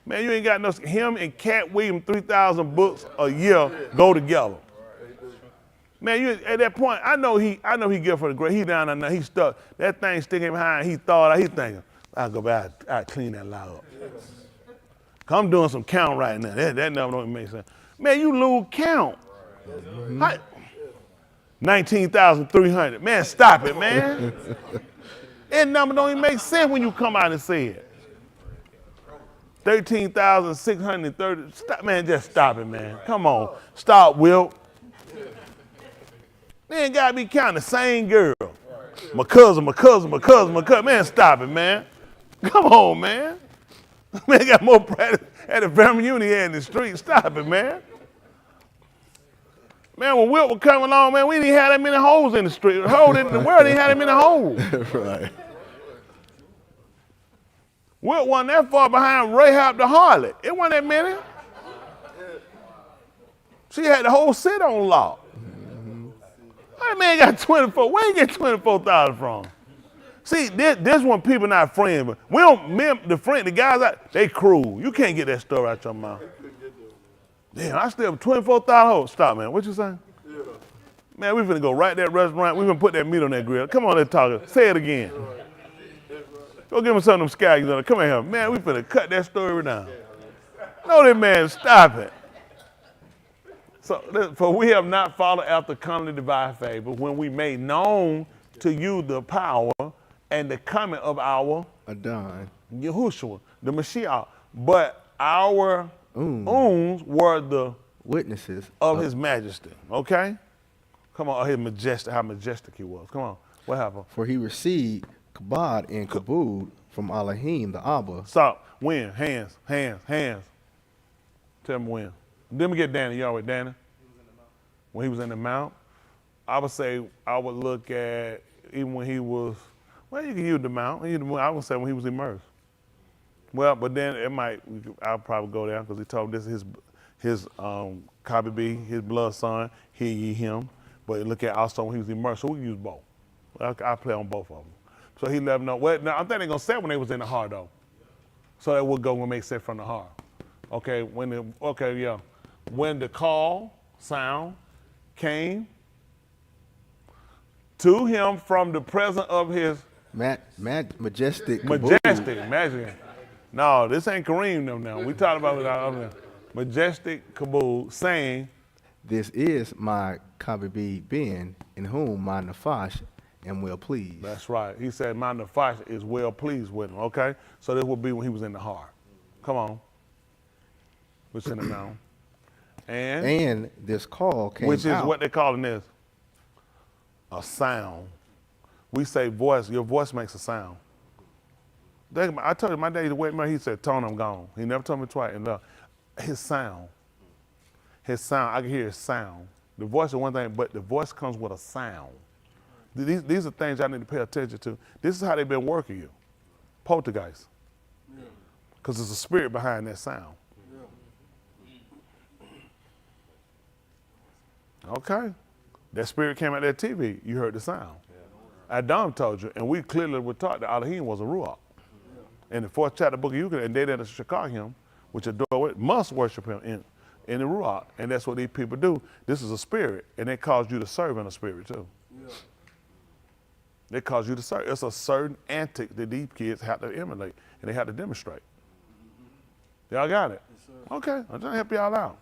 Man, you ain't got no, him and Cat Williams, 3,000 books a year go together. Man, you at that point, I know he good for the grade. He down there, he stuck. That thing sticking behind, he thought, he thinking, I'll go back, I'll clean that lie up. I'm doing some count right now. That number don't even make sense. Man, you lose count. 19,300. Man, stop it, man. That number don't even make sense when you come out and say it. 13,630. Stop, man, just stop it, man. Come on. Stop, Wilt. Man, gotta be counting the same girl. My cousin. Man, stop it, man. Come on, man. Man got more practice at the family unit here in the street. Stop it, man. Man, when Wilt was coming along, man, we didn't have that many holes in the street. The world didn't have that many holes. Right. Wilt wasn't that far behind Rahab the harlot. It wasn't that many. She had the whole city on lock. That man got 24. Where you get 24,000 from? See, this one people not friends, but we don't, the guys out, they cruel. You can't get that story out your mouth. Damn, I still have 24,000 hoes. Stop, man. What you saying? Yeah. Man, we finna go right to that restaurant. We finna put that meat on that grill. Come on, let's talk. Say it again. Go give him some of them scallions on it. Come here. Man, we finna cut that story down. No, that man, stop it. So, for we have not followed after cunningly devised favor when we made known to you the power and the coming of our Adon, Yahushua, the Mashiach. But our oons were the witnesses of his majesty. Okay? Come on, his majestic, how majestic he was. Come on, what happened? For he received kabod and kabod from Elohim, the Abba. Stop. When? Hands. Tell me when. Let me get Danny. Y'all with Danny? When he was in the mount, I would say I would look at even when he was, well, you can use the mount. I would say when he was immersed. Well, but then I'll probably go there because he told me this is his Kabibi, his blood son, hear ye him. But look at also when he was immersed. So we can use both. I'll play on both of them. So he let them know. Well, now I think they're going to say when they was in the heart though. So that would go when make sense from the heart. Okay, when the call sound came to him from the presence of his majestic. Imagine. No, this ain't Kareem them now. We talked about it. Majestic Kabul saying, this is my Kabibi Ben, in whom my Nafash am well pleased. That's right. He said my Nafash is well pleased with him. Okay, so this would be when he was in the heart. Come on. Which in the mount. And this call came out. Which is what they're calling this. A sound. We say voice, your voice makes a sound. I told you, my daddy, the way he said, Tony, I'm gone. He never told me twice. And his sound, I can hear his sound. The voice is one thing, but the voice comes with a sound. These are things I need to pay attention to. This is how they've been working you. Poltergeist. Because there's a spirit behind that sound. Okay. That spirit came out of that TV. You heard the sound. Adam told you, and we clearly were taught that Elohim was a Ruach. In the 4th chapter of the book of Euclid, and they that shakar him, which adore it, must worship him in the Ruach. And that's what these people do. This is a spirit, and they cause you to serve in a spirit too. They cause you to serve. It's a certain antic that these kids have to emulate, and they have to demonstrate. Y'all got it? Okay, I'm trying to help y'all out.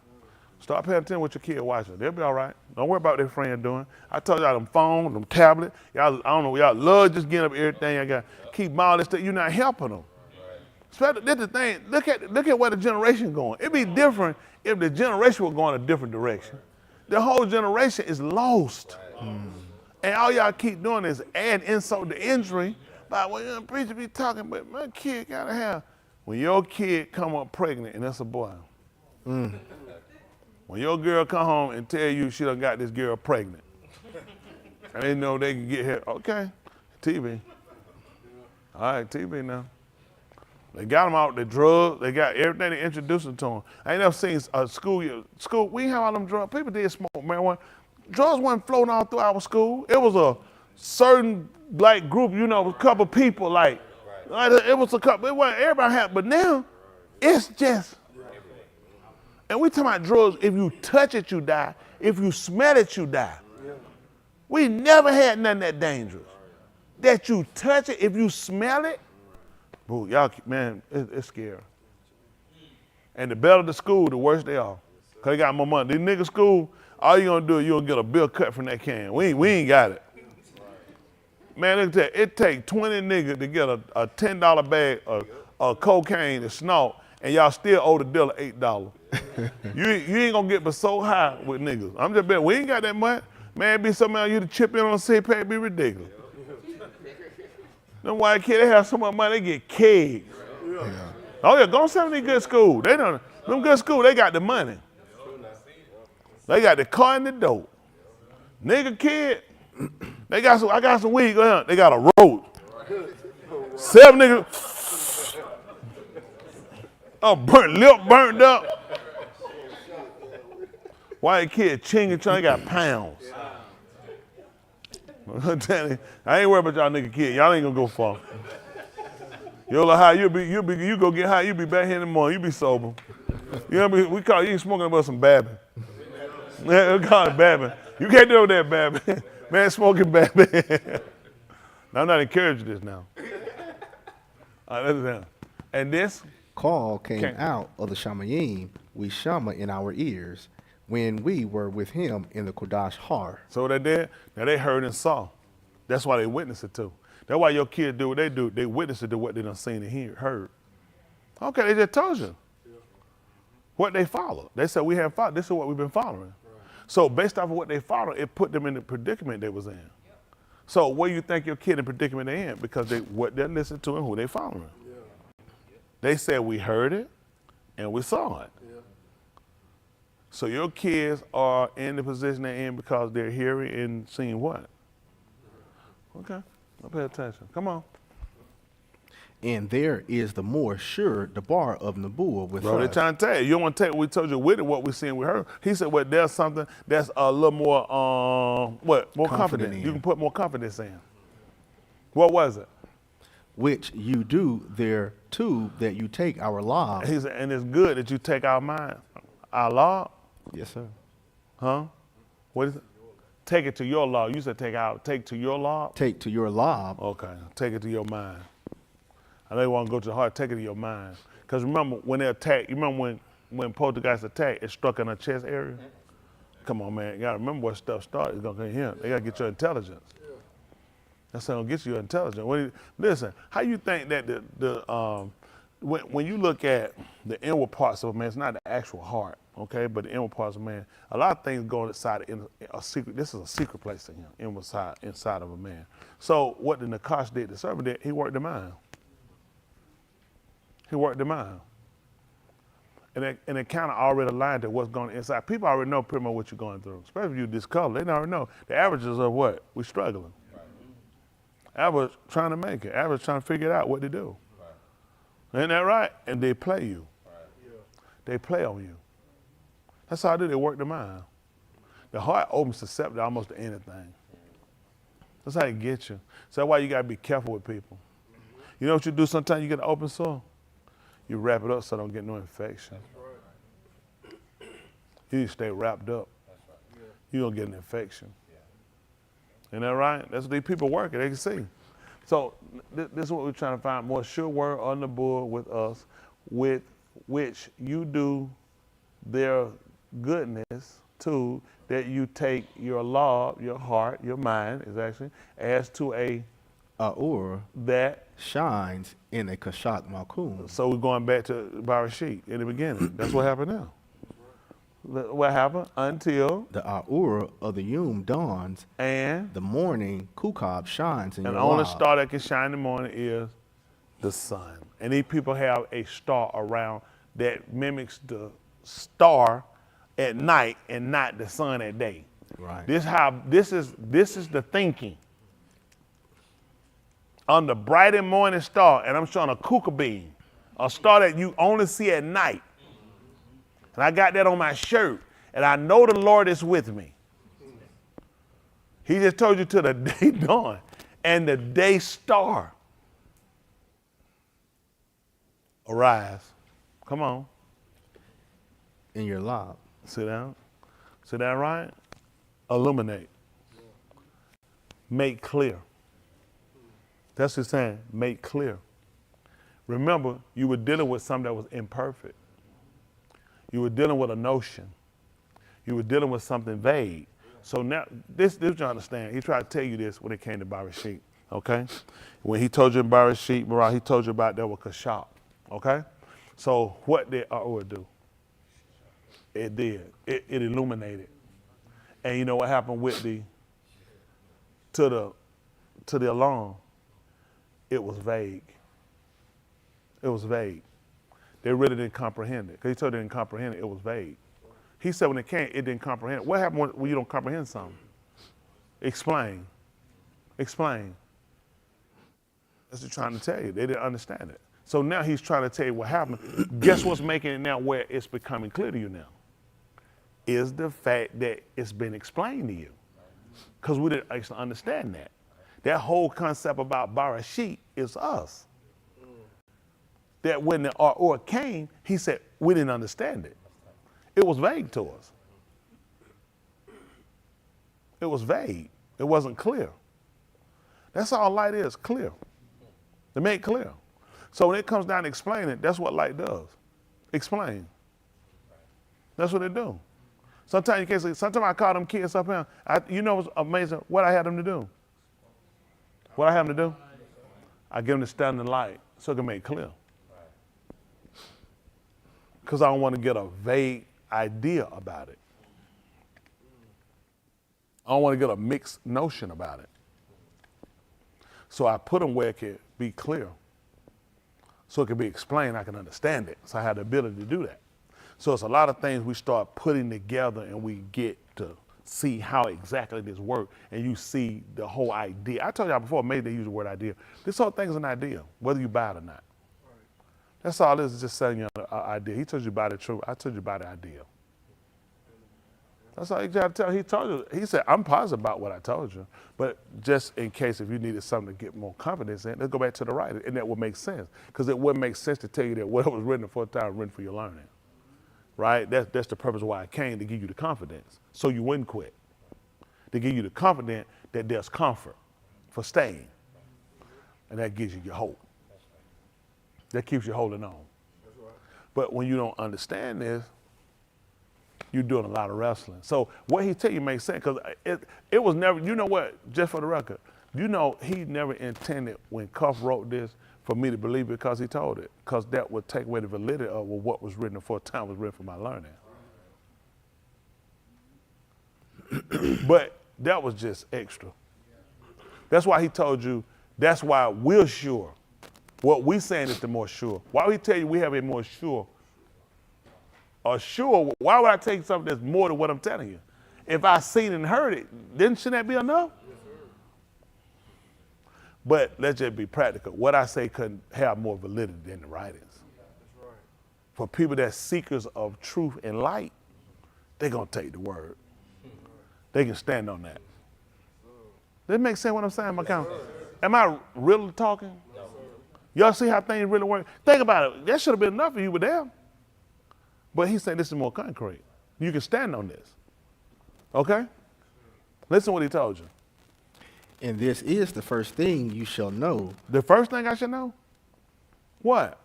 Start paying attention with your kid watching. They'll be all right. Don't worry about what their friend doing. I told y'all them phones, them tablets. Y'all, I don't know, y'all love just getting up everything. I got keep all this stuff. You're not helping them. Especially, this the thing. Look at where the generation going. It'd be different if the generation were going a different direction. The whole generation is lost. And all y'all keep doing is add insult to injury. Like, well, the preacher be talking, but my kid gotta have. When your kid come up pregnant, and that's a boy. When your girl come home and tell you she done got this girl pregnant, and they know they can get her, okay, TV. All right, TV now. They got them out the drugs. They got everything they introduced them to them. I ain't never seen a school, we ain't have all them drugs. People did smoke marijuana. Drugs wasn't floating all through our school. It was a certain black group, you know, a couple people like it was a couple, it wasn't everybody had, but now it's just, and we talking about drugs, if you touch it, you die. If you smell it, you die. We never had nothing that dangerous. That you touch it, if you smell it, boo, y'all, man, it's scary. And the better the school, the worse they are. Because they got more money. These niggas school, all you gonna do is you'll get a bill cut from that can. We ain't got it. Man, look at that. It take 20 niggas to get a $10 bag of cocaine to snort, and y'all still owe the dealer $8. you ain't gonna get but so high with niggas. I'm just betting we ain't got that much. Man, it be something else you to chip in on a CPAC, it'd be ridiculous. Them white kids, they have so much money, they get kegs. Oh yeah, go to some of these good schools. Them good schools, they got the money. They got the car and the dope. Nigga kid, I got some weed, go ahead. They got a road. 7 niggas. Oh, burnt up. White kid, ching and chong, got pounds. I'm telling you, I ain't worried about y'all nigga kid. Y'all ain't gonna go far. You'll know how you go get high, you be back here in the morning, you be sober. You know what I mean? We call you smoking about some babbing. Yeah, we call it babbing. You can't do that babbing. Man, smoking babbing. Now, I'm not encouraging this now. All right, listen. And this call came out of the Shamayim, we Shama in our ears, when we were with him in the Kodash Har. So what they did, now they heard and saw. That's why they witnessed it too. That's why your kids do what they do. They witness it to what they done seen and heard. Okay, they just told you what they followed. They said we have followed. This is what we've been following. So based off of what they followed, it put them in the predicament they was in. So where you think your kid in predicament they in? Because what they're listening to and who they following. They said we heard it and we saw it. So your kids are in the position they're in because they're hearing and seeing what? Okay, I'll pay attention. Come on. And there is the more sure the bar of Nebuah with Bro, us. they're trying to tell you. You don't want to take what we told you with it, what we seen, we heard. He said, well, there's something that's a little more, more confident. You can put more confidence in. What was it? Which you do there too, that you take our law. He said, and it's good that you take our mind. Our law? Yes, sir. Huh? What is it? Take it to your law. You said take to your law? Take to your law. Okay, take it to your mind. I know you want to go to the heart, take it to your mind. Because remember, when they attack, you remember when poltergeist attack, it struck in the chest area? Come on, man. You got to remember what stuff started. It's going to come here. They got to get your intelligence. That's how going to get you your intelligence. Listen, how you think that when you look at the inward parts of a man, it's not the actual heart, okay, but the inward parts of a man, a lot of things go inside a secret. This is a secret place in him, inside of a man. So what the Nakash did, the servant did, he worked the mind. He worked the mind. And it kind of already aligned to what's going inside. People already know pretty much what you're going through, especially if you're discolored. They already know. The averages are what? We're struggling. Average trying to make it. Average trying to figure out what to do. Ain't that right? And they play you. They play on you. That's how I do. They work the mind. The heart opens susceptible to almost anything. That's how it gets you. So that's why you got to be careful with people. You know what you do sometimes? You get an open sore? You wrap it up so don't get no infection. You need to stay wrapped up. You're going to get an infection. Isn't that right? That's what these people working. They can see. So this is what we're trying to find. More sure word on the board with us, with which you do their goodness to, that you take your law, your heart, your mind is actually, as to a or that shines in a kashak malkum. So we're going back to Barashit in the beginning. That's what happened now. What happened until the Aur of the Yum dawns and the morning Kukab shines in and your the only lives. star that can shine in the morning is the sun. And these people have a star around that mimics the star at night and not the sun at day. Right. This is the thinking. On the bright and morning star, and I'm showing a kukabin, a star that you only see at night. And I got that on my shirt, and I know the Lord is with me. He just told you to the day dawn and the day star. Arise. Come on. In your life. Sit down. Sit down, right? Illuminate. Make clear. That's what he's saying. Make clear. Remember, you were dealing with something that was imperfect. You were dealing with a notion. You were dealing with something vague. So now, this you understand. He tried to tell you this when it came to Barashit, okay? When he told you in Barashit, Marah, he told you about that with Kashab, okay? So what did Aur do? It did. It illuminated. And you know what happened with to the alarm? It was vague. It was vague. They really didn't comprehend it. Because he told they didn't comprehend it, it was vague. He said when it came, it didn't comprehend it. What happened when you don't comprehend something? Explain. Explain. That's what he's trying to tell you. They didn't understand it. So now he's trying to tell you what happened. Guess what's making it now where it's becoming clear to you now? Is the fact that it's been explained to you. Because we didn't actually understand that. That whole concept about Barashit is us. That when the Aur came, he said, we didn't understand it. It was vague to us. It was vague. It wasn't clear. That's all light is, clear. To make clear. So when it comes down to explaining it, that's what light does. Explain. That's what it do. Sometimes you can't say, sometimes I call them kids up here. You know what's amazing? What I had them to do? What I have them to do? I give them to stand in the light so it can make clear. Because I don't want to get a vague idea about it. I don't want to get a mixed notion about it. So I put them where it can be clear. So it can be explained, I can understand it. So I have the ability to do that. So it's a lot of things we start putting together and we get to see how exactly this works, and you see the whole idea. I told y'all before, maybe they use the word idea. This whole thing is an idea, whether you buy it or not. That's all it is just selling you an idea. He told you about the truth. I told you about the idea. That's all he tried to tell. He told you. He said, I'm positive about what I told you, but just in case if you needed something to get more confidence in, let's go back to the writer, and that would make sense. Because it wouldn't make sense to tell you that what was written for a time was written for your learning. Right? That's the purpose why I came, to give you the confidence, so you wouldn't quit. To give you the confidence that there's comfort for staying. And that gives you your hope. That keeps you holding on. But when you don't understand this, you're doing a lot of wrestling. So what he tell you makes sense, because it was never, you know what, just for the record, you know he never intended when Cuff wrote this for me to believe it because he told it, because that would take away the validity of what was written for a time was written for my learning. But that was just extra. That's why he told you, that's why we're sure What we saying is the more sure. Why would he tell you we have a more sure? Sure, why would I take something that's more than what I'm telling you? If I seen and heard it, then shouldn't that be enough? But let's just be practical. What I say couldn't have more validity than the writings. For people that's seekers of truth and light, they're going to take the word. They can stand on that. Does it make sense what I'm saying, my count? Am I really talking? Y'all see how things really work? Think about it. That should have been enough if you were there. But he's saying this is more concrete. You can stand on this. Okay? Listen to what he told you. And this is the first thing you shall know. The first thing I should know? What?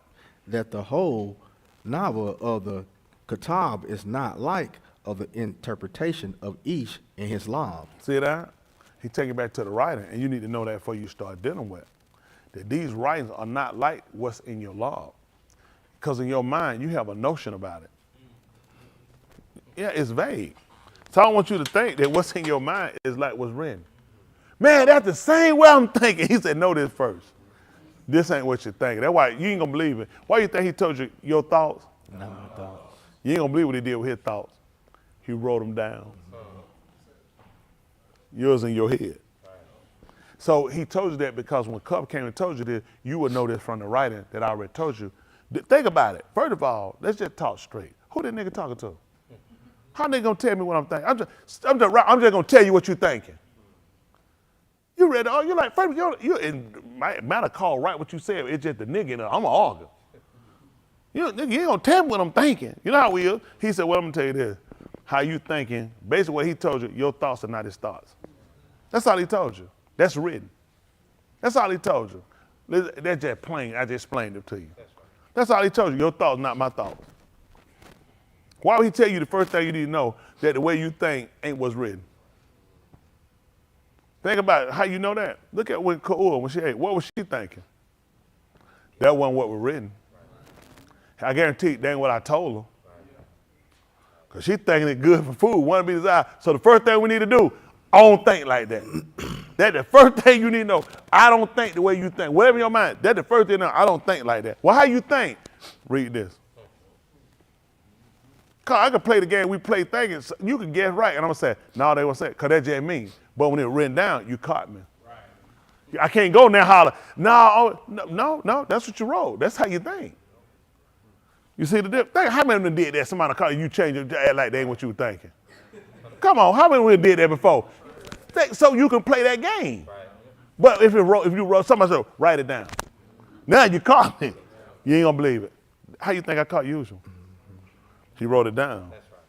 That the whole novel of the Kitab is not like of the interpretation of each in his law. See that? He take it back to the writing, and you need to know that before you start dealing with. That these writings are not like what's in your law. Because in your mind, you have a notion about it. Yeah, it's vague. So I don't want you to think that what's in your mind is like what's written. Man, that's the same way I'm thinking. He said, know this first. This ain't what you're thinking. That's why you ain't gonna believe it. Why you think he told you your thoughts? No, my thoughts. You ain't gonna believe what he did with his thoughts. He wrote them down. Yours in your head. So he told you that because when Cup came and told you this, you would know this from the writing that I already told you. Think about it. First of all, let's just talk straight. Who that nigga talking to? How they gonna tell me what I'm thinking? I'm just gonna tell you what you're thinking. You read it all. You're like, first, it might have called right what you said. It's just the nigga in there. I'm gonna argue. You ain't gonna tell me what I'm thinking. You know how we is. He said, well, I'm gonna tell you this. How you thinking, basically what he told you, your thoughts are not his thoughts. That's all he told you. That's written. That's all he told you. That's just plain. I just explained it to you. That's all he told you. Your thoughts, not my thoughts. Why would he tell you the first thing you need to know, that the way you think ain't what's written? Think about it, how you know that. Look at when Ka'ur, when she ate, what was she thinking? That wasn't what was written. I guarantee that ain't what I told her. Because she thinking it good for food, want to be desired. So the first thing we need to do, I don't think like that. That's the first thing you need to know. I don't think the way you think. Whatever in your mind, that's the first thing you know. I don't think like that. Well, how you think? Read this. Cause I can play the game we play thinking, so you can guess right. And I'm gonna say, no, they will say, cause that just mean. But when it written down, you caught me. Right. I can't go in there holler, no, that's what you wrote. That's how you think. You see the difference? How many of them did that? Somebody called you change your act like they ain't what you were thinking. Come on, how many of them did that before? So you can play that game. Right. But if you wrote, somebody said, write it down. Now you caught me. You ain't gonna believe it. How you think I caught usual? He wrote it down. That's right.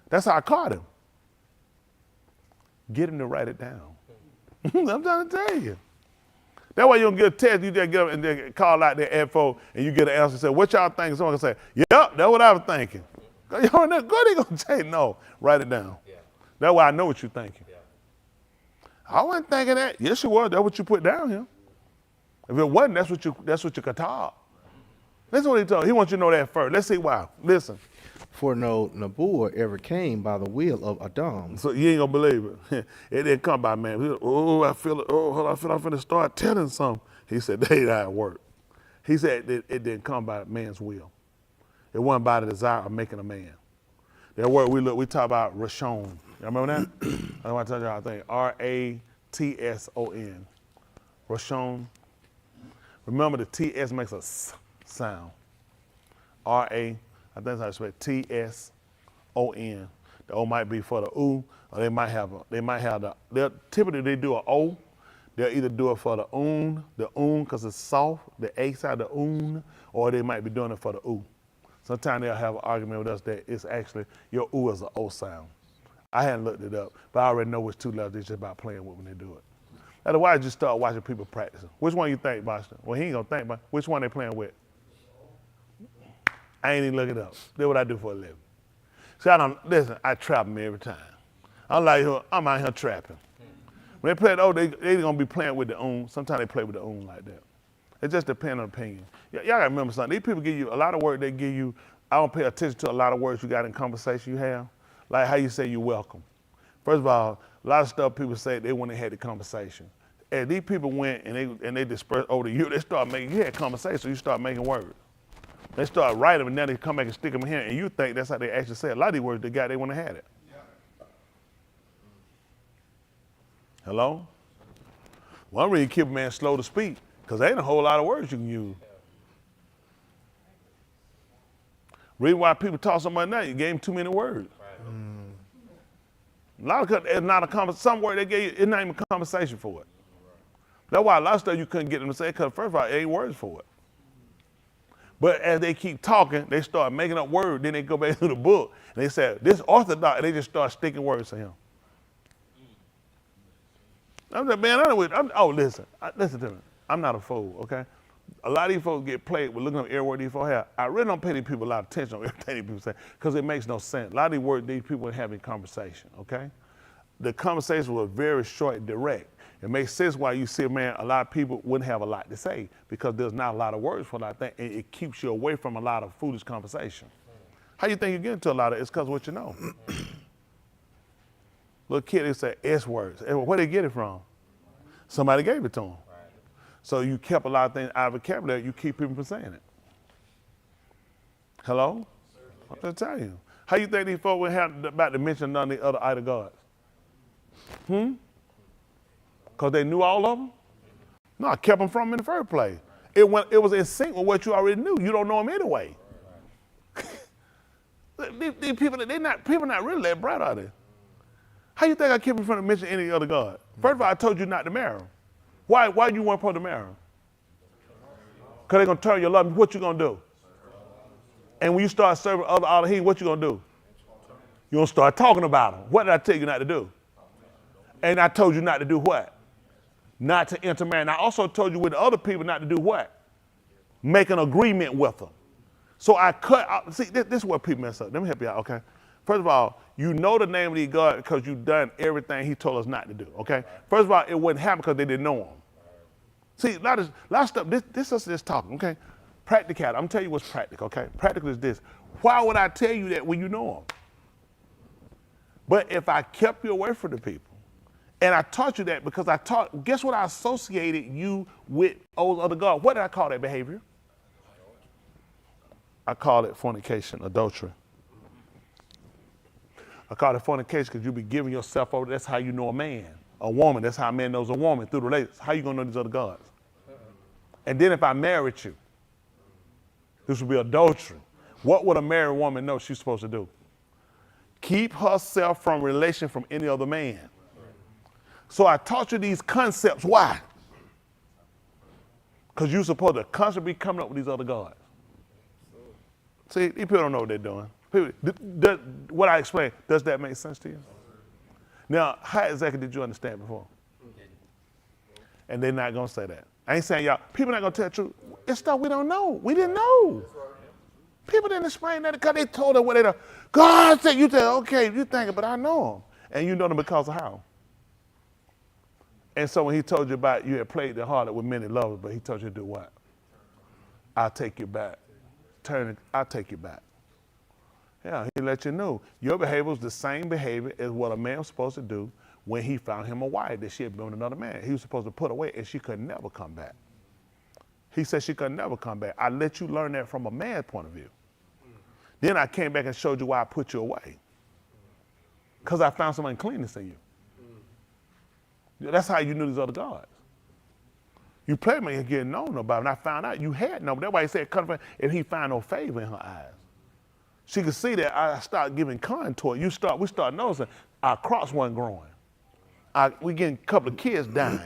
That's how I caught him. Get him to write it down. I'm trying to tell you. That way you don't get a test, you just get up and then call out their info and you get an answer and say, what y'all think? Someone can say, yep, that's what I was thinking. Good, they gonna say no. Write it down. Yeah. That's why I know what you're thinking. Yeah. I wasn't thinking that. Yes, you were. That's what you put down here. If it wasn't, that's what you could talk. Listen to what he told. He wants you to know that first. Let's see why. Listen. For no Nabuah ever came by the will of Adam. So you ain't gonna believe it. It didn't come by man. Oh, I feel it. Oh, hold on, I feel I'm finna start telling something. He said, that ain't how it worked. He said it didn't come by man's will. It wasn't by the desire of making a man. That word we talk about Rashon. You remember that? I want to tell you how I think. R-A-T-S-O-N. Rashon. Remember the T-S makes a S sound. R-A, I think that's how you spell it, T-S-O-N. The O might be for the U, or they might have typically they do an O. They'll either do it for the because it's soft, the A side, the oon, or they might be doing it for the U. Sometimes they'll have an argument with us that it's actually, your U is an O sound. I hadn't looked it up, but I already know which two letters. It's just about playing with when they do it. Otherwise, just start watching people practicing. Which one you think, Boston? Well, he ain't gonna think about which one they playing with. I ain't even look it up. That's what I do for a living. See, I trap them every time. I'm out here trapping. When they play the O, they gonna be playing with the own. Sometimes they play with the own like that. It just depends on opinion. Y'all gotta remember something. These people give you a lot of words they give you. I don't pay attention to a lot of words you got in conversation you have. Like how you say you're welcome. First of all, a lot of stuff people say they want to have the conversation. And these people went and they dispersed over the year. They started making, you had conversation, you start making words. They start writing them, and now they come back and stick them in here, and you think that's how they actually say it. A lot of these words they got, they wouldn't have had it. Hello? One reason keep a man slow to speak, because there ain't a whole lot of words you can use. Reason why people talk so much now, you gave them too many words. A lot of it's not a conversation. Some word they gave you, it's not even a conversation for it. That's why a lot of stuff you couldn't get them to say, because first of all, there ain't words for it. But as they keep talking, they start making up words. Then they go back to the book and they say, this orthodox, and they just start sticking words to him. I'm like, man, listen to me. I'm not a fool, okay? A lot of these folks get played with looking up every word these folks have. I really don't pay these people a lot of attention on everything these people say, because it makes no sense. A lot of these words these people are having conversation, okay? The conversation was very short and direct. It makes sense why you see, man, a lot of people wouldn't have a lot to say, because there's not a lot of words for a lot of things, and it keeps you away from a lot of foolish conversation. How you think you get into a lot of it? It's because of what you know. Little kid, they say S words. Where they get it from? Somebody gave it to them. So you kept a lot of things out of vocabulary, you keep people from saying it. Hello? I'm just telling you. How you think these folks would have about to mention none of the other idol gods? Because they knew all of them? No, I kept them from them in the first place. It was in sync with what you already knew. You don't know them anyway. These people, people not really that bright, are they? How you think I kept them from mentioning any other god? First of all, I told you not to marry them. Why you weren't supposed to marry them? Because they're going to turn your love. What you going to do? And when you start serving other Elohim, what you going to do? You're going to start talking about them. What did I tell you not to do? And I told you not to do what? Not to intermarry. And I also told you with the other people not to do what? Make an agreement with them. So I cut out. See, this is where people mess up. Let me help you out, okay? First of all, you know the name of these God because you've done everything he told us not to do, okay? First of all, it wouldn't happen because they didn't know him. See, a lot of stuff, this is just talking, okay? Practicality, I'm telling you what's practical, okay? Practical is this. Why would I tell you that when you know him? But if I kept you away from the people, and I taught you that because guess what I associated you with those other gods? What did I call that behavior? I call it fornication, adultery. I call it fornication because you be giving yourself over. That's how you know a man. A woman, that's how a man knows a woman, through the relations. How you going to know these other gods? And then if I married you, this would be adultery. What would a married woman know she's supposed to do? Keep herself from relation from any other man. So I taught you these concepts. Why? Because you're supposed to constantly be coming up with these other gods. See, these people don't know what they're doing. What I explained, does that make sense to you? Now, how exactly did you understand before? And they're not going to say that. I ain't saying y'all, people not going to tell the truth. It's stuff we don't know. We didn't know. People didn't explain that because they told us what they know. God said, you said, okay, you think it, but I know them. And you know them because of how? And so when he told you about you had played the harlot with many lovers, but he told you to do what? I'll take you back. I'll take you back. Yeah, he let you know. Your behavior was the same behavior as what a man was supposed to do when he found him a wife that she had been with another man. He was supposed to put away and she could never come back. He said she could never come back. I let you learn that from a man's point of view. Then I came back and showed you why I put you away. Because I found some uncleanness in you. That's how you knew these other gods. You played me and getting known about it, and I found out you had no. That's why he said, if he found no favor in her eyes. She could see that I started giving contour. We start noticing our crops weren't growing. We getting a couple of kids dying.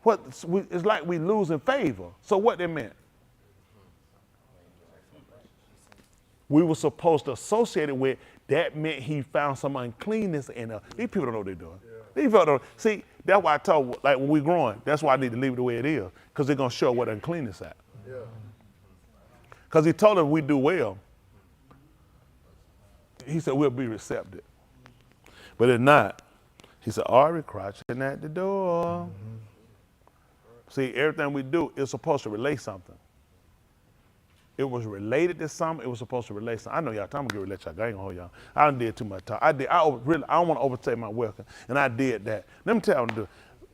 It's like we losing favor. So what that meant? We were supposed to associate it with, that meant he found some uncleanness in her. These people don't know what they're doing. These people don't. See, that's why I told, like when we're growing, that's why I need to leave it the way it is, because they're going to show what uncleanness at. Because he told us we do well. He said we'll be receptive. But if not, he said, Ari crouching at the door. See, everything we do is supposed to relate something. It was related to something. It was supposed to relate something. I know y'all. I'm gonna let y'all go. I ain't gonna hold y'all. I done did too much talk. I don't want to overtake my welcome, and I did that. Let me tell you what I'm doing.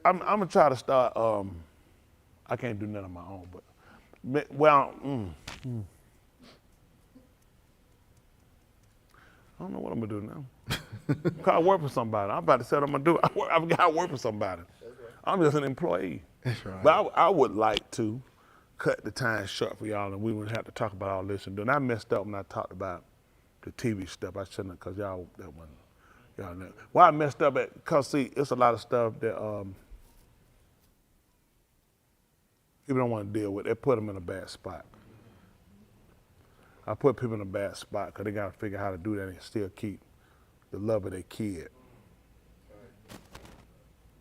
I'm gonna try to start. I can't do nothing on my own, but I don't know what I'm gonna do now. I work for somebody. I'm about to say what I'm gonna do. I've got to work for somebody. I'm just an employee. That's right. But I would like to cut the time short for y'all, and we would have to talk about all this and do. And I messed up when I talked about the TV stuff. I shouldn't have, cause y'all that one. Y'all know. Why I messed up at? Cause see, it's a lot of stuff that people don't want to deal with. They put them in a bad spot. I put people in a bad spot because they got to figure out how to do that and still keep the love of their kid.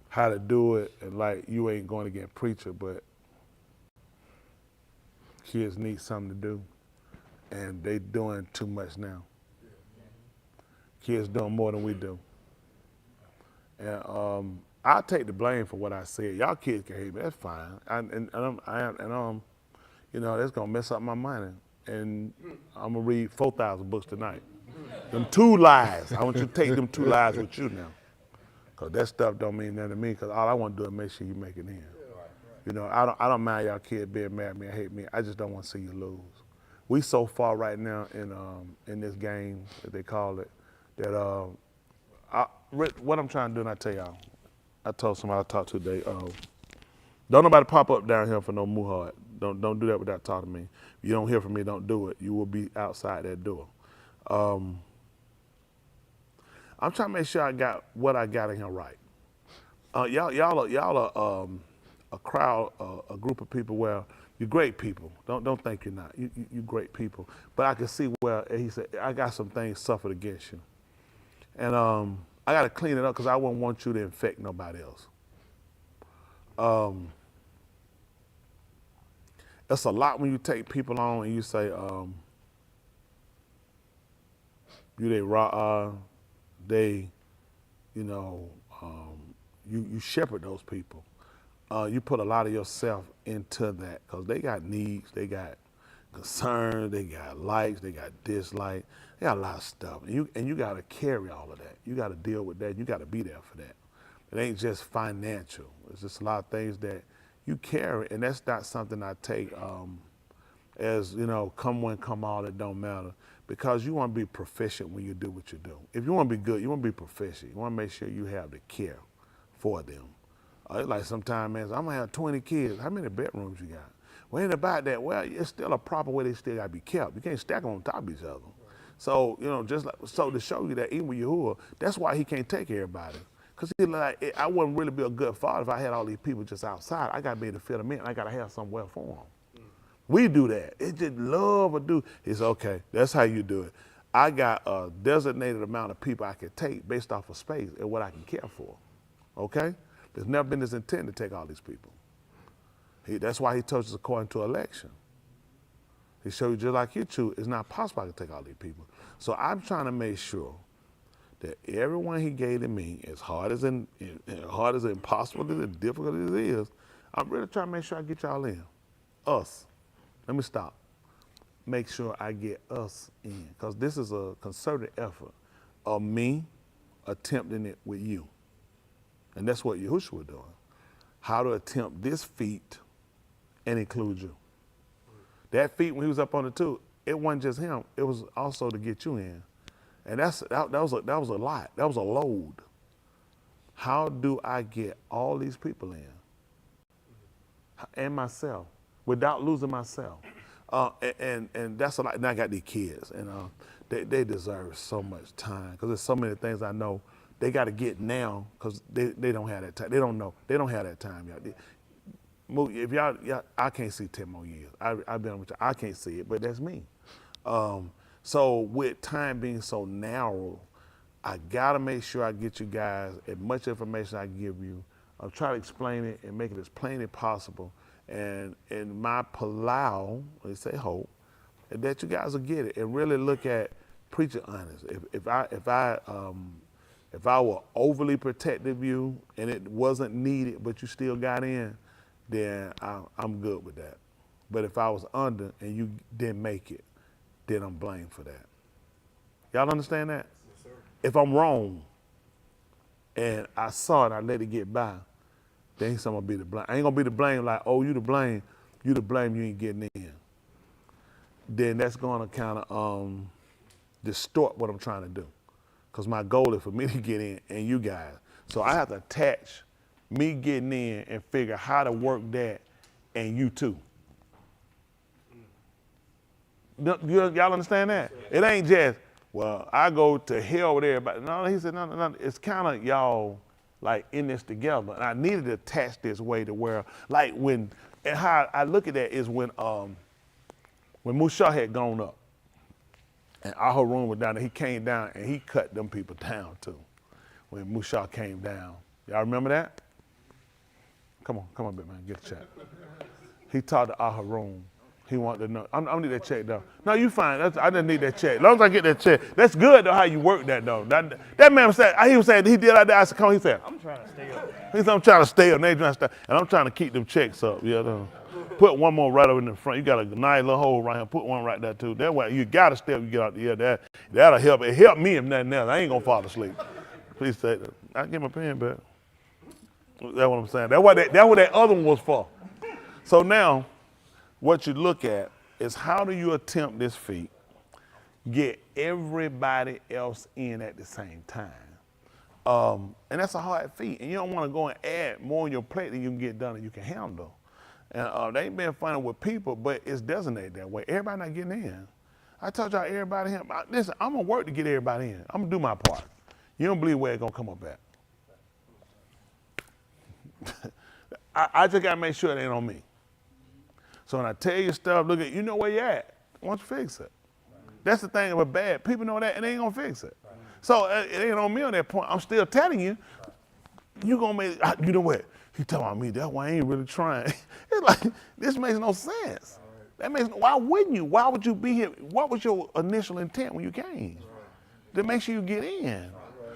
How to do it, and like you ain't going against preacher, but kids need something to do, and they doing too much now. Kids doing more than we do. And I'll take the blame for what I said. Y'all kids can hate me, that's fine. You know, that's gonna mess up my mind. And I'm gonna read 4,000 books tonight. Them 2 lies, I want you to take them 2 lies with you now. Cause that stuff don't mean nothing to me, cause all I wanna do is make sure you make it in. You know, I don't mind y'all kids being mad at me and hate me, I just don't wanna see you lose. We so far right now in this game, that they call it, that what I'm trying to do, and I tell y'all, I told somebody I talked to today, don't nobody pop up down here for no muhard. Don't do that without talking to me. If you don't hear from me, don't do it. You will be outside that door. I'm trying to make sure I got what I got in here right. Y'all are a crowd, a group of people where you're great people. Don't think you're not. You great people. But I can see where he said, I got some things suffered against you. And I got to clean it up because I wouldn't want you to infect nobody else. It's a lot when you take people on and you say, they raw, they, you know, you shepherd those people. You put a lot of yourself into that because they got needs, they got concerns, they got likes, they got dislikes, they got a lot of stuff. And you got to carry all of that. You got to deal with that. You got to be there for that. It ain't just financial. It's just a lot of things that you carry, and that's not something I take as, you know, come one, come all, it don't matter. Because you want to be proficient when you do what you do. If you want to be good, you want to be proficient. You want to make sure you have the care for them. It's like sometimes, man, I'm going to have 20 kids. How many bedrooms you got? Well, ain't about that. Well, it's still a proper way they still got to be kept. You can't stack them on top of each other. So, you know, just like, so to show you that even with Yahuwah, that's why he can't take everybody. Because I wouldn't really be a good father if I had all these people just outside. I got to be able to fit them in. I got to have somewhere for them. We do that. It's just love or do. It's okay. That's how you do it. I got a designated amount of people I can take based off of space and what I can care for. Okay? There's never been this intent to take all these people. That's why he told us according to election. He showed you just like you two, it's not possible I can take all these people. So I'm trying to make sure that everyone he gave to me, as hard as impossible as difficult as it is, I'm really trying to make sure I get y'all in. Us. Let me stop. Make sure I get us in. Because this is a concerted effort of me attempting it with you. And that's what Yahushua was doing. How to attempt this feat and include you. That feat when he was up on the two, it wasn't just him, it was also to get you in. And that was a lot. That was a load. How do I get all these people in? And myself, without losing myself. And that's a lot. And I got these kids, and they deserve so much time because there's so many things I know they got to get now because they don't have that time. They don't know. They don't have that time, y'all. If y'all, I can't see 10 more years. I've been with you. I can't see it, but that's me. So with time being so narrow, I gotta make sure I get you guys as much information I give you. I'll try to explain it and make it as plain as possible. And in my palau, they say hope, that you guys will get it and really look at preacher honest. If I were overly protective of you and it wasn't needed, but you still got in, then I'm good with that. But if I was under and you didn't make it, then I'm blamed for that. Y'all understand that? Yes, sir. If I'm wrong and I saw it, I let it get by, then he's gonna be the blame. I ain't gonna be the blame like, oh, you to blame, you ain't getting in. Then that's gonna kind of distort what I'm trying to do. Because my goal is for me to get in and you guys. So I have to attach me getting in and figure how to work that and you too. Y'all understand that? It ain't just, well, I go to hell with everybody. No, he said, no. It's kind of y'all like in this together. And I needed to attach this way to where, like when, and how I look at that is when Musha had gone up and our room was down there, he came down and he cut them people down too. When Musha came down. Y'all remember that? Come on, big man, get a check. He talked to our room. He wanted to know. I need that check though. No, you fine. I just need that check. As long as I get that check. That's good though how you work that though. That man said, he was saying he did like that. I said, come on, he said, I'm trying to stay up. He said, I'm trying to stay up. And they trying to stay. And I'm trying to keep them checks up. Put one more right over in the front. You got a nice little hole right here. Put one right there too. That way you gotta stay up, you get out there. That'll help. It helped me if nothing else. I ain't gonna fall asleep. Please say that. I get my pen back. That's what I'm saying. That's what that other one was for. So now, what you look at is how do you attempt this feat, get everybody else in at the same time. And that's a hard feat. And you don't want to go and add more on your plate than you can get done and you can handle. And they ain't been funny with people, but it's designated that way. Everybody not getting in. I told y'all everybody in. Listen, I'm going to work to get everybody in. I'm going to do my part. You don't believe where it's going to come up at. I just got to make sure it ain't on me. So when I tell you stuff, look at, you know where you at. Why don't you fix it? That's the thing about bad. People know that and they ain't going to fix it. So it ain't on me on that point. I'm still telling you, you going to make, you know what? He talking about me, that's why I ain't really trying. It's like, this makes no sense. Why wouldn't you? Why would you be here? What was your initial intent when you came? To make sure you get in.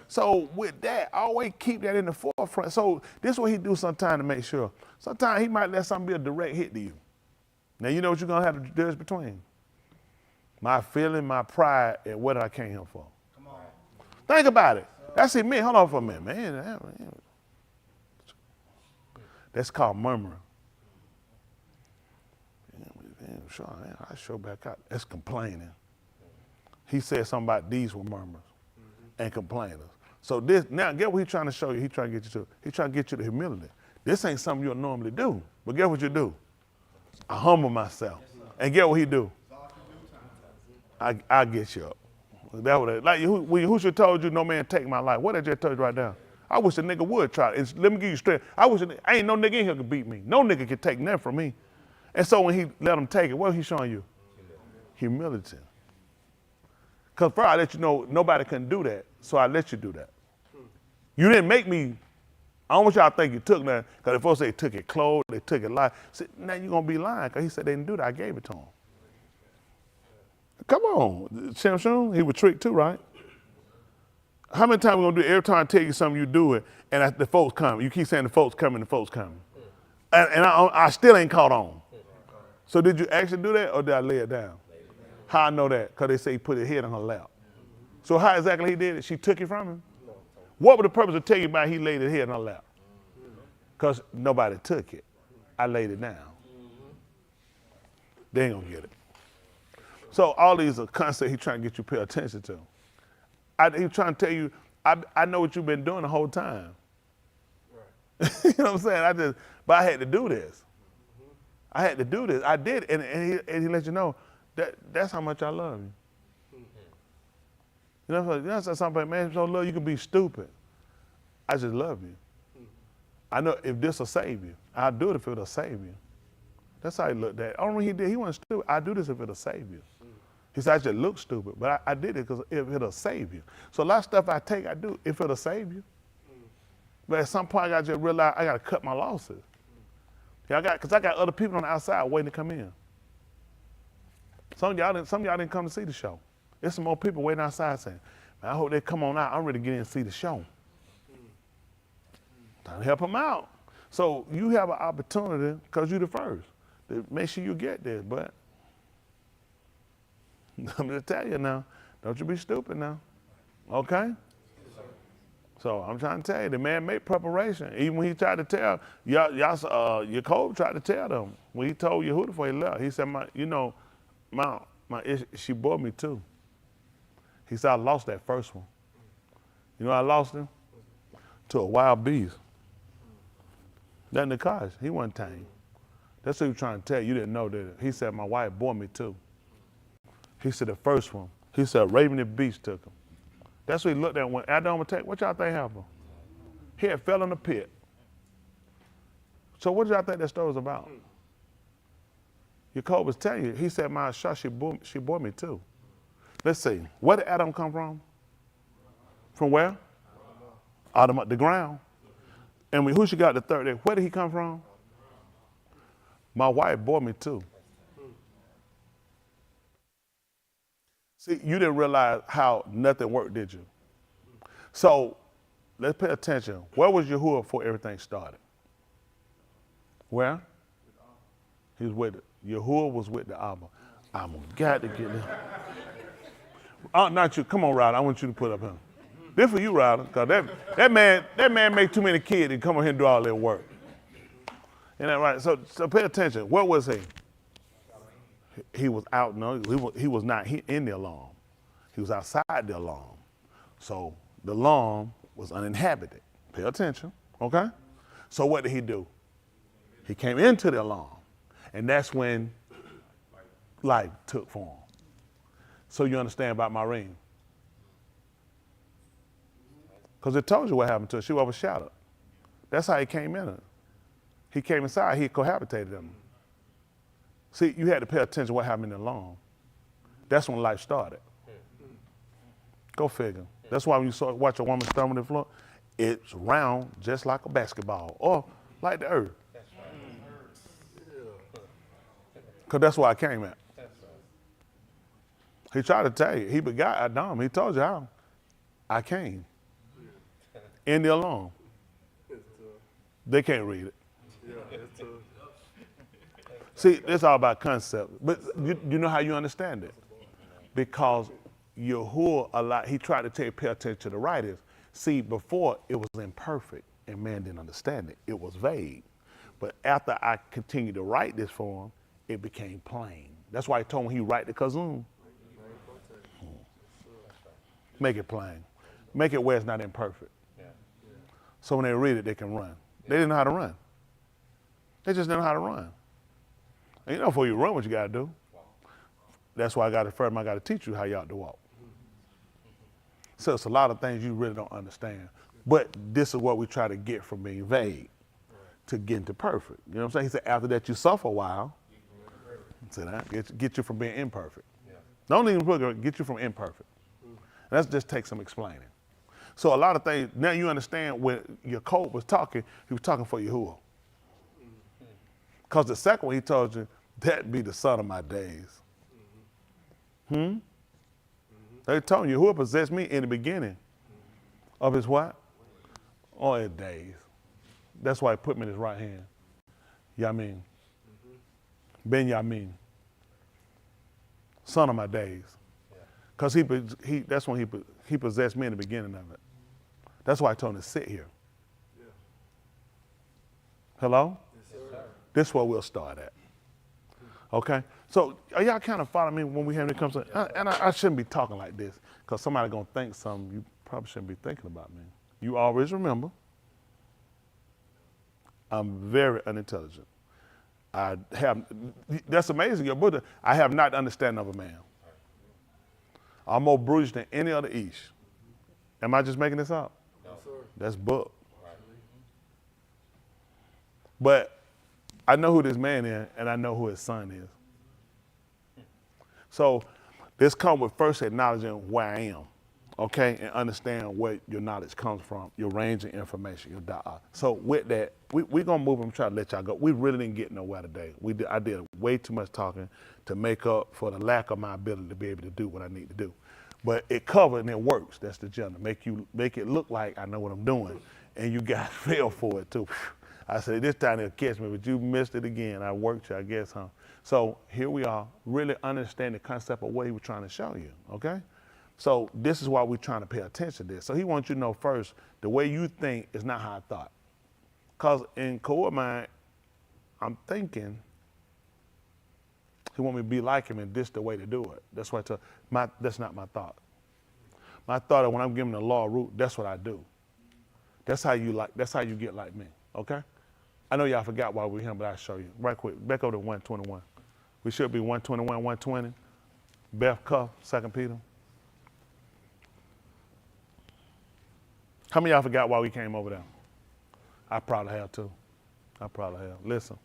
So with that, always keep that in the forefront. So this is what he do sometimes to make sure. Sometimes he might let something be a direct hit to you. Now you know what you're gonna have to judge between? My feeling, my pride, and what I came here for. Come on. Think about it. That's it, man. Hold on for a minute, man. That's called murmuring. I show back out. That's complaining. He said something about these were murmurers and complainers. So this, now get what he's trying to show you. He's trying to get you to. He's trying to get you to humility. This ain't something you'll normally do. But get what you do. I humble myself. And get what he do. I get you up. That what like who should told you no man take my life? What I just told you right now? I wish a nigga would try it. Let me give you straight. I ain't no nigga in here can beat me. No nigga can take nothing from me. And so when he let him take it, what he showing you? Humility. Because first I let you know nobody can do that, so I let you do that. You didn't make me. I don't want y'all to think you took nothing, because if folks say they took it clothes, they took it life, now you're going to be lying, because he said they didn't do that. I gave it to him. Come on. Samson, he was tricked too, right? How many times we going to do it? Every time I tell you something, you do it, and the folks come. You keep saying the folks coming, the folks coming. And I still ain't caught on. So did you actually do that, or did I lay it down? How I know that? Because they say he put his head on her lap. So how exactly he did it? She took it from him? What was the purpose of telling you about he laid his head on her lap? Because nobody took it. I laid it down. They ain't going to get it. So all these are concepts he's trying to get you to pay attention to. He's trying to tell you, I know what you've been doing the whole time. Right. You know what I'm saying? But I had to do this. I had to do this. I did, and he let you know that's how much I love you. You know, something, man, so love you can be stupid. I just love you. I know if this will save you, I'll do it if it'll save you. That's how he looked at it. Only he did, he wasn't stupid. I do this if it'll save you. He said, I just look stupid, but I did it because if it'll save you. So a lot of stuff I take, I do if it'll save you. But at some point, I got to just realize I got to cut my losses. Yeah, because I got other people on the outside waiting to come in. Some of y'all didn't come to see the show. There's some more people waiting outside saying, man, I hope they come on out. I'm ready to get in and see the show. Time to help them out. So you have an opportunity, because you're the first, to make sure you get there. But I'm going to tell you now, don't you be stupid now. Okay? So I'm trying to tell you, the man made preparation. Even when he tried to tell, Jacob tried to tell them, when he told Yehuda before he left, he said, she bore me too. He said, I lost that first one. You know I lost him? To a wild beast. That in the cars, he wasn't tame. That's what he was trying to tell you. You didn't know that. He said, my wife bore me too. He said, the first one. He said, Raven the beast took him. That's what he looked at when Adam attacked. What y'all think happened? He had fell in the pit. So what do y'all think that story was about? Jacob was telling you, he said, my shot, she bore me too. Let's see, where did Adam come from? From where? Out of the ground. And who she got the third day? Where did he come from? My wife bore me too. See, you didn't realize how nothing worked, did you? So let's pay attention. Where was Yahuwah before everything started? Where? He was with it. Yahuwah was with the Abba. I'm got to get this. Not you. Come on, Ryder. I want you to put up him. This for you, Ryder, because that man make too many kids and come over here and do all that work. Isn't that right? So pay attention. Where was he? He was out. No, he was not in the alarm. He was outside the alarm. So the alarm was uninhabited. Pay attention, okay? So what did he do? He came into the alarm, and that's when life took form. So you understand about my ring? Because it told you what happened to her. She was overshadowed. That's how he came in. He came inside. He cohabitated them. See, you had to pay attention to what happened in the alarm. That's when life started. Go figure. That's why when you watch a woman stomach on the floor, it's round just like a basketball or like the earth. Because that's where I came at. He tried to tell you. He begot Adam. He told you how. I came. In the alarm. They can't read it. See, it's all about concept. But you know how you understand it? Because Yahuwah, he tried to tell you, pay attention to the writers. See, before it was imperfect and man didn't understand it. It was vague. But after I continued to write this for him, it became plain. That's why he told him he write the Kazum. Make it plain. Make it where it's not imperfect. So when they read it, they can run. They didn't know how to run. They just didn't know how to run. And you know, before you run, what you got to do. That's why I got to teach you how you ought to walk. So it's a lot of things you really don't understand. But this is what we try to get from being vague to getting to perfect. You know what I'm saying? He said, after that you suffer a while. See that? Get you from being imperfect. Don't even get you from imperfect. Let's just take some explaining. So a lot of things, now you understand when your code was talking, he was talking for Yahuwah. Because the second one he told you, that be the son of my days. They told you, Yahuwah possessed me in the beginning of his what? All his days. That's why he put me in his right hand. Yamin. Ben Yamin. Son of my days. Because that's when he possessed me in the beginning of it. That's why I told him to sit here. Hello? Yes, this is where we'll start at. Okay? So are y'all kind of following me when we have it comes to, and I shouldn't be talking like this because somebody's going to think something you probably shouldn't be thinking about me. You always remember, I'm very unintelligent. That's amazing, your Buddha. I have not the understanding of a man. I'm more brutish than any other Ish. Am I just making this up? No, sir. That's book. Right. But I know who this man is, and I know who his son is. So this comes with first acknowledging where I am, okay, and understand where your knowledge comes from, your range of information, your data. So with that, we're going to move and try to let y'all go. We really didn't get nowhere today. I did way too much talking to make up for the lack of my ability to be able to do what I need to do. But it covered and it works. That's the agenda. Make it look like I know what I'm doing, and you guys fell for it too. I said, this time they'll catch me, but you missed it again. I worked you, I guess, huh? So here we are, really understand the concept of what he was trying to show you, okay? So this is why we're trying to pay attention to this. So he wants you to know first, the way you think is not how I thought. Because in core mind, I'm thinking he want me to be like him and this the way to do it. That's why that's not my thought. My thought is when I'm giving the law a root, that's what I do. That's how you get like me, okay? I know y'all forgot why we're here, but I'll show you. Right quick, back over to 121. We should be 121, 120. Beth Cuff, 2 Peter. How many of y'all forgot why we came over there? I probably have too. I probably have. Listen,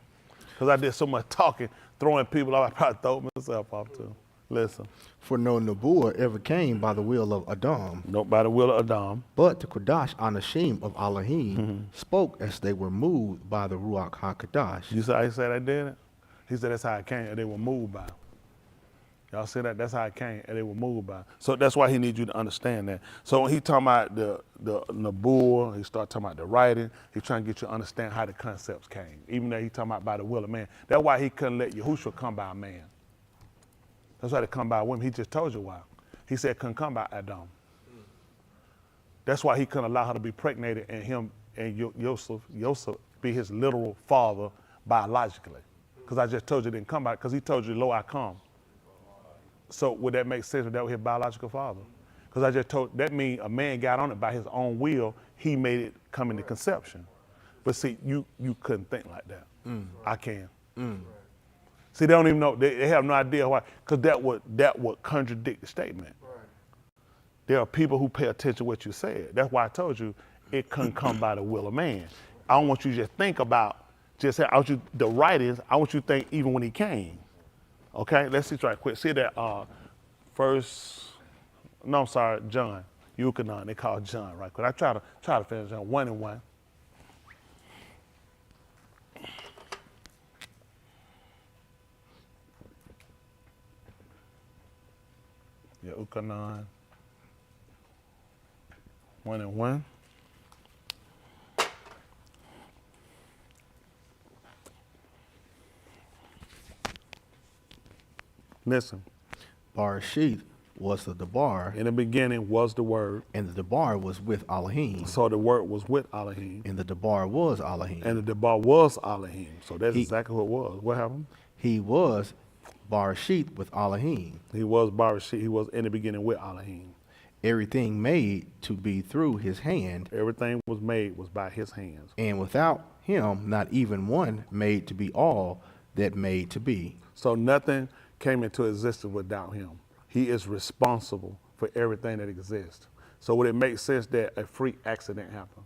because I did so much talking, throwing people off, I probably throw myself off too. Listen. For no Nebuah ever came by the will of Adam. No, by the will of Adam. But the Kodash Anashim of Elohim spoke as they were moved by the Ruach HaKodash. You see how he said I did it? He said that's how it came, and they were moved by it. Y'all see that? That's how it came, and they were moved by it. So that's why he needs you to understand that. So when he talking about the Nebuah, he start talking about the writing, he's trying to get you to understand how the concepts came. Even though he talking about by the will of man. That's why he couldn't let Yahushua come by a man. That's why they come by a woman. He just told you why. He said couldn't come by Adam. That's why he couldn't allow her to be pregnated and him and Yosef be his literal father biologically. Because I just told you it didn't come by, because he told you, lo, I come. So would that make sense if that was his biological father? Because I just told, that means a man got on it by his own will, he made it come into conception. But see, you couldn't think like that. I can. See, they don't even know, they have no idea why, because that would contradict the statement. Right. There are people who pay attention to what you said. That's why I told you it couldn't come by the will of man. I don't want you to just think about, I want you, the writings, I want you to think even when he came. Okay, let's see right quick. See that John, Yukonon, they call John right quick. I try to finish John 1 and 1. Yeah, Ukanon. 1 and 1. Listen. Barashith was the Debar. In the beginning was the Word. And the Debar was with Elohim. So the Word was with Elohim. And the Debar was Elohim. And the Debar was Elohim. So that's exactly what it was. What happened? He was Barashith with Elohim. He was Barashith. He was in the beginning with Elohim. Everything made to be through his hand. Everything was made was by his hands. And without him, not even one made to be all that made to be. So nothing came into existence without him. He is responsible for everything that exists. So would it make sense that a freak accident happened?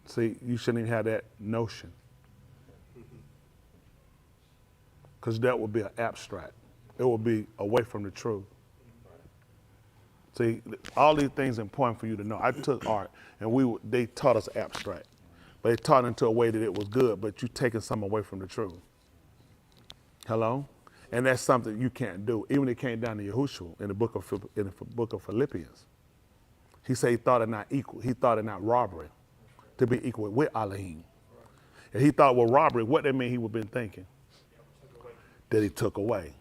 See, you shouldn't even have that notion. Because that would be an abstract. It would be away from the truth. See, all these things are important for you to know. I took art, and they taught us abstract. But they taught it into a way that it was good, but you're taking something away from the truth. Hello? And that's something you can't do. Even it came down to Yahushua in the book of Philippians. He said he thought it not equal. He thought it not robbery to be equal with Elohim. And he thought, well, robbery, what that mean he would have been thinking? That he took away.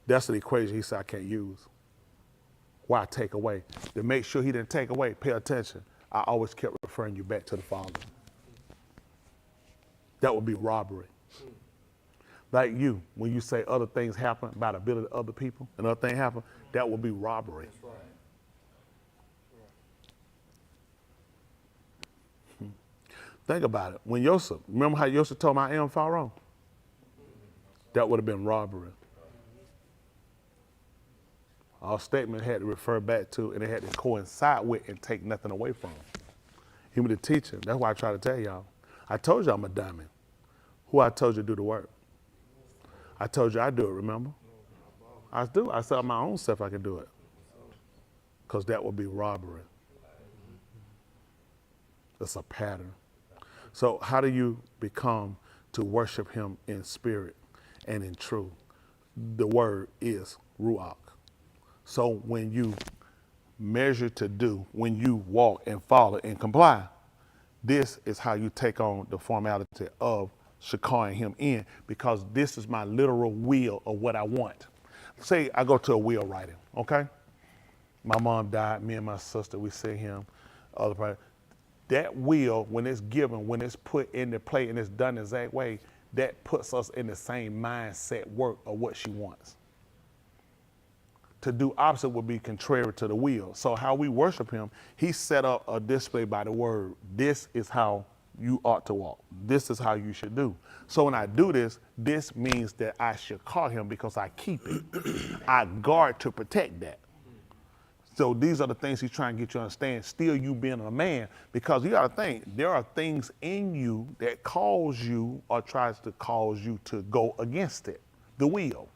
That's the equation he said I can't use. Why take away? To make sure he didn't take away, pay attention. I always kept referring you back to the Father. That would be robbery. Like you, when you say other things happen by the ability of other people and other things happen, that would be robbery. Think about it. When Yosef, remember how Yosef told him I am Pharaoh? That would have been robbery. Our statement had to refer back to, and it had to coincide with and take nothing away from him. He was the teacher. That's why I try to tell y'all. I told you I'm a diamond. Who I told you to do the work? I told you I do it, remember? I do. I said my own self I can do it. Because that would be robbery. It's a pattern. So how do you become to worship him in spirit and in truth? The word is Ruach. So when you measure to do, when you walk and follow and comply, this is how you take on the formality of shakaring him in, because this is my literal will of what I want. say I go to a will writing, okay? My mom died, me and my sister, we see him, other part. That will, when it's given, when it's put into play and it's done the exact way, that puts us in the same mindset work of what she wants. To do opposite would be contrary to the will. So how we worship him, he set up a display by the word. This is how you ought to walk. This is how you should do. So when I do this, this means that I should call him because I keep it. I guard to protect that. So these are the things he's trying to get you to understand, still you being a man, because you got to think, there are things in you that cause you or tries to cause you to go against it, the will.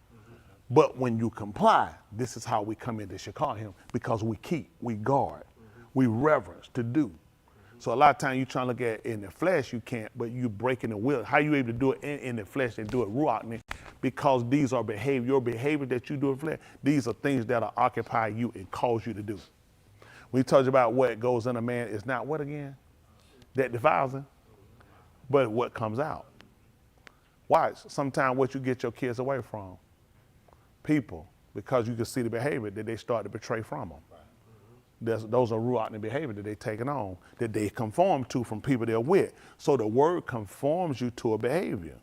But when you comply, this is how we come into Shekar him, because we keep, we guard, we reverence to do. So a lot of times you trying to look at it in the flesh, you can't, but you breaking the will. How you able to do it in the flesh and do it ruach? Because these are your behavior that you do in flesh, these are things that will occupy you and cause you to do. When he told you about what goes in a man, it's not what again? That defiles him, but what comes out. Watch, sometimes what you get your kids away from, people, because you can see the behavior that they start to betray from them. Those are ruach behavior that they're taking on, that they conform to from people they're with. So the word conforms you to a behavior.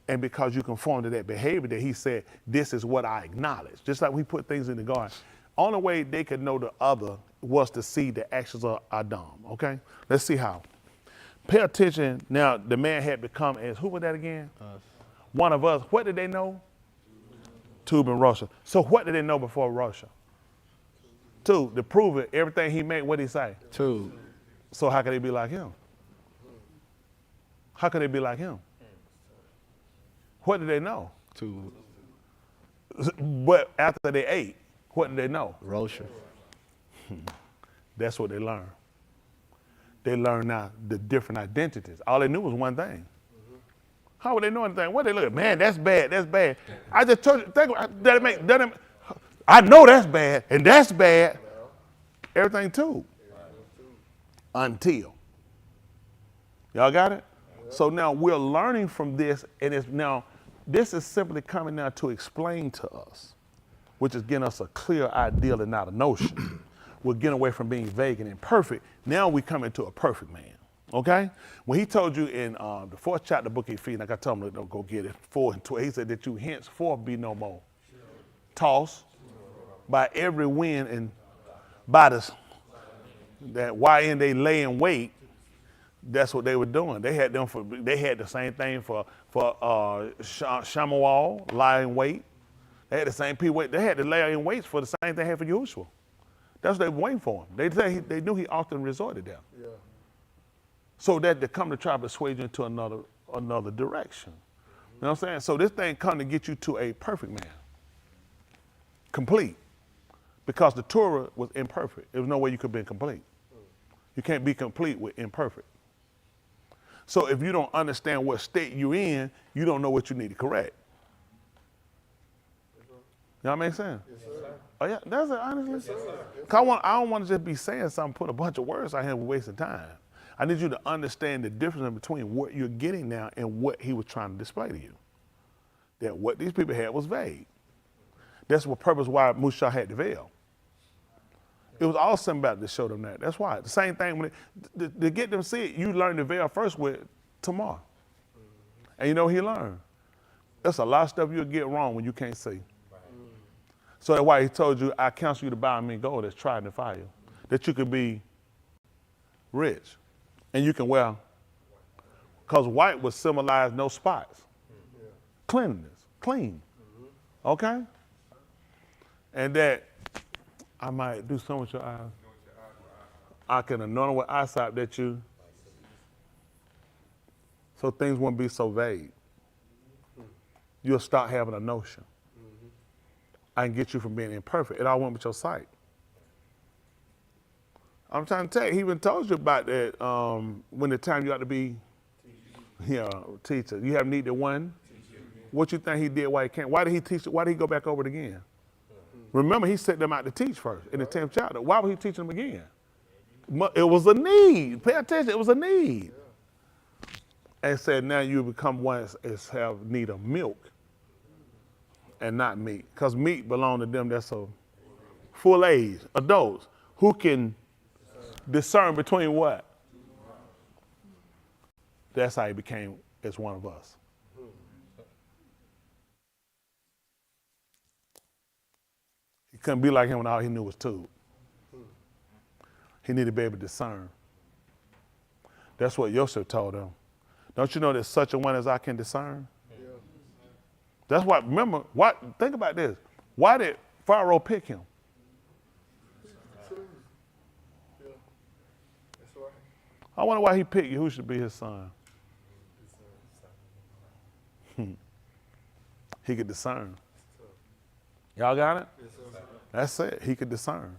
And because you conform to that behavior that he said, this is what I acknowledge. Just like we put things in the garden. Only way they could know the other was to see the actions of Adam, okay? Let's see how. Pay attention. Now, the man had become as, who was that again? Us. One of us. What did they know? Tube and Russia. So what did they know before Russia? Two, to prove it, everything he made, what did he say? Two. So how could they be like him? How could they be like him? What did they know? Two. But after they ate, what did they know? Russia. That's what they learned. They learned now the different identities. All they knew was one thing. How would they know anything? What they look at? Man, that's bad, that's bad. I just told you, I know that's bad, and that's bad. Everything too. Until. Y'all got it? So now we're learning from this, and it's now, this is simply coming now to explain to us, which is getting us a clear ideal and not a notion. We're getting away from being vague and imperfect. Now we come into a perfect man. Okay? When he told you in the 4th chapter of the book of Ephesians, like I told him to go get it, 4 and 12, he said that you henceforth be no more tossed by every wind and by that YN they lay in wait. That's what they were doing. They had the same thing for Shamuel, lie in wait. They had the same people. They had to lay in wait for the same thing they had for Yahushua. That's what they were waiting for him. They knew he often resorted there. Yeah. So that they come to try to persuade you into another direction. You know what I'm saying? So this thing come to get you to a perfect man. Complete. Because the Torah was imperfect. There was no way you could be complete. You can't be complete with imperfect. So if you don't understand what state you're in, you don't know what you need to correct. Y'all make sense? Yes, sir. Oh yeah, that's it, honestly. Yes, sir. I don't want to just be saying something, put a bunch of words out here and wasting time. I need you to understand the difference between what you're getting now and what he was trying to display to you. That what these people had was vague. That's what purpose why Musha had the veil. It was awesome about to show them that. That's why. The same thing, when to get them to see it, you learn the veil first with Tamar. And you know what he learned? There's a lot of stuff you'll get wrong when you can't see. So that's why he told you, I counsel you to buy me gold that's tried in the fire, that you could be rich. And you can wear, because white would symbolize no spots. Cleanliness, clean. Okay? And that I might do so with your eyes. I can anoint with eyesight that you, so things won't be so vague. You'll start having a notion. I can get you from being imperfect. It all went with your sight. I'm trying to tell you, he even told you about that when the time you ought to be teacher. You have needed one. What you think he did while he came? Why did he teach? Why did he go back over it again? Remember, he sent them out to teach first in the 10th chapter. Why would he teach them again? It was a need. Pay attention. It was a need. And said, now you become one as have need of milk and not meat. Because meat belongs to them that's a full age, adults, who can discern between what? That's how he became as one of us. He couldn't be like him when all he knew was tube. He needed to be able to discern. That's what Joseph told him. Don't you know that such a one as I can discern? Yeah. That's why, remember, think about this. Why did Pharaoh pick him? I wonder why he picked you. Who should be his son? He could discern. Y'all got it? That's it. He could discern.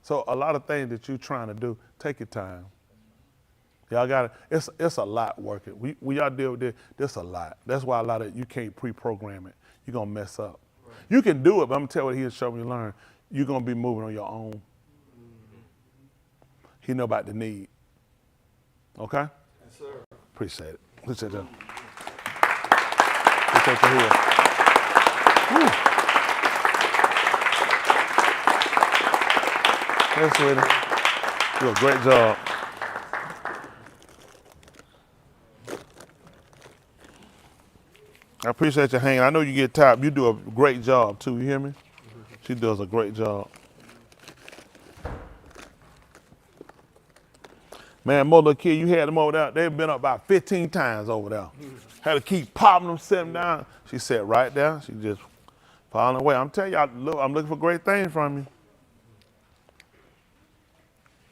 So a lot of things that you're trying to do, take your time. Y'all got it? It's a lot working. We y'all deal with this a lot. That's why a lot of you can't pre-program it. You're going to mess up. Right. You can do it, but I'm going to tell you what he'll show me learn. You're going to be moving on your own. He know about the need. Okay? Yes, sir. Appreciate it. Appreciate that. Appreciate you here. Yes, sweetie. You do a great job. I appreciate you hanging. I know you get tired. You do a great job, too. You hear me? She does a great job. Man, mother kid, you had them over there. They've been up about 15 times over there. Had to keep popping them, setting them down. She sat right there. She just falling away. I'm telling y'all, look, I'm looking for great things from you.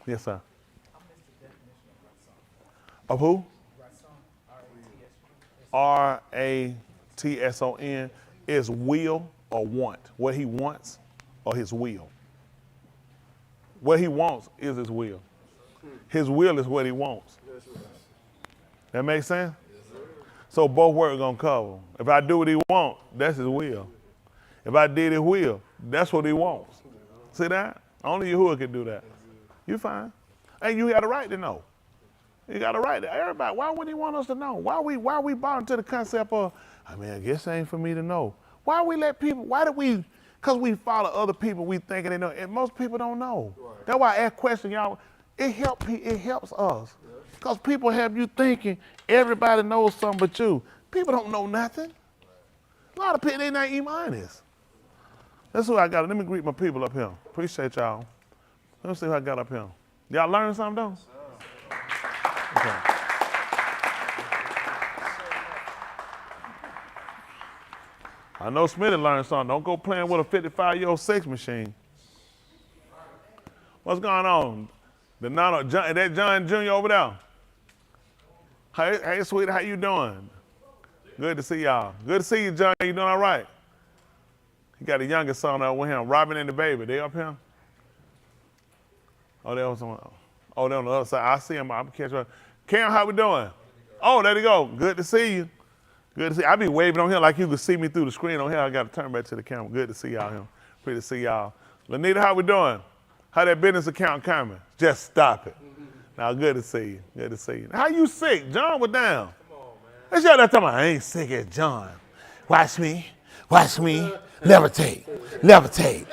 Yes, sir. Of who? R-A-T-S-O-N is will or want. What he wants or his will. What he wants is his will. His will is what he wants. That makes sense? So both words are going to cover. If I do what he wants, that's his will. If I did his will, that's what he wants. See that? Only Yahuwah can do that. You fine. And you got a right to know. You got a right to everybody. Why would he want us to know? Why we bought into the concept of, I mean, I guess it ain't for me to know. Why we let people, because we follow other people, we thinking they know, and most people don't know. Right. That's why I ask questions, y'all. It helps us. Because people have you thinking everybody knows something but you. People don't know nothing. A lot of people, they not even honest. That's who I got. Let me greet my people up here. Appreciate y'all. Let me see who I got up here. Y'all learn something though? Okay. I know Smitty learned something. Don't go playing with a 55-year-old sex machine. What's going on? That John Jr. over there. Hey, sweetie, how you doing? Good to see y'all. Good to see you, John. You doing all right? He got a younger son up with him, Robin and the baby. They up here? Oh, they're on the other side. I see him. I'm catching up. Cam, how we doing? Oh, there you go. Good to see you. Good to see you. I be waving on here like you could see me through the screen on here. I got to turn back to the camera. Good to see y'all here. Pretty to see y'all. Lanita, how we doing? How that business account coming? Just stop it. Now, good to see you. Good to see you. How you sick? John was down. Come on, man. Let's y'all that time. I ain't sick as John. Watch me. Watch me. Levitate. Levitate.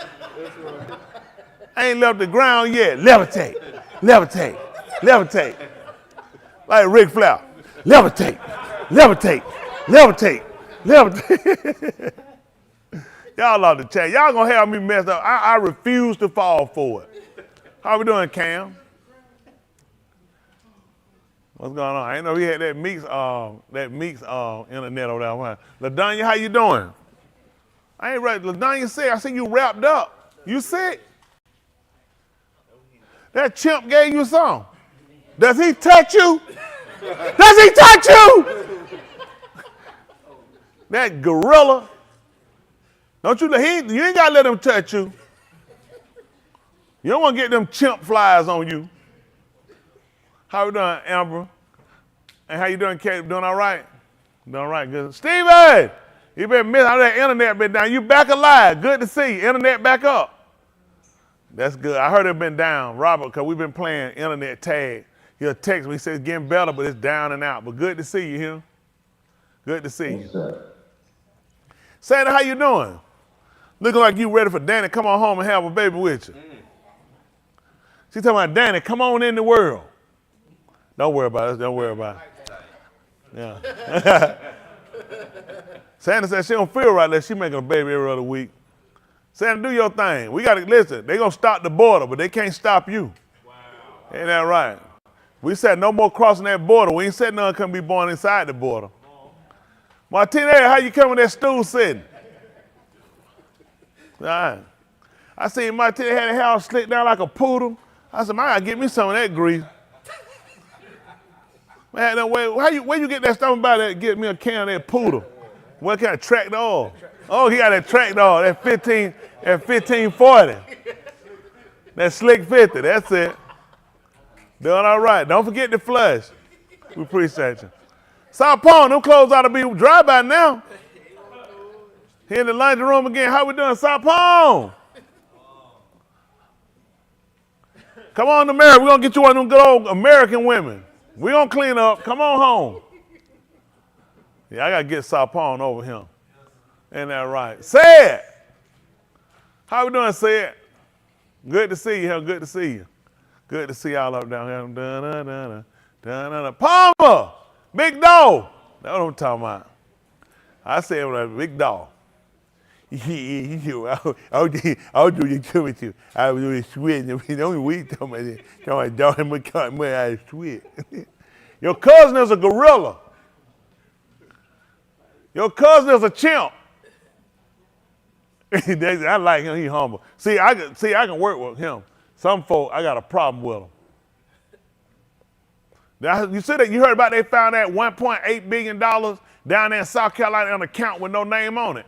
I ain't left the ground yet. Levitate. Levitate. Levitate. Like Ric Flair. Levitate. Levitate. Levitate. Levitate. Y'all ought to chat. Y'all gonna have me messed up. I refuse to fall for it. How we doing, Cam? What's going on? I didn't know he had that Meeks internet over there. LaDonya, how you doing? I ain't ready. LaDonya sick. I see you wrapped up. You sick? That chimp gave you some. Does he touch you? Does he touch you? That gorilla. Don't you? You ain't gotta let him touch you. You don't want to get them chimp flies on you. How you doing, Amber? And how you doing, Kate? Doing all right? Doing all right, good. Steven, you been missing. How that internet been down? You back alive. Good to see you. Internet back up. That's good. I heard it been down, Robert, because we've been playing internet tag. He'll text me, he says it's getting better, but it's down and out. But good to see you here. Good to see you. Santa, how you doing? Looking like you ready for Danny. Come on home and have a baby with you. She talking about, Danny, come on in the world. Don't worry about it. Don't worry about it. Yeah. Santa said she don't feel right unless she making a baby every other week. Santa, do your thing. We got to, listen, they going to stop the border, but they can't stop you. Wow. Ain't that right? We said no more crossing that border. We ain't said none can be born inside the border. Martina, how you coming that stool sitting? All right. I seen Martina had her hair slicked down like a poodle. I said, man, I gotta get me some of that grease. Man, no way. Where you get that stuff about that? Get me a can of that poodle. What kind of tractor oil? Oh, he got that tractor oil, that 1540. That slick 50, that's it. Doing all right. Don't forget the flush. We appreciate you. South Palm, them clothes ought to be dry by now. Here in the laundry room again. How we doing, South Palm? Come on to America. We're going to get you one of them good old American women. We're going to clean up. Come on home. Yeah, I got to get South Palm over him. Ain't that right? Say it. How we doing, Say it? Good to see you. Good to see you. Good to see y'all up down here. Palmer, big dog. That's what I'm talking about. I said it was a big dog. I'll do you come with you. I was doing sweat. The only week talking about dog and I sweat. Your cousin is a gorilla. Your cousin is a chimp. I like him. He's humble. See, I can work with him. Some folk, I got a problem with them. Now, you see that? You heard about they found that $1.8 billion down there in South Carolina on an account with no name on it.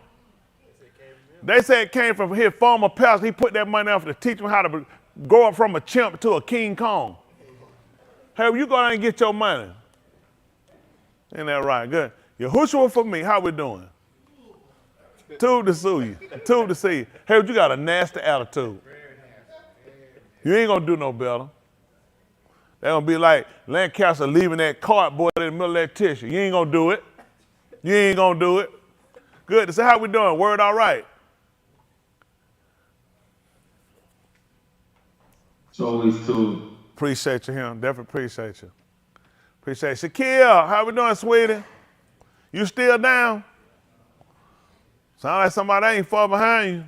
They say it came from his former pastor. He put that money out to teach him how to grow up from a chimp to a King Kong. Hey, you go down and get your money. Ain't that right? Good. Yahushua for me. How we doing? Tube to sue you. Tube to see you. Hey, you got a nasty attitude. You ain't gonna do no better. They're gonna be like Lancaster leaving that cardboard in the middle of that tissue. You ain't gonna do it. You ain't gonna do it. Good. So how we doing? Word all right? It's always too. Appreciate you, him. Definitely appreciate you. Appreciate you. Shaquille, how we doing, sweetie? You still down? Sound like somebody ain't far behind you.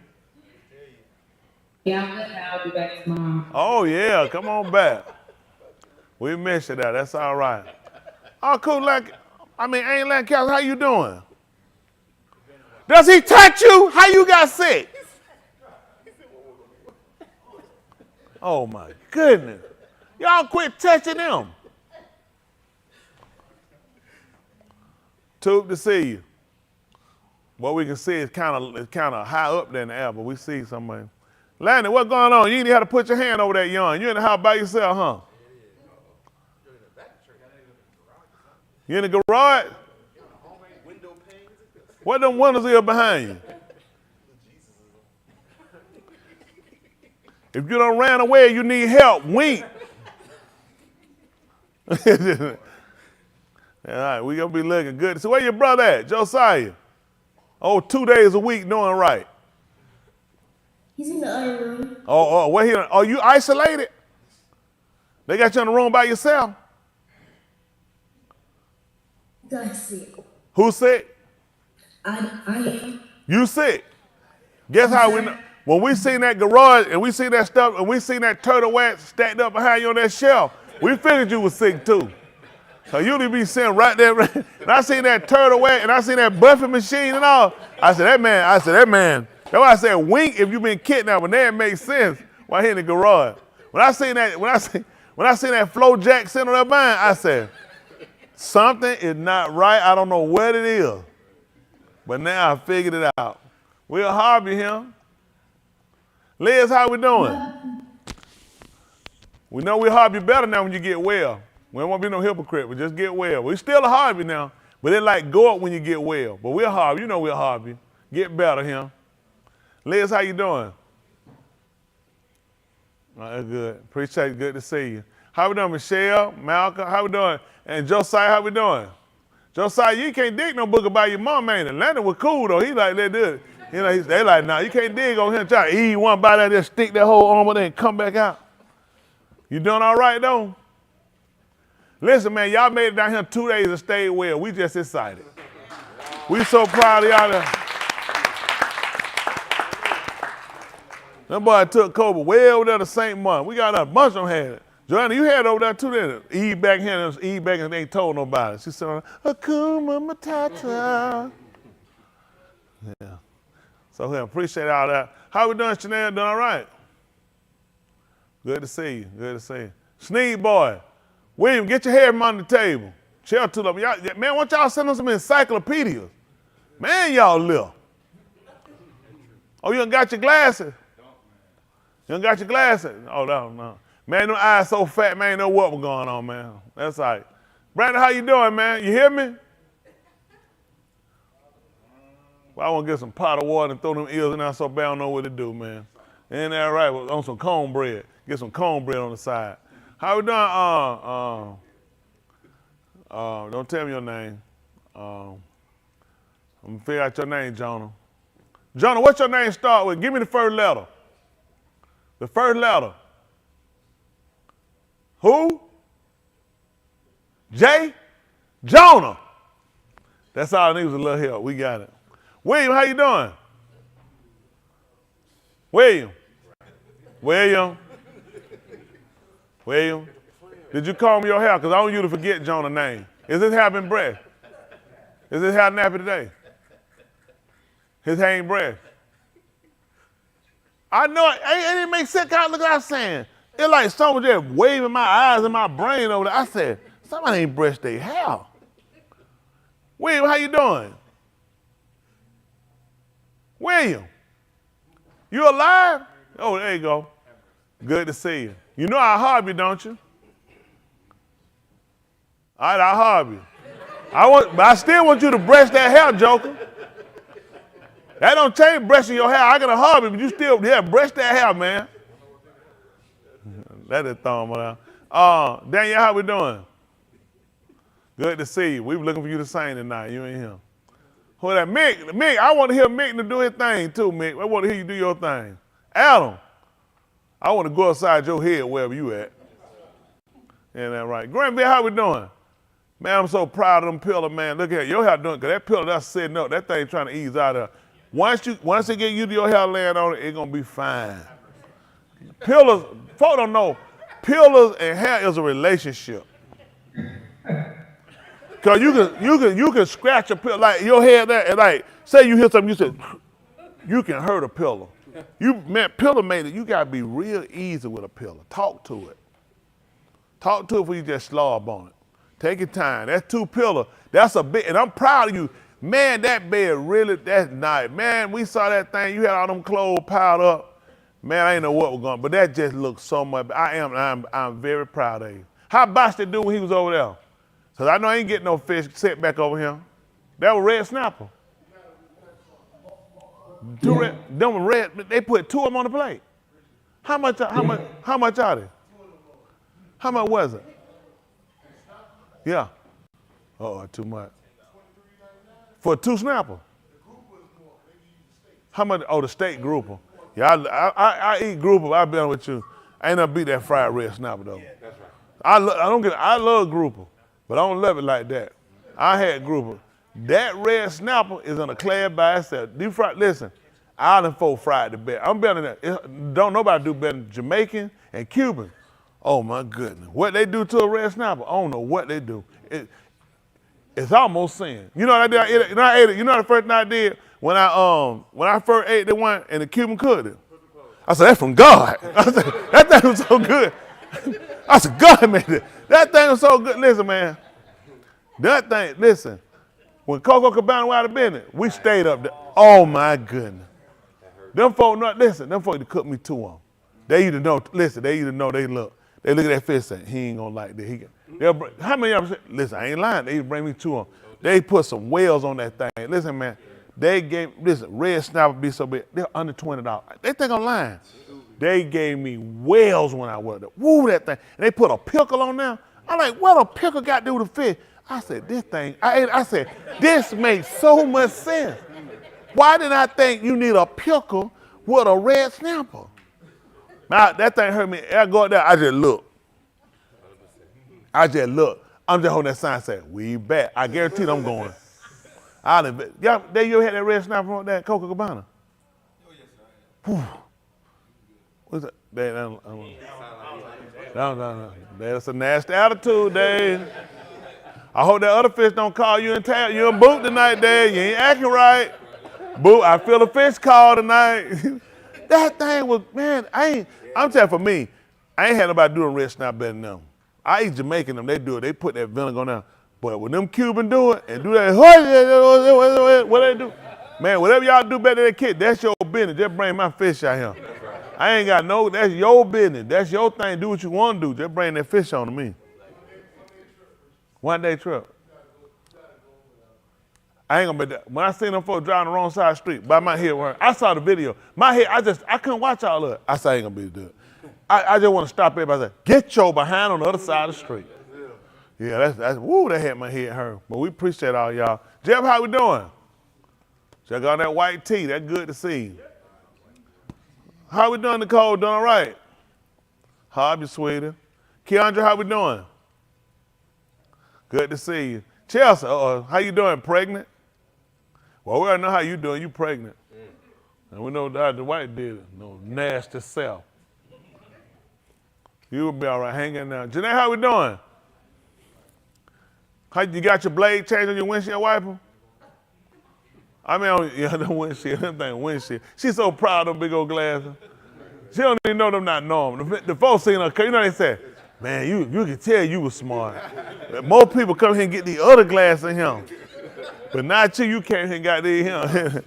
Yeah, I'm good. I'll be back tomorrow. Oh, yeah. Come on back. We miss you there. That's all right. Oh, cool. Ain't Lancaster, how you doing? Does he touch you? How you got sick? Oh, my goodness. Y'all quit touching him. Tube to see you. What we can see is kind of high up there in the air, but we see somebody. Landon, what's going on? You didn't have to put your hand over that yawn. You in the house by yourself, huh? You in the garage? What them windows are behind you? If you done ran away, you need help. Wink. All right, we gonna be looking good. So where your brother at, Josiah? Oh, 2 days a week doing right. He's in the other room. Oh, where he? Are you isolated? They got you in the room by yourself? God's sick. Who's sick? I am. You sick. Guess how we know? When we seen that garage and we seen that stuff and we seen that turtle wax stacked up behind you on that shelf, we figured you was sick too. So you need to be sitting right there. And I seen that turtle wax and I seen that buffing machine and all. I said, that man. That's why I said wink if you been kidnapped, but that makes sense while he in the garage. When I seen that flow jack sitting on that behind, I said, something is not right. I don't know what it is. But now I figured it out. We'll harbor him. Liz, how we doing? We know we'll harbor you better now when you get well. We don't want to be no hypocrite, but just get well. We still a harbor now, but it like go up when you get well. But we'll harbor. You know we'll harbor you. Get better, him. Liz, how you doing? Good. Appreciate it. Good to see you. How we doing, Michelle, Malcolm? How we doing? And Josiah, how we doing? Josiah, you can't dig no book about your mom, man. Atlanta was cool though. He like they did it. You know, they like, nah, you can't dig on him. Try to eat one bite out there, stick that whole arm there and come back out. You doing all right though? Listen, man, y'all made it down here 2 days and stayed well. We just excited. We so proud of y'all. That boy took COVID way over there to St. Martin. We got a bunch of them had it. Joanna, you had it over there too, didn't it? Eve back here, Eve back and they ain't told nobody. She said, Hakuna Matata. Yeah. So we appreciate all that. How we doing, Chanel? Doing all right? Good to see you. Good to see you. Sneed boy. William, get your hair on the table. Chill to them. Man, why don't y'all send them some encyclopedias? Man, y'all little. Oh, you done got your glasses? You done got your glasses? Oh, no. Man, them eyes so fat, man, know what was going on, man. That's all right. Brandon, how you doing, man? You hear me? Well, I want to get some pot of water and throw them ears in there so bad I don't know what to do, man. Ain't that right? On some cornbread. Get some cornbread on the side. How we doing? Don't tell me your name. I'm going to figure out your name, Jonah. Jonah, what's your name start with? Give me the first letter. The first letter. Who? J? Jonah. That's all I need was a little help. We got it. William, how you doing? William. Did you comb your hair? Because I want you to forget Jonah's name. Is his hair been brushed? Is his hair nappy today? His hair ain't brushed. I know it didn't make sense. Look what I was saying. It's like someone just waving my eyes and my brain over there. I said, somebody ain't brushed their hair. William, how you doing? William, you alive? Oh, there you go. Good to see you. You know I harbor, don't you? All right, I harbor you. But I still want you to brush that hair, Joker. That don't change brushing your hair. I got a hobby, but you still, brush that hair, man. That is thumb out. Daniel, how we doing? Good to see you. We were looking for you to sing tonight. You ain't here. Who that? Mick, I want to hear Mick to do his thing too, Mick. I want to hear you do your thing. Adam, I want to go outside your head wherever you at. Ain't that right? Granville, how we doing? Man, I'm so proud of them pillar, man. Look at your hair doing, because that pillar that's sitting up, that thing trying to ease out of there. Once they get you to your hair laying on it, it's going to be fine. Pillars, folks don't know, pillars and hair is a relationship. Because you can scratch a pillar, like your head there, and like, say you hear something, you say, you can hurt a pillar. Pillar made it, you got to be real easy with a pillar. Talk to it. Talk to it before you just slob on it. Take your time. That's 2 pillars. That's a big, and I'm proud of you. Man, that bed really, that's nice. Man, we saw that thing. You had all them clothes piled up. Man, I didn't know what was going on, but that just looks so much. I'm very proud of you. How Bosh do when he was over there? Because I know I ain't getting no fish set back over here. That was red snapper. Them red, they put 2 of them on the plate. How much are they? How much was it? Yeah. Oh, too much. For 2 snapper. How much? Oh, the steak grouper. Yeah, I eat grouper. I've been with you. I ain't never beat that fried red snapper though. Yeah, that's right. I love grouper, but I don't love it like that. I had grouper. That red snapper is in a class by itself. Deep fried. Listen, Island folk fried the best. I'm better than that. Don't nobody do better than Jamaican and Cuban. Oh my goodness. What they do to a red snapper, I don't know what they do. It's almost sin. You know what I did? I ate it. You know the first thing I did when I first ate the one and the Cuban cooked it? I said, that's from God. I said, that thing was so good. I said, God made it. That thing was so good. Listen, man. That thing, listen. When Coco Cabana went out of business, we stayed up there. Oh my goodness. Them folk, them folk to cook me 2 of them. They either know, they look at that fish saying, he ain't gonna like that. How many of them say, listen, I ain't lying, they bring me 2 of them. They put some whales on that thing. Listen, man, red snapper be so big, they're under $20. They think I'm lying. They gave me whales when I worked there. Woo, that thing. And they put a pickle on there. I'm like, what a pickle got to do with the fish? I said, this thing, I said, this makes so much sense. Why did I think you need a pickle with a red snapper? Now, that thing hurt me. I go up there, I just look. I'm just holding that sign saying, we back. I guarantee I'm going. Y'all, you had that red snapper on that Coca Cabana? Whew. What's that? No. That's a nasty attitude, Dave. I hope that other fish don't call you and tell you in boot tonight, Dave. You ain't acting right. Boot, I feel a fish call tonight. That thing was, man, I'm telling you, for me, I ain't had nobody doing red snap better than them. I eat Jamaican them, they do it. They put that vinegar on there. But when them Cuban do it and do that, what they do? Man, whatever y'all do better than that kid, that's your business. Just bring my fish out here. I ain't got no, that's your business. That's your thing. Do what you want to do. Just bring that fish on to me. One day trip. I ain't gonna be that. When I seen them folks driving the wrong side of the street, by my head were I saw the video. My head, I couldn't watch all of it. I said, I ain't gonna be able to do it. I just want to stop everybody and say, get your behind on the other side of the street. Yeah, that had my head hurt. But we appreciate all y'all. Jeff, how we doing? Check out that white tee. That's good to see you. How we doing, Nicole? Doing all right? Hobby, sweetie. Keandra, how we doing? Good to see you. Chelsea, how you doing? Pregnant? Well, we already know how you doing. You pregnant. And we know Dr. White did it. No nasty self. You will be all right. Hang in there. Janae, how we doing? How you got your blade changed on your windshield wiper? I mean, the windshield, that thing windshield. She's so proud of them big old glasses. She don't even know them not normal. The folks seen her, you know they say, man, you can tell you was smart. More people come here and get the other glass than him. But not you came here and got these him.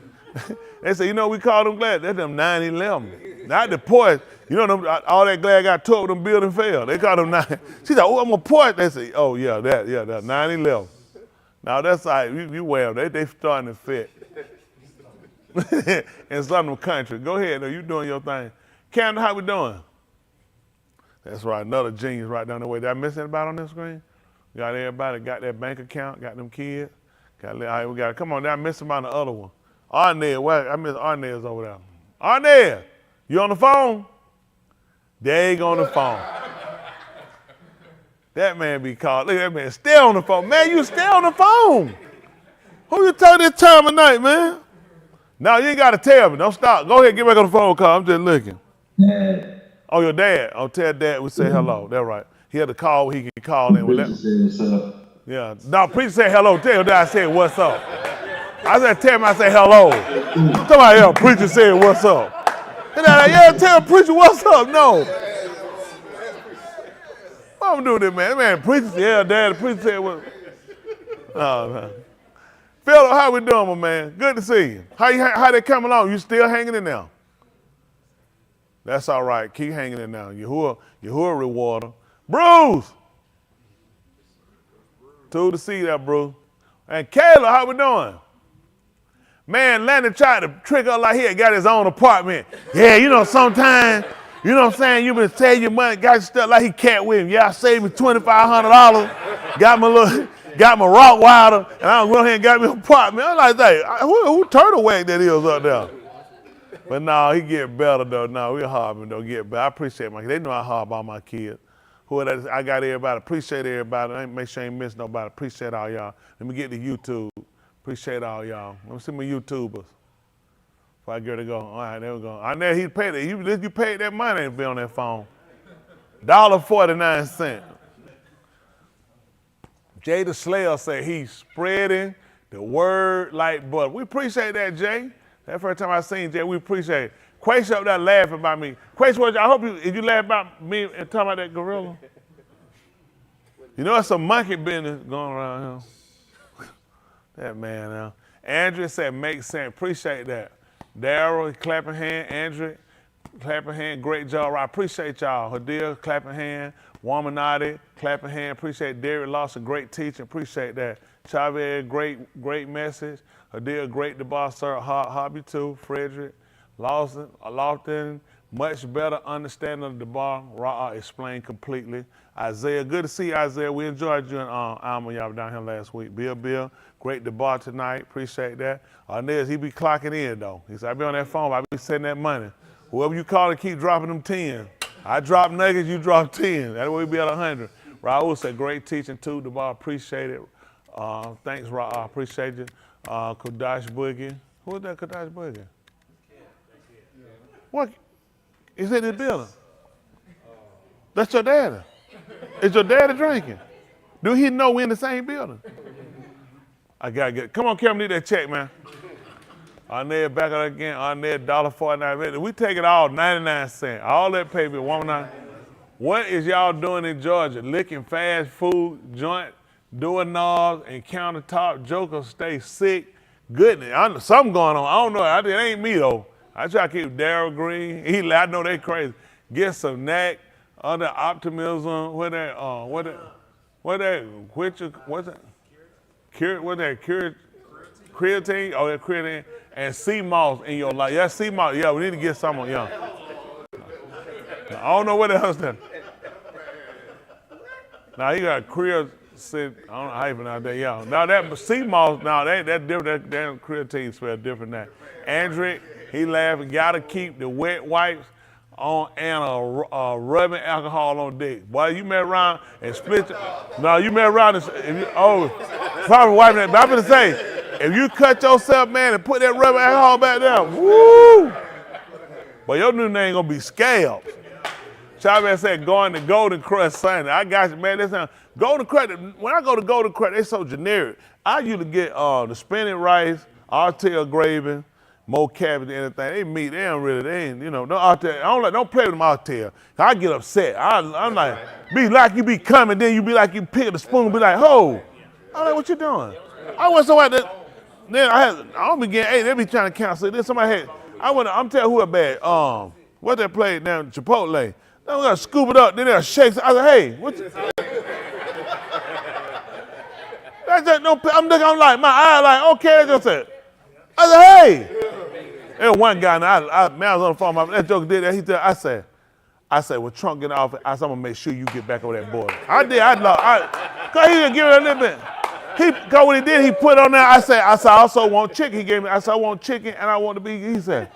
They say, you know what we call them glass? That's them 911. Not the port. You know, all that glass got tore when them building fell. They call them 9. She said, oh, I'm a port. They say, oh, that 911. Now, that's all right. You wear them. They starting to fit. In some of them country. Go ahead, though. You doing your thing. Canada, how we doing? That's right. Another genius right down the way. Did I miss anybody on this screen? Got everybody. Got that bank account. Got them kids. All right, we got it. Come on. Did I miss somebody on the other one? Arnez. I miss Arnez over there. Arnez, you on the phone? There you go on the phone. That man be called. Look at that man. Stay on the phone. Man, you stay on the phone. Who you tell this time of night, man? No, you ain't got to tell me. Don't stop. Go ahead, get back on the phone call. I'm just looking. Dad. Oh, your dad. Oh, tell dad we say hello. That's right. He had to call. He can call in. What's up? Yeah. No, preacher said hello. Tell your dad I said what's up. I said tell him I say hello. Somebody else, preacher said what's up. And yeah, tell preacher what's up. No. What I'm doing this, man? That man, preacher said, yeah, dad, the preacher said what? Oh, man. Phil, how we doing, my man? Good to see you. How they coming along? You still hanging in there? That's all right. Keep hanging in there. You're a rewarder. Bruce! Two to see that, Bruce. And Kayla, how we doing? Man, Landon tried to trick us like he had got his own apartment. Yeah, you know, sometimes, you know what I'm saying, you been saving your money, got your stuff like he can't with him. Yeah, I saved me $2,500, got my rock wilder, and I went ahead and got me an apartment. I'm like, hey, who turtle wag that is up there? But no, he get better though. No, we harbor though, get better. I appreciate my kids. They know I harbor all my kids. I got everybody. Appreciate everybody. I make sure I ain't miss nobody. Appreciate all y'all. Let me get to YouTube. Appreciate all y'all. Let me see my YouTubers. Before I get to go. All right, there we go. I know he paid it. You paid that money and be on that phone. $1.49. Jay the Slayer said he's spreading the word like butter. We appreciate that, Jay. That first time I seen Jay, we appreciate it. Quash up there laughing about me. Quash, I hope you laugh about me and talking about that gorilla. You know, it's some monkey business going around here. That man now. Andrew said, make sense. Appreciate that. Daryl, clapping hand. Andrew, clapping hand. Great job. I appreciate y'all. Hadir, clapping hand. Womanati, clapping hand. Appreciate Derek Lawson, great teaching. Appreciate that. Chavez, great message. Hadir, great the boss, sir. Hobby too. Frederick, Lawson, Much better understanding of the bar. Ra'ah explained completely. Isaiah, good to see you, Isaiah. We enjoyed you and Alma, y'all down here last week. Bill, great debar tonight. Appreciate that. Nez, he be clocking in though. He said, I be on that phone, I be sending that money. Whoever you call to keep dropping them 10. I drop nuggets, you drop 10. That way we be at 100. Raul said, great teaching too. Debar, appreciate it. Thanks, Ra'ah. Appreciate you. Kodash Boogie. Who is that Kodash Boogie? What? He's in his building. That's your daddy. Is your daddy drinking? Do he know we in the same building? I gotta get. Come on, Kevin, need that check, man. Arnett back up again. Arnett $1.49. We take it all 99 cents. All that paper, $1.99. What is y'all doing in Georgia? Licking fast food, joint, doorknobs, and countertop. Jokers stay sick. Goodness, something going on. I don't know. It ain't me though. I try to keep Daryl Green. I know they crazy. Get some knack, other optimism. What's that? Creatine? Oh, that creatine. And sea moss in your life. Yeah, sea moss. Yeah, we need to get some on y'all. I don't know what else that. Now you got creatine. I don't know how you pronounce that. Yeah. Now that sea moss. Now that different. That damn creatine smell different than that. Andrick. He laughing. Gotta keep the wet wipes on and a rubbing alcohol on deck. Boy, you met around and split. No, you met around and probably wiping that. But I'm gonna say, if you cut yourself, man, and put that rubbing alcohol back there, woo! But your new name gonna be Scalps. Chavez said going to Golden Crust Sunday. I got you, man. Listen, Golden Crust. When I go to Golden Crust, they so generic. I usually get the spinach rice, artel gravy. More cabbage than anything. They meat, they ain't, no artel. Don't play with them artel. I get upset. I'm like, be like you be coming, then you be like you pick the spoon, be like, ho. I'm like, what you doing? I went somewhere that, then I don't be getting, hey, they be trying to cancel. Then somebody had, I'm telling who a bad, what they played down Chipotle. Then we gotta scoop it up, then they'll shake. I said, hey, what you? That's just no, I'm looking, I'm like, my eye like, okay, that's just it. I said, hey. There was one guy, and I was on the phone, that joker did that. I said, well, Trump get off, I'm gonna make sure you get back over that border. I did, cause he didn't give it a little bit. Cause when he did, he put on there, I said, I also want chicken. He gave me, I said, I want chicken and I want to be, he said,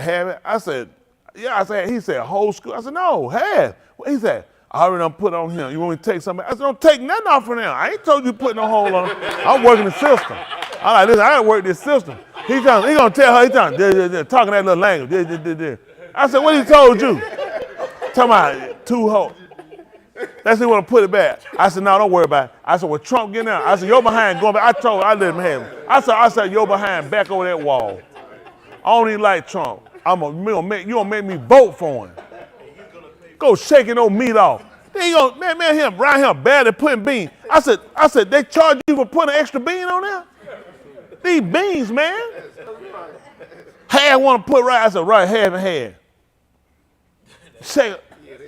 have it? I said, yeah, he said, whole school. I said, no, have. He said, I already done put on him. You want me to take something? I said, don't take nothing off from him. I ain't told you to put no hole on him. I'm working the system. I'm like, listen, I gotta work this system. He gonna tell her, talking that little language. I said, what he told you? Talking about 2 hoes. That's he want to put it back. I said, no, don't worry about it. I said, well, Trump getting out. I said, your behind going back. I let him have it. I said, your behind back over that wall. I don't even like Trump. You gonna make me vote for him. Go shaking no meat off. Then you gonna, man, him around here badly putting beans. I said, they charge you for putting an extra bean on there? These beans, man. Half want to put right. I said, right, half and half.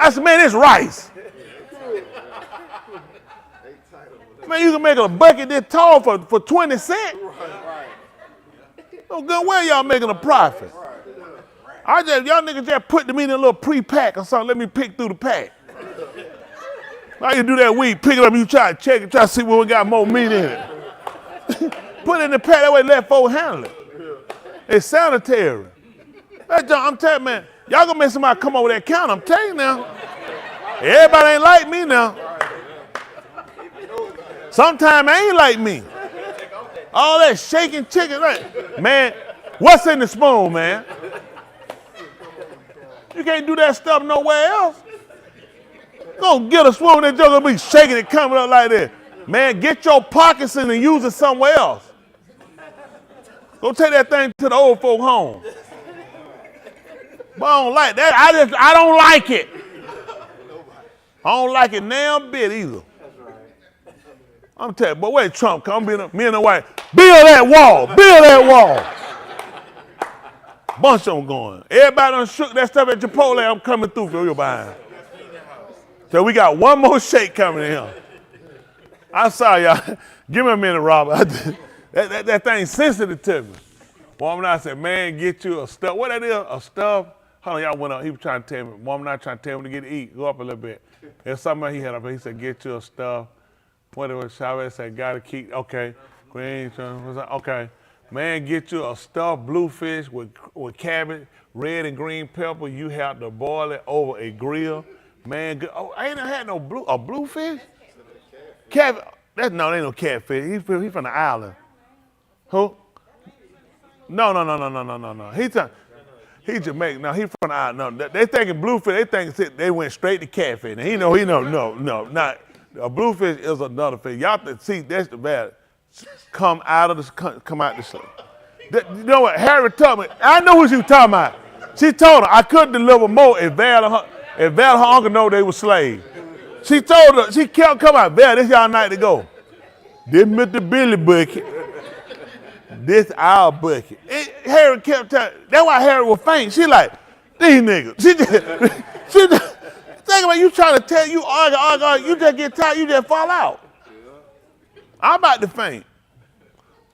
I said, man, it's rice. Man, you can make a bucket this tall for 20 cents. No good way y'all making a profit. Y'all niggas just put the meat in a little pre-pack or something. Let me pick through the pack. How you do that weed? Pick it up, you try to check it, try to see where we got more meat in it. Put it in the pack, that way let folks handle it. It's sanitary. I'm telling you, man, y'all gonna make somebody come over that counter, I'm telling you now. Everybody ain't like me now. Sometimes I ain't like me. All that shaking chicken, right? Man, what's in the spoon, man? You can't do that stuff nowhere else. Go get a spoon, that joke gonna be shaking it coming up like that. Man, get your pockets in and use it somewhere else. Go take that thing to the old folk home. But I don't like that. I don't like it. I don't like it now a bit either. I'm telling you, but wait, Trump, come me and the wife, build that wall. Bunch of them going. Everybody done shook that stuff at Chipotle. I'm coming through for your behind. So we got one more shake coming in here. I'm sorry, y'all. Give me a minute, Robert. That thing's sensitive to me. Woman, I said, man, get you a stuff. What that is? A stuffed Hold on, y'all went up. He was trying to tell me, Mom not trying to tell me to get to eat. Go up a little bit. There's something he had up there. He said, get your stuff. What it was, Chavez said, gotta keep, okay. Green, okay. Man, get you a stuffed bluefish with cabbage, red and green pepper. You have to boil it over a grill. Man, oh, I ain't had no bluefish? Cabbage, that ain't no catfish. He from the island. Who? No. He Jamaican. No, he from the island. No, they thinking bluefish. They think they went straight to catfish. And he know, no, not. A bluefish is another fish. Y'all see, that's the bad. Come out the sleep. You know what? Harry told me. I know who she was talking about. She told her I couldn't deliver more if Val and her uncle know they were slaves. She told her, she kept coming out. Val, this y'all night to go. This Mr. Billy bucket. This our bucket. Harry kept telling. That's why Harry was faint. She like, these niggas. She just think about you trying to tell you argue, you just get tired, you just fall out. I'm about to faint.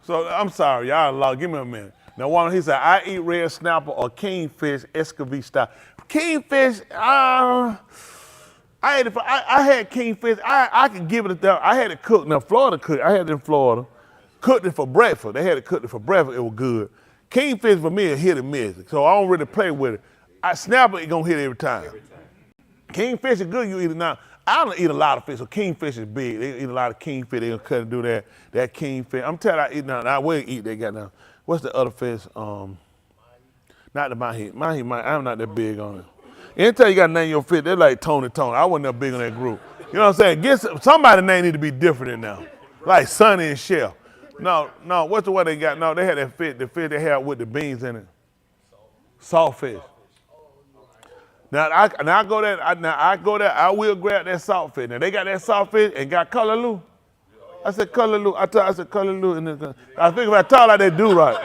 So I'm sorry, y'all. Give me a minute. Now, one he said, I eat red snapper or kingfish, escovitch style. Kingfish, I had kingfish. I could give it a thought. I had it cooked. Now, Florida cooked. I had it in Florida. Cooked it for breakfast. They had it cooked it for breakfast. It was good. Kingfish for me is hit and miss. So I don't really play with it. Snapper is going to hit every time. Kingfish is good, you eat it now. I don't eat a lot of fish, so kingfish is big. They eat a lot of kingfish. They gonna cut and do that kingfish. I'm telling you, I eat now. I will eat that guy now. What's the other fish? Not the mahi. I'm not that big on it. Anytime you got to name your fish, they're like Tony. I wasn't that big on that group. You know what I'm saying? Somebody's name need to be different than now. Like Sonny and Chef. No, what's the one they got? No, they had that fish, the fish they had with the beans in it. Saltfish. Now I go there. I will grab that saltfish. Now they got that saltfish and got Callaloo. I said Callaloo. I said Callaloo. I think if I talk like they do right.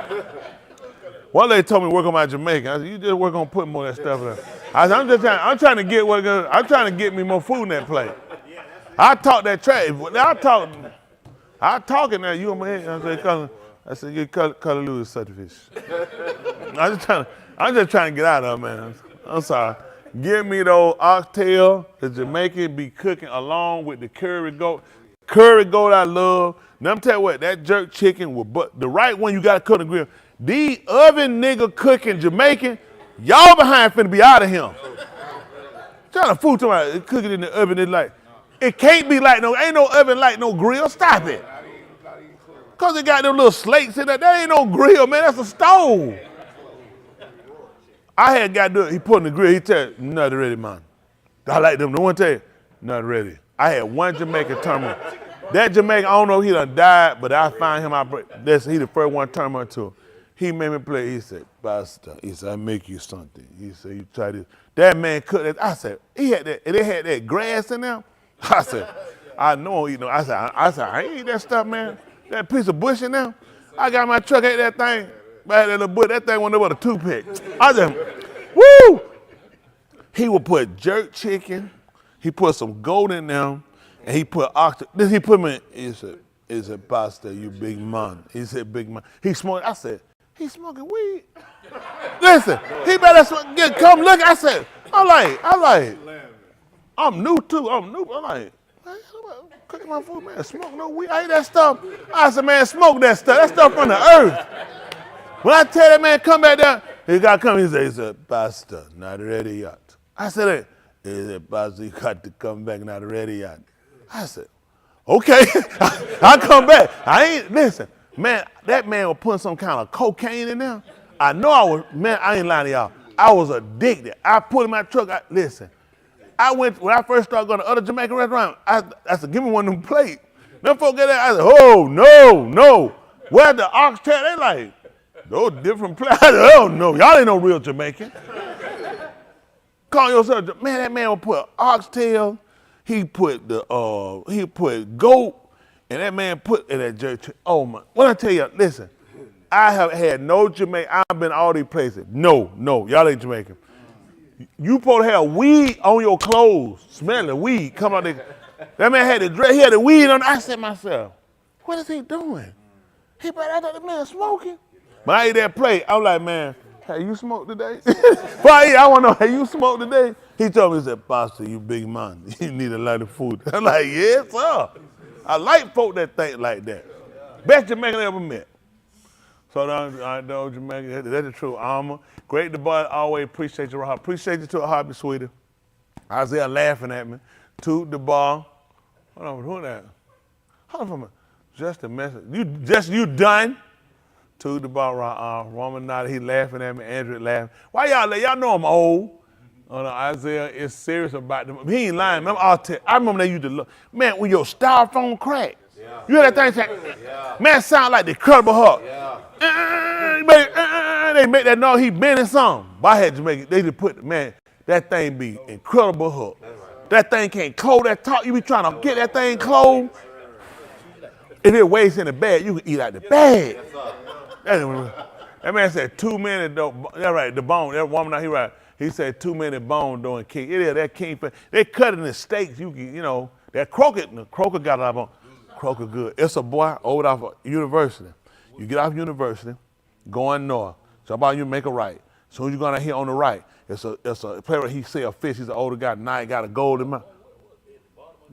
One lady told me to work on my Jamaican. I said you just work on putting more of that stuff in there. I said I'm trying to get me more food in that plate. I talk that trash. I talk it now. You on my head. I said get Callaloo is such a fish. I'm just trying to get out of it, man. I'm sorry. Give me those oxtail, the Jamaican be cooking along with the curry goat. Curry goat I love. Now I'm telling you what, that jerk chicken with the right one you gotta cook in the grill. These oven nigga cooking Jamaican, y'all behind finna be out of him. Trying to fool to my cook it in the oven, it's like, it can't be like ain't no oven like no grill, stop it. Cause it got them little slates in there, that ain't no grill, man, that's a stove. I had got to do it. He put in the grill. He tell me, not ready, man. I like them. The one tell you, not ready. I had one Jamaican turn. That Jamaican, I don't know if he done died, but I find him. He the first one turn on to. He made me play. He said, Pastor, he said, I make you something. He said, you try this. That man cooked it. I said, he had that. And they had that grass in there. I said, I know. I said, I ain't eat that stuff, man. That piece of bush in there. I got my truck, ate that thing. That thing went over with a toothpick. I said, woo! He would put jerk chicken, he put some goat in them, and he put oxtail. He put me in, he said, Pastor, you big man. He said, big man. He smoked, I said, he smoking weed? Listen, he better come look. I said, I'm new too. I'm like, cooking my food, man, smoke no weed. I eat that stuff. I said, man, smoke that stuff. That stuff from the earth. When I tell that man, come back down, he got to come. He said, Pastor, not ready yet. I said, he said, Pastor, you got to come back, not ready yet. I said, okay. I come back. Listen, man, that man was putting some kind of cocaine in there. I know I ain't lying to y'all. I was addicted. I put in my truck. Listen, when I first started going to other Jamaican restaurants, I said, give me one of them plates. Them folks get that. I said, oh, no. Where's the oxtail? They like, those different places. Oh no, y'all ain't no real Jamaican. Call yourself, man. That man would put oxtail. He put goat, and that man put in that jerk. Oh my! When I tell you, listen, I have had no Jamaican. I've been all these places. No, y'all ain't Jamaican. You supposed to have weed on your clothes, smelling weed. Come out there. That man had he had the weed on. I said to myself, what is he doing? I thought the man smoking. When I ate that plate, I'm like, man, Have you smoked today? I want to know, have you smoked today? He told me, he said, Pastor, you big man. You need a lot of food. I'm like, yes, sir. I like folk that think like that. Best Jamaican I ever met. So I know Jamaican, that's the true armor. Great the boy, always appreciate your heart. Appreciate you to a heartbeat, sweetie. Isaiah laughing at me. Toot the ball. Hold on, who that? Hold on for a minute. Just a message. You done? Toot the ball, Roman nodded, he laughing at me, Andrew laughing. Why y'all know I'm old. Oh, no, Isaiah is serious about them. He ain't lying. I remember they used to look. Man, when your styrofoam crack, you hear that thing say, man, sound like the Incredible Hulk. They make that noise, he bending something. But I had to make it, they just put, man, that thing be Incredible Hulk. That thing can't close that top. You be trying to get that thing closed. If it weighs in the bag, you can eat out the bag. That man said 2 minutes though. That's right, the bone. That woman out here, right? He said 2 minute bone doing king. It is that king. They cut it in steaks. You know that croaker got it up on. Croaker good. It's a boy over off of university. You get off university, going north. So about you make a right. As soon as you go down here on the right, it's a player. He say a fish. He's an older guy. Now he got a gold in mouth.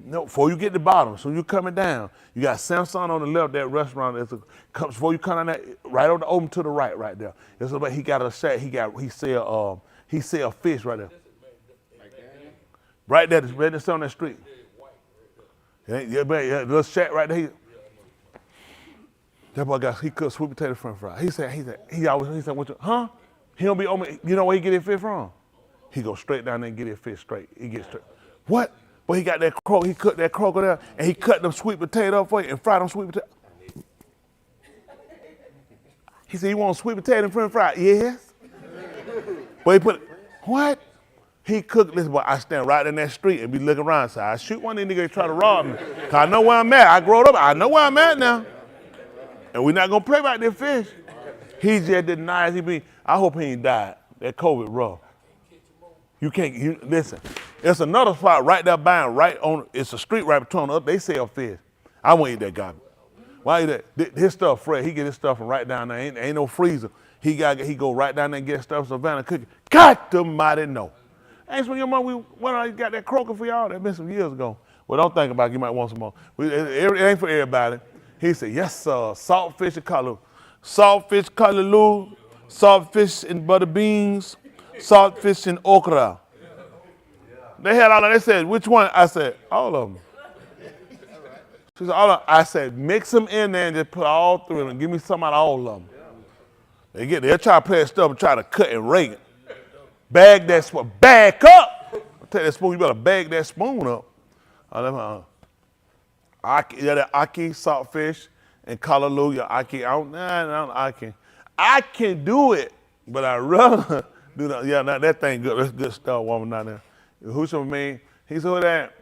No, before you get to the bottom, so you coming down, you got Samson on the left, that restaurant. Before you come down that, right on the open to the right there. It's about he got a shack, he sell fish right there. Right there, right there on that street. Yeah, little shack right there. That boy he cooked sweet potato french fry. He said, what you, huh? He don't be open. You know where he get his fish from? He go straight down there and get his fish straight. He get straight. What? But he got that he cooked that croaker there, and he cut them sweet potato for you and fried them sweet potato. He said, you want sweet potato and french fry? Yes. But he put, what? He cooked this, boy. I stand right in that street and be looking around. So I shoot one of these niggas try to rob me. Cause I know where I'm at. I grew up, I know where I'm at now. And we're not gonna play about this fish. He just denies he be, I hope he ain't died. That COVID rough. You can't, listen, it's another spot right there by him, it's a street right between us, they sell fish. I won't eat that garbage. Why eat that? His stuff fresh, he get his stuff from right down there, ain't no freezer. He go right down there and get stuff from Savannah cooking. God almighty no. Ain't when your mom, when I got that croaker for y'all, that been some years ago. Well, don't think about it, you might want some more. It ain't for everybody. He said, yes sir, saltfish and color. Saltfish, callaloo, saltfish and butter beans, saltfish and okra. They had all of them. They said, which one? I said, all of them. She said, all of them. I said, mix them in there and just put all three of them. Give me some out of all of them. They'll try to play that stuff and try to cut and rake it. Bag that spoon. Back up. I'll tell you that spoon, you better bag that spoon up. That aki, saltfish, and callaloo, aki. I can do it, but I'd rather do that. Yeah, that thing good. That's good stuff, woman down there. Who's some mean? He said that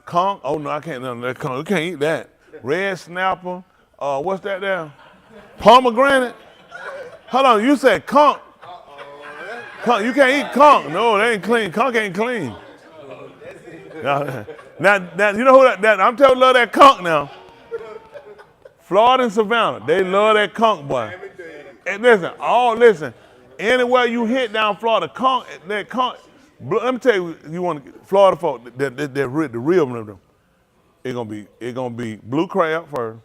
conch. Oh no, I can't. No, that conch. You can't eat that. Red snapper. What's that there? Pomegranate. Hold on, you said conch. Conch. You can't eat conch. No, they ain't clean. Conch ain't clean. Now, you know who that? I'm telling you, love that conch now. Florida and Savannah, they love that conch, boy. And listen. Anywhere you hit down Florida, that conch. Let me tell you, you want Florida folk, the real one of them. It's gonna be blue crab first.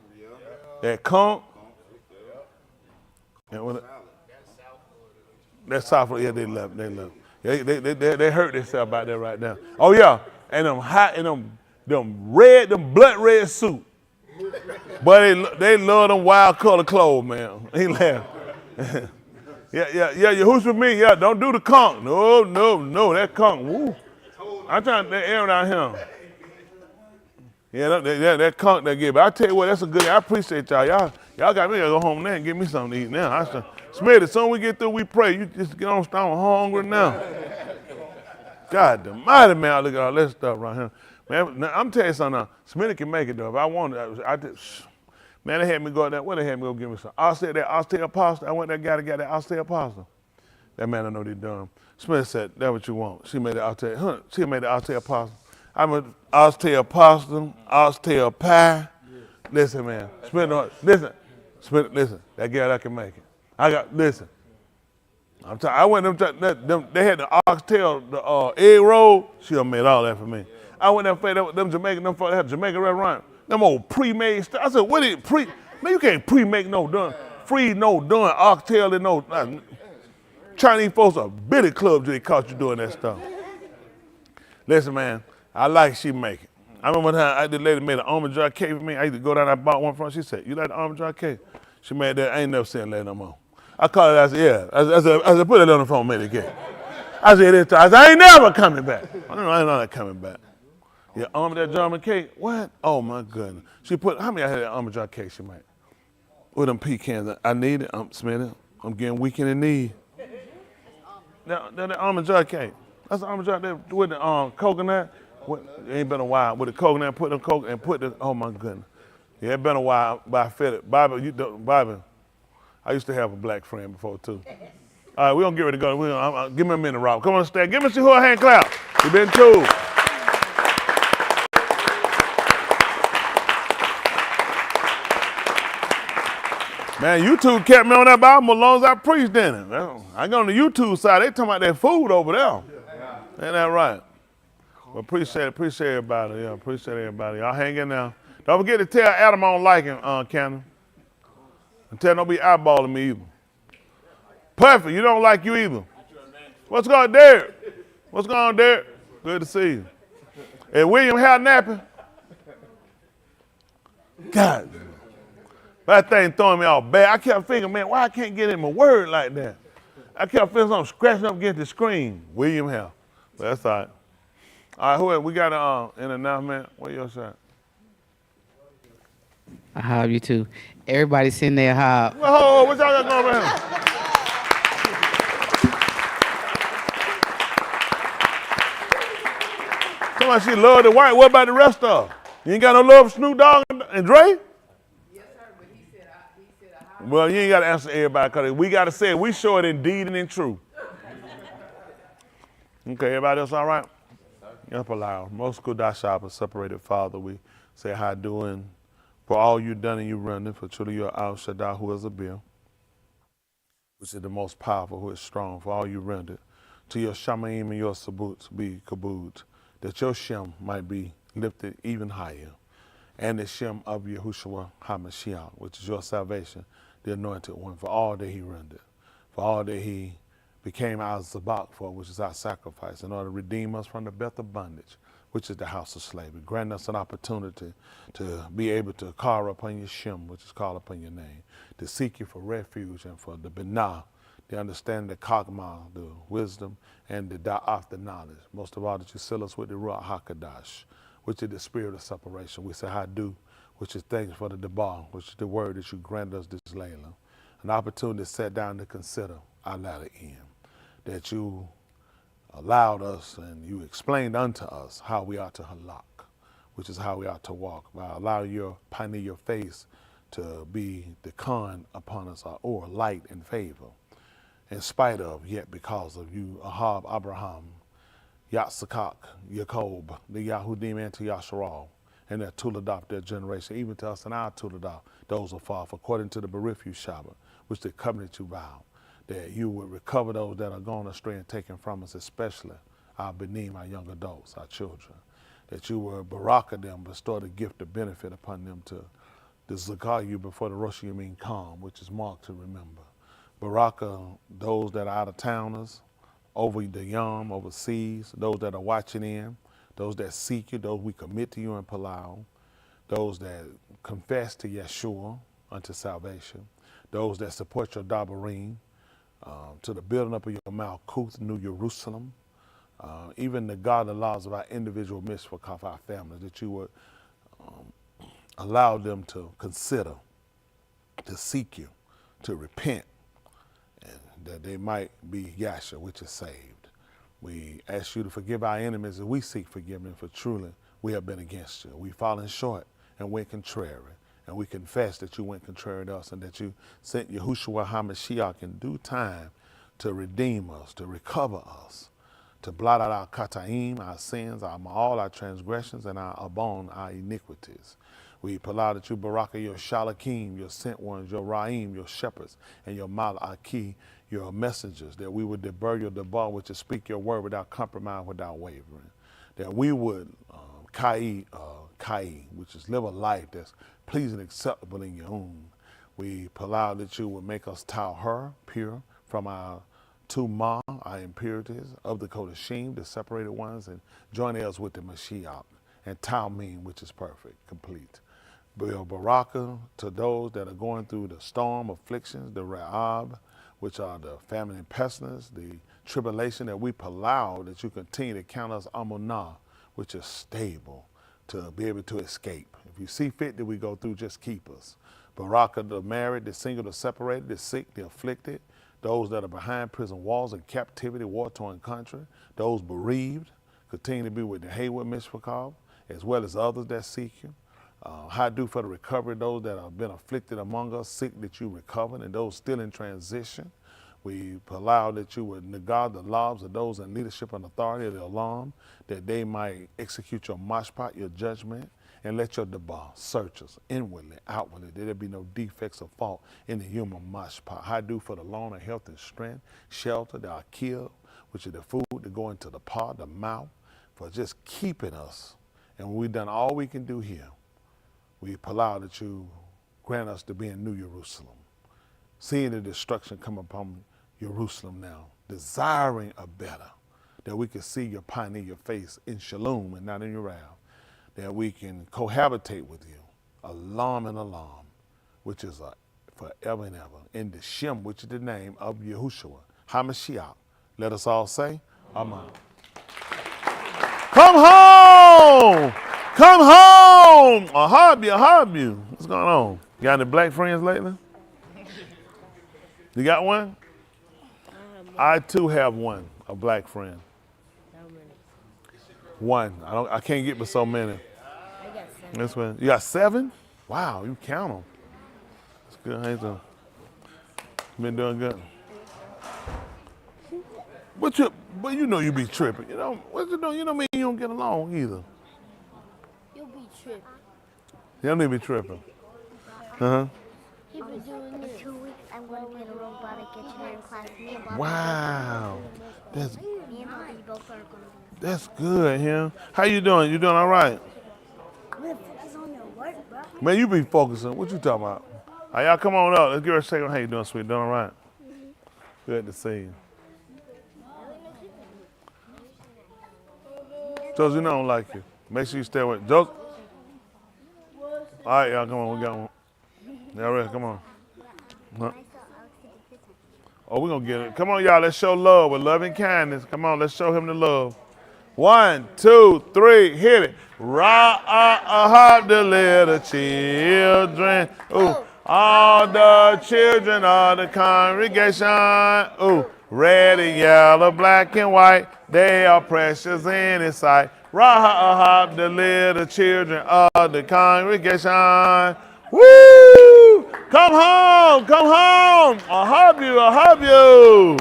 That conch. And that's South Florida. Yeah, they love it. They hurt themselves about that right now. Oh yeah, and them blood red suit. But they love them wild color clothes, man. He laughed. Yeah, who's with me? Yeah, don't do the conch. No, that conch. Woo. I'm trying to air down here. Yeah, that conch they give. But I tell you what, that's a good. I appreciate y'all. Y'all got me to go home now and get me something to eat now. Smitty, as soon as we get through, we pray. You just get on, start hungry now. God almighty, man, I look at all that stuff right here. Man, now, I'm telling you something now. Smitty can make it though. If I wanted, man, they had me go there. Where they had me go give me some? I said that oxtail pasta. I went there, guy to get that oxtail pasta. That man, I know they done. Smith said, that's what you want. She made the oxtail. She made the oxtail pasta. I'm an oxtail pasta, oxtail pie. Listen, man. Smith, listen. That girl, I can make it. Listen. I went them, they had the oxtail, the egg roll. She done made all that for me. I went there and fed them Jamaican, them folks, they had Jamaican restaurant. Them old pre-made stuff. I said, what is pre? Man, you can't pre-make no done, free no done oxtail and no. Chinese folks are billy clubs they caught you doing that stuff. Listen, man, I like she make it. I remember one time the lady made an almond joy cake for me. I used to go down, I bought one from her. She said, you like the almond joy cake? She made that. I ain't never seen that no more. I called her, I said, yeah. I said, put it on the phone, made it cake. I said, this time, I ain't never coming back. I ain't not coming back. Yeah, almond that German cake? What? Oh my goodness. She put, how many I had that almond joy cake she made? With them pecans. I need it, I'm smelling it. I'm getting weak in the knee. That almond joy cake. That's the almond joy with the coconut. It ain't been a while. With the coconut, put the coconut and put the, oh my goodness. Yeah, it been a while, but I fed it. Bobby, I used to have a black friend before too. All right, we're gonna get ready to go. Give me a minute, Rob. Come on, stand. Give me who a hand clap. You've been cool. Man, YouTube kept me on that Bible as long as I preached in it. I go on the YouTube side, they talking about that food over there. Ain't that right? Well, appreciate everybody. Yeah, appreciate everybody. Y'all hang in there. Don't forget to tell Adam I don't like him, Cannon. And tell him don't be eyeballing me either. Perfect, you don't like you either. What's going on, Derek? What's going on, Derek? Good to see you. And William hair napping? God. That thing throwing me off bad. I kept thinking, man, why I can't get in my word like that? I kept feeling something scratching up against the screen. William Hell. That's all right. All right, who else? We got an announcement. What your shot? I have you too. Everybody sitting there, Hob. Whoa, what y'all got going over here? Somebody she love the white. What about the rest of them? You ain't got no love for Snoop Dogg and Dre? Well, you ain't got to answer everybody because we got to say it. We show it in deed and in truth. Okay, everybody else all right? Up aloud. Most good shoppers, separated Father, we say how doing for all you done and you running, for truly you're Al Shaddai who is a bill, which is the most powerful, who is strong, for all you rendered. To your Shamaim and your Sabuts be kabud, that your Shem might be lifted even higher, and the Shem of Yahushua HaMashiach, which is your salvation, the anointed one, for all that he rendered, for all that he became our Zabak for, which is our sacrifice, in order to redeem us from the death of bondage, which is the house of slavery. Grant us an opportunity to be able to call upon your Shem, which is called upon your name, to seek you for refuge and for the Binah, the understanding, the Kagma, the wisdom, and the Da'af, the knowledge. Most of all, that you seal us with the Ruach HaKadosh, which is the spirit of separation. We say Hadu, which is thanks for the Debar, which is the word that you grant us this Layla. An opportunity to sit down to consider our latter end, that you allowed us and you explained unto us how we are to halak, which is how we are to walk, by allowing your pioneer, your face, to be the con upon us, or light and favor, in spite of, yet because of you, Ahab, Abraham, Yatsakak, Jacob, the Yahudim, and to Yasharal, and their Tuladop, their generation, even to us and our Tuladop, those are far, according to the Berifu Shabbat, which the covenant you vowed, that you would recover those that are gone astray and taken from us, especially our Benim, our young adults, our children, that you would baraka them, bestow the gift of benefit upon them to zakah you before the Rosh Hashanah come, which is marked to remember. Baraka those that are out of towners, over the Yom, overseas, those that are watching in, those that seek you, those we commit to you in Palau, those that confess to Yeshua unto salvation, those that support your Dabarim, to the building up of your Malkuth, New Jerusalem, even the godly laws of our individual mitzvah of our families, that you would allow them to consider, to seek you, to repent, and that they might be Yasha, which is saved. We ask you to forgive our enemies as we seek forgiveness, for truly we have been against you. We've fallen short and went contrary. And we confess that you went contrary to us and that you sent Yahushua HaMashiach in due time to redeem us, to recover us, to blot out our kataim, our sins, all our transgressions, and our abon, our iniquities. We allow that you baraka your shalakim, your sent ones, your ra'im, your shepherds, and your mal'aki, your messengers, that we would debar your debar, which is speak your word without compromise, without wavering, that we would kai, which is live a life that's pleasing, acceptable in your own. We allow that you would make us tahor, pure, from our tumah, our impurities, of the kodashim, the separated ones, and join us with the Mashiach, and talmim, which is perfect, complete. Baraka to those that are going through the storm afflictions, the Ra'ab, which are the famine and pestilence, the tribulation, that we allow that you continue to count us amunah, which is stable, to be able to escape. If you see fit that we go through, just keep us. Baraka, the married, the single, the separated, the sick, the afflicted, those that are behind prison walls in captivity, war-torn country, those bereaved, continue to be with the Hayward Mishpachah, as well as others that seek you. How do for the recovery of those that have been afflicted among us, sick that you recovered, and those still in transition. We allow that you would negate the laws of those in leadership and authority of the alarm, that they might execute your mashpat, your judgment, and let your debar search us inwardly, outwardly, that there be no defects or fault in the human mashpat. How do for the loan of health and strength, shelter, the akil, which is the food to go into the pot, the mouth, for just keeping us. And when we've done all we can do here, we allow that you grant us to be in New Jerusalem, seeing the destruction come upon Jerusalem now, desiring a better, that we can see your pioneer, your face in shalom and not in your wrath, that we can cohabitate with you, alarm and alarm, which is forever and ever, in the Shem, which is the name of Yahushua, HaMashiach. Let us all say, Amen. Come home! Come home! I hug you. What's going on? You got any black friends lately? You got one? I too have one, a black friend. One. I can't get but so many. I got 7. This one. You got 7? Wow, you count them. That's good. How you doing? Been doing good. But you know you be tripping. You know what you know? You know me. You don't get along either. You'll be tripping. You don't need to be tripping. He been doing In this. 2 weeks, I'm going to be in a robotic engineering class. Me and Bobby. Wow. Me and Bobby both are going to be. That's good, him. How you doing? You doing all right? We're focused on your work, bro. Man, you be focusing. What you talking about? All right, y'all come on up. Let's give her a second. How you doing, sweet? Doing all right? Good to see you. Joseph, you know I don't like you. Make sure you stay with Joseph. All right, y'all, come on. We got one. Y'all ready? Come on. Huh? Oh, we're going to get it. Come on, y'all. Let's show love with love and kindness. Come on, let's show him the love. 1, 2, 3, hit it. Ra-ah-ah, the little children. Ooh, all the children of the congregation. Ooh, red and yellow, black and white. They are precious in his sight. Ra-ah-ah, the little children of the congregation. Woo! Come home, come home. I'll hug you, I'll hug you.